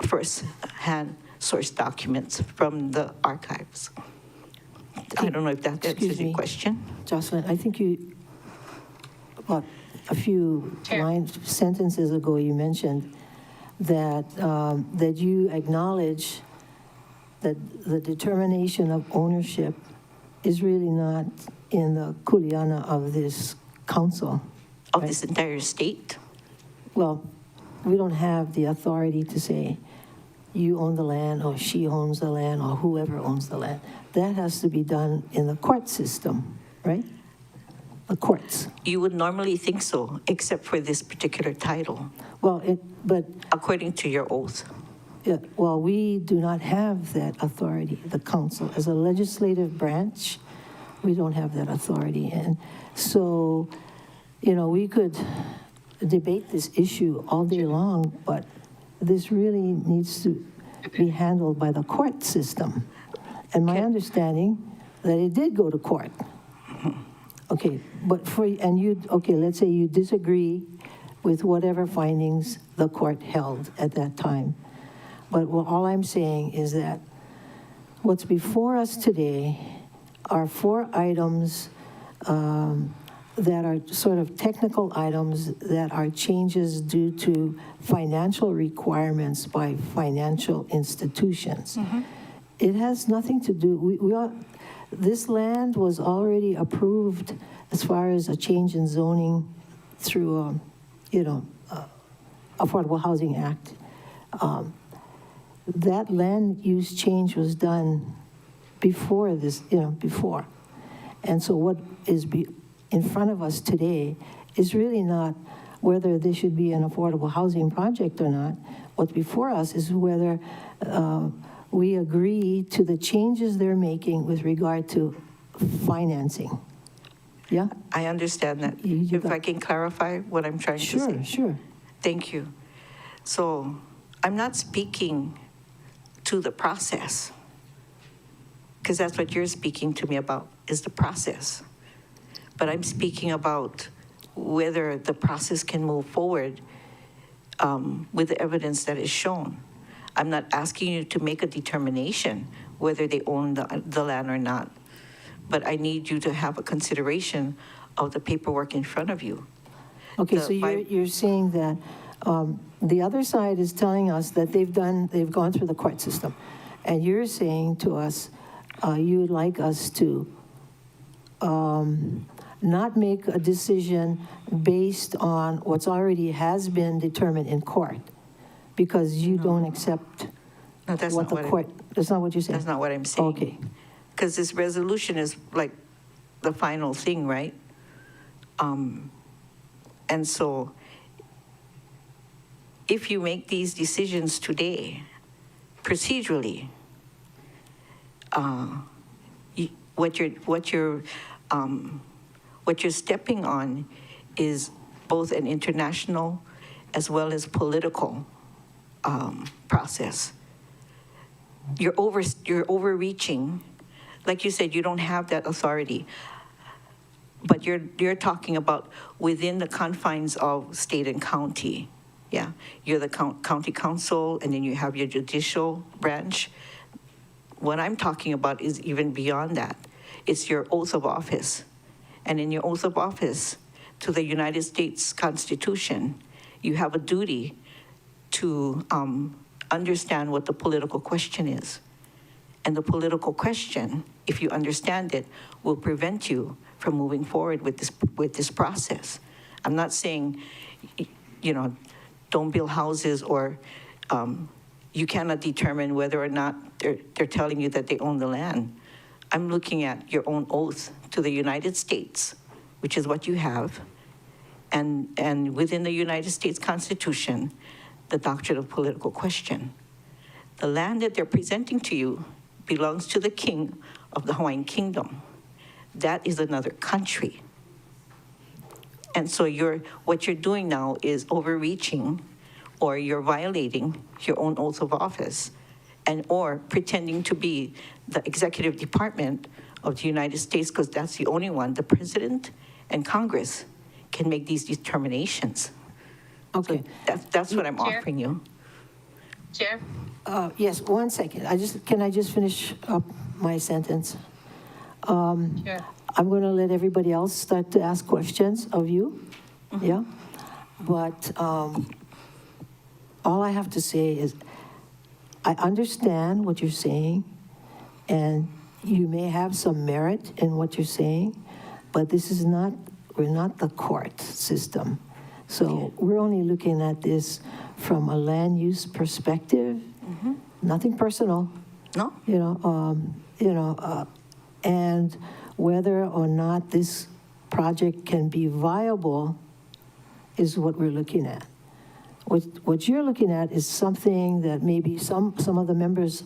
first-hand source documents from the archives. I don't know if that answers your question. Jocelyn, I think you, about a few sentences ago, you mentioned that, that you acknowledge that the determination of ownership is really not in the kuleana of this council. Of this entire state? Well, we don't have the authority to say you own the land or she owns the land or whoever owns the land. That has to be done in the court system, right? The courts. You would normally think so, except for this particular title. Well, but according to your oath. Yeah, well, we do not have that authority, the council. As a legislative branch, we don't have that authority. And so, you know, we could debate this issue all day long, but this really needs to be handled by the court system. And my understanding that it did go to court. Okay, but let's say you disagree with whatever findings the court held at that time. But all I'm saying is that what's before us today are 4 items that are sort of technical items that are changes due to financial requirements by financial institutions. It has nothing to do, this land was already approved as far as a change in zoning through, Affordable Housing Act. That land use change was done before this, before. And so what is in front of us today is really not whether this should be an affordable housing project or not. What's before us is whether we agree to the changes they're making with regard to financing. Yeah? I understand that. If I can clarify what I'm trying to say. Sure. Thank you. So I'm not speaking to the process, because that's what you're speaking to me about, is the process. But I'm speaking about whether the process can move forward with the evidence that is shown. I'm not asking you to make a determination whether they own the land or not, but I need you to have a consideration of the paperwork in front of you. Okay, so you're saying that the other side is telling us that they've gone through the court system, and you're saying to us, you would like us to not make a decision based on what's already has been determined in court, because you don't accept what the court. That's not what you said. That's not what I'm saying. Okay. Because this resolution is like the final thing, right? And so if you make these decisions today, procedurally, what you're stepping on is both an international as well as political process. You're overreaching. Like you said, you don't have that authority. But you're talking about within the confines of state and county. Yeah, you're the county council, and then you have your judicial branch. What I'm talking about is even beyond that. It's your oath of office. And in your oath of office to the United States Constitution, you have a duty to understand what the political question is. And the political question, if you understand it, will prevent you from moving forward with this process. I'm not saying, don't build houses, or you cannot determine whether or not they're telling you that they own the land. I'm looking at your own oath to the United States, which is what you have, and within the United States Constitution, the doctrine of political question. The land that they're presenting to you belongs to the king of the Hawaiian Kingdom. That is another country. And so what you're doing now is overreaching, or you're violating your own oath of office, or pretending to be the executive department of the United States, because that's the only one, the President and Congress can make these determinations. Okay. So that's what I'm Chair? offering you. Chair? Yes, 1 second. Can I just finish up my sentence? Sure. I'm going to let everybody else start to ask questions of you. Yeah? But all I have to say is I understand what you're saying, and you may have some merit in what you're saying, but we're not the court system. So we're only looking at this from a land use perspective, nothing personal. No. And whether or not this project can be viable is what we're looking at. What you're looking at is something that maybe some of the members,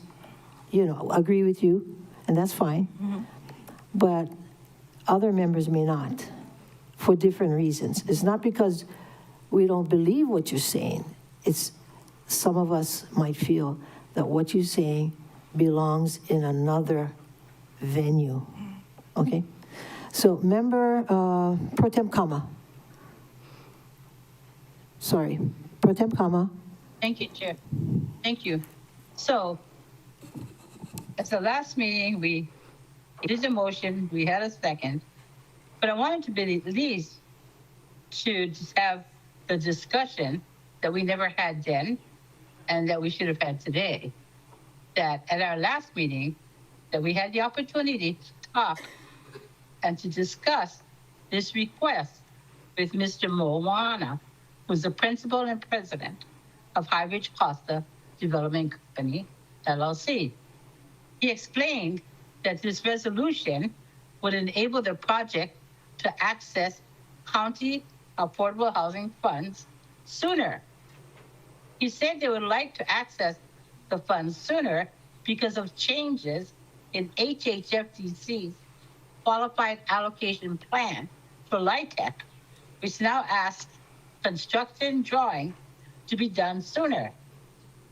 agree with you, and that's fine. But other members may not, for different reasons. It's not because we don't believe what you're saying. It's some of us might feel that what you're saying belongs in another venue. Okay? So member Pro Tem Kama. Sorry, Pro Tem Kama. Thank you, Chair. Thank you. So, at the last meeting, we did a motion, we had a second, but I wanted to be at least to just have the discussion that we never had then and that we should have had today. That at our last meeting, that we had the opportunity to talk and to discuss this request with Mr. Moana, who's the principal and president of High Ridge Costa Development Company, LLC. He explained that this resolution would enable the project to access county affordable housing funds sooner. He said they would like to access the funds sooner because of changes in HHFDC's qualified allocation plan for LIHTC, which now asks construction drawing to be done sooner.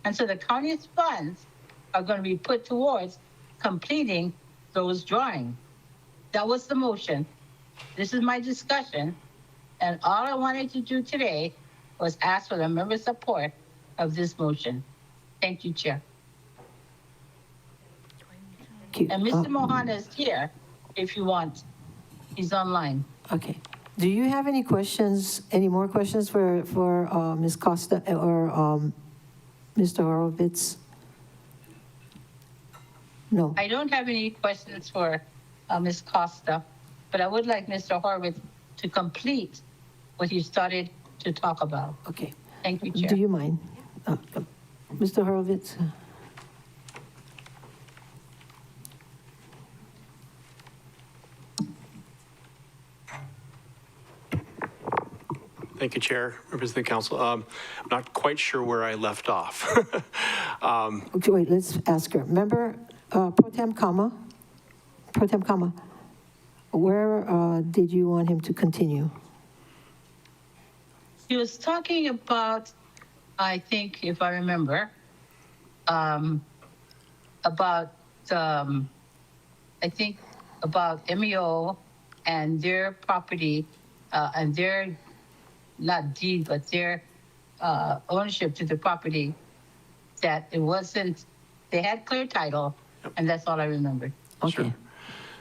And so the county's funds are going to be put towards completing those drawings. That was the motion. This is my discussion. And all I wanted to do today was ask for the member support of this motion. Thank you, Chair. Thank you. And Mr. Mohana is here if you want. He's online. Okay. Do you have any questions, any more questions for Ms. Costa or Mr. Horowitz? No. I don't have any questions for Ms. Costa, but I would like Mr. Horowitz to complete what he started to talk about. Okay. Thank you, Chair. Do you mind? Mr. Horowitz? Thank you, Chair, members of the council. I'm not quite sure where I left off. Okay, wait, let's ask her. Member Pro Tem Kama, where did you want him to continue? He was talking about, I think, if I remember, about MEO and their property and their, not deed, but their ownership to the property, that it wasn't, they had clear title, and that's all I remembered. Okay. Sure.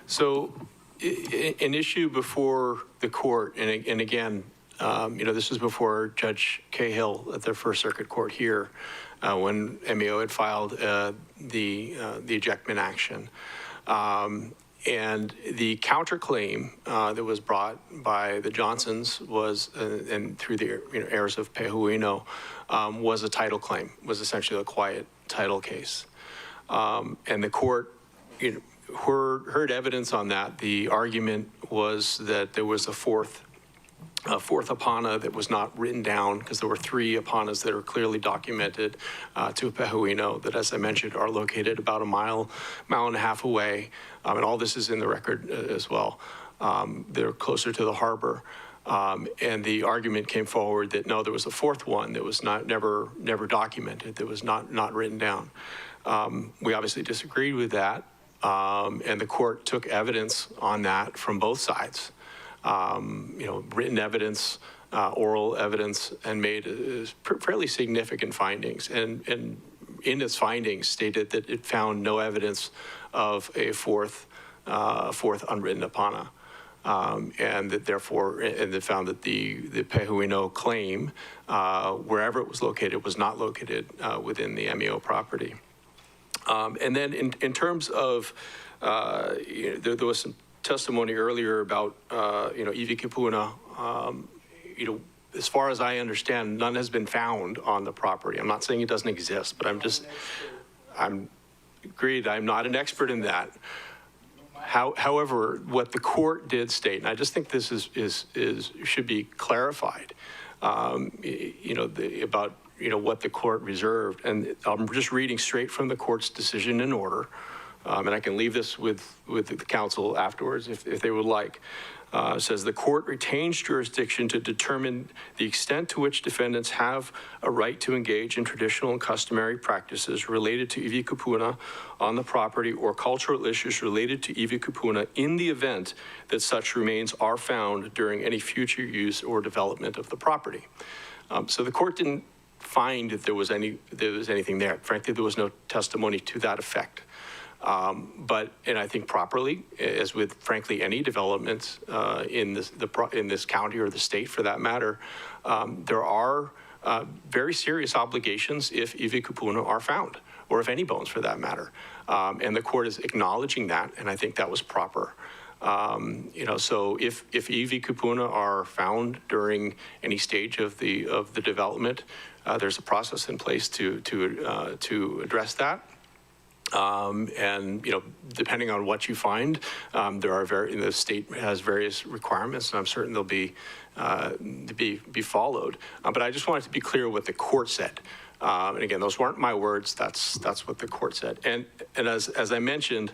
So an issue before the court, and again, this was before Judge Cahill at the First Circuit Court here, when MEO had filed the ejectment action. And the counterclaim that was brought by the Johnsons was, and through the heirs of Pehuino, was a title claim, was essentially a quiet title case. And the court heard evidence on that. The argument was that there was a fourth apana that was not written down, because there were three apanas that are clearly documented to Pehuino that, as I mentioned, are located about a mile and a half away. And all this is in the record as well. They're closer to the harbor. And the argument came forward that no, there was a fourth one that was never documented, that was not written down. We obviously disagreed with that. And the court took evidence on that from both sides, written evidence, oral evidence, and made fairly significant findings. And in its findings stated that it found no evidence of a fourth unwritten apana. And that therefore, and they found that the Pehuino claim, wherever it was located, was not located within the MEO property. And then in terms of, there was some testimony earlier about, Iwi Kupuna. As far as I understand, none has been found on the property. I'm not saying it doesn't exist, but I'm agreed, I'm not an expert in that. However, what the court did state, and I just think this should be clarified, about what the court reserved, and I'm just reading straight from the court's decision and order, and I can leave this with the council afterwards if they would like. Says the court retains jurisdiction to determine the extent to which defendants have a right to engage in traditional and customary practices related to Iwi Kupuna on the property or cultural issues related to Iwi Kupuna in the event that such remains are found during any future use or development of the property. So the court didn't find that there was anything there. Frankly, there was no testimony to that effect. And I think properly, as with frankly any developments in this county or the state for that matter, there are very serious obligations if Iwi Kupuna are found, or if any bones for that matter. And the court is acknowledging that, and I think that was proper. So if Iwi Kupuna are found during any stage of the development, there's a process in place to address that. And depending on what you find, the state has various requirements, and I'm certain they'll be followed. But I just wanted to be clear what the court said. And again, those weren't my words. That's what the court said. And as I mentioned,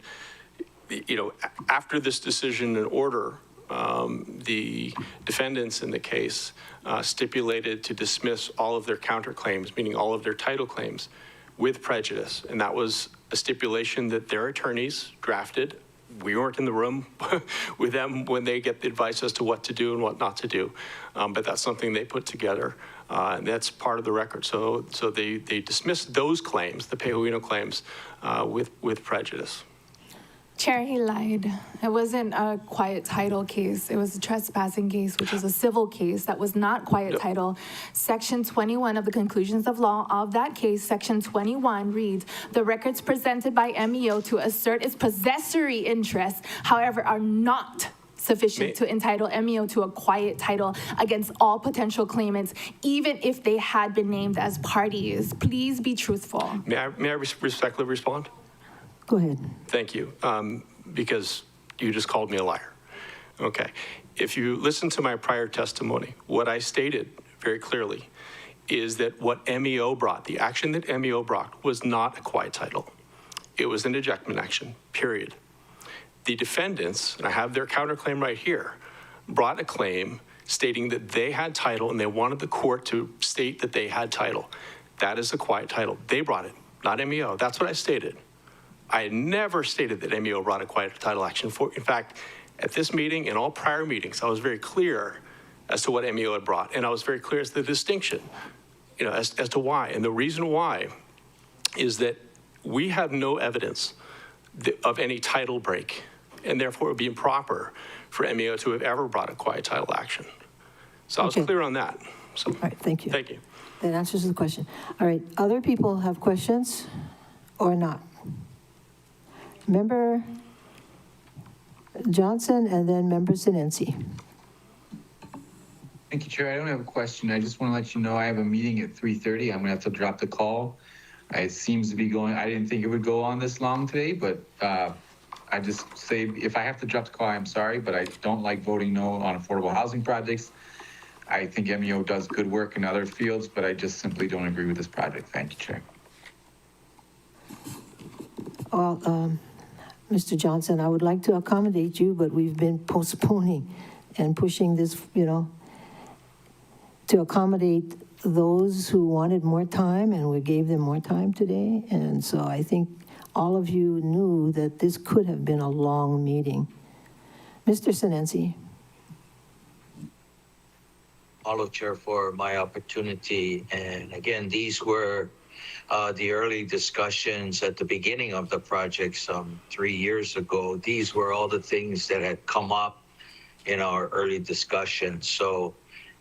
after this decision and order, the defendants in the case stipulated to dismiss all of their counterclaims, meaning all of their title claims, with prejudice. And that was a stipulation that their attorneys drafted. We weren't in the room with them when they get the advice as to what to do and what not to do. But that's something they put together, and that's part of the record. So they dismissed those claims, the Pehuino claims, with prejudice. Chair, he lied. It wasn't a quiet title case. It was a trespassing case, which is a civil case that was not quiet title. Section 21 of the conclusions of law of that case, Section 21 reads, the records presented by MEO to assert its possessory interests, however, are not sufficient to entitle MEO to a quiet title against all potential claimants, even if they had been named as parties. Please be truthful. May I respectfully respond? Go ahead. Thank you, because you just called me a liar. Okay. If you listen to my prior testimony, what I stated very clearly is that what MEO brought, the action that MEO brought, was not a quiet title. It was an ejectment action, period. The defendants, and I have their counterclaim right here, brought a claim stating that they had title and they wanted the court to state that they had title. That is a quiet title. They brought it, not MEO. That's what I stated. I had never stated that MEO brought a quiet title action. In fact, at this meeting and all prior meetings, I was very clear as to what MEO had brought, and I was very clear as to the distinction, as to why. And the reason why is that we have no evidence of any title break, and therefore it would be improper for MEO to have ever brought a quiet title action. So I was clear on that. So, all right, thank you. Thank you. That answers the question. All right, other people have questions or not? Member Johnson and then Member Sinensi. Thank you, Chair. I don't have a question. I just want to let you know I have a meeting at 3:30. I'm going to have to drop the call. It seems to be going, I didn't think it would go on this long today, but I just say, if I have to drop the call, I'm sorry, but I don't like voting no on affordable housing projects. I think MEO does good work in other fields, but I just simply don't agree with this project. Thank you, Chair. Well, Mr. Johnson, I would like to accommodate you, but we've been postponing and pushing this, to accommodate those who wanted more time, and we gave them more time today. And so I think all of you knew that this could have been a long meeting. Mr. Senensi. Mahalo, Chair, for my opportunity. And again, these were the early discussions at the beginning of the project some 3 years ago. These were all the things that had come up in our early discussions. So,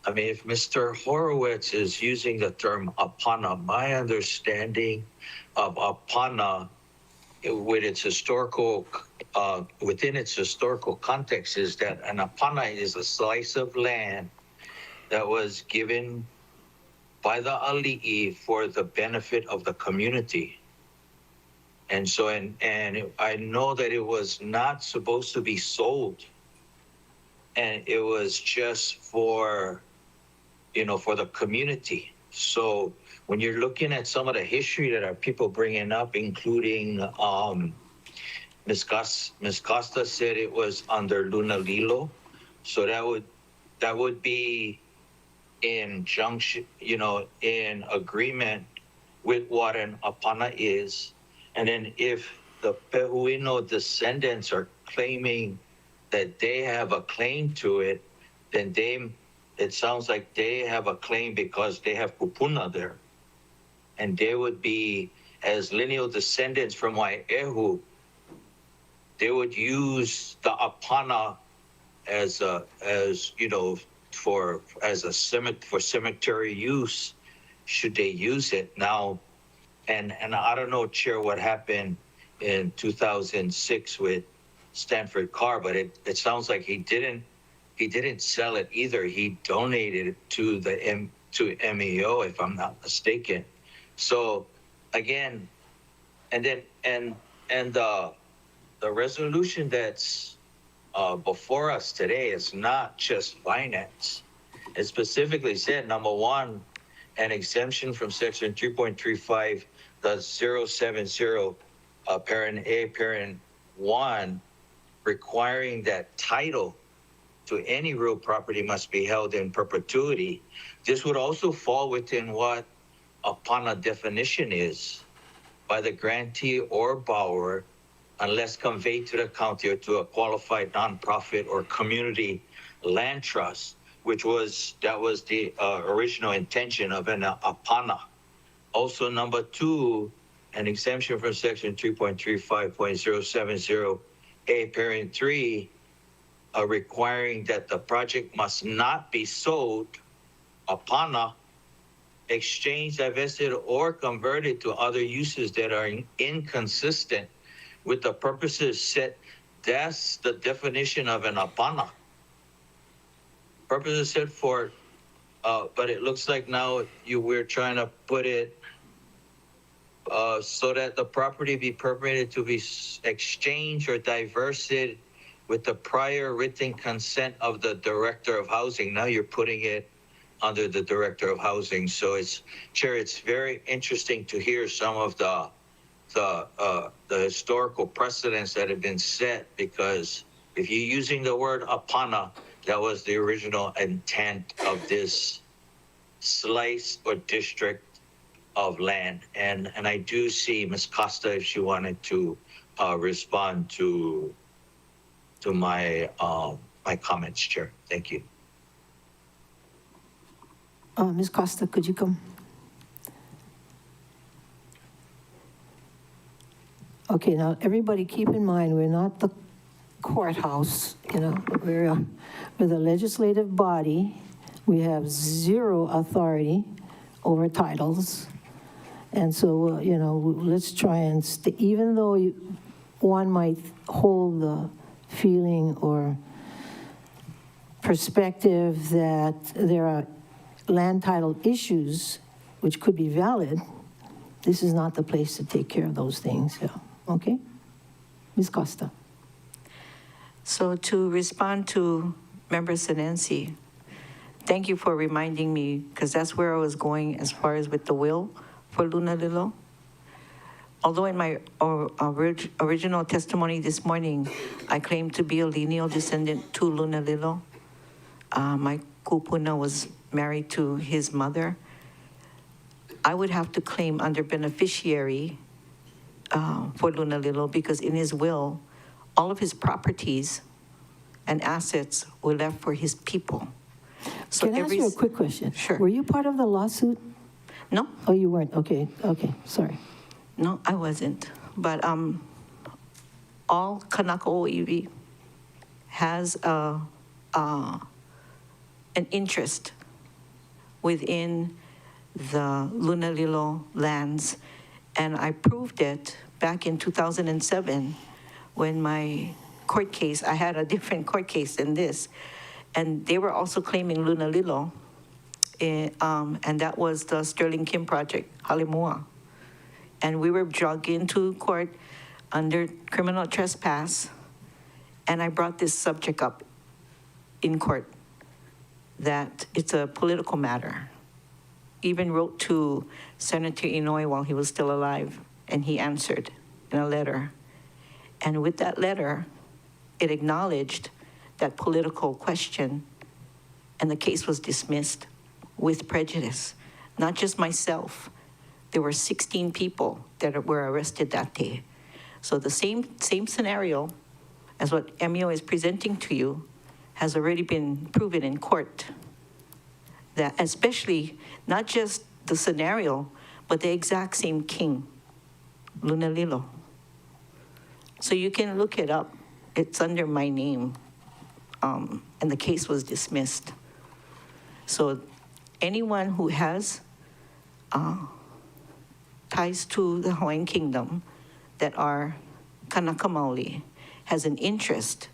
I mean, if Mr. Horowitz is using the term apana, my understanding of apana with its historical, within its historical context is that an apana is a slice of land that was given by the ali'i for the benefit of the community. And so, and I know that it was not supposed to be sold, and it was just for, you know, for the community. So when you're looking at some of the history that our people bringing up, including Ms. Costa said it was under Luna Lilo, so that would be in junction, you know, in agreement with what an apana is. And then if the Pehuino descendants are claiming that they have a claim to it, then it sounds like they have a claim because they have kupuna there. And they would be, as lineal descendants from Wai'ehu, they would use the apana as you know, for cemetery use, should they use it now. And I don't know, Chair, what happened in 2006 with Stanford Carr, but it sounds like he didn't sell it either. He donated it to MEO, if I'm not mistaken. So again, and the resolution that's before us today is not just finance. It specifically said, number one, an exemption from section 3.35.070, parent A, parent 1, requiring that title to any real property must be held in perpetuity. This would also fall within what apana definition is by the grantee or borrower, unless conveyed to the county or to a qualified nonprofit or community land trust, that was the original intention of an apana. Also, number two, an exemption from section 3.35.070A, parent 3, requiring that the project must not be sold, apana, exchanged, divested, or converted to other uses that are inconsistent with the purposes set. That's the definition of an apana. Purposes set for, but it looks like now we're trying to put it so that the property be permitted to be exchanged or diverted with the prior written consent of the Director of Housing. Now you're putting it under the Director of Housing. So Chair, it's very interesting to hear some of the historical precedents that have been set, because if you're using the word apana, that was the original intent of this slice or district of land. And I do see Ms. Costa, if she wanted to respond to my my comments, Chair. Thank you. Ms. Costa, could you come? Okay, now everybody keep in mind, we're not the courthouse, you know, we're the legislative body. We have zero authority over titles. And so, you know, let's try and even though one might hold the feeling or perspective that there are land title issues which could be valid, this is not the place to take care of those things, yeah. Okay? Ms. Costa. So to respond to Member Senensi, thank you for reminding me, because that's where I was going as far as with the will for Luna Lilo. Although in my original testimony this morning, I claimed to be a lineal descendant to Luna Lilo. My kupuna was married to his mother. I would have to claim under beneficiary for Lunalilo because in his will, all of his properties and assets were left for his people. So Can I ask you a quick question? Sure. Were you part of the lawsuit? No. Oh, you weren't? Okay, sorry. No, I wasn't. But all Kanaka Oiwi has an interest within the Lunalilo lands, and I proved it back in 2007 when my court case, I had a different court case than this, and they were also claiming Lunalilo, and that was the Sterling Kim project, Halimua. And we were dragged into court under criminal trespass, and I brought this subject up in court, that it's a political matter. Even wrote to Senator Inouye while he was still alive, and he answered in a letter. And with that letter, it acknowledged that political question, and the case was dismissed with prejudice. Not just myself. There were 16 people that were arrested that day. So the same scenario as what MEO is presenting to you has already been proven in court. That especially, not just the scenario, but the exact same king, Lunalilo. So you can look it up. It's under my name, and the case was dismissed. So anyone who has ties to the Hawaiian Kingdom that are Kanaka Maoli has an interest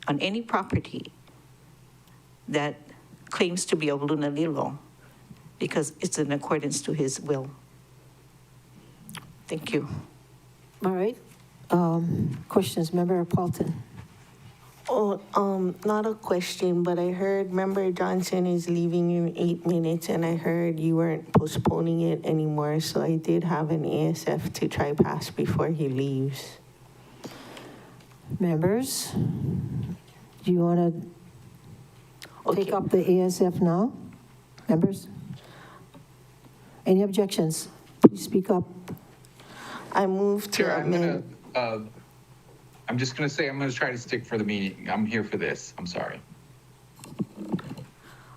on any property that claims to be of Lunalilo because it's in accordance to his will. Thank you. All right. Questions, Member Paulton? Oh, not a question, but I heard Member Johnson is leaving in 8 minutes, and I heard you weren't postponing it anymore, so I did have an ASF to try pass before he leaves. Members, do you want to take up the ASF now? Members? Any objections? Please speak up. I move to Chair, amend. I'm just going to say I'm going to try to stick for the meeting. I'm here for this. I'm sorry.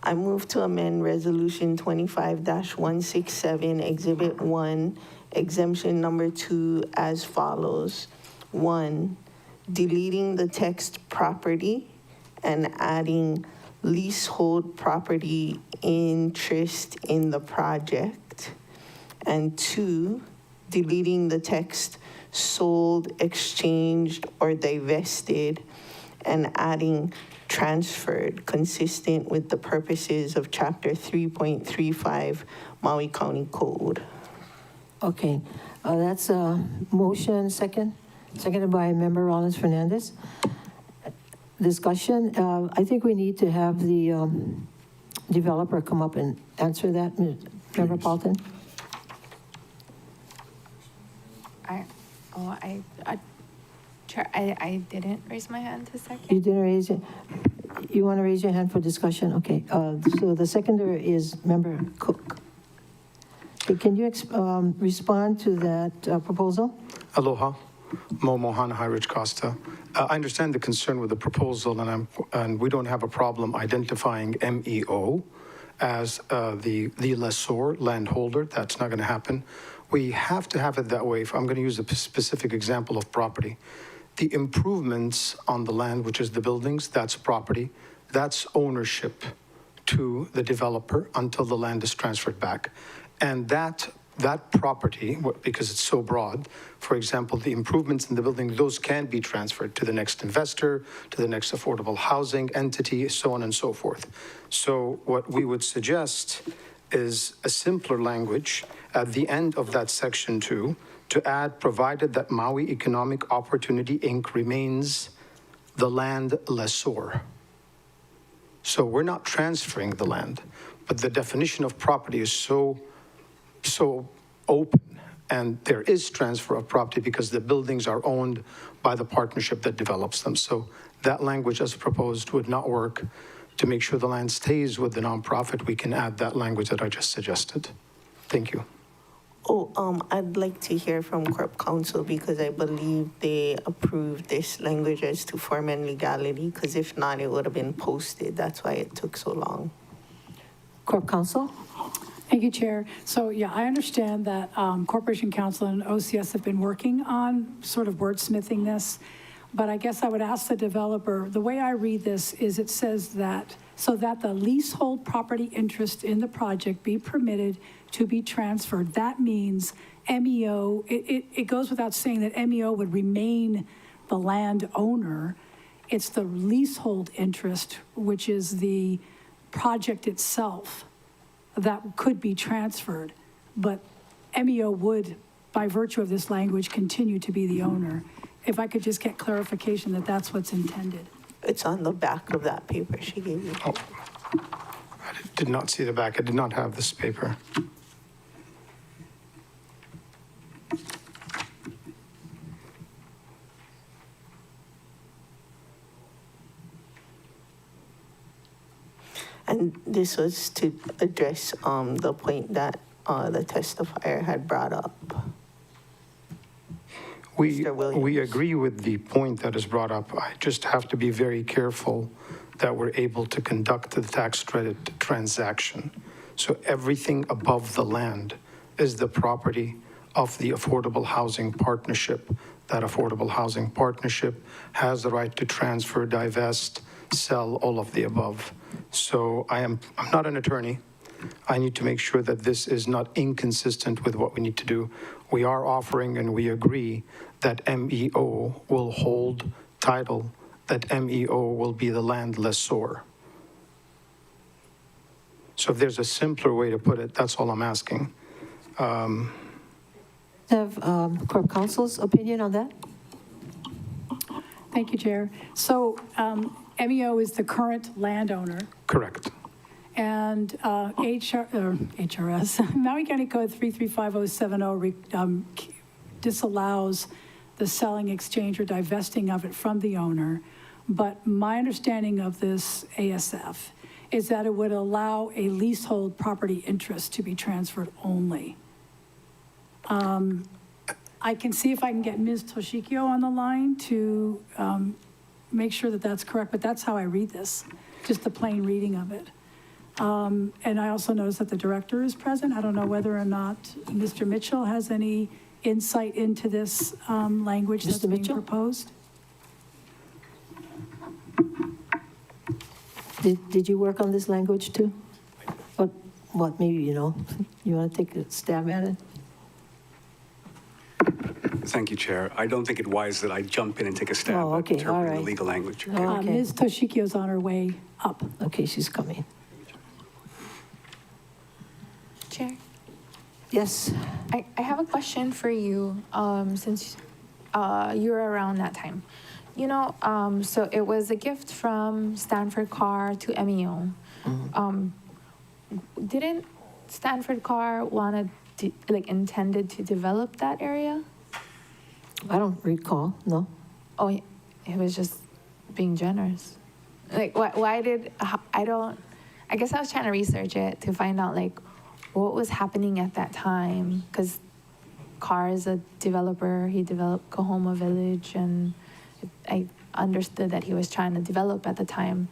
I move to amend Resolution 25-167, Exhibit 1, Exemption Number 2 as follows. 1, deleting the text property and adding leasehold property interest in the project. And 2, deleting the text sold, exchanged, or divested, and adding transferred, consistent with the purposes of Chapter 3.35 Maui County Code. Okay, that's a motion, seconded by Member Rollins Fernandez. Discussion, I think we need to have the developer come up and answer that. Member Paulton? Chair, I didn't raise my hand to second. You didn't raise it? You want to raise your hand for discussion? Okay, so the seconder is Member Cook. Okay, can you respond to that proposal? Aloha, Mo Mohana, High Ridge Costa. I understand the concern with the proposal, and we don't have a problem identifying MEO as the lessor, landholder. That's not going to happen. We have to have it that way. If I'm going to use a specific example of property. The improvements on the land, which is the buildings, that's property. That's ownership to the developer until the land is transferred back. And that property, because it's so broad, for example, the improvements in the building, those can be transferred to the next investor, to the next affordable housing entity, so on and so forth. So what we would suggest is a simpler language at the end of that section 2 to add, provided that Maui Economic Opportunity, Inc. remains the land lessor. So we're not transferring the land, but the definition of property is so open, and there is transfer of property because the buildings are owned by the partnership that develops them. So that language as proposed would not work. To make sure the land stays with the nonprofit, we can add that language that I just suggested. Thank you. I'd like to hear from Corp Counsel because I believe they approved this language as to form and legality, because if not, it would have been posted. That's why it took so long. Corp Counsel? Thank you, Chair. So, yeah, I understand that Corporation Counsel and OCS have been working on sort of wordsmithing this, but I guess I would ask the developer, the way I read this is it says that, so that the leasehold property interest in the project be permitted to be transferred. That means MEO, it goes without saying that MEO would remain the landowner. It's the leasehold interest, which is the project itself, that could be transferred. But MEO would, by virtue of this language, continue to be the owner. If I could just get clarification that that's what's intended. It's on the back of that paper she gave you. Oh, I did not see the back. I did not have this paper. And this was to address the point that the testifier had brought up. We agree with the point that is brought up. I just have to be very careful that we're able to conduct the tax credit transaction. So everything above the land is the property of the Affordable Housing Partnership. That Affordable Housing Partnership has the right to transfer, divest, sell, all of the above. So I'm not an attorney. I need to make sure that this is not inconsistent with what we need to do. We are offering and we agree that MEO will hold title, that MEO will be the land lessor. So if there's a simpler way to put it, that's all I'm asking. Have Corp Counsel's opinion on that? Thank you, Chair. So MEO is the current landowner. Correct. And HRS, Maui County Code 335070 disallows the selling, exchange, or divesting of it from the owner. But my understanding of this ASF is that it would allow a leasehold property interest to be transferred only. I can see if I can get Ms. Toshikio on the line to make sure that that's correct, but that's how I read this, just the plain reading of it. And I also noticed that the director is present. I don't know whether or not Mr. Mitchell has any insight into this language that's being proposed. Did you work on this language too? What maybe, you want to take a stab at it? Thank you, Chair. I don't think it wise that I jump in and take a stab at interpreting the legal language. Ms. Toshikio's on her way up. Okay, she's coming. Chair? Yes. I have a question for you, since you were around that time. So it was a gift from Stanford Carr to MEO. Didn't Stanford Carr intended to develop that area? I don't recall, no. Oh, he was just being generous. Why did, I guess I was trying to research it to find out what was happening at that time, because Carr is a developer. He developed Kahoma Village, and I understood that he was trying to develop at the time,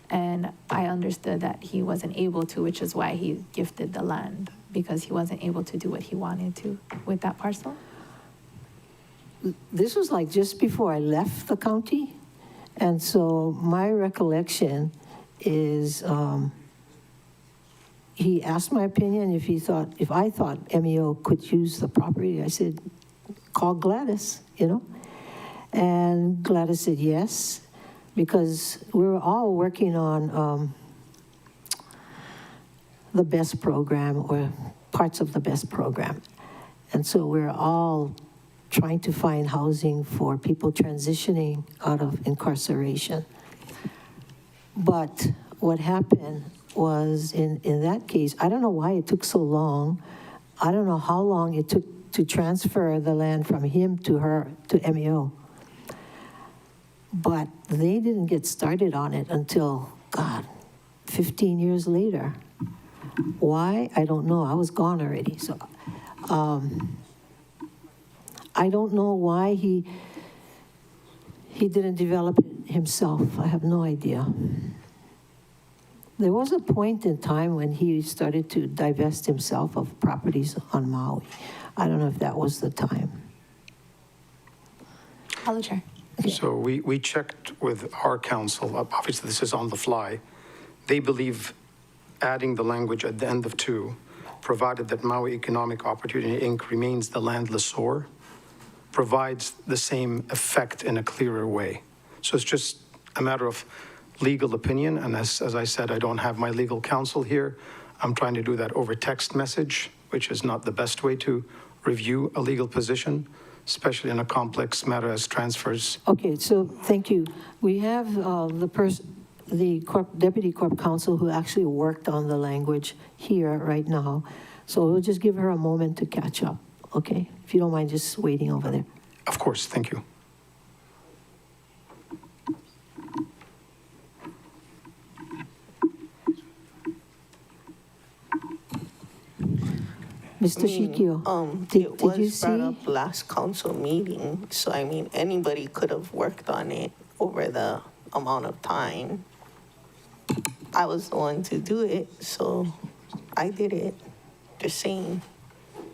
and I understood that he wasn't able to, which is why he gifted the land, because he wasn't able to do what he wanted to with that parcel. This was just before I left the county, and so my recollection is he asked my opinion if I thought MEO could use the property. I said, call Gladys, and Gladys said yes, because we were all working on the BEST program, or parts of the BEST program, and so we're all trying to find housing for people transitioning out of incarceration. But what happened was, in that case, I don't know why it took so long. I don't know how long it took to transfer the land from him to her, to MEO. But they didn't get started on it until, 15 years later. Why? I don't know. I was gone already. So I don't know why he didn't develop it himself. I have no idea. There was a point in time when he started to divest himself of properties on Maui. I don't know if that was the time. Hello, Chair. So we checked with our council, obviously this is on the fly. They believe adding the language at the end of 2, provided that Maui Economic Opportunity, Inc. remains the land lessor, provides the same effect in a clearer way. So it's just a matter of legal opinion, and as I said, I don't have my legal counsel here. I'm trying to do that over text message, which is not the best way to review a legal position, especially in a complex matter as transfers. Okay, so thank you. We have the Deputy Corp Counsel who actually worked on the language here right now. So we'll just give her a moment to catch up, okay? If you don't mind just waiting over there. Of course, thank you. Mr. Shikio, did you It was brought see? up last council meeting, so I mean, anybody could have worked on it over the amount of time. I was the one to do it, so I did it. Just saying.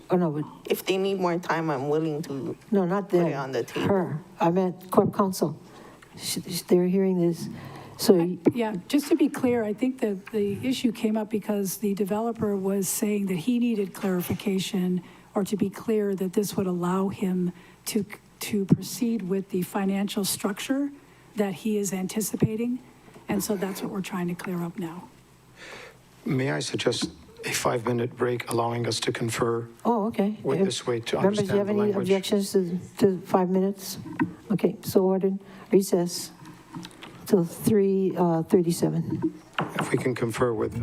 Oh, no, but, If they need more time, I'm willing to no, not put it them, on the table. her. I meant Corp Counsel. They're hearing this. So, Yeah, just to be clear, I think that the issue came up because the developer was saying that he needed clarification or to be clear that this would allow him to proceed with the financial structure that he is anticipating. And so that's what we're trying to clear up now. May I suggest a 5-minute break, allowing us to confer oh, okay. with this way to Members, do you understand have the any language? objections to 5 minutes? Okay, so ordered. Recess till 3:37. If we can confer with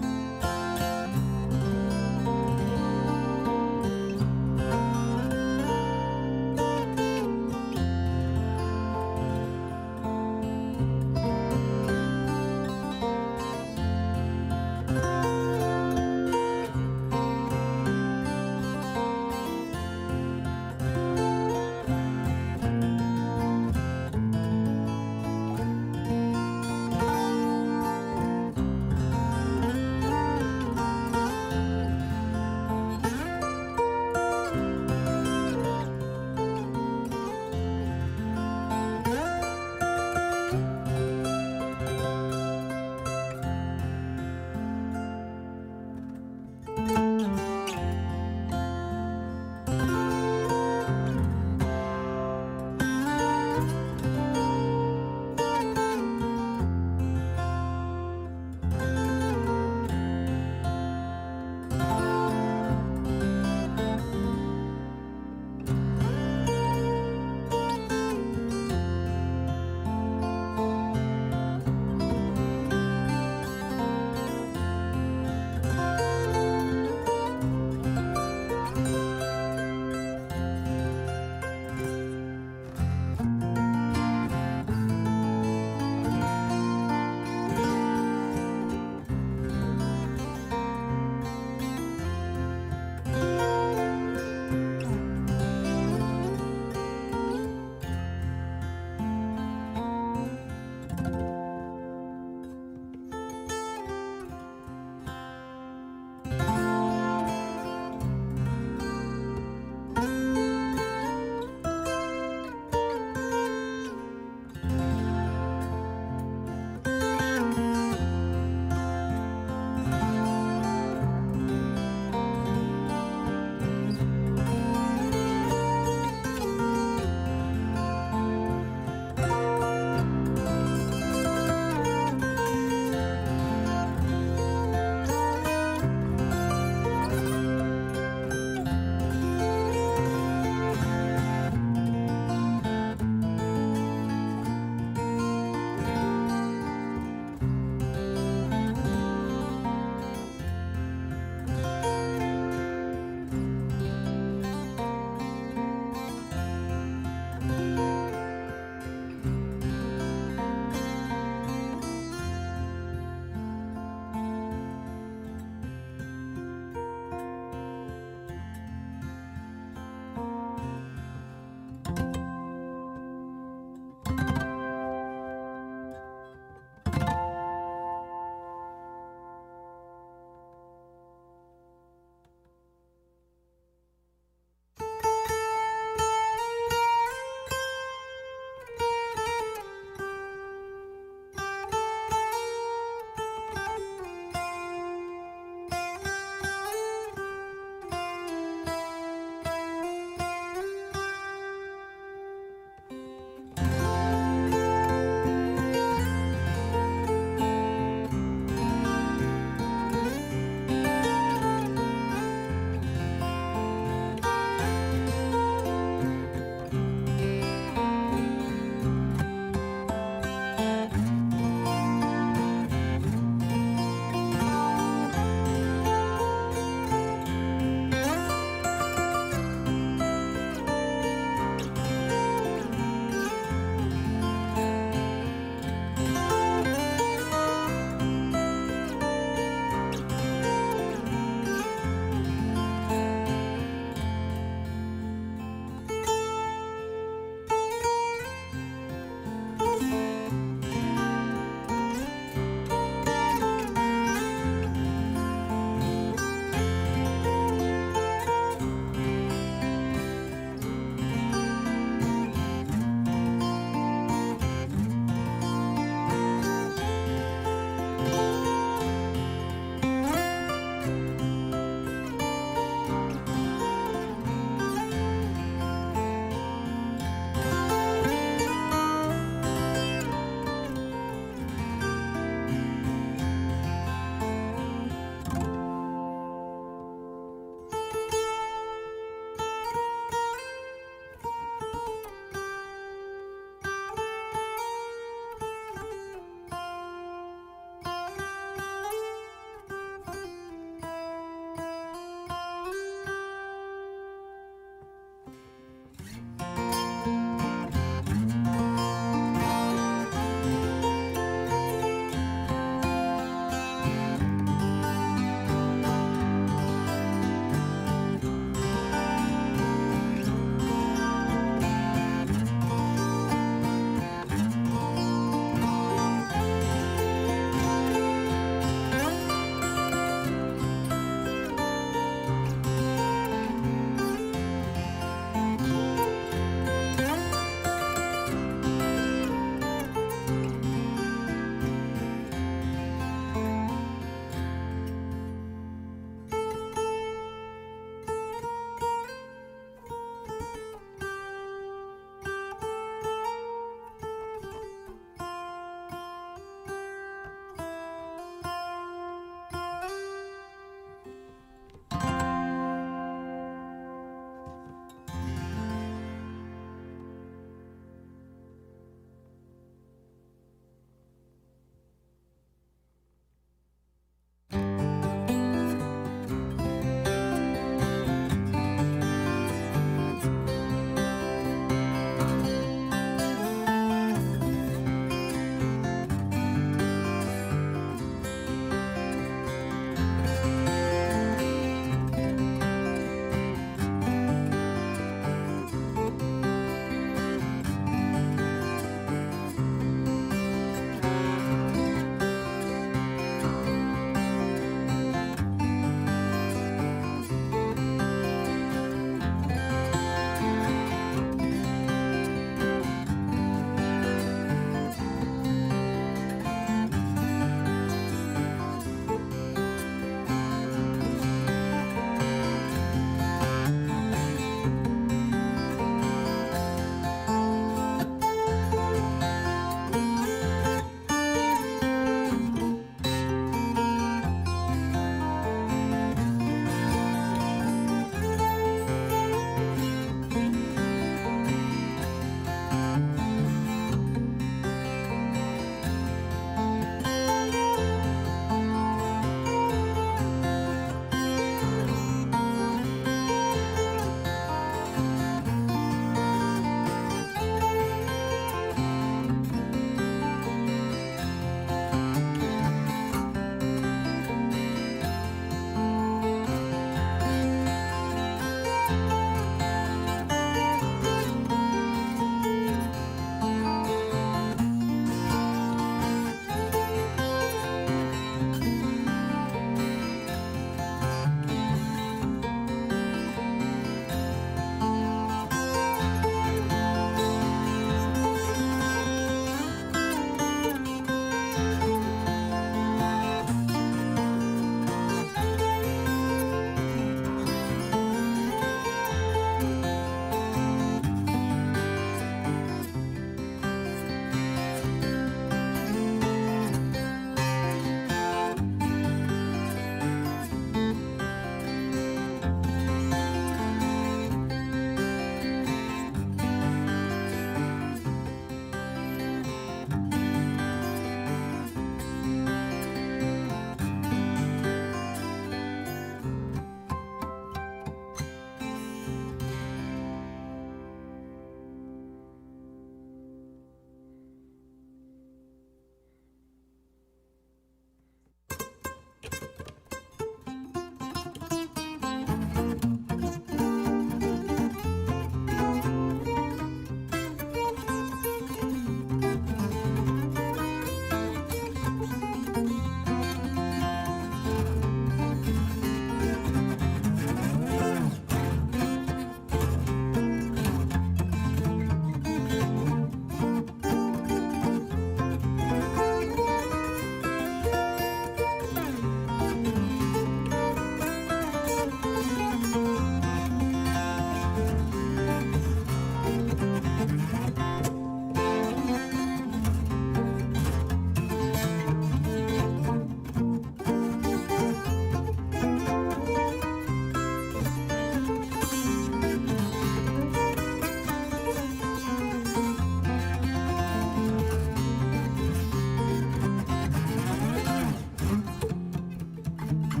Will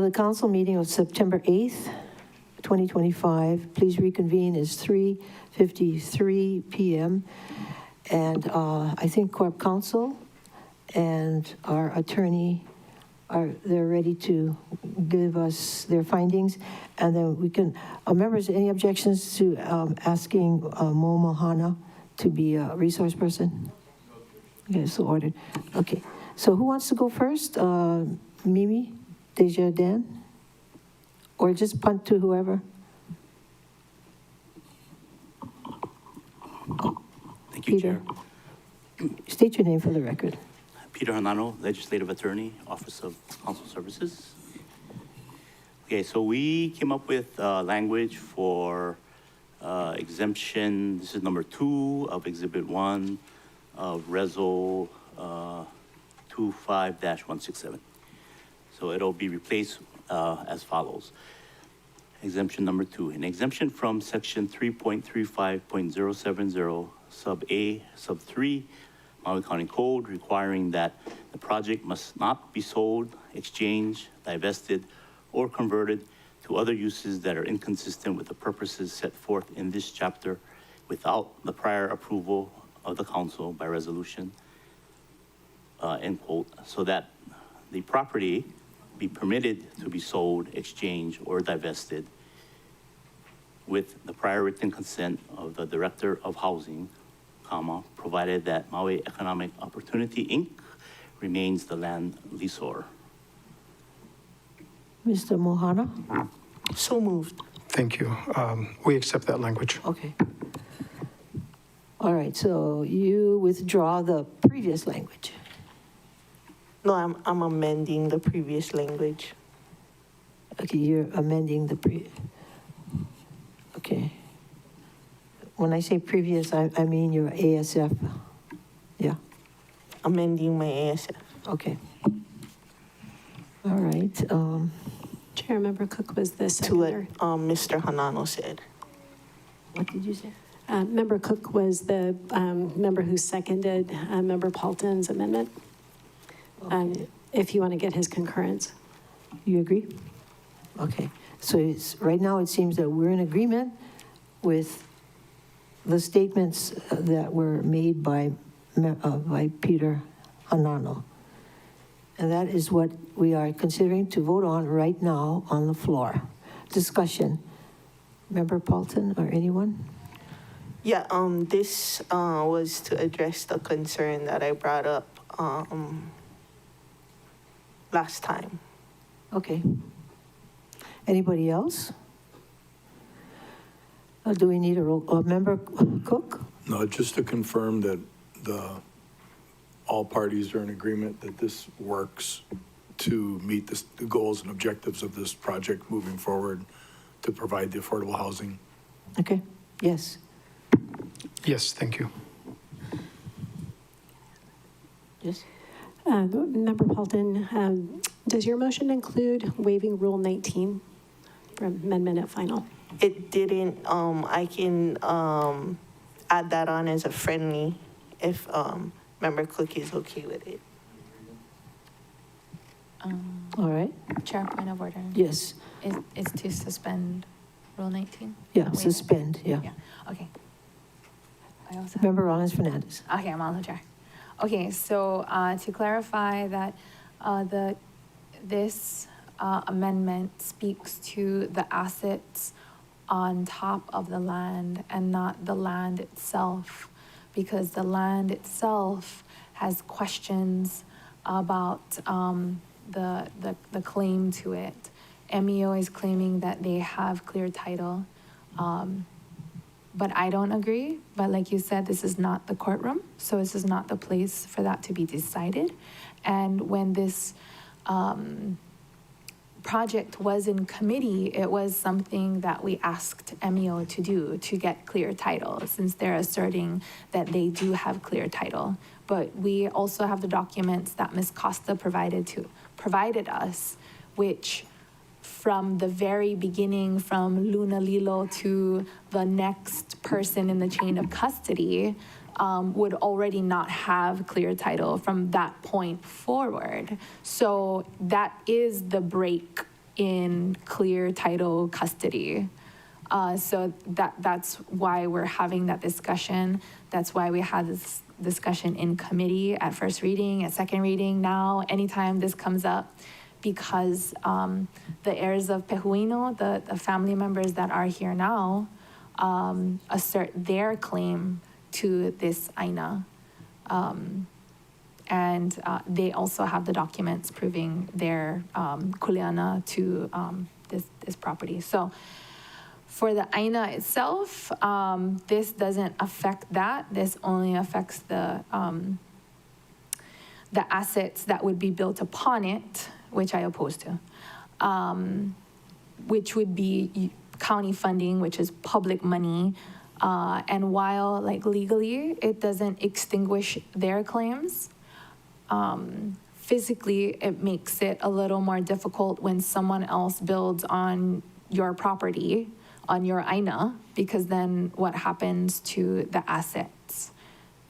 the council meeting of September 8th, 2025, please reconvene as 3:53 p.m. And I think Corp Counsel and our attorney they're ready to give us their findings. And then we can, members, any objections to asking Mo Mohana to be a resource person? Okay, so ordered. Okay, so who wants to go first? Mimi, Deja, Dan? Or just punt to whoever? Thank you, Peter. Chair. State your name for the record. Peter Hanano, Legislative Attorney, Office of Council Services. Okay, so we came up with language for exemption. This is number 2 of Exhibit 1 of Reso 25-167. So it'll be replaced as follows. Exemption number 2, an exemption from section 3.35.070 sub A sub 3 Maui County Code, requiring that the project must not be sold, exchanged, divested, or converted to other uses that are inconsistent with the purposes set forth in this chapter without the prior approval of the council by resolution, end quote, so that the property be permitted to be sold, exchanged, or divested with the prior written consent of the Director of Housing, comma, provided that Maui Economic Opportunity, Inc. remains the land leaseor. Mr. Mohana? So moved. Thank you. We accept that language. Okay. All right, so you withdraw the previous language. No, I'm amending the previous language. Okay, you're amending the okay. When I say previous, I mean your ASF. Yeah. Amending my ASF. Okay. All right. Chair, Member Cook was the To what seconder. Mr. Hanano said. What did you say? Member Cook was the member who seconded Member Paulton's amendment. If you want to get his concurrence. You agree? Okay. So right now it seems that we're in agreement with the statements that were made by Peter Hanano. And that is what we are considering to vote on right now on the floor. Discussion. Member Paulton or anyone? Yeah, this was to address the concern that I brought up last time. Okay. Anybody else? Do we need a Member Cook? No, just to confirm that all parties are in agreement that this works to meet the goals and objectives of this project moving forward to provide the affordable housing. Okay, yes. Yes, thank you. Yes. Member Paulton, does your motion include waiving Rule 19 for amendment at final? It didn't. I can add that on as a friendly if Member Cook is okay with it. All right. Chair, point of order. Yes. Is to suspend Rule 19? Yeah, Not waive it? suspend, yeah. Okay. I also have- Member Rollins Fernandez. Okay, I'm on the chair. Okay, so to clarify that this amendment speaks to the assets on top of the land and not the land itself, because the land itself has questions about the claim to it. MEO is claiming that they have clear title, but I don't agree. But like you said, this is not the courtroom, so this is not the place for that to be decided. And when this project was in committee, it was something that we asked MEO to do, to get clear title, since they're asserting that they do have clear title. But we also have the documents that Ms. Costa provided us, which from the very beginning, from Luna Lilo to the next person in the chain of custody, would already not have clear title from that point forward. So that is the break in clear title custody. So that's why we're having that discussion. That's why we had this discussion in committee at first reading, at second reading. Now, anytime this comes up, because the heirs of Pehuino, the family members that are here now, assert their claim to this aina. And they also have the documents proving their kuleana to this property. So for the aina itself, this doesn't affect that. This only affects the assets that would be built upon it, which I oppose to, which would be county funding, which is public money. And while like legally, it doesn't extinguish their claims, physically, it makes it a little more difficult when someone else builds on your property, on your aina, because then what happens to the assets?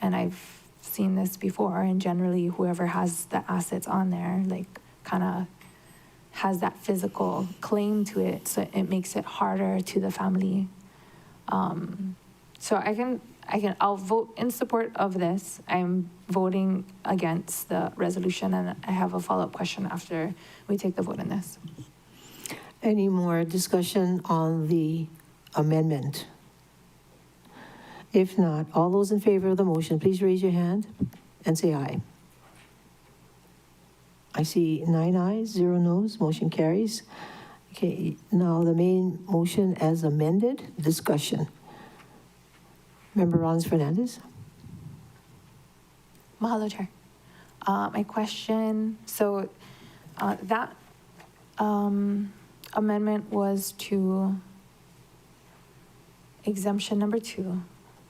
And I've seen this before, and generally whoever has the assets on there, like kind of has that physical claim to it, so it makes it harder to the family. So I'll vote in support of this. I'm voting against the resolution, and I have a follow-up question after we take the vote on this. Any more discussion on the amendment? If not, all those in favor of the motion, please raise your hand and say aye. I see 9 ayes, 0 noes, motion carries. Okay, now the main motion as amended, discussion. Member Rollins Fernandez. Mahalo, Chair. My question, so that amendment was to exemption number 2.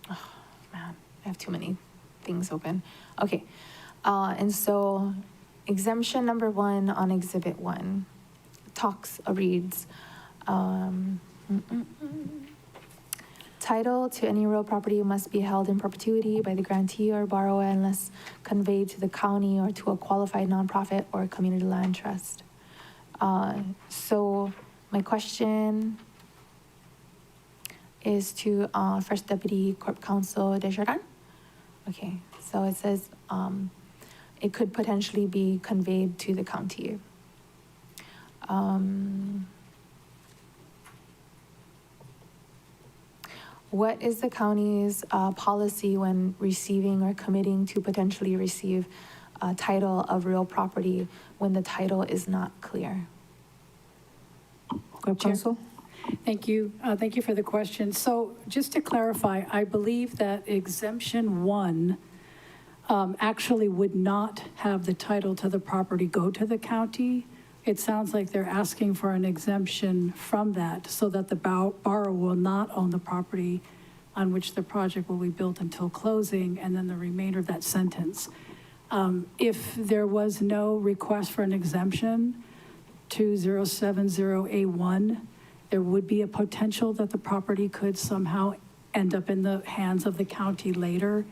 Oh, man, I have too many things open. Okay, and so exemption number 1 on Exhibit 1 reads, title to any real property must be held in perpetuity by the grantee or borrower unless conveyed to the county or to a qualified nonprofit or community land trust. So my question is to First Deputy Corp Counsel Desjardins. Okay, so it says it could potentially be conveyed to the county. What is the county's policy when receiving or committing to potentially receive a title of real property when the title is not clear? Corp Counsel? Thank you. Thank you for the question. So just to clarify, I believe that exemption 1 actually would not have the title to the property go to the county. It sounds like they're asking for an exemption from that so that the borrower will not own the property on which the project will be built until closing, and then the remainder of that sentence. If there was no request for an exemption, 2070A1, there would be a potential that the property could somehow end up in the hands of the county later.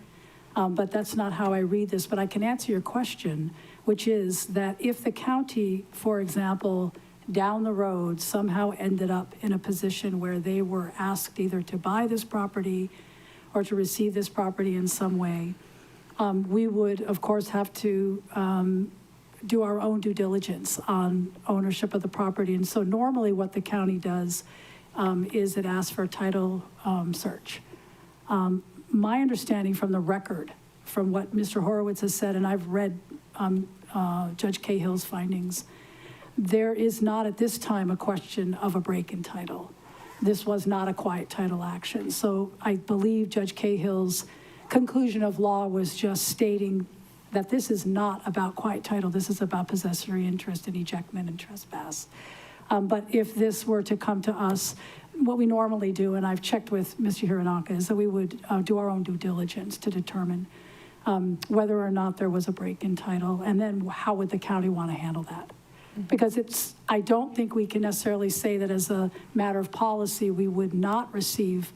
But that's not how I read this. But I can answer your question, which is that if the county, for example, down the road somehow ended up in a position where they were asked either to buy this property or to receive this property in some way, we would, of course, have to do our own due diligence on ownership of the property. And so normally what the county does is it asks for a title search. My understanding from the record, from what Mr. Horowitz has said, and I've read Judge Cahill's findings, there is not at this time a question of a break in title. This was not a quiet title action. So I believe Judge Cahill's conclusion of law was just stating that this is not about quiet title. This is about possessory interest and ejectment and trespass. But if this were to come to us, what we normally do, and I've checked with Mr. Hironaka, is that we would do our own due diligence to determine whether or not there was a break in title, and then how would the county want to handle that. Because I don't think we can necessarily say that as a matter of policy, we would not receive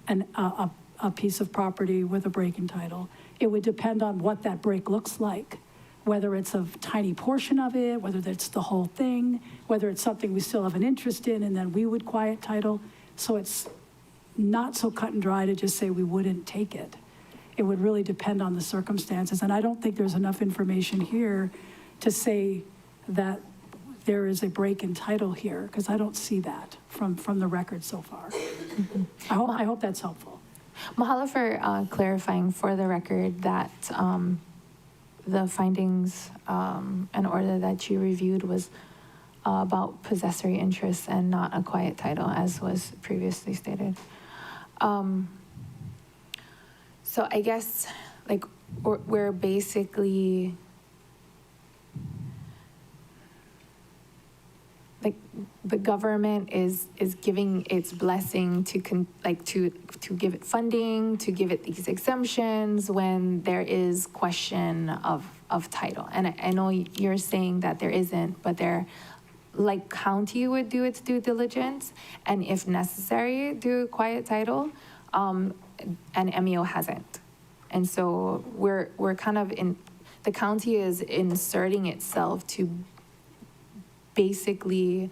a piece of property with a break in title. It would depend on what that break looks like, whether it's a tiny portion of it, whether it's the whole thing, whether it's something we still have an interest in, and then we would quiet title. So it's not so cut and dry to just say we wouldn't take it. It would really depend on the circumstances. And I don't think there's enough information here to say that there is a break in title here, because I don't see that from the record so far. I hope that's helpful. Mahalo for clarifying for the record that the findings and order that you reviewed was about possessory interests and not a quiet title, as was previously stated. So I guess, like, we're basically, like, the government is giving its blessing to give it funding, to give it these exemptions when there is question of title. And I know you're saying that there isn't, but like county would do its due diligence, and if necessary, do quiet title, and MEO hasn't. And so we're kind of the county is inserting itself to basically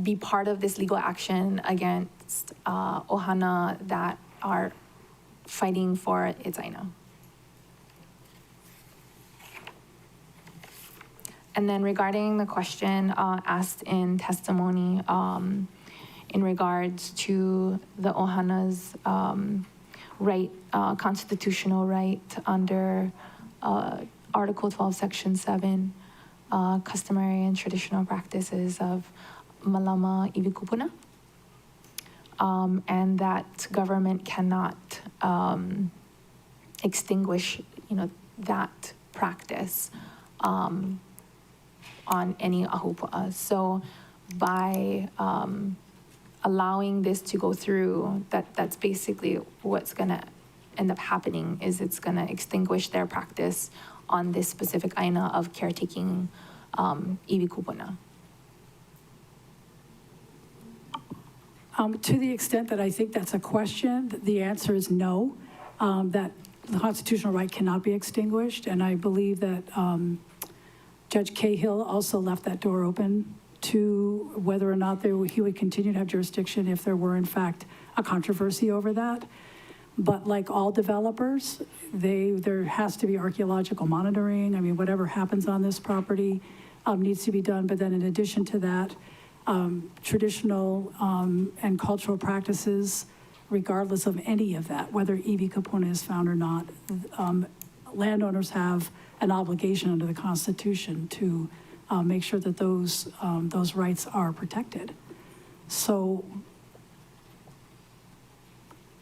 be part of this legal action against Ohana that are fighting for its aina. And then regarding the question asked in testimony in regards to the Ohana's right, constitutional right under Article 12, Section 7, customary and traditional practices of Malama Ivikupuna, and that government cannot extinguish, that practice on any ahupu'a. So by allowing this to go through, that's basically what's gonna end up happening, is it's gonna extinguish their practice on this specific aina of caretaking ivikupuna. To the extent that I think that's a question, the answer is no, that the constitutional right cannot be extinguished. And I believe that Judge Cahill also left that door open to whether or not he would continue to have jurisdiction if there were in fact a controversy over that. But like all developers, there has to be archaeological monitoring. I mean, whatever happens on this property needs to be done. But then in addition to that, traditional and cultural practices, regardless of any of that, whether iwi kupuna is found or not, landowners have an obligation under the Constitution to make sure that those rights are protected. So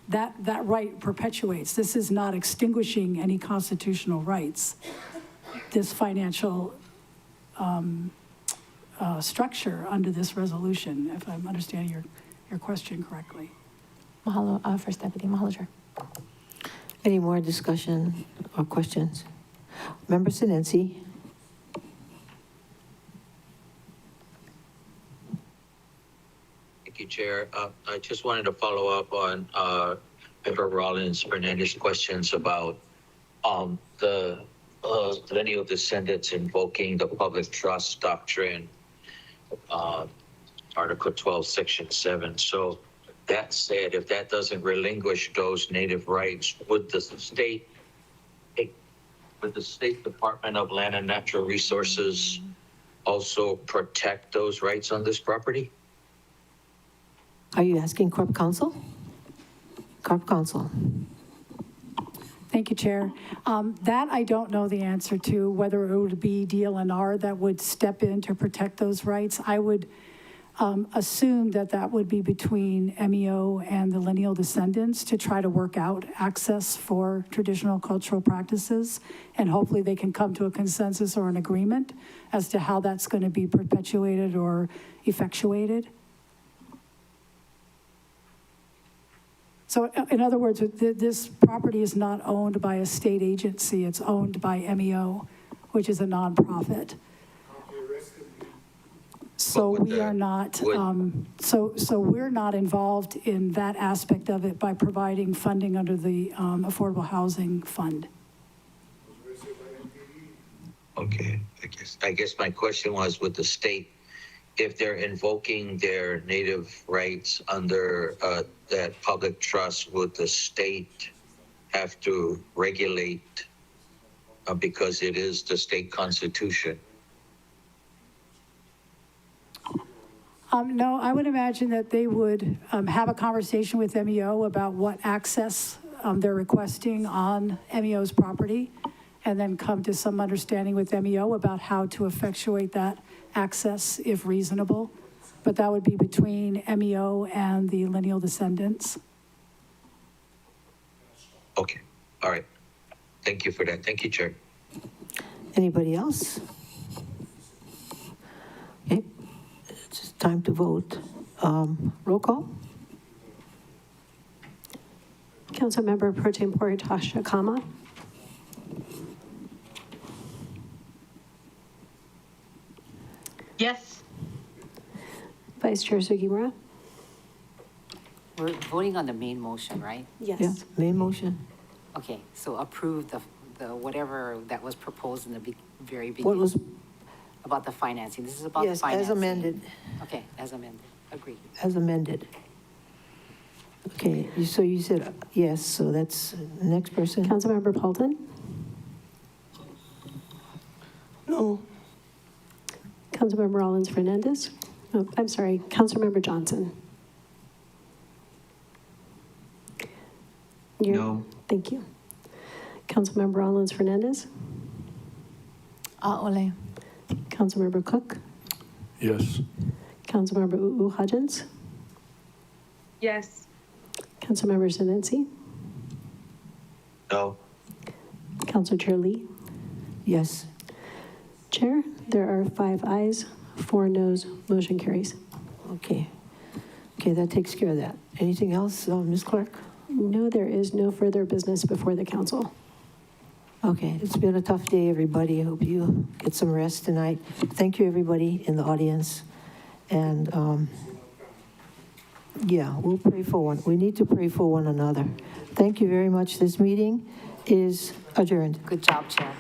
that right perpetuates. This is not extinguishing any constitutional rights. This financial structure under this resolution, if I'm understanding your question correctly. Mahalo, First Deputy. Mahalo, Chair. Any more discussion or questions? Member Sinensi. Thank you, Chair. I just wanted to follow up on Member Rollins Fernandez's questions about the lineal descendants invoking the public trust doctrine, Article 12, Section 7. So that said, if that doesn't relinquish those native rights, would the State Department of Land and Natural Resources also protect those rights on this property? Are you asking Corp Counsel? Corp Counsel. Thank you, Chair. That I don't know the answer to, whether it would be DLNR that would step in to protect those rights. I would assume that would be between MEO and the lineal descendants to try to work out access for traditional cultural practices, and hopefully they can come to a consensus or an agreement as to how that's going to be perpetuated or effectuated. So in other words, this property is not owned by a state agency, it's owned by MEO which is a nonprofit. So we are not, so we're not involved in that aspect of it by providing funding under the Affordable Housing Fund. Okay, I guess my question was with the state, if they're invoking their native rights under that public trust, would the state have to regulate because it is the state constitution? No, I would imagine that they would have a conversation with MEO about what access they're requesting on MEO's property, and then come to some understanding with MEO about how to effectuate that access if reasonable. But that would be between MEO and the lineal descendants. Okay, all right. Thank you for that. Thank you, Chair. Anybody else? Okay, it's time to vote. Roll call? Councilmember Pro Tempore Tasha Kama. Yes. Vice Chair Sugimura. We're voting on the main motion, right? Yes. Yeah, main motion. Okay, so approve the whatever that was proposed in the very What beginning was, about the financing. This is about the yes, financing. as amended, Okay, as amended. Agree. as amended. Okay, so you said yes, so that's next person. Councilmember Paulton. No. Councilmember Rollins Fernandez. Oh, I'm sorry, Councilmember Johnson. No. Thank you. Councilmember Rollins Fernandez. Ole. Councilmember Cook. Yes. Councilmember Hudgens. Yes. Councilmember Senency. No. Council Chair Lee. Yes. Chair, there are 5 ayes, 4 noes, motion carries. Okay. Okay, that takes care of that. Anything else, Ms. Clerk? No, there is no further business before the council. Okay, it's been a tough day, everybody. I hope you get some rest tonight. Thank you, everybody in the audience. And yeah, we'll pray for one. We need to pray for one another. Thank you very much. This meeting is adjourned. Good job, Chair.